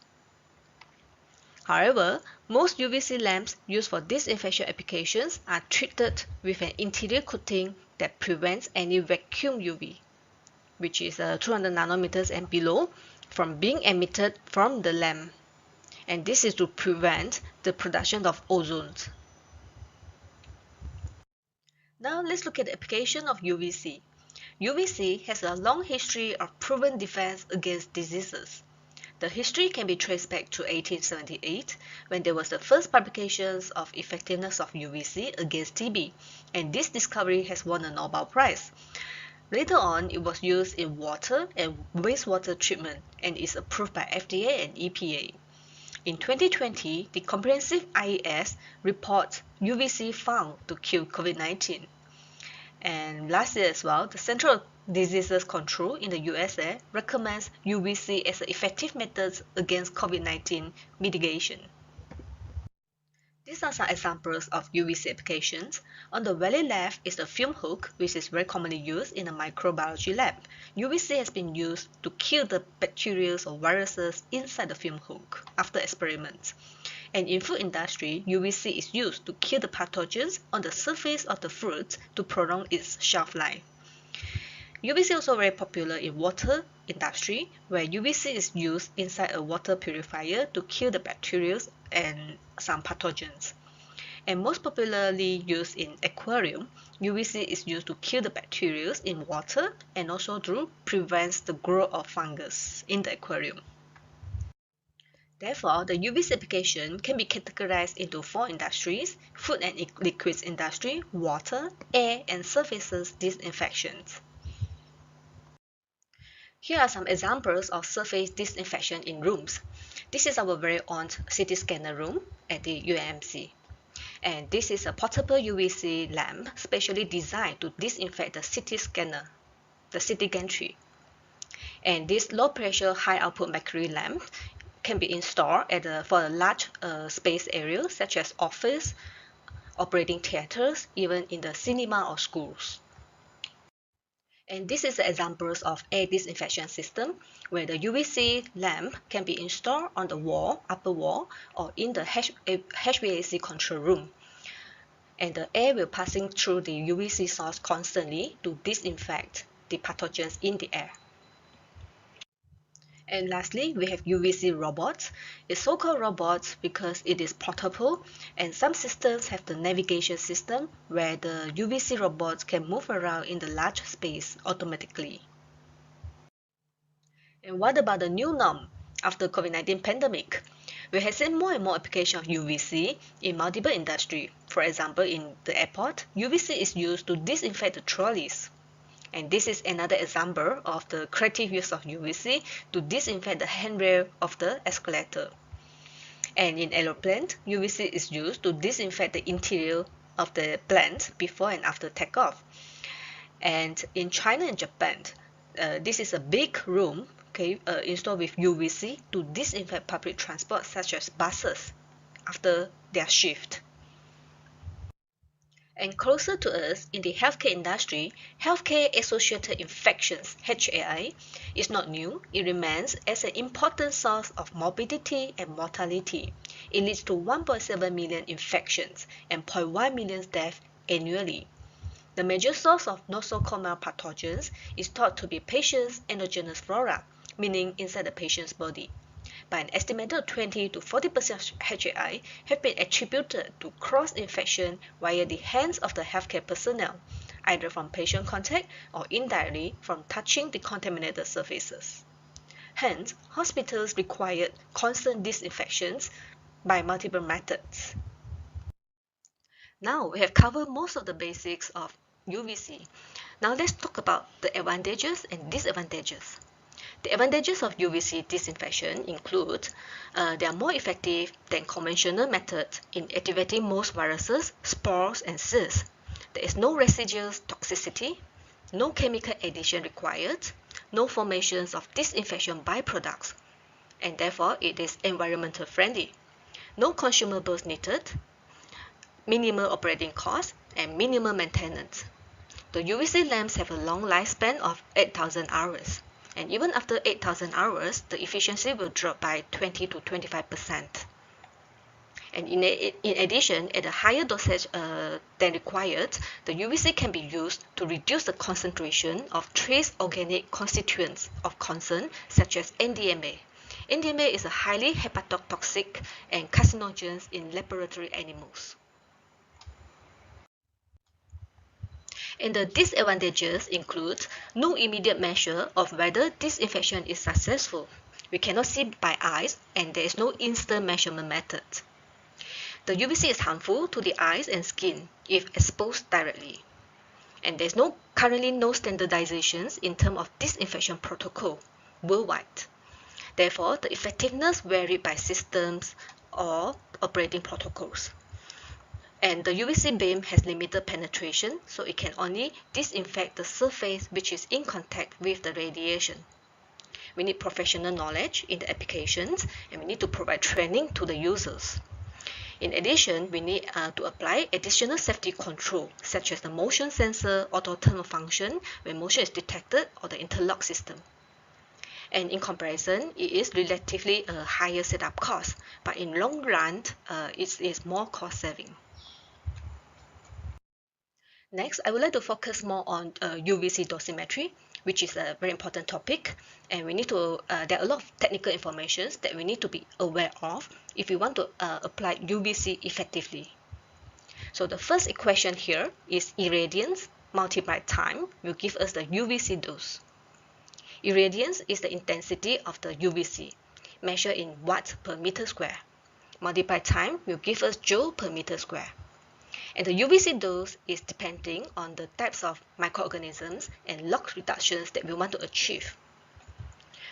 However, most UVC lamps used for disinfection applications are treated with an interior coating that prevents any vacuum UV, which is 200 nanometers and below, from being emitted from the lamp. And this is to prevent the production of ozone. Now let's look at the application of UVC. UVC has a long history of proven defense against diseases. The history can be traced back to 1878, when there was the first publications of effectiveness of UVC against TB, and this discovery has won a Nobel Prize. Later on, it was used in water and wastewater treatment and is approved by FDA and EPA. In 2020, the comprehensive IES reports UVC found to kill COVID-19. And last year as well, the Central Diseases Control in the USA recommends UVC as an effective method against COVID-19 mitigation. These are some examples of UVC applications. On the very left is the film hook, which is very commonly used in a microbiology lab. UVC has been used to kill the bacteria or viruses inside the film hook after experiments. And in food industry, UVC is used to kill the pathogens on the surface of the fruit to prolong its shelf life. UVC is also very popular in water industry, where UVC is used inside a water purifier to kill the bacteria and some pathogens. And most popularly used in aquarium, UVC is used to kill the bacteria in water and also to prevent the growth of fungus in the aquarium. Therefore, the UVC application can be categorized into 4 industries: food and liquids industry, water, air, and surfaces disinfections. Here are some examples of surface disinfection in rooms. This is our very own CT scanner room at the UMC. And this is a portable UVC lamp specially designed to disinfect the CT scanner, the CT gantry. And this low pressure, high output mercury lamp can be installed for a large space area such as office, operating theaters, even in the cinema or schools. And this is examples of air disinfection system where the UVC lamp can be installed on the wall, upper wall, or in the HVAC control room. And the air will passing through the UVC source constantly to disinfect the pathogens in the air. And lastly, we have UVC robots. It's so-called robots because it is portable, and some systems have the navigation system where the UVC robots can move around in the large space automatically. And what about the new norm after COVID-19 pandemic? We have seen more and more application of UVC in multiple industries. For example, in the airport, UVC is used to disinfect the trolleys. And this is another example of the creative use of UVC to disinfect the handrail of the escalator. And in aeroplane, UVC is used to disinfect the interior of the plane before and after takeoff. And in China and Japan, this is a big room installed with UVC to disinfect public transport such as buses after their shift. And closer to us, in the healthcare industry, healthcare-associated infections, HAI, is not new. It remains as an important source of morbidity and mortality. It leads to 1.7 million infections and 0.1 million deaths annually. The major source of nosocomial pathogens is thought to be patient's endogenous flora, meaning inside the patient's body. By an estimated 20 to 40% of HAI have been attributed to cross-infection via the hands of the healthcare personnel, either from patient contact or indirectly from touching the contaminated surfaces. Hence, hospitals required constant disinfections by multiple methods. Now we have covered most of the basics of UVC. Now let's talk about the advantages and disadvantages. The advantages of UVC disinfection include they are more effective than conventional methods in activating most viruses, spores, and cysts. There is no residual toxicity, no chemical addition required, no formations of disinfection byproducts, and therefore it is environmental friendly. No consumables needed, minimal operating costs, and minimal maintenance. The UVC lamps have a long lifespan of 8,000 hours. And even after 8,000 hours, the efficiency will drop by 20 to 25%. And in addition, at a higher dosage than required, the UVC can be used to reduce the concentration of trace organic constituents of concern, such as NDMA. NDMA is a highly hepatotoxic and carcinogen in laboratory animals. And the disadvantages include no immediate measure of whether disinfection is successful. We cannot see by eyes, and there is no instant measurement method. The UVC is harmful to the eyes and skin if exposed directly. And there is currently no standardizations in terms of disinfection protocol worldwide. Therefore, the effectiveness varies by systems or operating protocols. And the UVC beam has limited penetration, so it can only disinfect the surface which is in contact with the radiation. We need professional knowledge in the applications, and we need to provide training to the users. In addition, we need to apply additional safety control, such as the motion sensor, auto turn function when motion is detected, or the interlock system. And in comparison, it is relatively a higher setup cost, but in long run, it is more cost saving. Next, I would like to focus more on UVC dosimetry, which is a very important topic, and we need to. There are a lot of technical information that we need to be aware of if we want to apply UVC effectively. So the first equation here is irradiance multiplied time will give us the UVC dose. Irradiance is the intensity of the UVC, measured in watts per meter square. Multiplied time will give us joule per meter square. And the UVC dose is depending on the types of microorganisms and log reductions that we want to achieve.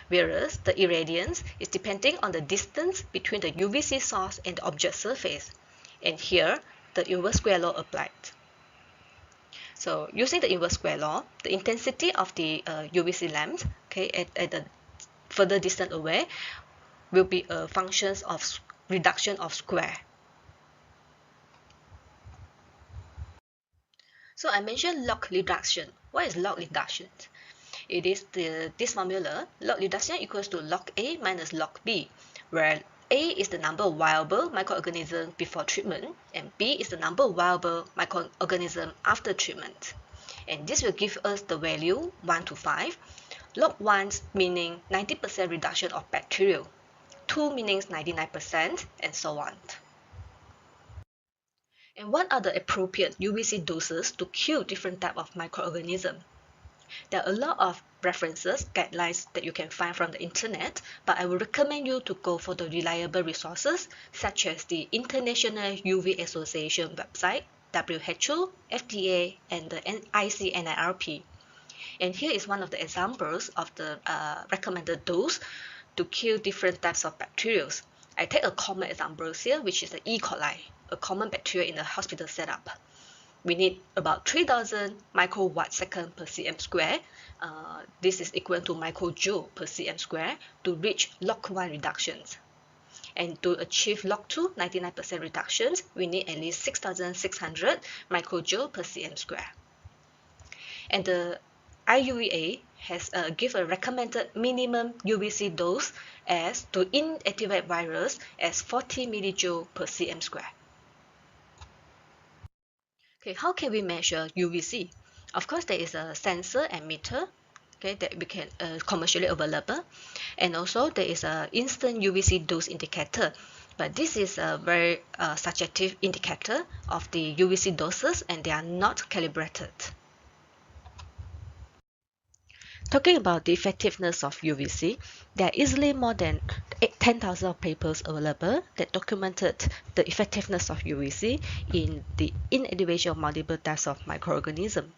Whereas the irradiance is depending on the distance between the UVC source and the object surface. And here, the inverse square law applied. So using the inverse square law, the intensity of the UVC lamps at the further distance away will be a function of reduction of square. So I mentioned log reduction. What is log reduction? It is this formula, log reduction equals to log A minus log B, where A is the number of viable microorganisms before treatment, and B is the number of viable microorganisms after treatment. And this will give us the value 1 to 5. Log 1 meaning 90% reduction of bacteria, 2 meaning 99%, and so on. And what are the appropriate UVC doses to kill different types of microorganisms? There are a lot of references, guidelines that you can find from the internet, but I would recommend you to go for the reliable resources such as the International UV Association website, WHO, FDA, and the ICNIRP. And here is one of the examples of the recommended dose to kill different types of bacteria. I take a common example here, which is the E. coli, a common bacteria in the hospital setup. We need about 3000 microwatt second per cm square. This is equal to microjoule per cm square to reach log 1 reductions. And to achieve log 2 99% reductions, we need at least 6600 microjoule per cm square. And the IUVA has given a recommended minimum UVC dose as to inactivate virus as 40 millijoule per cm square. Okay, how can we measure UVC? Of course, there is a sensor and meter, okay, that we can commercially available, and also there is a instant UVC dose indicator. But this is a very subjective indicator of the UVC doses, and they are not calibrated. Talking about the effectiveness of UVC, there are easily more than 10,000 papers available that documented the effectiveness of UVC in the inactivation of multiple types of microorganisms.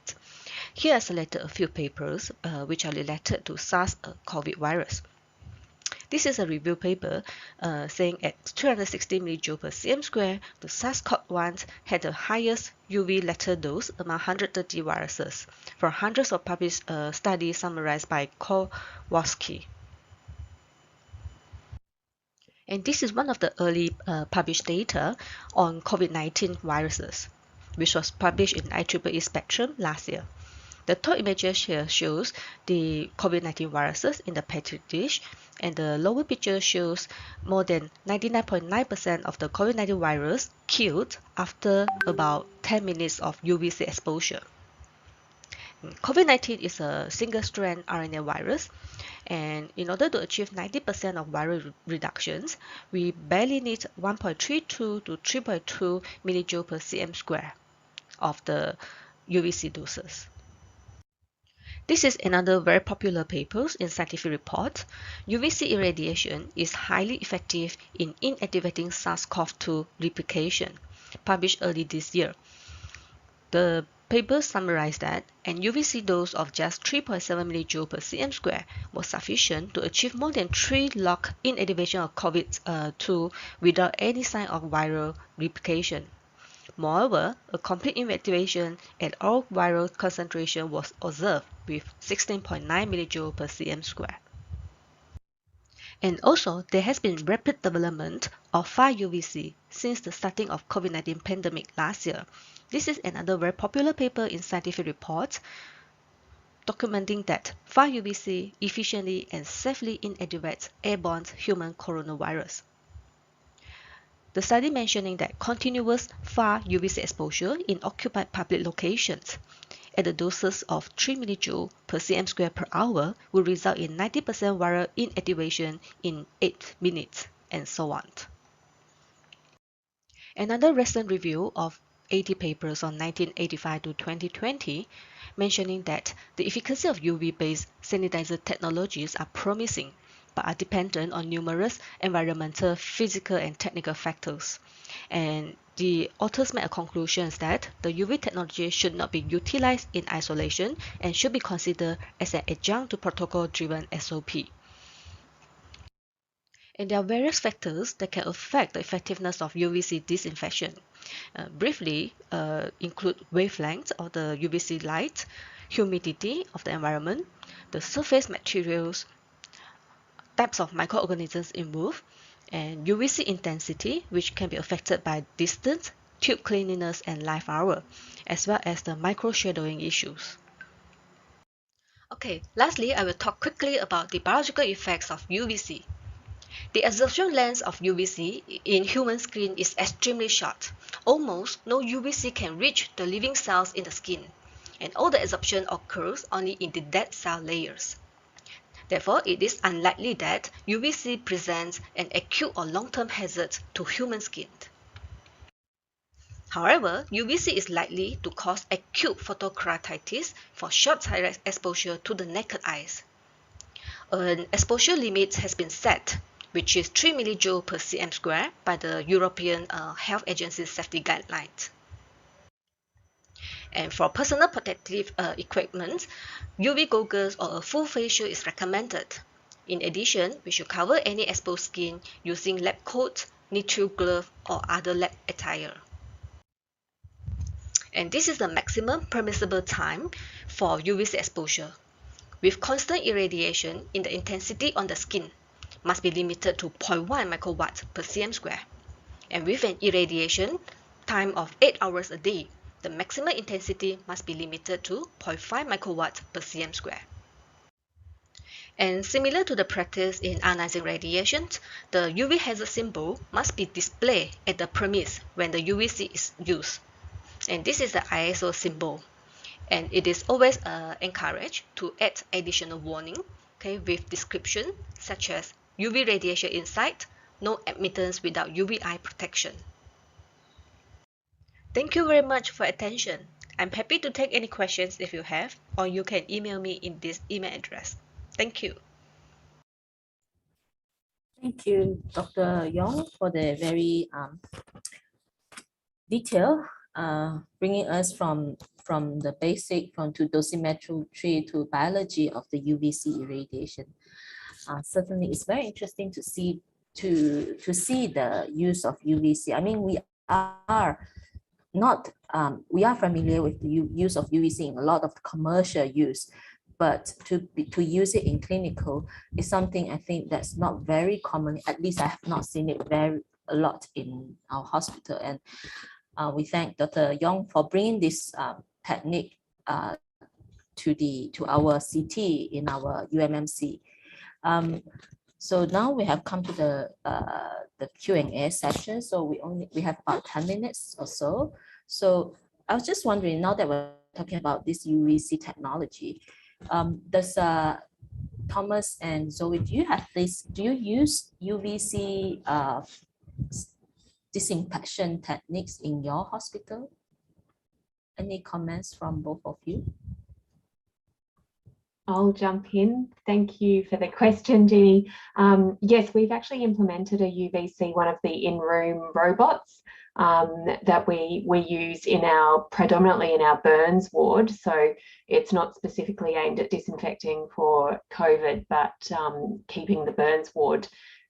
Here I selected a few papers which are related to SARS-CoV virus. This is a review paper saying at 360 millijoule per cm square, the SARS-CoV-1 had the highest UV lethal dose among 130 viruses from hundreds of published studies summarized by Kowalski. And this is one of the early published data on COVID-19 viruses, which was published in IEEE Spectrum last year. The top images here shows the COVID-19 viruses in the petri dish, and the lower picture shows more than 99.9% of the COVID-19 virus killed after about 10 minutes of UVC exposure. COVID-19 is a single-strand RNA virus, and in order to achieve 90% of viral reductions, we barely need 1.32 to 3.2 millijoule per cm square of the UVC doses. This is another very popular paper in scientific reports. UVC irradiation is highly effective in inactivating SARS-CoV-2 replication, published early this year. The paper summarized that an UVC dose of just 3.7 millijoule per cm square was sufficient to achieve more than 3 log inactivation of COVID-2 without any sign of viral replication. Moreover, a complete inactivation at all viral concentration was observed with 16.9 millijoule per cm square. And also, there has been rapid development of far UVC since the starting of COVID-19 pandemic last year. This is another very popular paper in scientific reports documenting that far UVC efficiently and safely inactivates airborne human coronavirus. The study mentioning that continuous far UVC exposure in occupied public locations at the doses of 3 millijoule per cm square per hour will result in 90% viral inactivation in 8 minutes, and so on. Another recent review of 80 papers on 1985 to 2020 mentioning that the efficacy of UV-based sanitizer technologies are promising, but are dependent on numerous environmental, physical, and technical factors. And the authors made a conclusion that the UV technology should not be utilized in isolation and should be considered as an adjunct to protocol-driven SOP. And there are various factors that can affect the effectiveness of UVC disinfection. Briefly, include wavelength of the UVC light, humidity of the environment, the surface materials, types of microorganisms involved, and UVC intensity, which can be affected by distance, tube cleanliness, and life hour, as well as the microshadowing issues. Okay, lastly, I will talk quickly about the biological effects of UVC. The absorption length of UVC in human skin is extremely short. Almost no UVC can reach the living cells in the skin, and all the absorption occurs only in the dead cell layers. Therefore, it is unlikely that UVC presents an acute or long-term hazard to human skin. However, UVC is likely to cause acute photokeratitis for short-sighted exposure to the naked eyes. An exposure limit has been set, which is 3 millijoule per cm square by the European Health Agency safety guidelines. And for personal protective equipment, UV goggles or a full face shield is recommended. In addition, we should cover any exposed skin using lab coat, nitrile glove, or other lab attire. And this is the maximum permissible time for UVC exposure. With constant irradiation in the intensity on the skin must be limited to 0.1 microwatt per cm square. And with an irradiation time of 8 hours a day, the maximum intensity must be limited to 0.5 microwatt per cm square. And similar to the practice in ionizing radiation, the UV hazard symbol must be displayed at the premise when the UVC is used. And this is the ISO symbol. And it is always encouraged to add additional warning, okay, with description such as UV radiation inside, no admittance without UV eye protection. Thank you very much for attention. I'm happy to take any questions if you have, or you can email me in this email address. Thank you. Thank you, Dr. Yong, for the very detailed bringing us from the basic to dosimetry to biology of the UVC irradiation. Certainly, it's very interesting to see the use of UVC. I mean, we are familiar with the use of UVC in a lot of commercial use, but to use it in clinical is something I think that's not very common. At least I have not seen it a lot in our hospital. And we thank Dr. Yong for bringing this technique to our CT in our UMMC. So now we have come to the Q&A session. So we have about 10 minutes or so. So I was just wondering, now that we're talking about this UVC technology, does Thomas and Zoe, do you use UVC disinfection techniques in your hospital? Any comments from both of you? I'll jump in. Thank you for the question, Jeannie. Yes, we've actually implemented a UVC, one of the in-room robots that we use predominantly in our burns ward. So it's not specifically aimed at disinfecting for COVID, but keeping the burns ward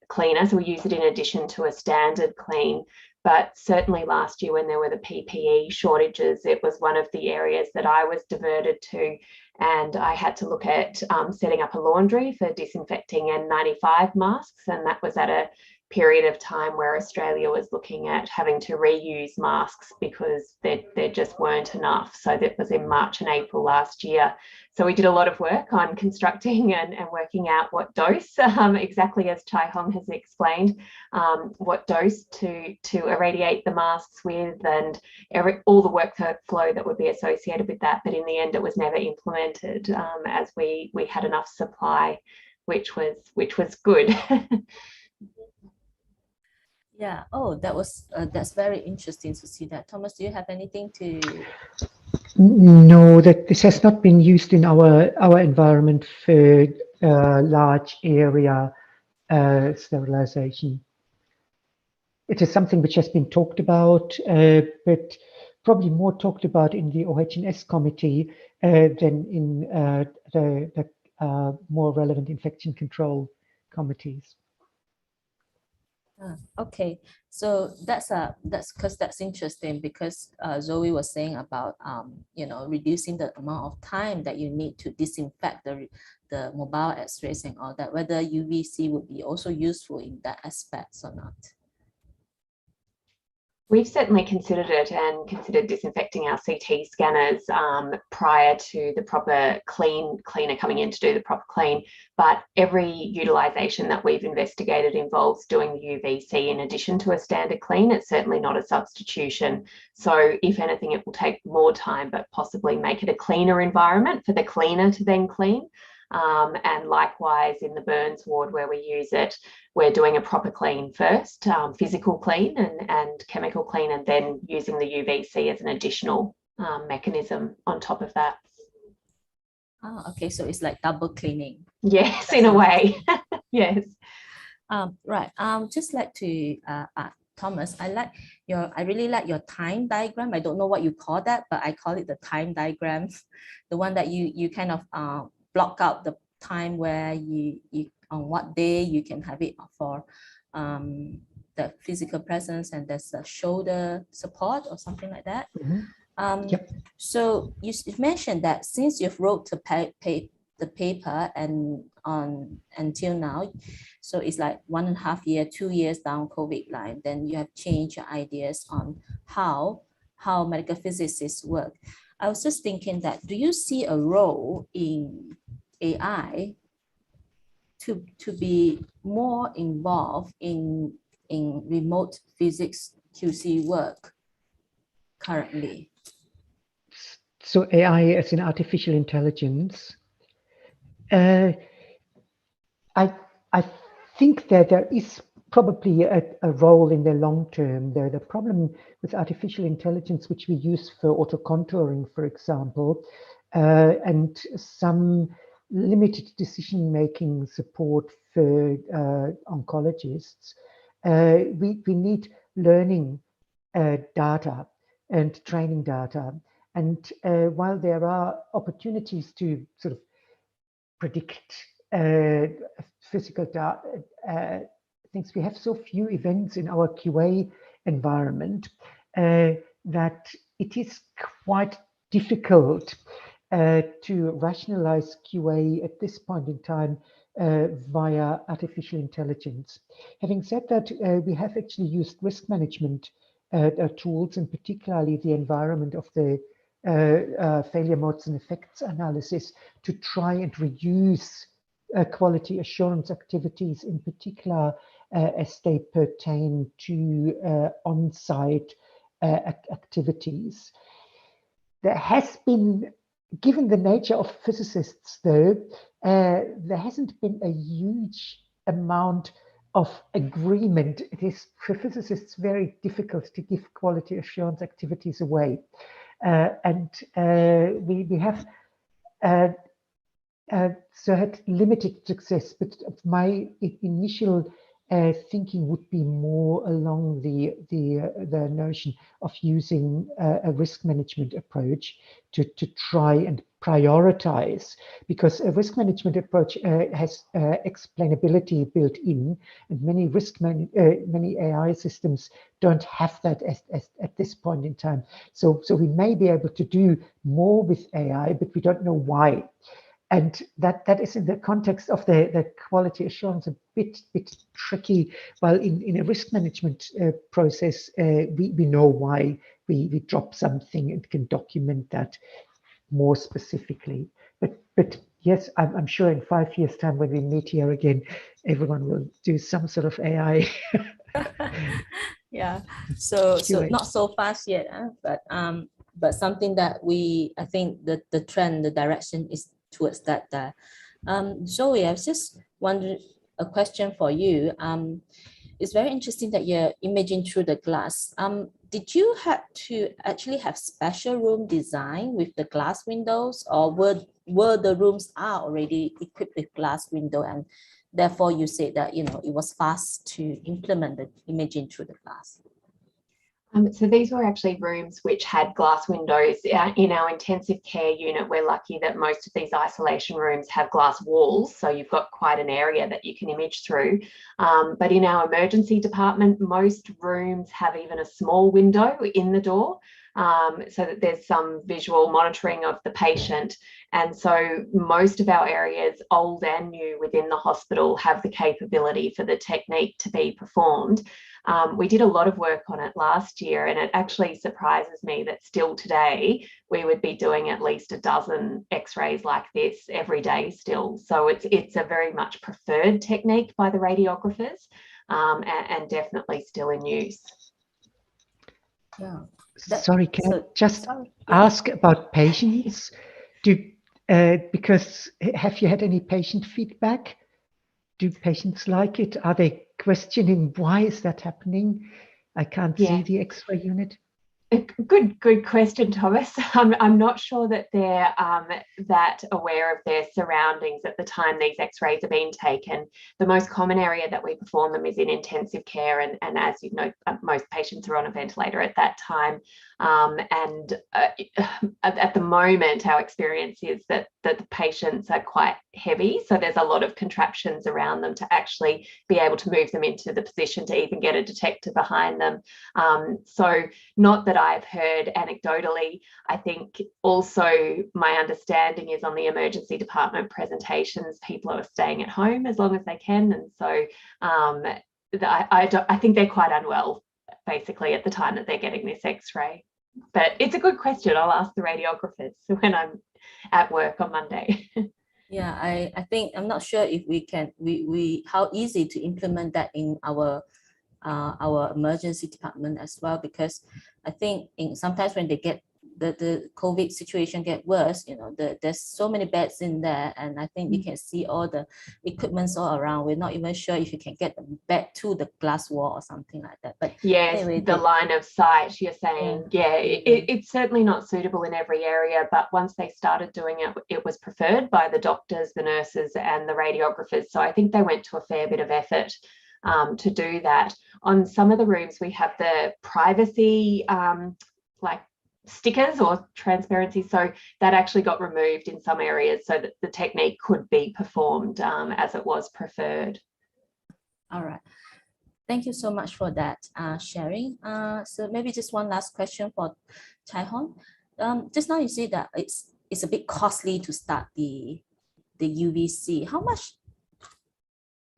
cleaner. So we use it in addition to a standard clean. But certainly last year when there were the PPE shortages, it was one of the areas that I was diverted to. And I had to look at setting up a laundry for disinfecting N95 masks. And that was at a period of time where Australia was looking at having to reuse masks because there just weren't enough. So that was in March and April last year. So we did a lot of work on constructing and working out what dose, exactly as Chai Hong has explained, what dose to irradiate the masks with, and all the workflow that would be associated with that. But in the end, it was never implemented as we had enough supply, which was good. Yeah. Oh, that's very interesting to see that. Thomas, do you have anything to? No, that this has not been used in our environment for large area sterilization. It is something which has been talked about, but probably more talked about in the OH&S committee than in the more relevant infection control committees. Okay, so that's interesting because Zoe was saying about reducing the amount of time that you need to disinfect the mobile X-rays and all that, whether UVC would be also useful in that aspect or not. We've certainly considered it and considered disinfecting our CT scanners prior to the proper cleaner coming in to do the proper clean. But every utilisation that we've investigated involves doing the UVC in addition to a standard clean. It's certainly not a substitution. So if anything, it will take more time, but possibly make it a cleaner environment for the cleaner to then clean. And likewise in the burns ward where we use it, we're doing a proper clean first, physical clean and chemical clean, and then using the UVC as an additional mechanism on top of that. Oh, okay, so it's like double cleaning. Yes, in a way. Yes. Right. Just like to Thomas, I really like your time diagram. I don't know what you call that, but I call it the time diagram. The one that you kind of block out the time where you on what day you can have it for the physical presence, and there's a shoulder support or something like that. Yep. So you mentioned that since you've wrote the paper and until now, so it's like 1.5 years, 2 years down COVID line, then you have changed your ideas on how medical physicists work. I was just thinking that, do you see a role in AI to be more involved in remote physics QC work currently? So AI as in artificial intelligence. I think that there is probably a role in the long term. The problem with artificial intelligence, which we use for auto contouring, for example, and some limited decision-making support for oncologists, we need learning data and training data. And while there are opportunities to sort of predict physical things, we have so few events in our QA environment that it is quite difficult to rationalize QA at this point in time via artificial intelligence. Having said that, we have actually used risk management tools, and particularly the environment of the failure modes and effects analysis, to try and reduce quality assurance activities, in particular as they pertain to on-site activities. There has been, given the nature of physicists though, there hasn't been a huge amount of agreement. It is for physicists very difficult to give quality assurance activities away. And we have so had limited success, but my initial thinking would be more along the notion of using a risk management approach to try and prioritize, because a risk management approach has explainability built in, and many AI systems don't have that at this point in time. So we may be able to do more with AI, but we don't know why. And that is in the context of the quality assurance a bit tricky. While in a risk management process, we know why we drop something and can document that more specifically. But yes, I'm sure in 5 years' time when we meet here again, everyone will do some sort of AI. Yeah, so not so fast yet, but something that I think that the trend, the direction is towards that. Zoe, I was just wondering, a question for you. It's very interesting that you're imaging through the glass. Did you have to actually have special room design with the glass windows, or were the rooms are already equipped with glass window, and therefore you said that it was fast to implement the imaging through the glass? So these were actually rooms which had glass windows. In our intensive care unit, we're lucky that most of these isolation rooms have glass walls, so you've got quite an area that you can image through. But in our emergency department, most rooms have even a small window in the door, so that there's some visual monitoring of the patient. And so most of our areas, old and new within the hospital, have the capability for the technique to be performed. We did a lot of work on it last year, and it actually surprises me that still today we would be doing at least a dozen x-rays like this every day still. So it's a very much preferred technique by the radiographers, and definitely still in use. Yeah. Sorry, can I just ask about patients? Because have you had any patient feedback? Do patients like it? Are they questioning why is that happening? I can't see the X-ray unit. Good question, Thomas. I'm not sure that they're that aware of their surroundings at the time these x-rays are being taken. The most common area that we perform them is in intensive care, and as you know, most patients are on a ventilator at that time. At the moment, our experience is that the patients are quite heavy, so there's a lot of contraptions around them to actually be able to move them into the position to even get a detector behind them. So not that I've heard anecdotally. I think also my understanding is on the emergency department presentations, people are staying at home as long as they can, and so I think they're quite unwell basically at the time that they're getting this x-ray. But it's a good question. I'll ask the radiographers when I'm at work on Monday. Yeah, I think I'm not sure if we can how easy to implement that in our emergency department as well, because I think sometimes when they get the COVID situation get worse, you know, there's so many beds in there, and I think we can see all the equipments all around. We're not even sure if you can get the bed to the glass wall or something like that. But yes, anyway, the line of sight you're saying, it's certainly not suitable in every area, but once they started doing it, it was preferred by the doctors, the nurses, and the radiographers. So I think they went to a fair bit of effort to do that. On some of the rooms, we have the privacy like stickers or transparency, so that actually got removed in some areas so that the technique could be performed as it was preferred. All right, thank you so much for that sharing. So maybe just one last question for Chai Hong. Just now you say that it's a bit costly to start the UVC. How much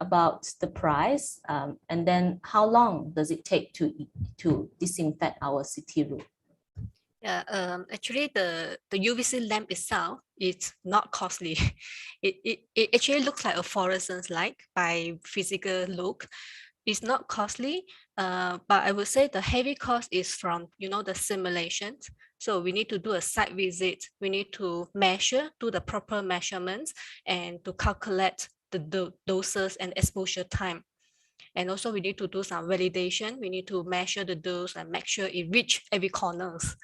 about the price, and then how long does it take to disinfect our CT room? Yeah, actually the UVC lamp itself is not costly. It actually looks like a fluorescence light by physical look. It's not costly, but I would say the heavy cost is from, you know, the simulations. So we need to do a site visit. We need to measure, do the proper measurements, and to calculate the doses and exposure time. And also we need to do some validation. We need to measure the dose and make sure it reach every corners.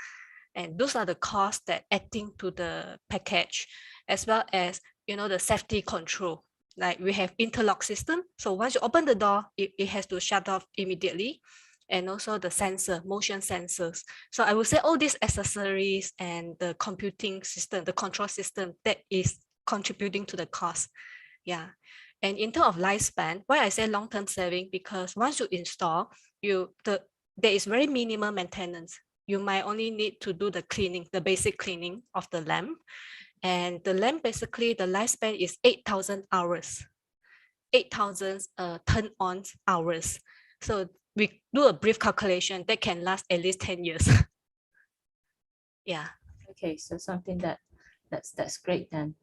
And those are the costs that adding to the package, as well as, you know, the safety control. Like we have interlock system. So once you open the door, it has to shut off immediately. And also the sensor, motion sensors. So I would say all these accessories and the computing system, the control system, that is contributing to the cost. Yeah. And in terms of lifespan, why I say long-term saving, because once you install, there is very minimal maintenance. You might only need to do the cleaning, the basic cleaning of the lamp. And the lamp, basically, the lifespan is 8,000 hours, 8,000 turn-on hours. So we do a brief calculation that can last at least 10 years. Yeah. Okay, so something that's great then.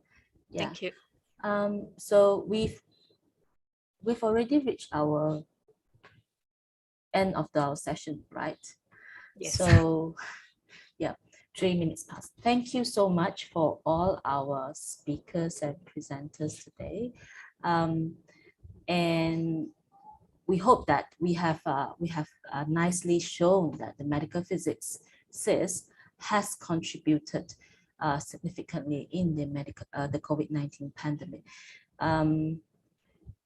Yeah. Thank you. So we've already reached our end of our session, right? Yes. So yeah, 3 minutes past. Thank you so much for all our speakers and presenters today. And we hope that we have nicely shown that the medical physics SIS has contributed significantly in the COVID-19 pandemic.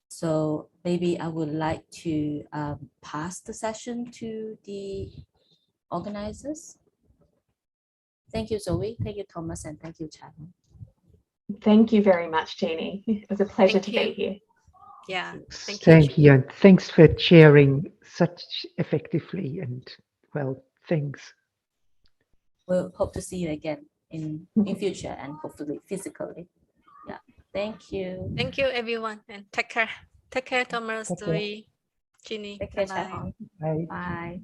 So maybe I would like to pass the session to the organizers? Thank you, Zoe. Thank you, Thomas, and thank you, Chan. Thank you very much, Jeannie. It was a pleasure to be here. Yeah, thank you. Same here. And thanks for chairing such effectively. And well, thanks. We'll hope to see you again in future and hopefully physically. Yeah. Thank you. Thank you, everyone, and take care. Take care, Thomas, Take care. Zoe, Ginny. Take care, Bye-bye. Chai-Hong. Bye. Bye.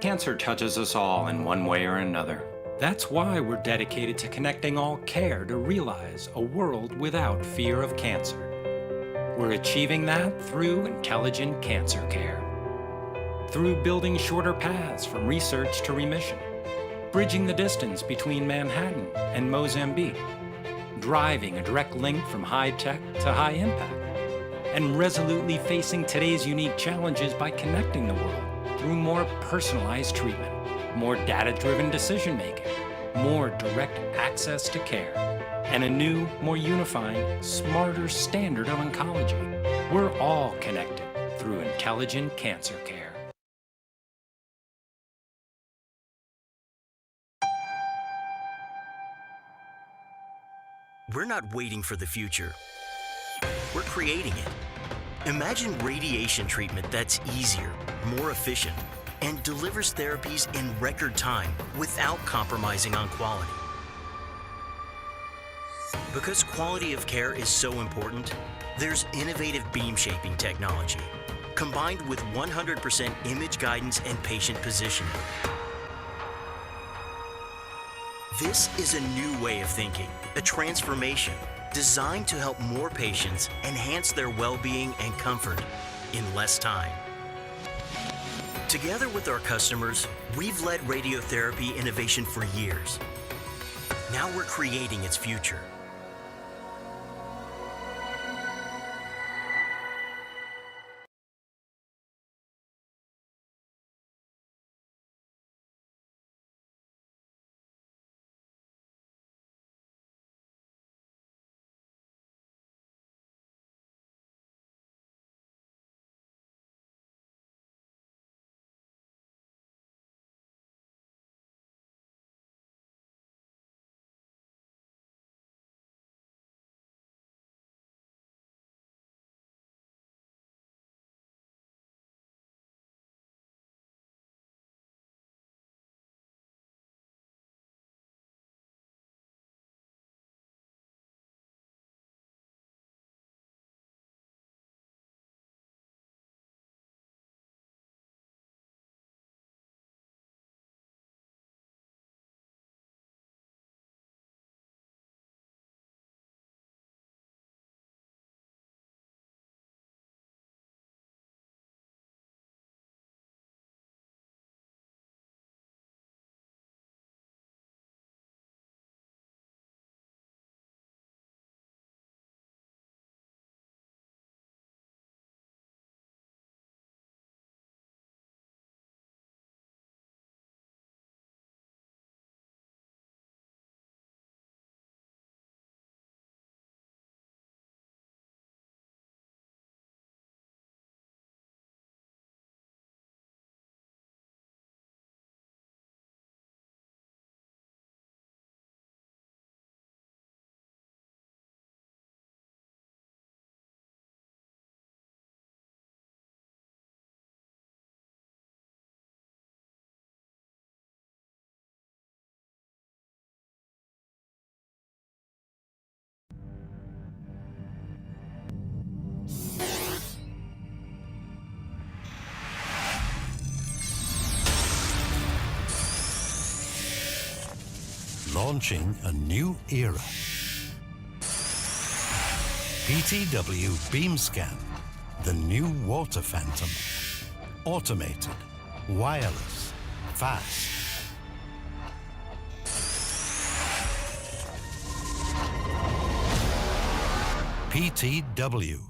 Cancer touches us all in one way or another. That's why we're dedicated to connecting all care to realize a world without fear of cancer. We're achieving that through intelligent cancer care. Through building shorter paths from research to remission, bridging the distance between Manhattan and Mozambique, driving a direct link from high tech to high impact, and resolutely facing today's unique challenges by connecting the world through more personalized treatment, more data-driven decision-making, more direct access to care, and a new, more unifying, smarter standard of oncology. We're all connected through intelligent cancer care. We're not waiting for the future. We're creating it. Imagine radiation treatment that's easier, more efficient, and delivers therapies in record time without compromising on quality. Because quality of care is so important, there's innovative beam shaping technology, combined with 100% image guidance and patient positioning. This is a new way of thinking, a transformation designed to help more patients enhance their well-being and comfort in less time. Together with our customers, we've led radiotherapy innovation for years. Now we're creating its future. Launching a new era. PTW BeamScan, the new water phantom. Automated, wireless, fast. PTW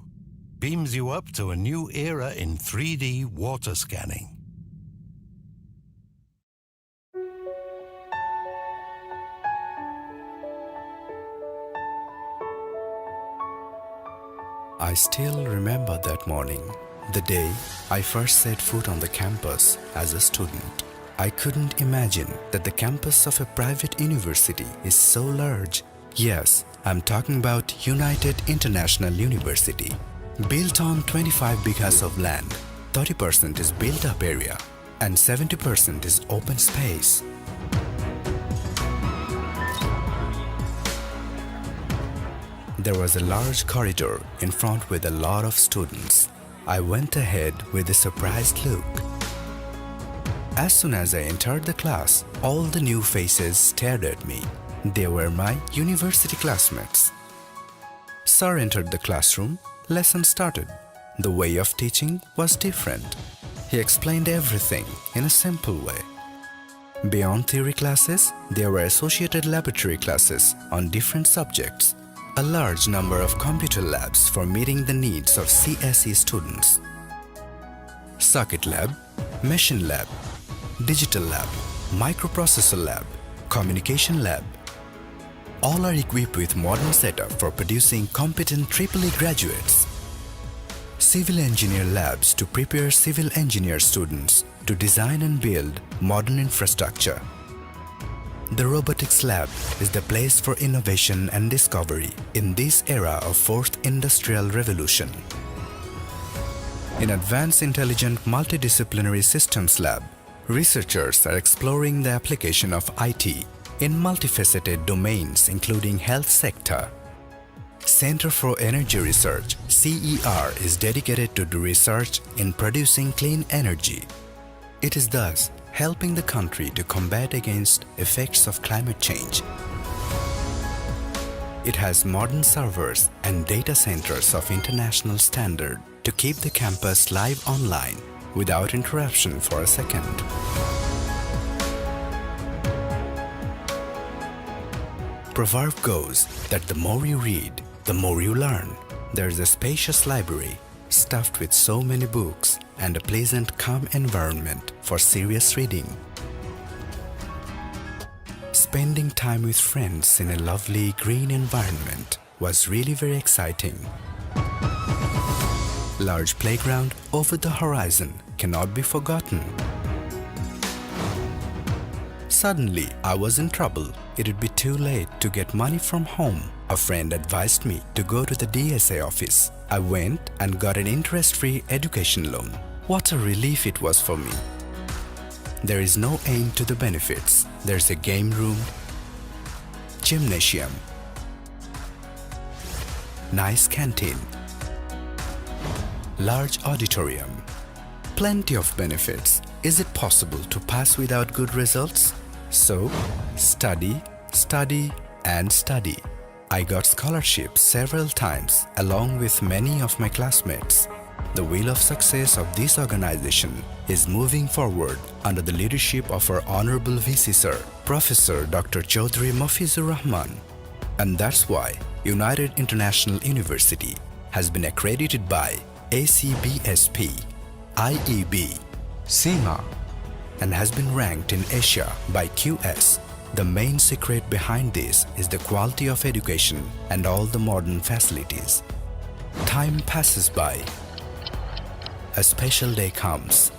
beams you up to a new era in 3D water scanning. I still remember that morning, the day I first set foot on the campus as a student. I couldn't imagine that the campus of a private university is so large. Yes, I'm talking about United International University. Built on 25 bighas of land, 30% is built-up area and 70% is open space. There was a large corridor in front with a lot of students. I went ahead with a surprised look. As soon as I entered the class, all the new faces stared at me. They were my university classmates. Sir entered the classroom. Lesson started. The way of teaching was different. He explained everything in a simple way. Beyond theory classes, there were associated laboratory classes on different subjects. A large number of computer labs for meeting the needs of CSE students. Circuit lab, machine lab, digital lab, microprocessor lab, communication lab. All are equipped with modern setup for producing competent EEE graduates. Civil engineer labs to prepare civil engineer students to design and build modern infrastructure. The robotics lab is the place for innovation and discovery in this era of fourth industrial revolution. In Advanced Intelligent Multidisciplinary Systems lab, researchers are exploring the application of IT in multifaceted domains including health sector. Center for Energy Research, CER, is dedicated to do research in producing clean energy. It is thus helping the country to combat against effects of climate change. It has modern servers and data centers of international standard to keep the campus live online without interruption for a second. Proverb goes that the more you read, the more you learn. There is a spacious library stuffed with so many books and a pleasant, calm environment for serious reading. Spending time with friends in a lovely green environment was really very exciting. Large playground over the horizon cannot be forgotten. Suddenly, I was in trouble. It would be too late to get money from home. A friend advised me to go to the DSA office. I went and got an interest-free education loan. What a relief it was for me. There is no end to the benefits. There's a game room, gymnasium, nice canteen, large auditorium, plenty of benefits. Is it possible to pass without good results? So, study, study, and study. I got scholarships several times along with many of my classmates. The wheel of success of this organization is moving forward under the leadership of our Honorable VC Sir, Professor Dr. Chaudhry Mafizur Rahman. And that's why United International University has been accredited by ACBSP, IEB, SEMA, and has been ranked in Asia by QS. The main secret behind this is the quality of education and all the modern facilities. Time passes by. A special day comes.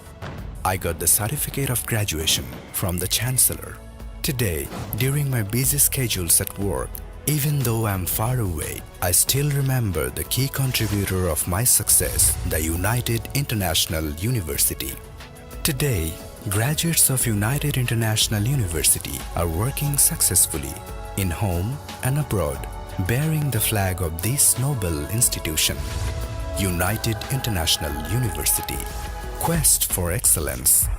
I got the certificate of graduation from the Chancellor. Today, during my busy schedules at work, even though I'm far away, I still remember the key contributor of my success, the United International University. Today, graduates of United International University are working successfully in home and abroad, bearing the flag of this noble institution. United International University. Quest for excellence.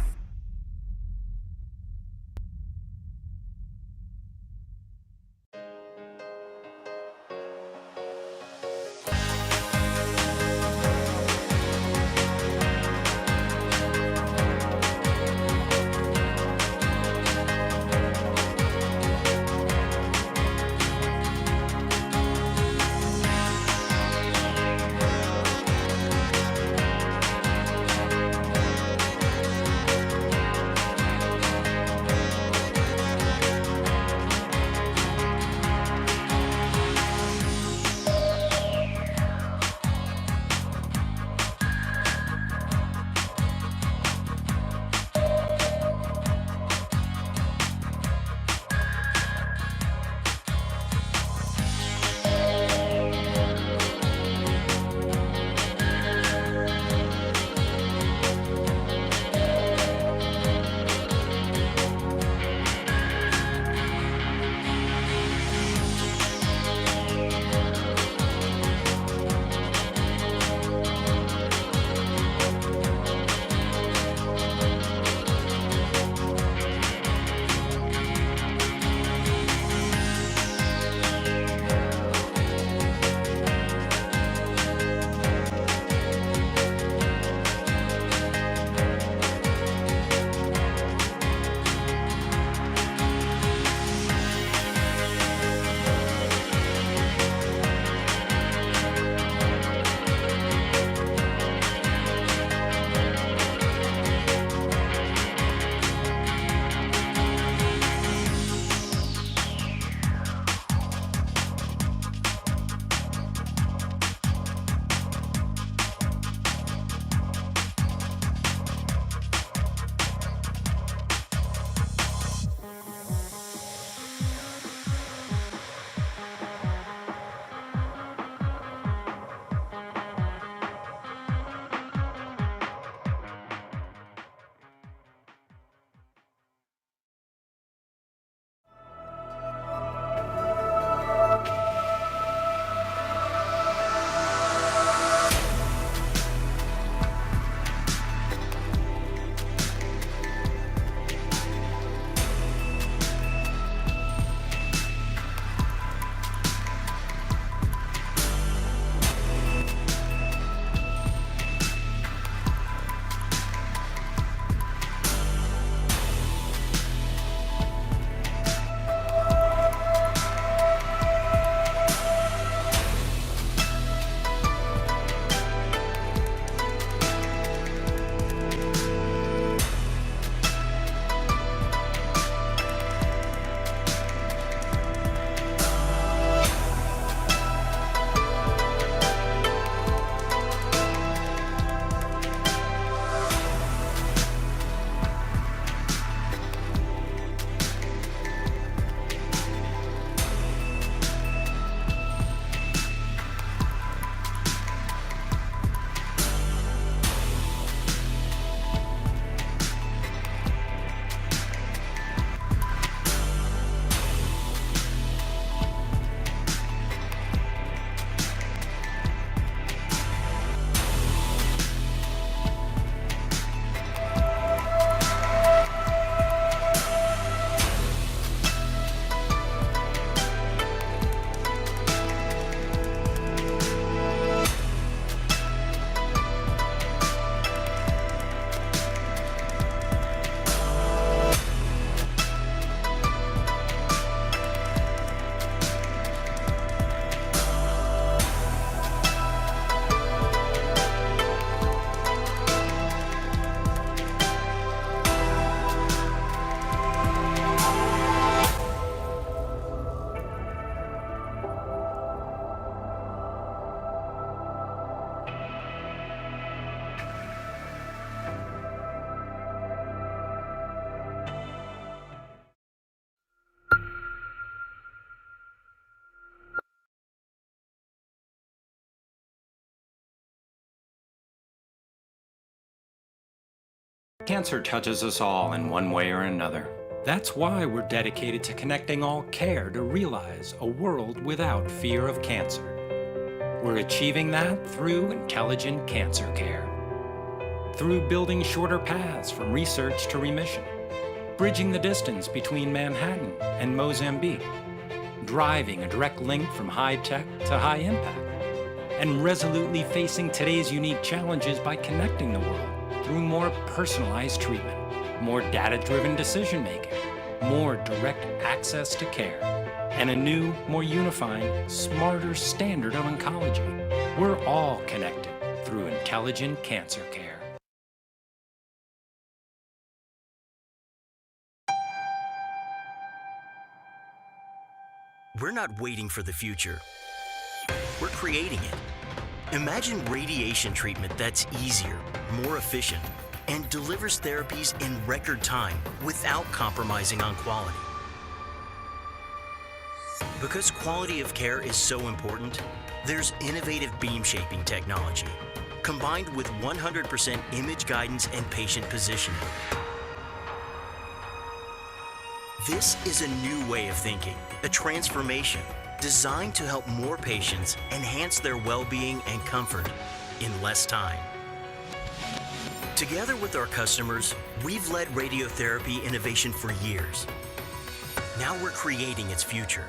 Cancer touches us all in one way or another. That's why we're dedicated to connecting all care to realize a world without fear of cancer. We're achieving that through intelligent cancer care. Through building shorter paths from research to remission, bridging the distance between Manhattan and Mozambique, driving a direct link from high tech to high impact, and resolutely facing today's unique challenges by connecting the world through more personalized treatment, more data-driven decision-making, more direct access to care, and a new, more unifying, smarter standard of oncology. We're all connected through intelligent cancer care. We're not waiting for the future. We're creating it. Imagine radiation treatment that's easier, more efficient, and delivers therapies in record time without compromising on quality. Because quality of care is so important, there's innovative beam shaping technology, combined with 100% image guidance and patient positioning. This is a new way of thinking, a transformation designed to help more patients enhance their well-being and comfort in less time. Together with our customers, we've led radiotherapy innovation for years. Now we're creating its future.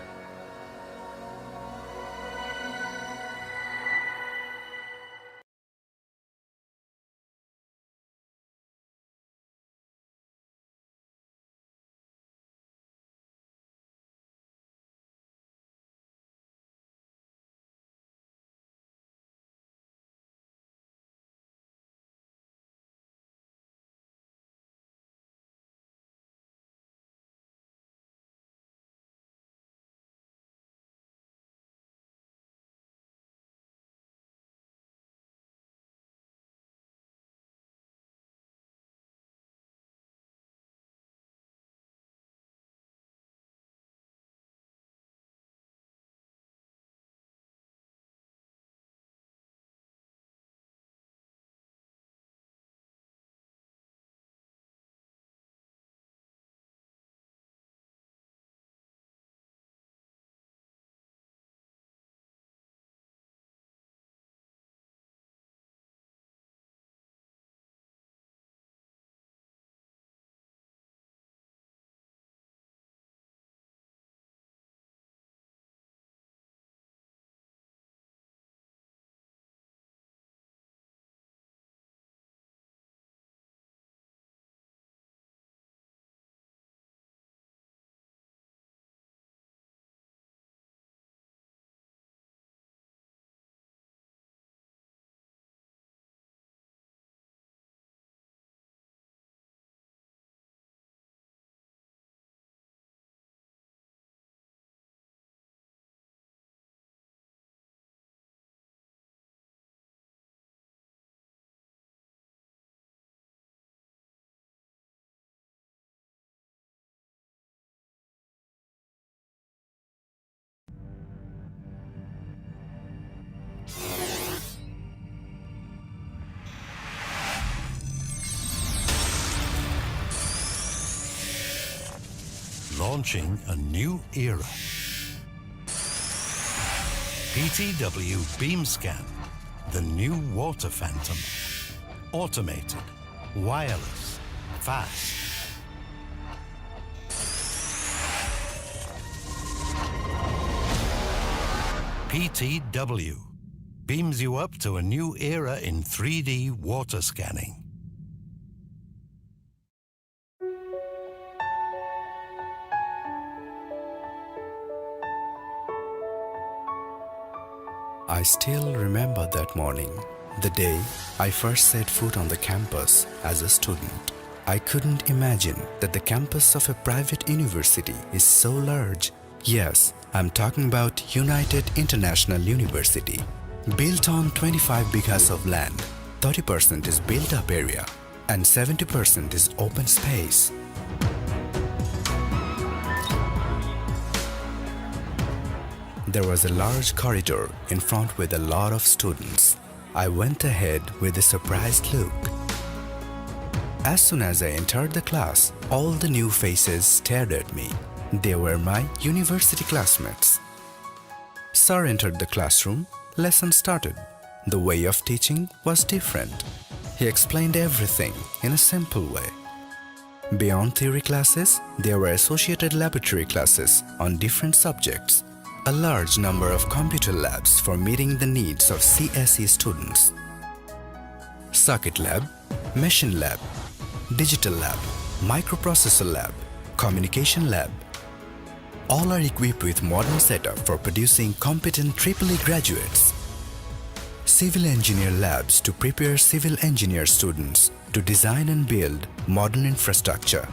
Launching a new era. PTW BeamScan, the new water phantom. Automated, wireless, fast. PTW beams you up to a new era in 3D water scanning. I still remember that morning, the day I first set foot on the campus as a student. I couldn't imagine that the campus of a private university is so large. Yes, I'm talking about United International University. Built on 25 bighas of land, 30% is built-up area and 70% is open space. There was a large corridor in front with a lot of students. I went ahead with a surprised look. As soon as I entered the class, all the new faces stared at me. They were my university classmates. Sir entered the classroom, lesson started. The way of teaching was different. He explained everything in a simple way. Beyond theory classes, there were associated laboratory classes on different subjects. A large number of computer labs for meeting the needs of CSE students. Circuit lab, machine lab, digital lab, microprocessor lab, communication lab. All are equipped with modern setup for producing competent EEE graduates. Civil engineer labs to prepare civil engineer students to design and build modern infrastructure.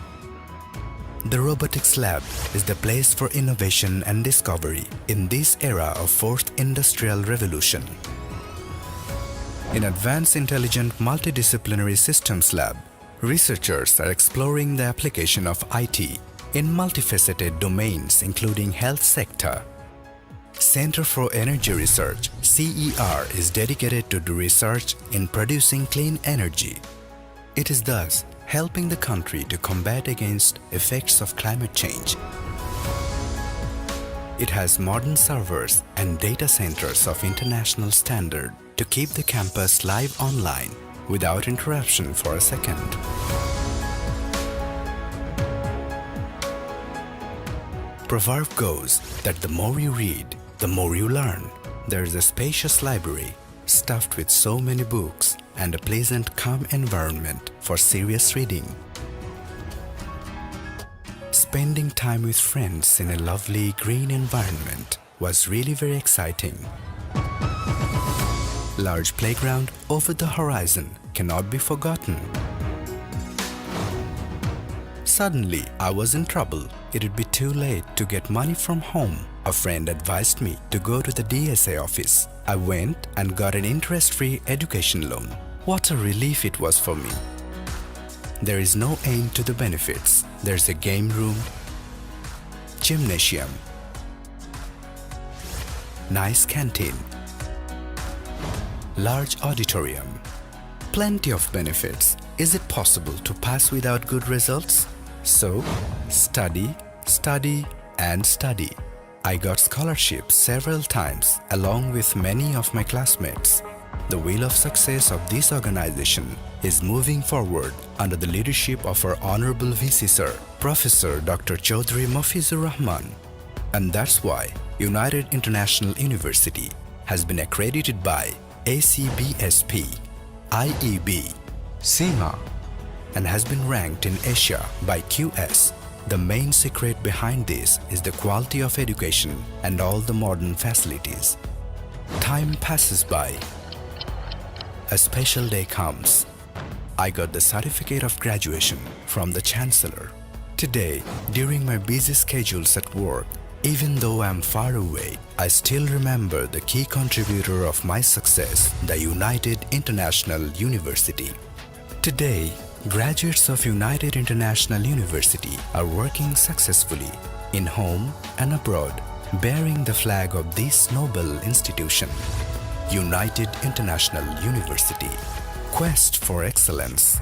The robotics lab is the place for innovation and discovery in this era of fourth industrial revolution. In Advanced Intelligent Multidisciplinary Systems lab, researchers are exploring the application of IT in multifaceted domains including health sector. Center for Energy Research, CER, is dedicated to do research in producing clean energy. It is thus helping the country to combat against effects of climate change. It has modern servers and data centers of international standard to keep the campus live online without interruption for a second. Proverb goes that the more you read, the more you learn. There is a spacious library stuffed with so many books and a pleasant, calm environment for serious reading. Spending time with friends in a lovely green environment was really very exciting. Large playground over the horizon cannot be forgotten. Suddenly, I was in trouble. It would be too late to get money from home. A friend advised me to go to the DSA office. I went and got an interest-free education loan. What a relief it was for me. There is no end to the benefits. There's a game room, gymnasium, nice canteen, large auditorium. Plenty of benefits. Is it possible to pass without good results? So, study, study, and study. I got scholarships several times along with many of my classmates. The wheel of success of this organization is moving forward under the leadership of our Honorable VC Sir, Professor Dr. Chaudhry Mafizur Rahman. And that's why United International University has been accredited by ACBSP, IEB, SEMA, and has been ranked in Asia by QS. The main secret behind this is the quality of education and all the modern facilities. Time passes by. A special day comes. I got the certificate of graduation from the Chancellor. Today, during my busy schedules at work, even though I am far away, I still remember the key contributor of my success, the United International University. Today, graduates of United International University are working successfully in home and abroad, bearing the flag of this noble institution. United International University. Quest for excellence.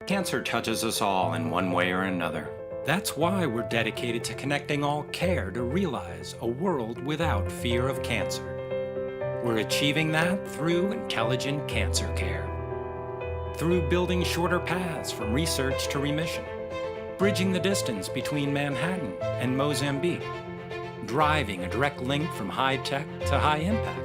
Cancer touches us all in one way or another. That's why we're dedicated to connecting all care to realize a world without fear of cancer. We're achieving that through intelligent cancer care. Through building shorter paths from research to remission, bridging the distance between Manhattan and Mozambique, driving a direct link from high tech to high impact,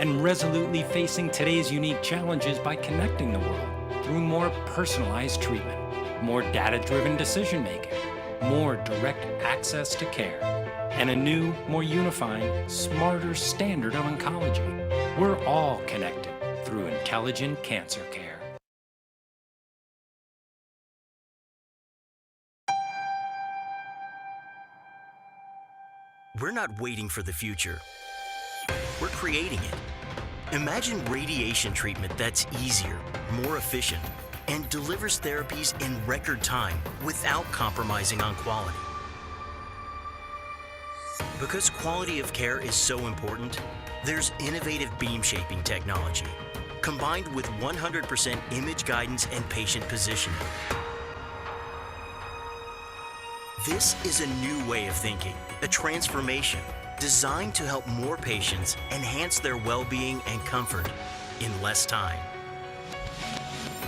and resolutely facing today's unique challenges by connecting the world through more personalized treatment, more data-driven decision-making, more direct access to care, and a new, more unifying, smarter standard of oncology. We're all connected through intelligent cancer care. We're not waiting for the future. We're creating it. Imagine radiation treatment that's easier, more efficient, and delivers therapies in record time without compromising on quality. Because quality of care is so important, there's innovative beam shaping technology, combined with 100% image guidance and patient positioning. This is a new way of thinking, a transformation designed to help more patients enhance their well-being and comfort in less time.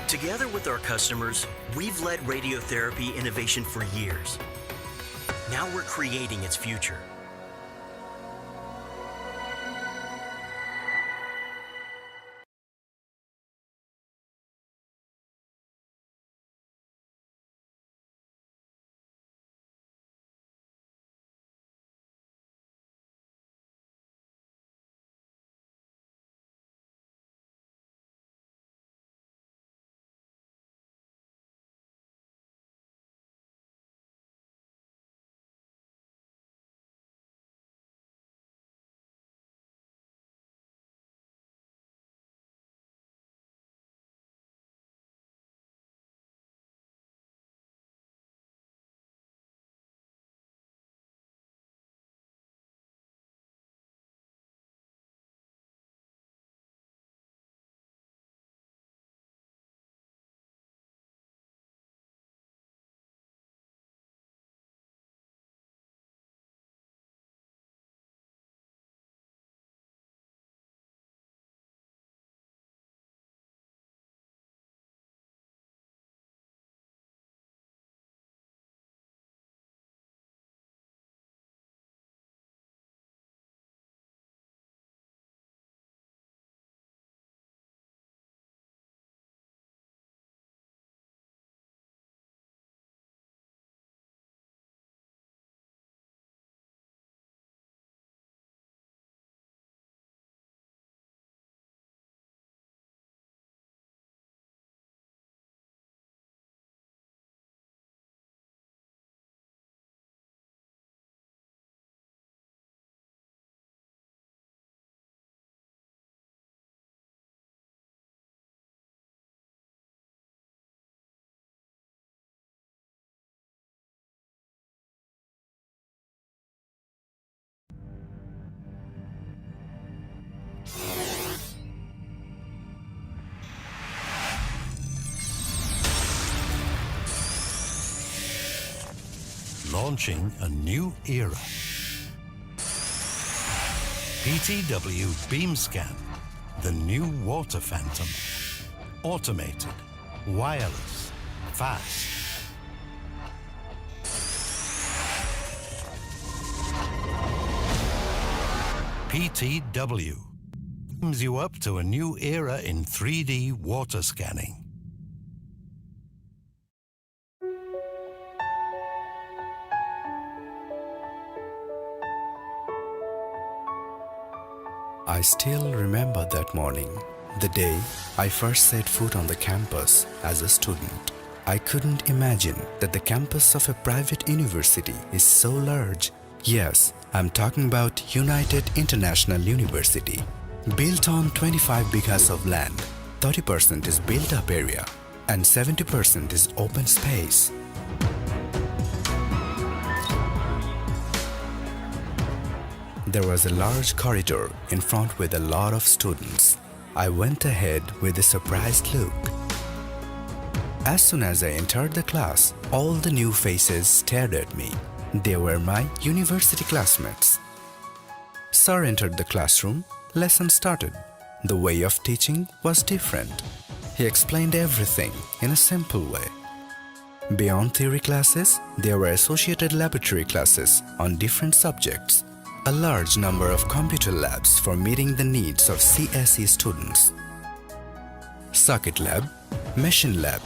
Together with our customers, we've led radiotherapy innovation for years. Now we're creating its future. Launching a new era. PTW BeamScan, the new water phantom. Automated, wireless, fast. PTW brings you up to a new era in 3D water scanning. I still remember that morning, the day I first set foot on the campus as a student. I couldn't imagine that the campus of a private university is so large. Yes, I'm talking about United International University. Built on 25 bighas of land, 30% is built-up area and 70% is open space. There was a large corridor in front with a lot of students. I went ahead with a surprised look. As soon as I entered the class, all the new faces stared at me. They were my university classmates. Sir entered the classroom, lesson started. The way of teaching was different. He explained everything in a simple way. Beyond theory classes, there were associated laboratory classes on different subjects. A large number of computer labs for meeting the needs of CSE students. Circuit lab, machine lab,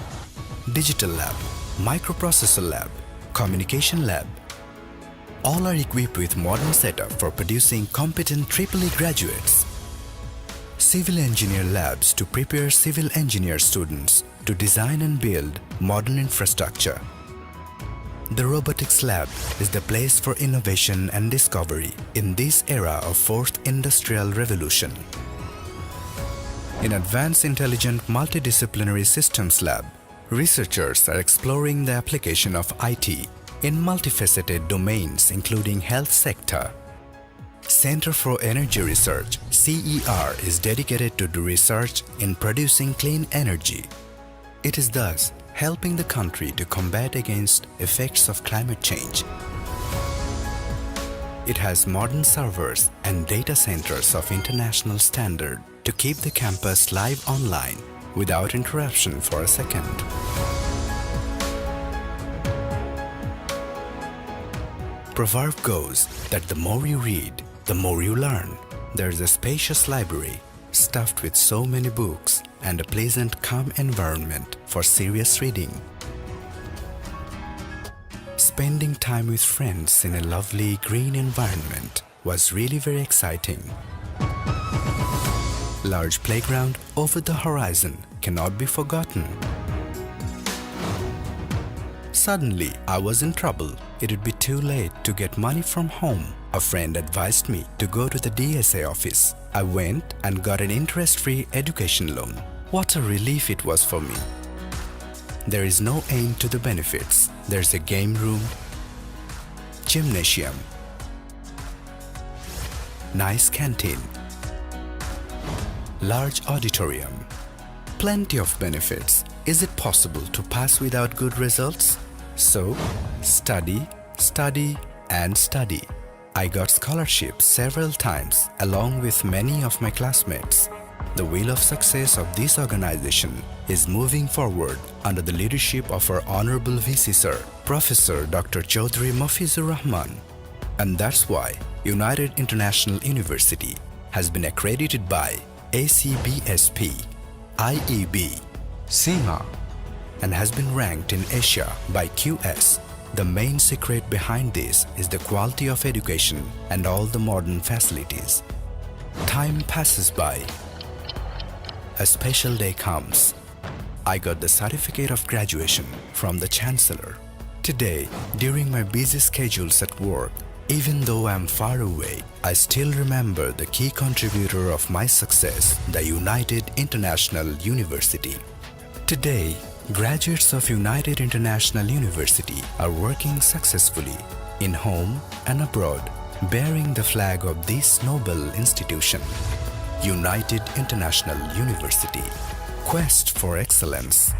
digital lab, microprocessor lab, communication lab. All are equipped with modern setup for producing competent EEE graduates. Civil engineer labs to prepare civil engineer students to design and build modern infrastructure. The robotics lab is the place for innovation and discovery in this era of fourth industrial revolution. In Advanced Intelligent Multidisciplinary Systems Lab, researchers are exploring the application of IT in multifaceted domains including health sector. Center for Energy Research, CER, is dedicated to the research in producing clean energy. It is thus helping the country to combat against effects of climate change. It has modern servers and data centers of international standard to keep the campus live online without interruption for a second. Proverb goes that the more you read, the more you learn. There is a spacious library stuffed with so many books and a pleasant, calm environment for serious reading. Spending time with friends in a lovely green environment was really very exciting. Large playground over the horizon cannot be forgotten. Suddenly, I was in trouble. It would be too late to get money from home. A friend advised me to go to the DSA office. I went and got an interest-free education loan. What a relief it was for me. There is no end to the benefits. There's a game room, gymnasium, nice canteen, large auditorium, plenty of benefits. Is it possible to pass without good results? So, study, study, and study. I got scholarships several times along with many of my classmates. The wheel of success of this organization is moving forward under the leadership of our Honorable VC Sir, Professor Dr. Chaudhry Mafizur Rahman. And that's why United International University has been accredited by ACBSP, IEB, CIMA, and has been ranked in Asia by QS. The main secret behind this is the quality of education and all the modern facilities. Time passes by. A special day comes. I got the certificate of graduation from the Chancellor. Today, during my busy schedules at work, even though I am far away, I still remember the key contributor of my success, the United International University. Today, graduates of United International University are working successfully in home and abroad, bearing the flag of this noble institution, United International University. Quest for excellence.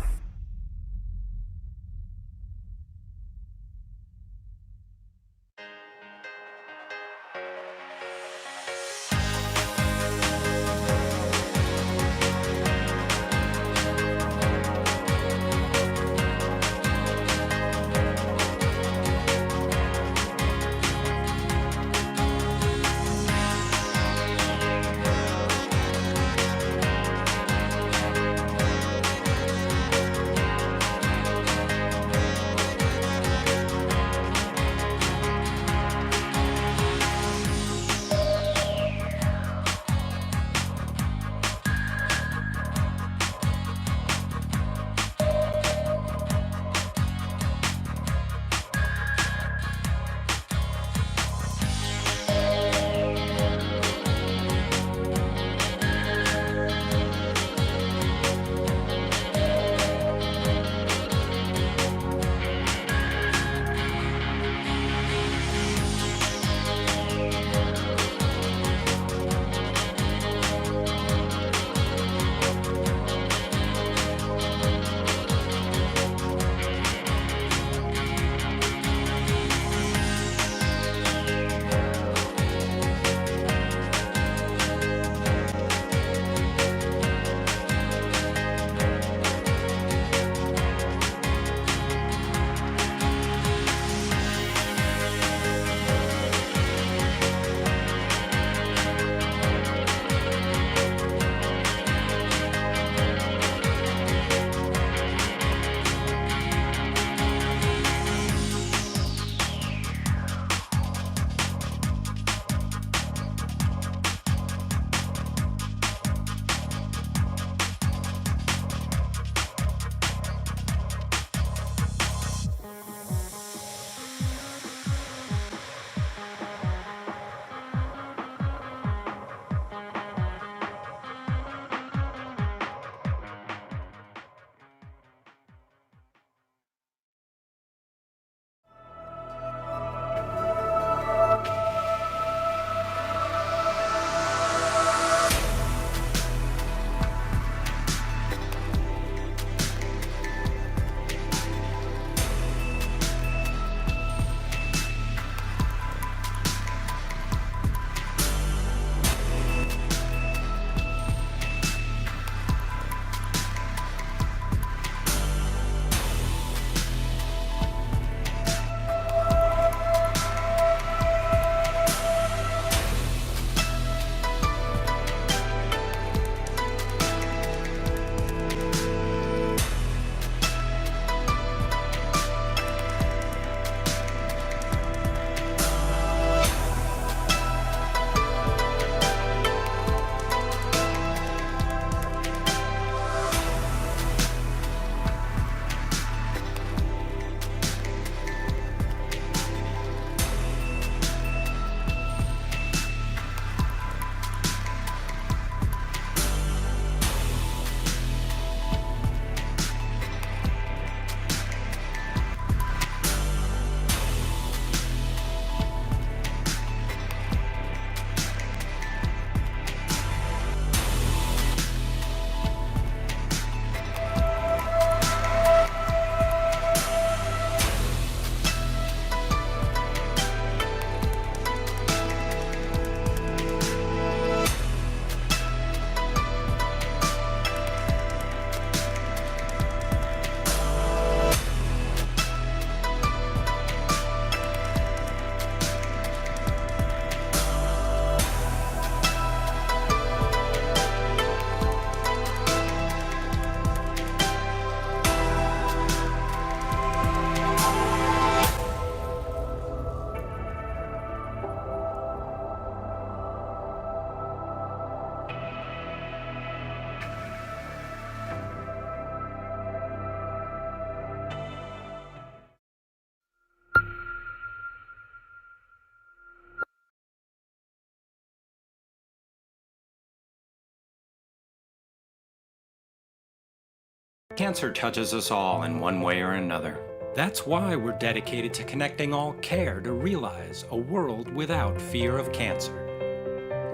Cancer touches us all in one way or another. That's why we're dedicated to connecting all care to realize a world without fear of cancer.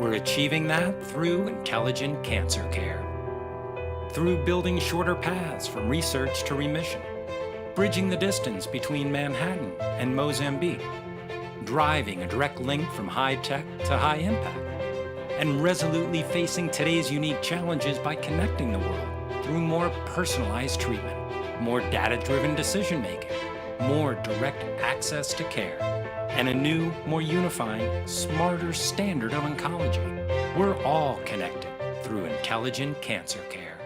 We're achieving that through intelligent cancer care. Through building shorter paths from research to remission, bridging the distance between Manhattan and Mozambique, driving a direct link from high tech to high impact, and resolutely facing today's unique challenges by connecting the world through more personalized treatment, more data-driven decision-making, more direct access to care, and a new, more unifying, smarter standard of oncology. We're all connected through intelligent cancer care.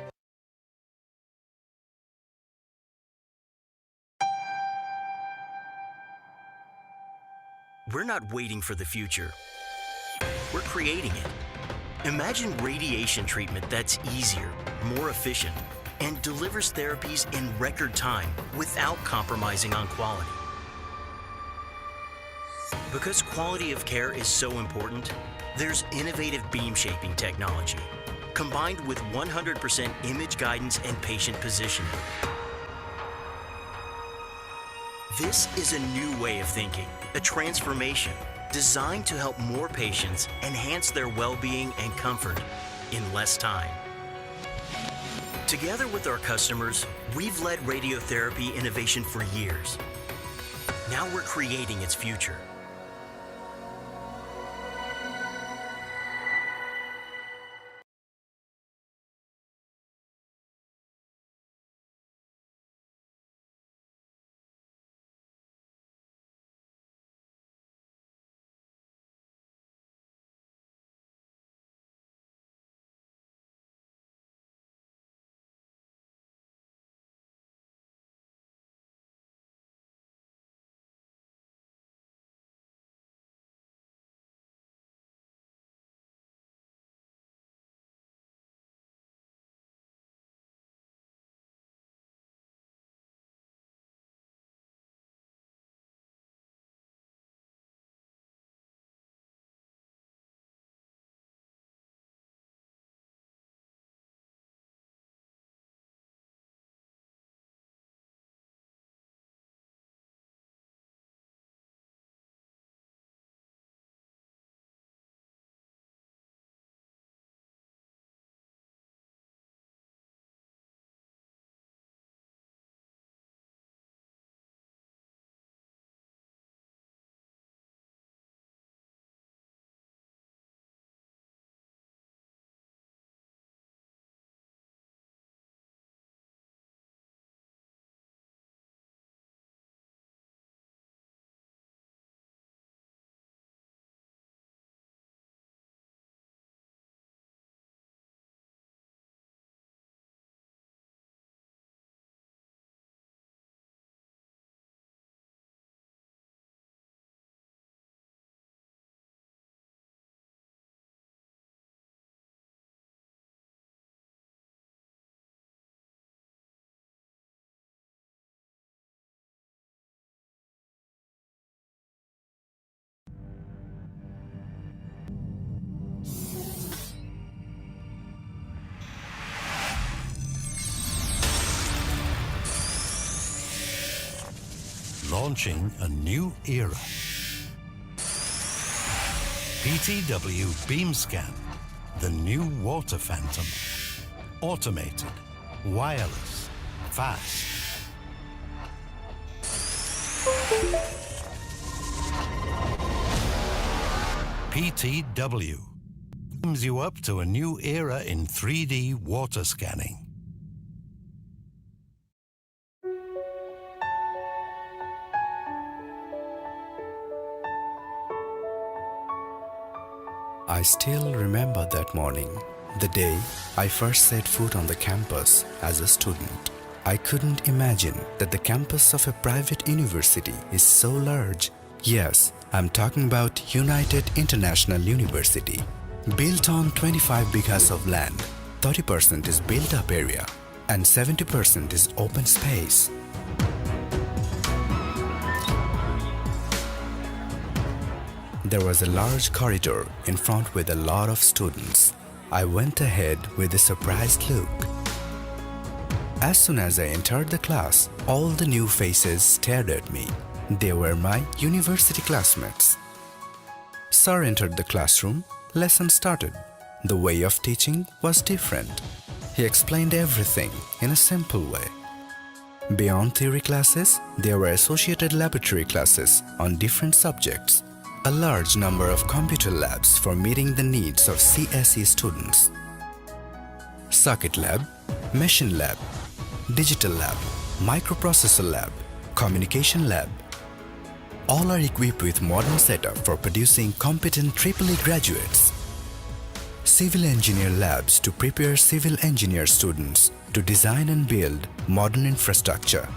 We're not waiting for the future. We're creating it. Imagine radiation treatment that's easier, more efficient, and delivers therapies in record time without compromising on quality. Because quality of care is so important, there's innovative beam shaping technology, combined with 100% image guidance and patient positioning. This is a new way of thinking, a transformation designed to help more patients enhance their well-being and comfort in less time. Together with our customers, we've led radiotherapy innovation for years. Now we're creating its future. Launching a new era. PTW BeamScan, the new water phantom. Automated, wireless, fast. PTW beams you up to a new era in 3D water scanning. I still remember that morning, the day I first set foot on the campus as a student. I couldn't imagine that the campus of a private university is so large. Yes, I'm talking about United International University. Built on 25 bighas of land, 30% is built-up area and 70% is open space. There was a large corridor in front with a lot of students. I went ahead with a surprised look. As soon as I entered the class, all the new faces stared at me. They were my university classmates. Sir entered the classroom, lesson started. The way of teaching was different. He explained everything in a simple way. Beyond theory classes, there were associated laboratory classes on different subjects. A large number of computer labs for meeting the needs of CSE students. Circuit lab, machine lab, digital lab, microprocessor lab, communication lab. All are equipped with modern setup for producing competent EEE graduates. Civil engineer labs to prepare civil engineer students to design and build modern infrastructure.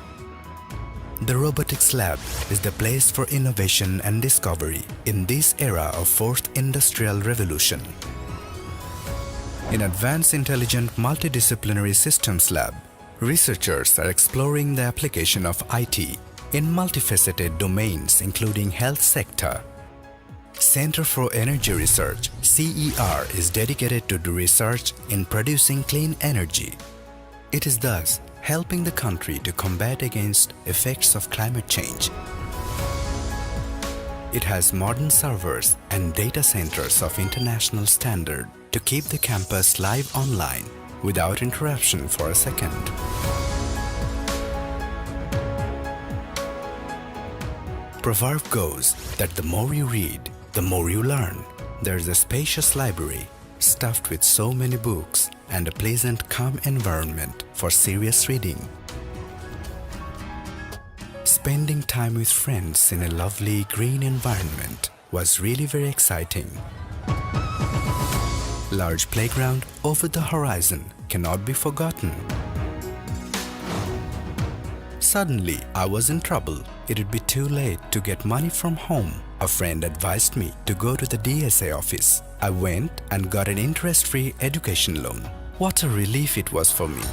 The robotics lab is the place for innovation and discovery in this era of fourth industrial revolution. In Advanced Intelligent Multidisciplinary Systems Lab, researchers are exploring the application of IT in multifaceted domains including health sector. Center for Energy Research, CER, is dedicated to the research in producing clean energy. It is thus helping the country to combat against effects of climate change. It has modern servers and data centers of international standard to keep the campus live online without interruption for a second. Proverb goes that the more you read, the more you learn. There's a spacious library stuffed with so many books and a pleasant, calm environment for serious reading. Spending time with friends in a lovely green environment was really very exciting. Large playground over the horizon cannot be forgotten. Suddenly, I was in trouble. It would be too late to get money from home. A friend advised me to go to the DSA office. I went and got an interest-free education loan. What a relief it was for me.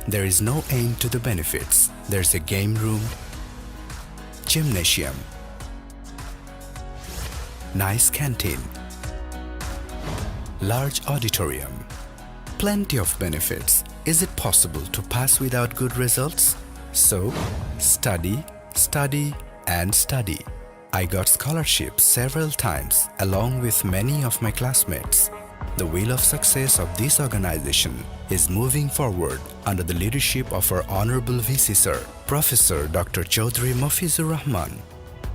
There is no end to the benefits. There's a game room, gymnasium, nice canteen, large auditorium, plenty of benefits. Is it possible to pass without good results? So, study, study, and study. I got scholarships several times along with many of my classmates. The wheel of success of this organization is moving forward under the leadership of our Honorable VC Sir, Professor Dr. Chaudhry Mafizur Rahman.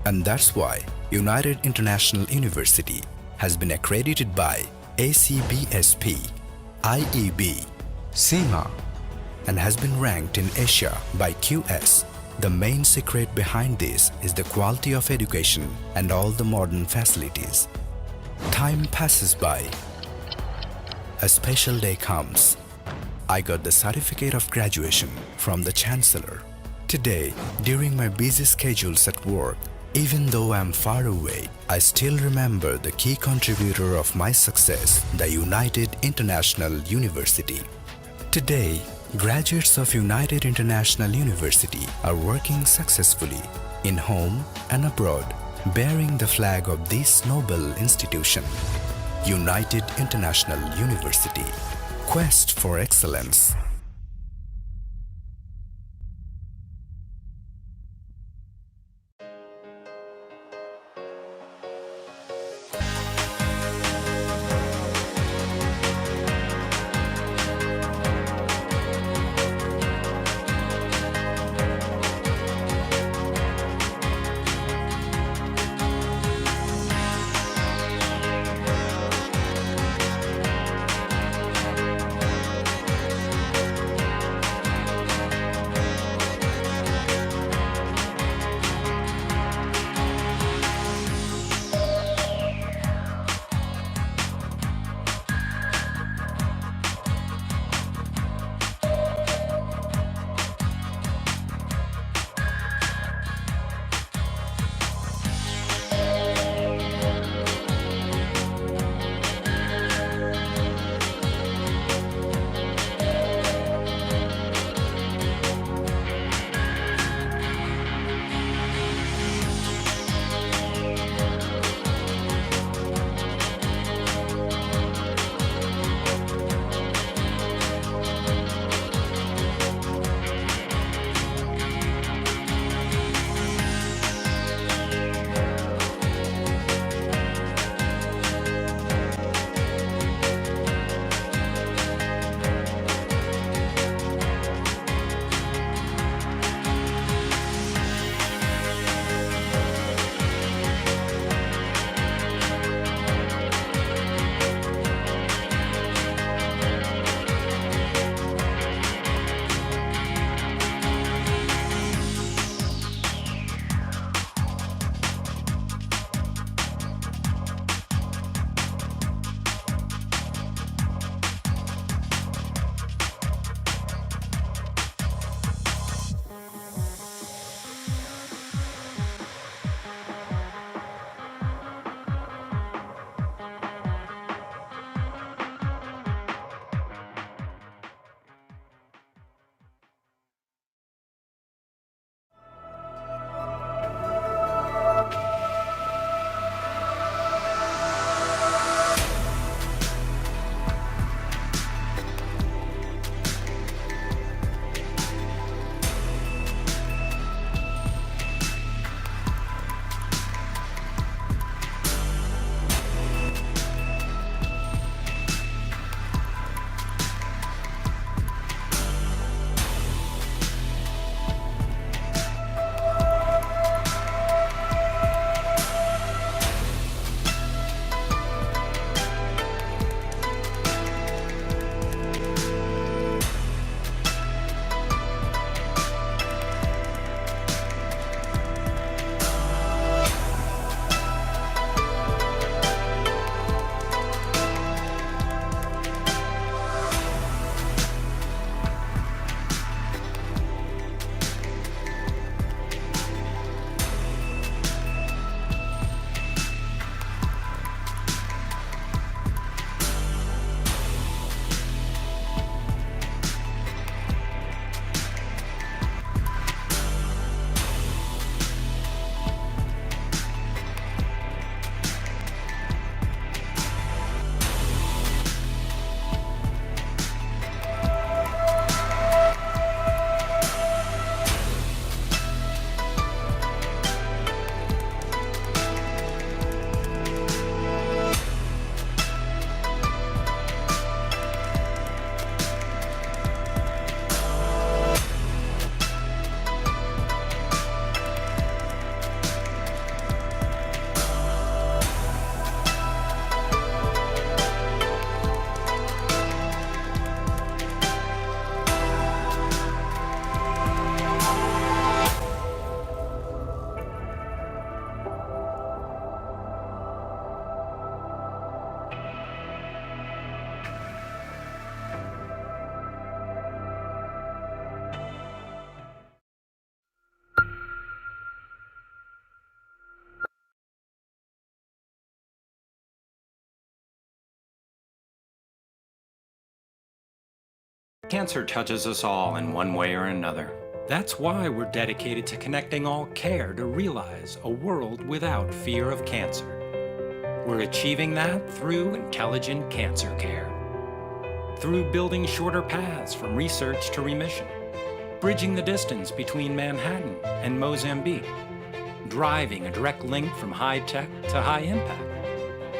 And that's why United International University has been accredited by ACBSP, IEB, SEMA, and has been ranked in Asia by QS. The main secret behind this is the quality of education and all the modern facilities. Time passes by. A special day comes. I got the certificate of graduation from the Chancellor. Today, during my busy schedules at work, even though I am far away, I still remember the key contributor of my success, the United International University. Today, graduates of United International University are working successfully in home and abroad, bearing the flag of this noble institution. United International University. Quest for excellence. Cancer touches us all in one way or another. That's why we're dedicated to connecting all care to realize a world without fear of cancer. We're achieving that through intelligent cancer care. Through building shorter paths from research to remission, bridging the distance between Manhattan and Mozambique, driving a direct link from high tech to high impact,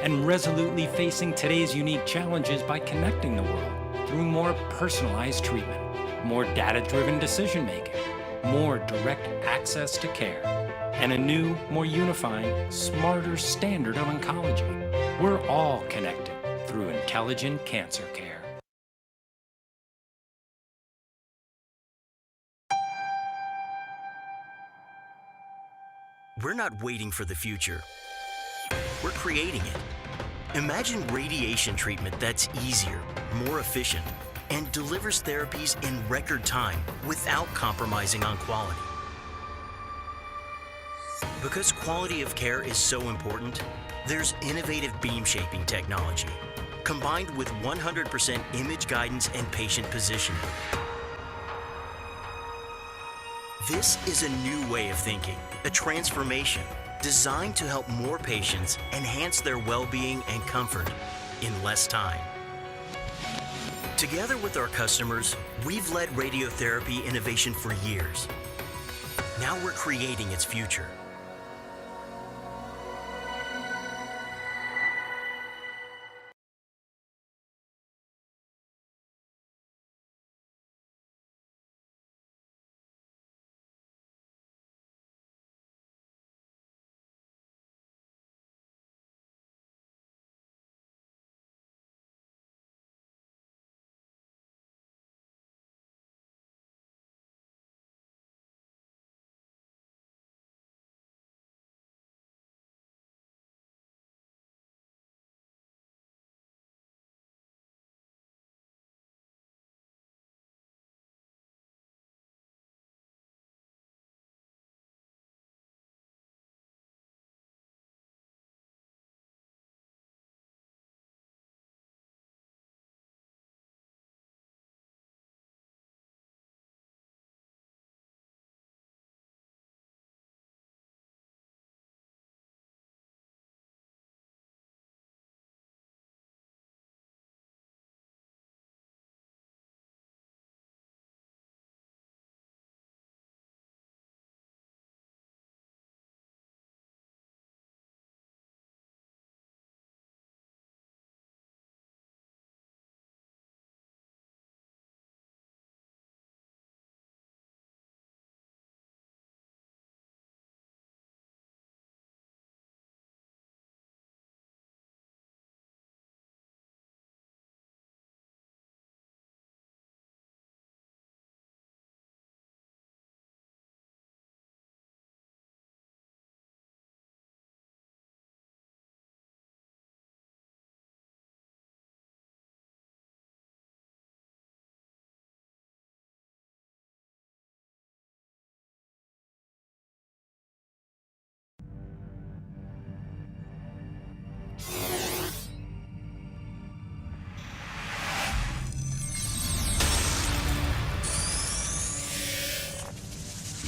and resolutely facing today's unique challenges by connecting the world through more personalized treatment, more data-driven decision-making, more direct access to care, and a new, more unifying, smarter standard of oncology. We're all connected through intelligent cancer care. We're not waiting for the future. We're creating it. Imagine radiation treatment that's easier, more efficient, and delivers therapies in record time without compromising on quality. Because quality of care is so important, there's innovative beam shaping technology, combined with 100% image guidance and patient positioning. This is a new way of thinking, a transformation designed to help more patients enhance their well-being and comfort in less time. Together with our customers, we've led radiotherapy innovation for years. Now we're creating its future.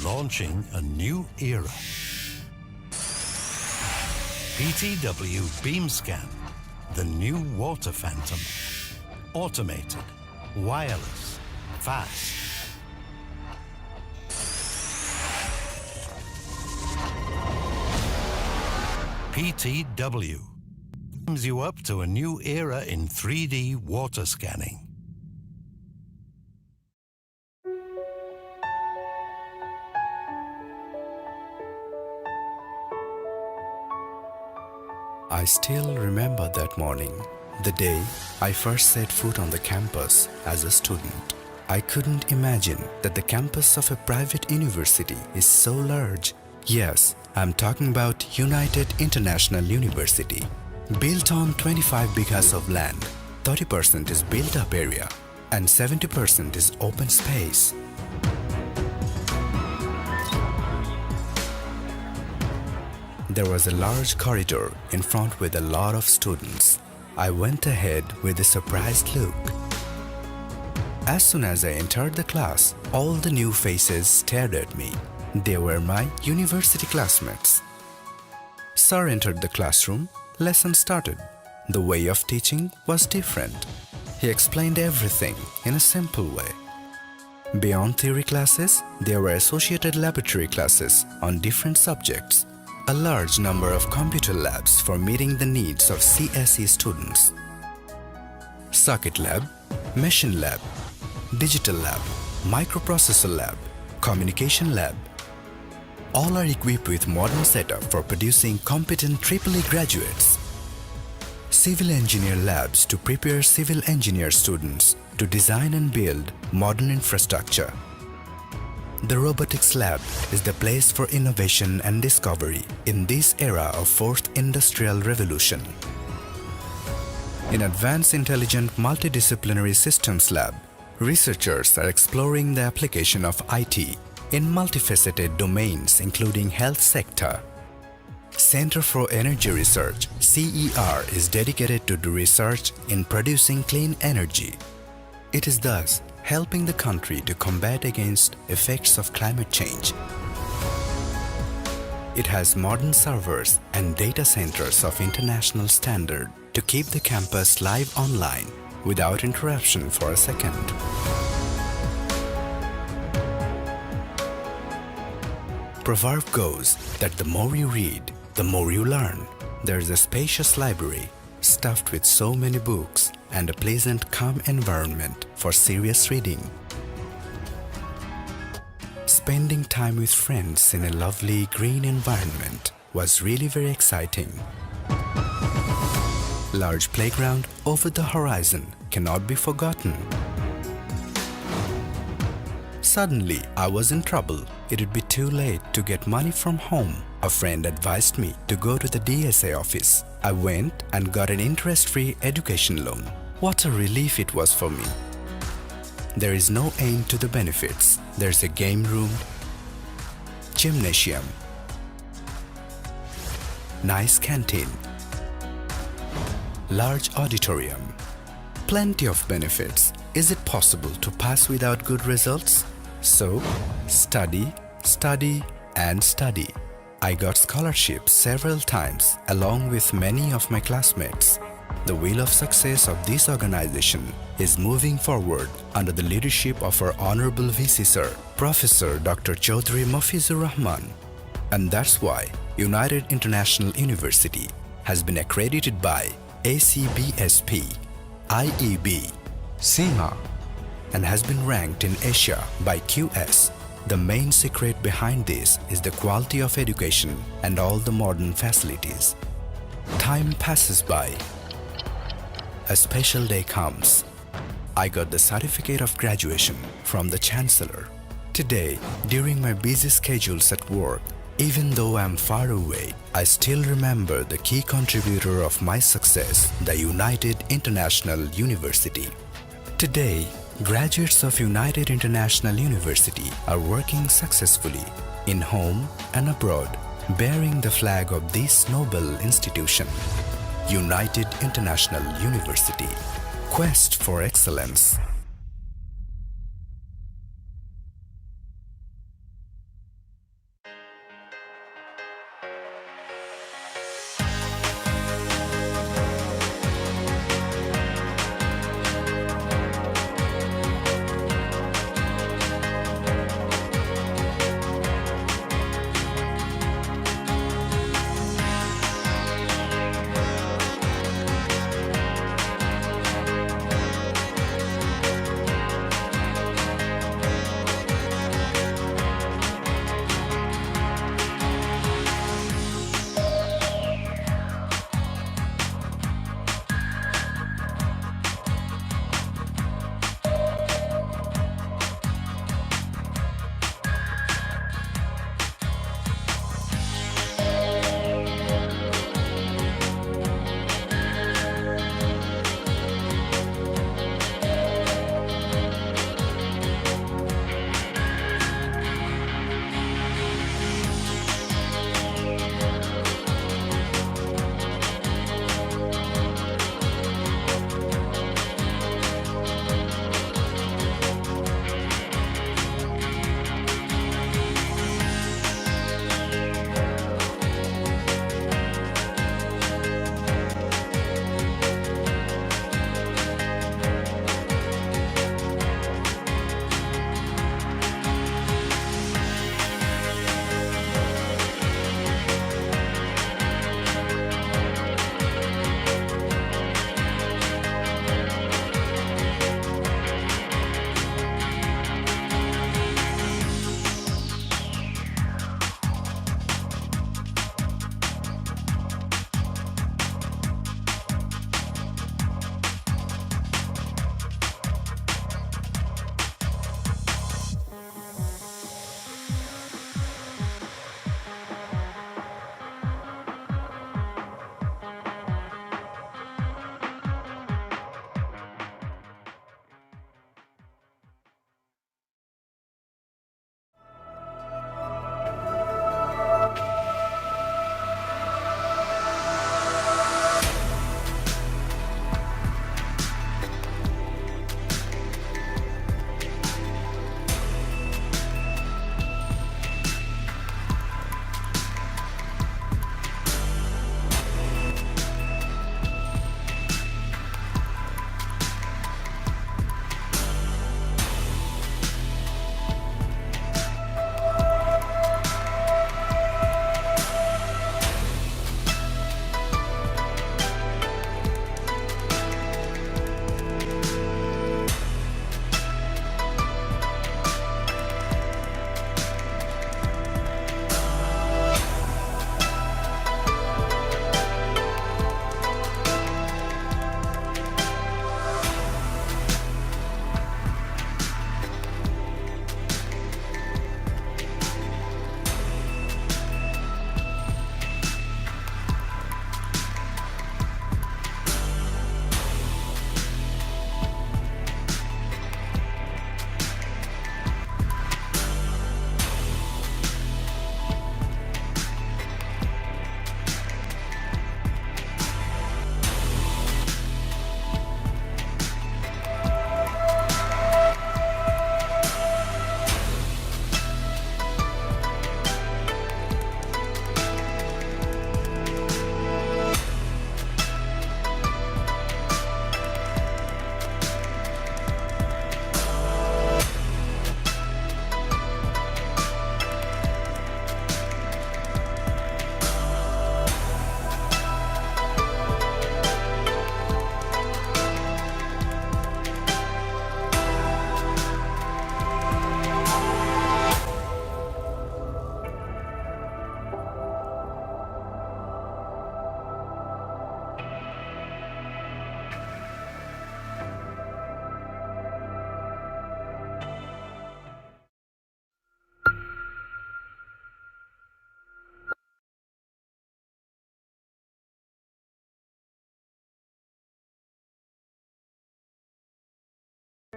Launching a new era. PTW BeamScan, the new water phantom. Automated, wireless, fast. PTW brings you up to a new era in 3D water scanning. I still remember that morning, the day I first set foot on the campus as a student. I couldn't imagine that the campus of a private university is so large. Yes, I'm talking about United International University. Built on 25 bighas of land, 30% is built-up area and 70% is open space. There was a large corridor in front with a lot of students. I went ahead with a surprised look. As soon as I entered the class, all the new faces stared at me. They were my university classmates. Sir entered the classroom, lesson started. The way of teaching was different. He explained everything in a simple way. Beyond theory classes, there were associated laboratory classes on different subjects. A large number of computer labs for meeting the needs of CSE students. Circuit lab, machine lab, digital lab, microprocessor lab, communication lab. All are equipped with modern setup for producing competent EEE graduates. Civil engineer labs to prepare civil engineer students to design and build modern infrastructure. The robotics lab is the place for innovation and discovery in this era of fourth industrial revolution. In Advanced Intelligent Multidisciplinary Systems Lab, researchers are exploring the application of IT in multifaceted domains including health sector. Center for Energy Research, CER, is dedicated to do research in producing clean energy. It is thus helping the country to combat against effects of climate change. It has modern servers and data centers of international standard to keep the campus live online without interruption for a second. Proverb goes that the more you read, the more you learn. There is a spacious library stuffed with so many books and a pleasant, calm environment for serious reading. Spending time with friends in a lovely green environment was really very exciting. Large playground over the horizon cannot be forgotten. Suddenly, I was in trouble. It would be too late to get money from home. A friend advised me to go to the DSA office. I went and got an interest-free education loan. What a relief it was for me. There is no end to the benefits. There's a game room, gymnasium, nice canteen, large auditorium, plenty of benefits. Is it possible to pass without good results? So, study, study, and study. I got scholarships several times along with many of my classmates. The wheel of success of this organization is moving forward under the leadership of our Honorable VC Sir, Professor Dr. Chaudhry Mafizur Rahman. And that's why United International University has been accredited by ACBSP, IEB, SEMA, and has been ranked in Asia by QS. The main secret behind this is the quality of education and all the modern facilities. Time passes by. A special day comes. I got the certificate of graduation from the Chancellor. Today, during my busy schedules at work, even though I am far away, I still remember the key contributor of my success, the United International University. Today, graduates of United International University are working successfully in home and abroad, bearing the flag of this noble institution. United International University. Quest for excellence.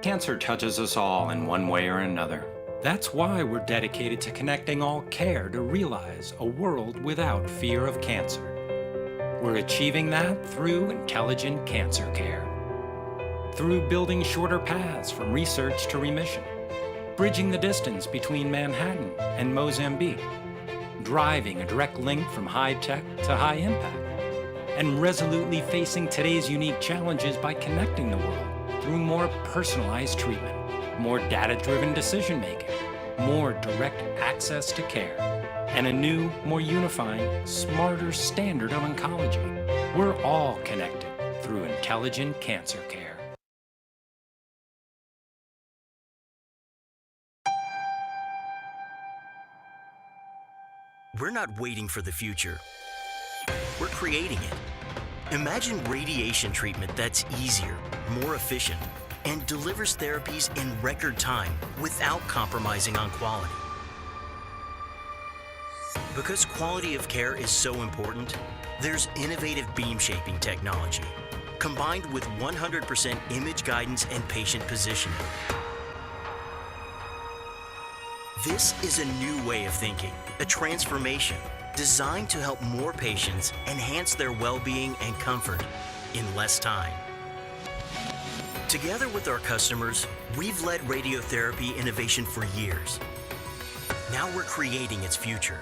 Cancer touches us all in one way or another. That's why we're dedicated to connecting all care to realize a world without fear of cancer. We're achieving that through intelligent cancer care. Through building shorter paths from research to remission, bridging the distance between Manhattan and Mozambique, driving a direct link from high tech to high impact, and resolutely facing today's unique challenges by connecting the world through more personalized treatment, more data-driven decision-making, more direct access to care, and a new, more unifying, smarter standard of oncology. We're all connected through intelligent cancer care. We're not waiting for the future. We're creating it. Imagine radiation treatment that's easier, more efficient, and delivers therapies in record time without compromising on quality. Because quality of care is so important, there's innovative beam shaping technology, combined with 100% image guidance and patient positioning. This is a new way of thinking, a transformation designed to help more patients enhance their well-being and comfort in less time. Together with our customers, we've led radiotherapy innovation for years. Now we're creating its future.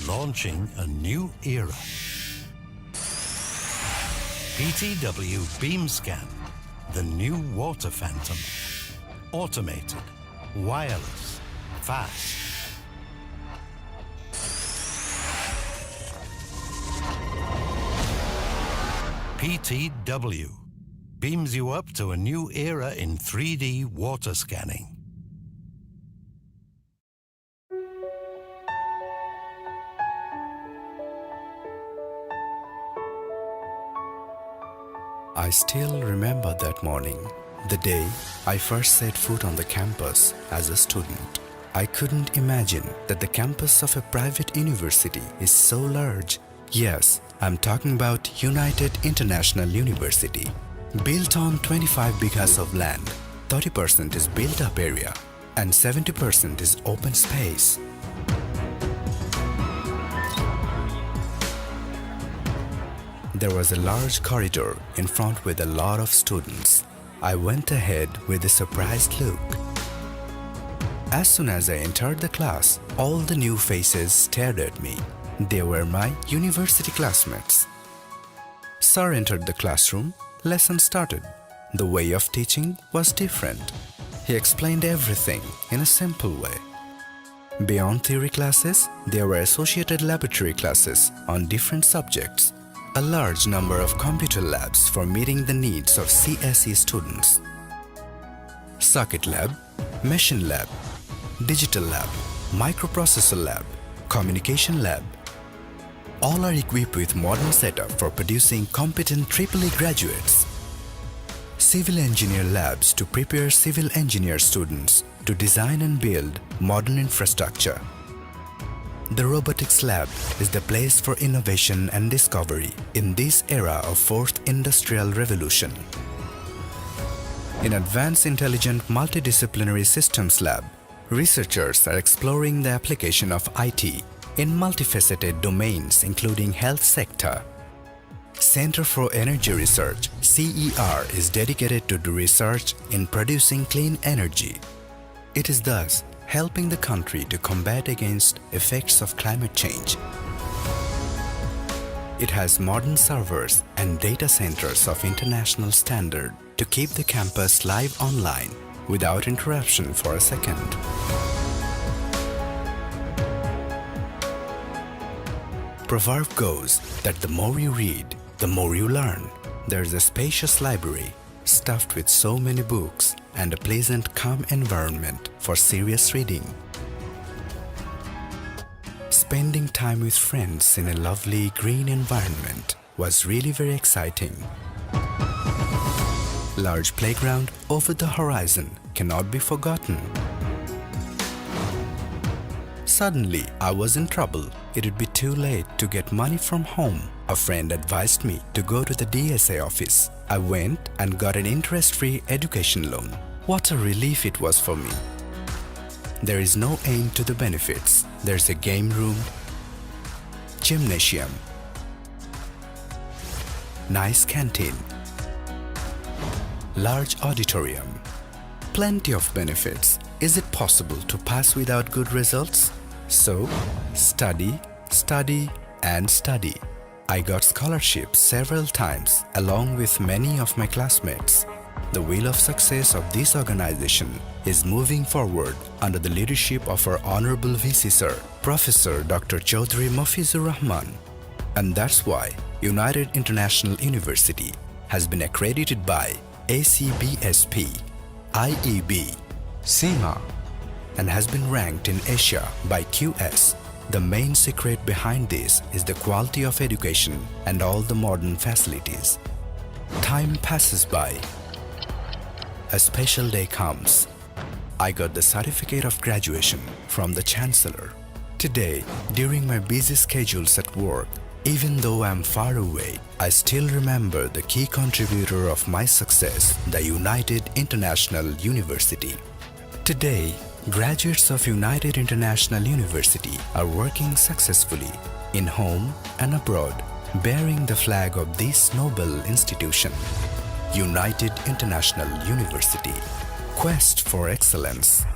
Launching a new era. PTW BeamScan, the new water phantom. Automated, wireless, fast. PTW beams you up to a new era in 3D water scanning. I still remember that morning, the day I first set foot on the campus as a student. I couldn't imagine that the campus of a private university is so large. Yes, I'm talking about United International University. Built on 25 bighas of land, 30% is built-up area and 70% is open space. There was a large corridor in front with a lot of students. I went ahead with a surprised look. As soon as I entered the class, all the new faces stared at me. They were my university classmates. Sir entered the classroom, lesson started. The way of teaching was different. He explained everything in a simple way. Beyond theory classes, there were associated laboratory classes on different subjects. A large number of computer labs for meeting the needs of CSE students. Circuit lab, machine lab, digital lab, microprocessor lab, communication lab. All are equipped with modern setup for producing competent EEE graduates. Civil engineer labs to prepare civil engineer students to design and build modern infrastructure. The robotics lab is the place for innovation and discovery in this era of fourth industrial revolution. In Advanced Intelligent Multidisciplinary Systems Lab, researchers are exploring the application of IT in multifaceted domains including health sector. Center for Energy Research, CER, is dedicated to the research in producing clean energy. It is thus helping the country to combat against effects of climate change. It has modern servers and data centers of international standard to keep the campus live online without interruption for a second. Proverb goes that the more you read, the more you learn. There's a spacious library stuffed with so many books and a pleasant, calm environment for serious reading. Spending time with friends in a lovely green environment was really very exciting. Large playground over the horizon cannot be forgotten. Suddenly, I was in trouble. It would be too late to get money from home. A friend advised me to go to the DSA office. I went and got an interest-free education loan. What a relief it was for me. There is no end to the benefits. There's a game room, gymnasium, nice canteen, large auditorium, plenty of benefits. Is it possible to pass without good results? So, study, study, and study. I got scholarships several times along with many of my classmates. The wheel of success of this organization is moving forward under the leadership of our Honorable VC Sir, Professor Dr. Chaudhry Mafizur Rahman. And that's why United International University has been accredited by ACBSP, IEB, SEMA, and has been ranked in Asia by QS. The main secret behind this is the quality of education and all the modern facilities. Time passes by. A special day comes. I got the certificate of graduation from the Chancellor. Today, during my busy schedules at work, even though I'm far away, I still remember the key contributor of my success, the United International University. Today, graduates of United International University are working successfully in home and abroad, bearing the flag of this noble institution. United International University. Quest for excellence.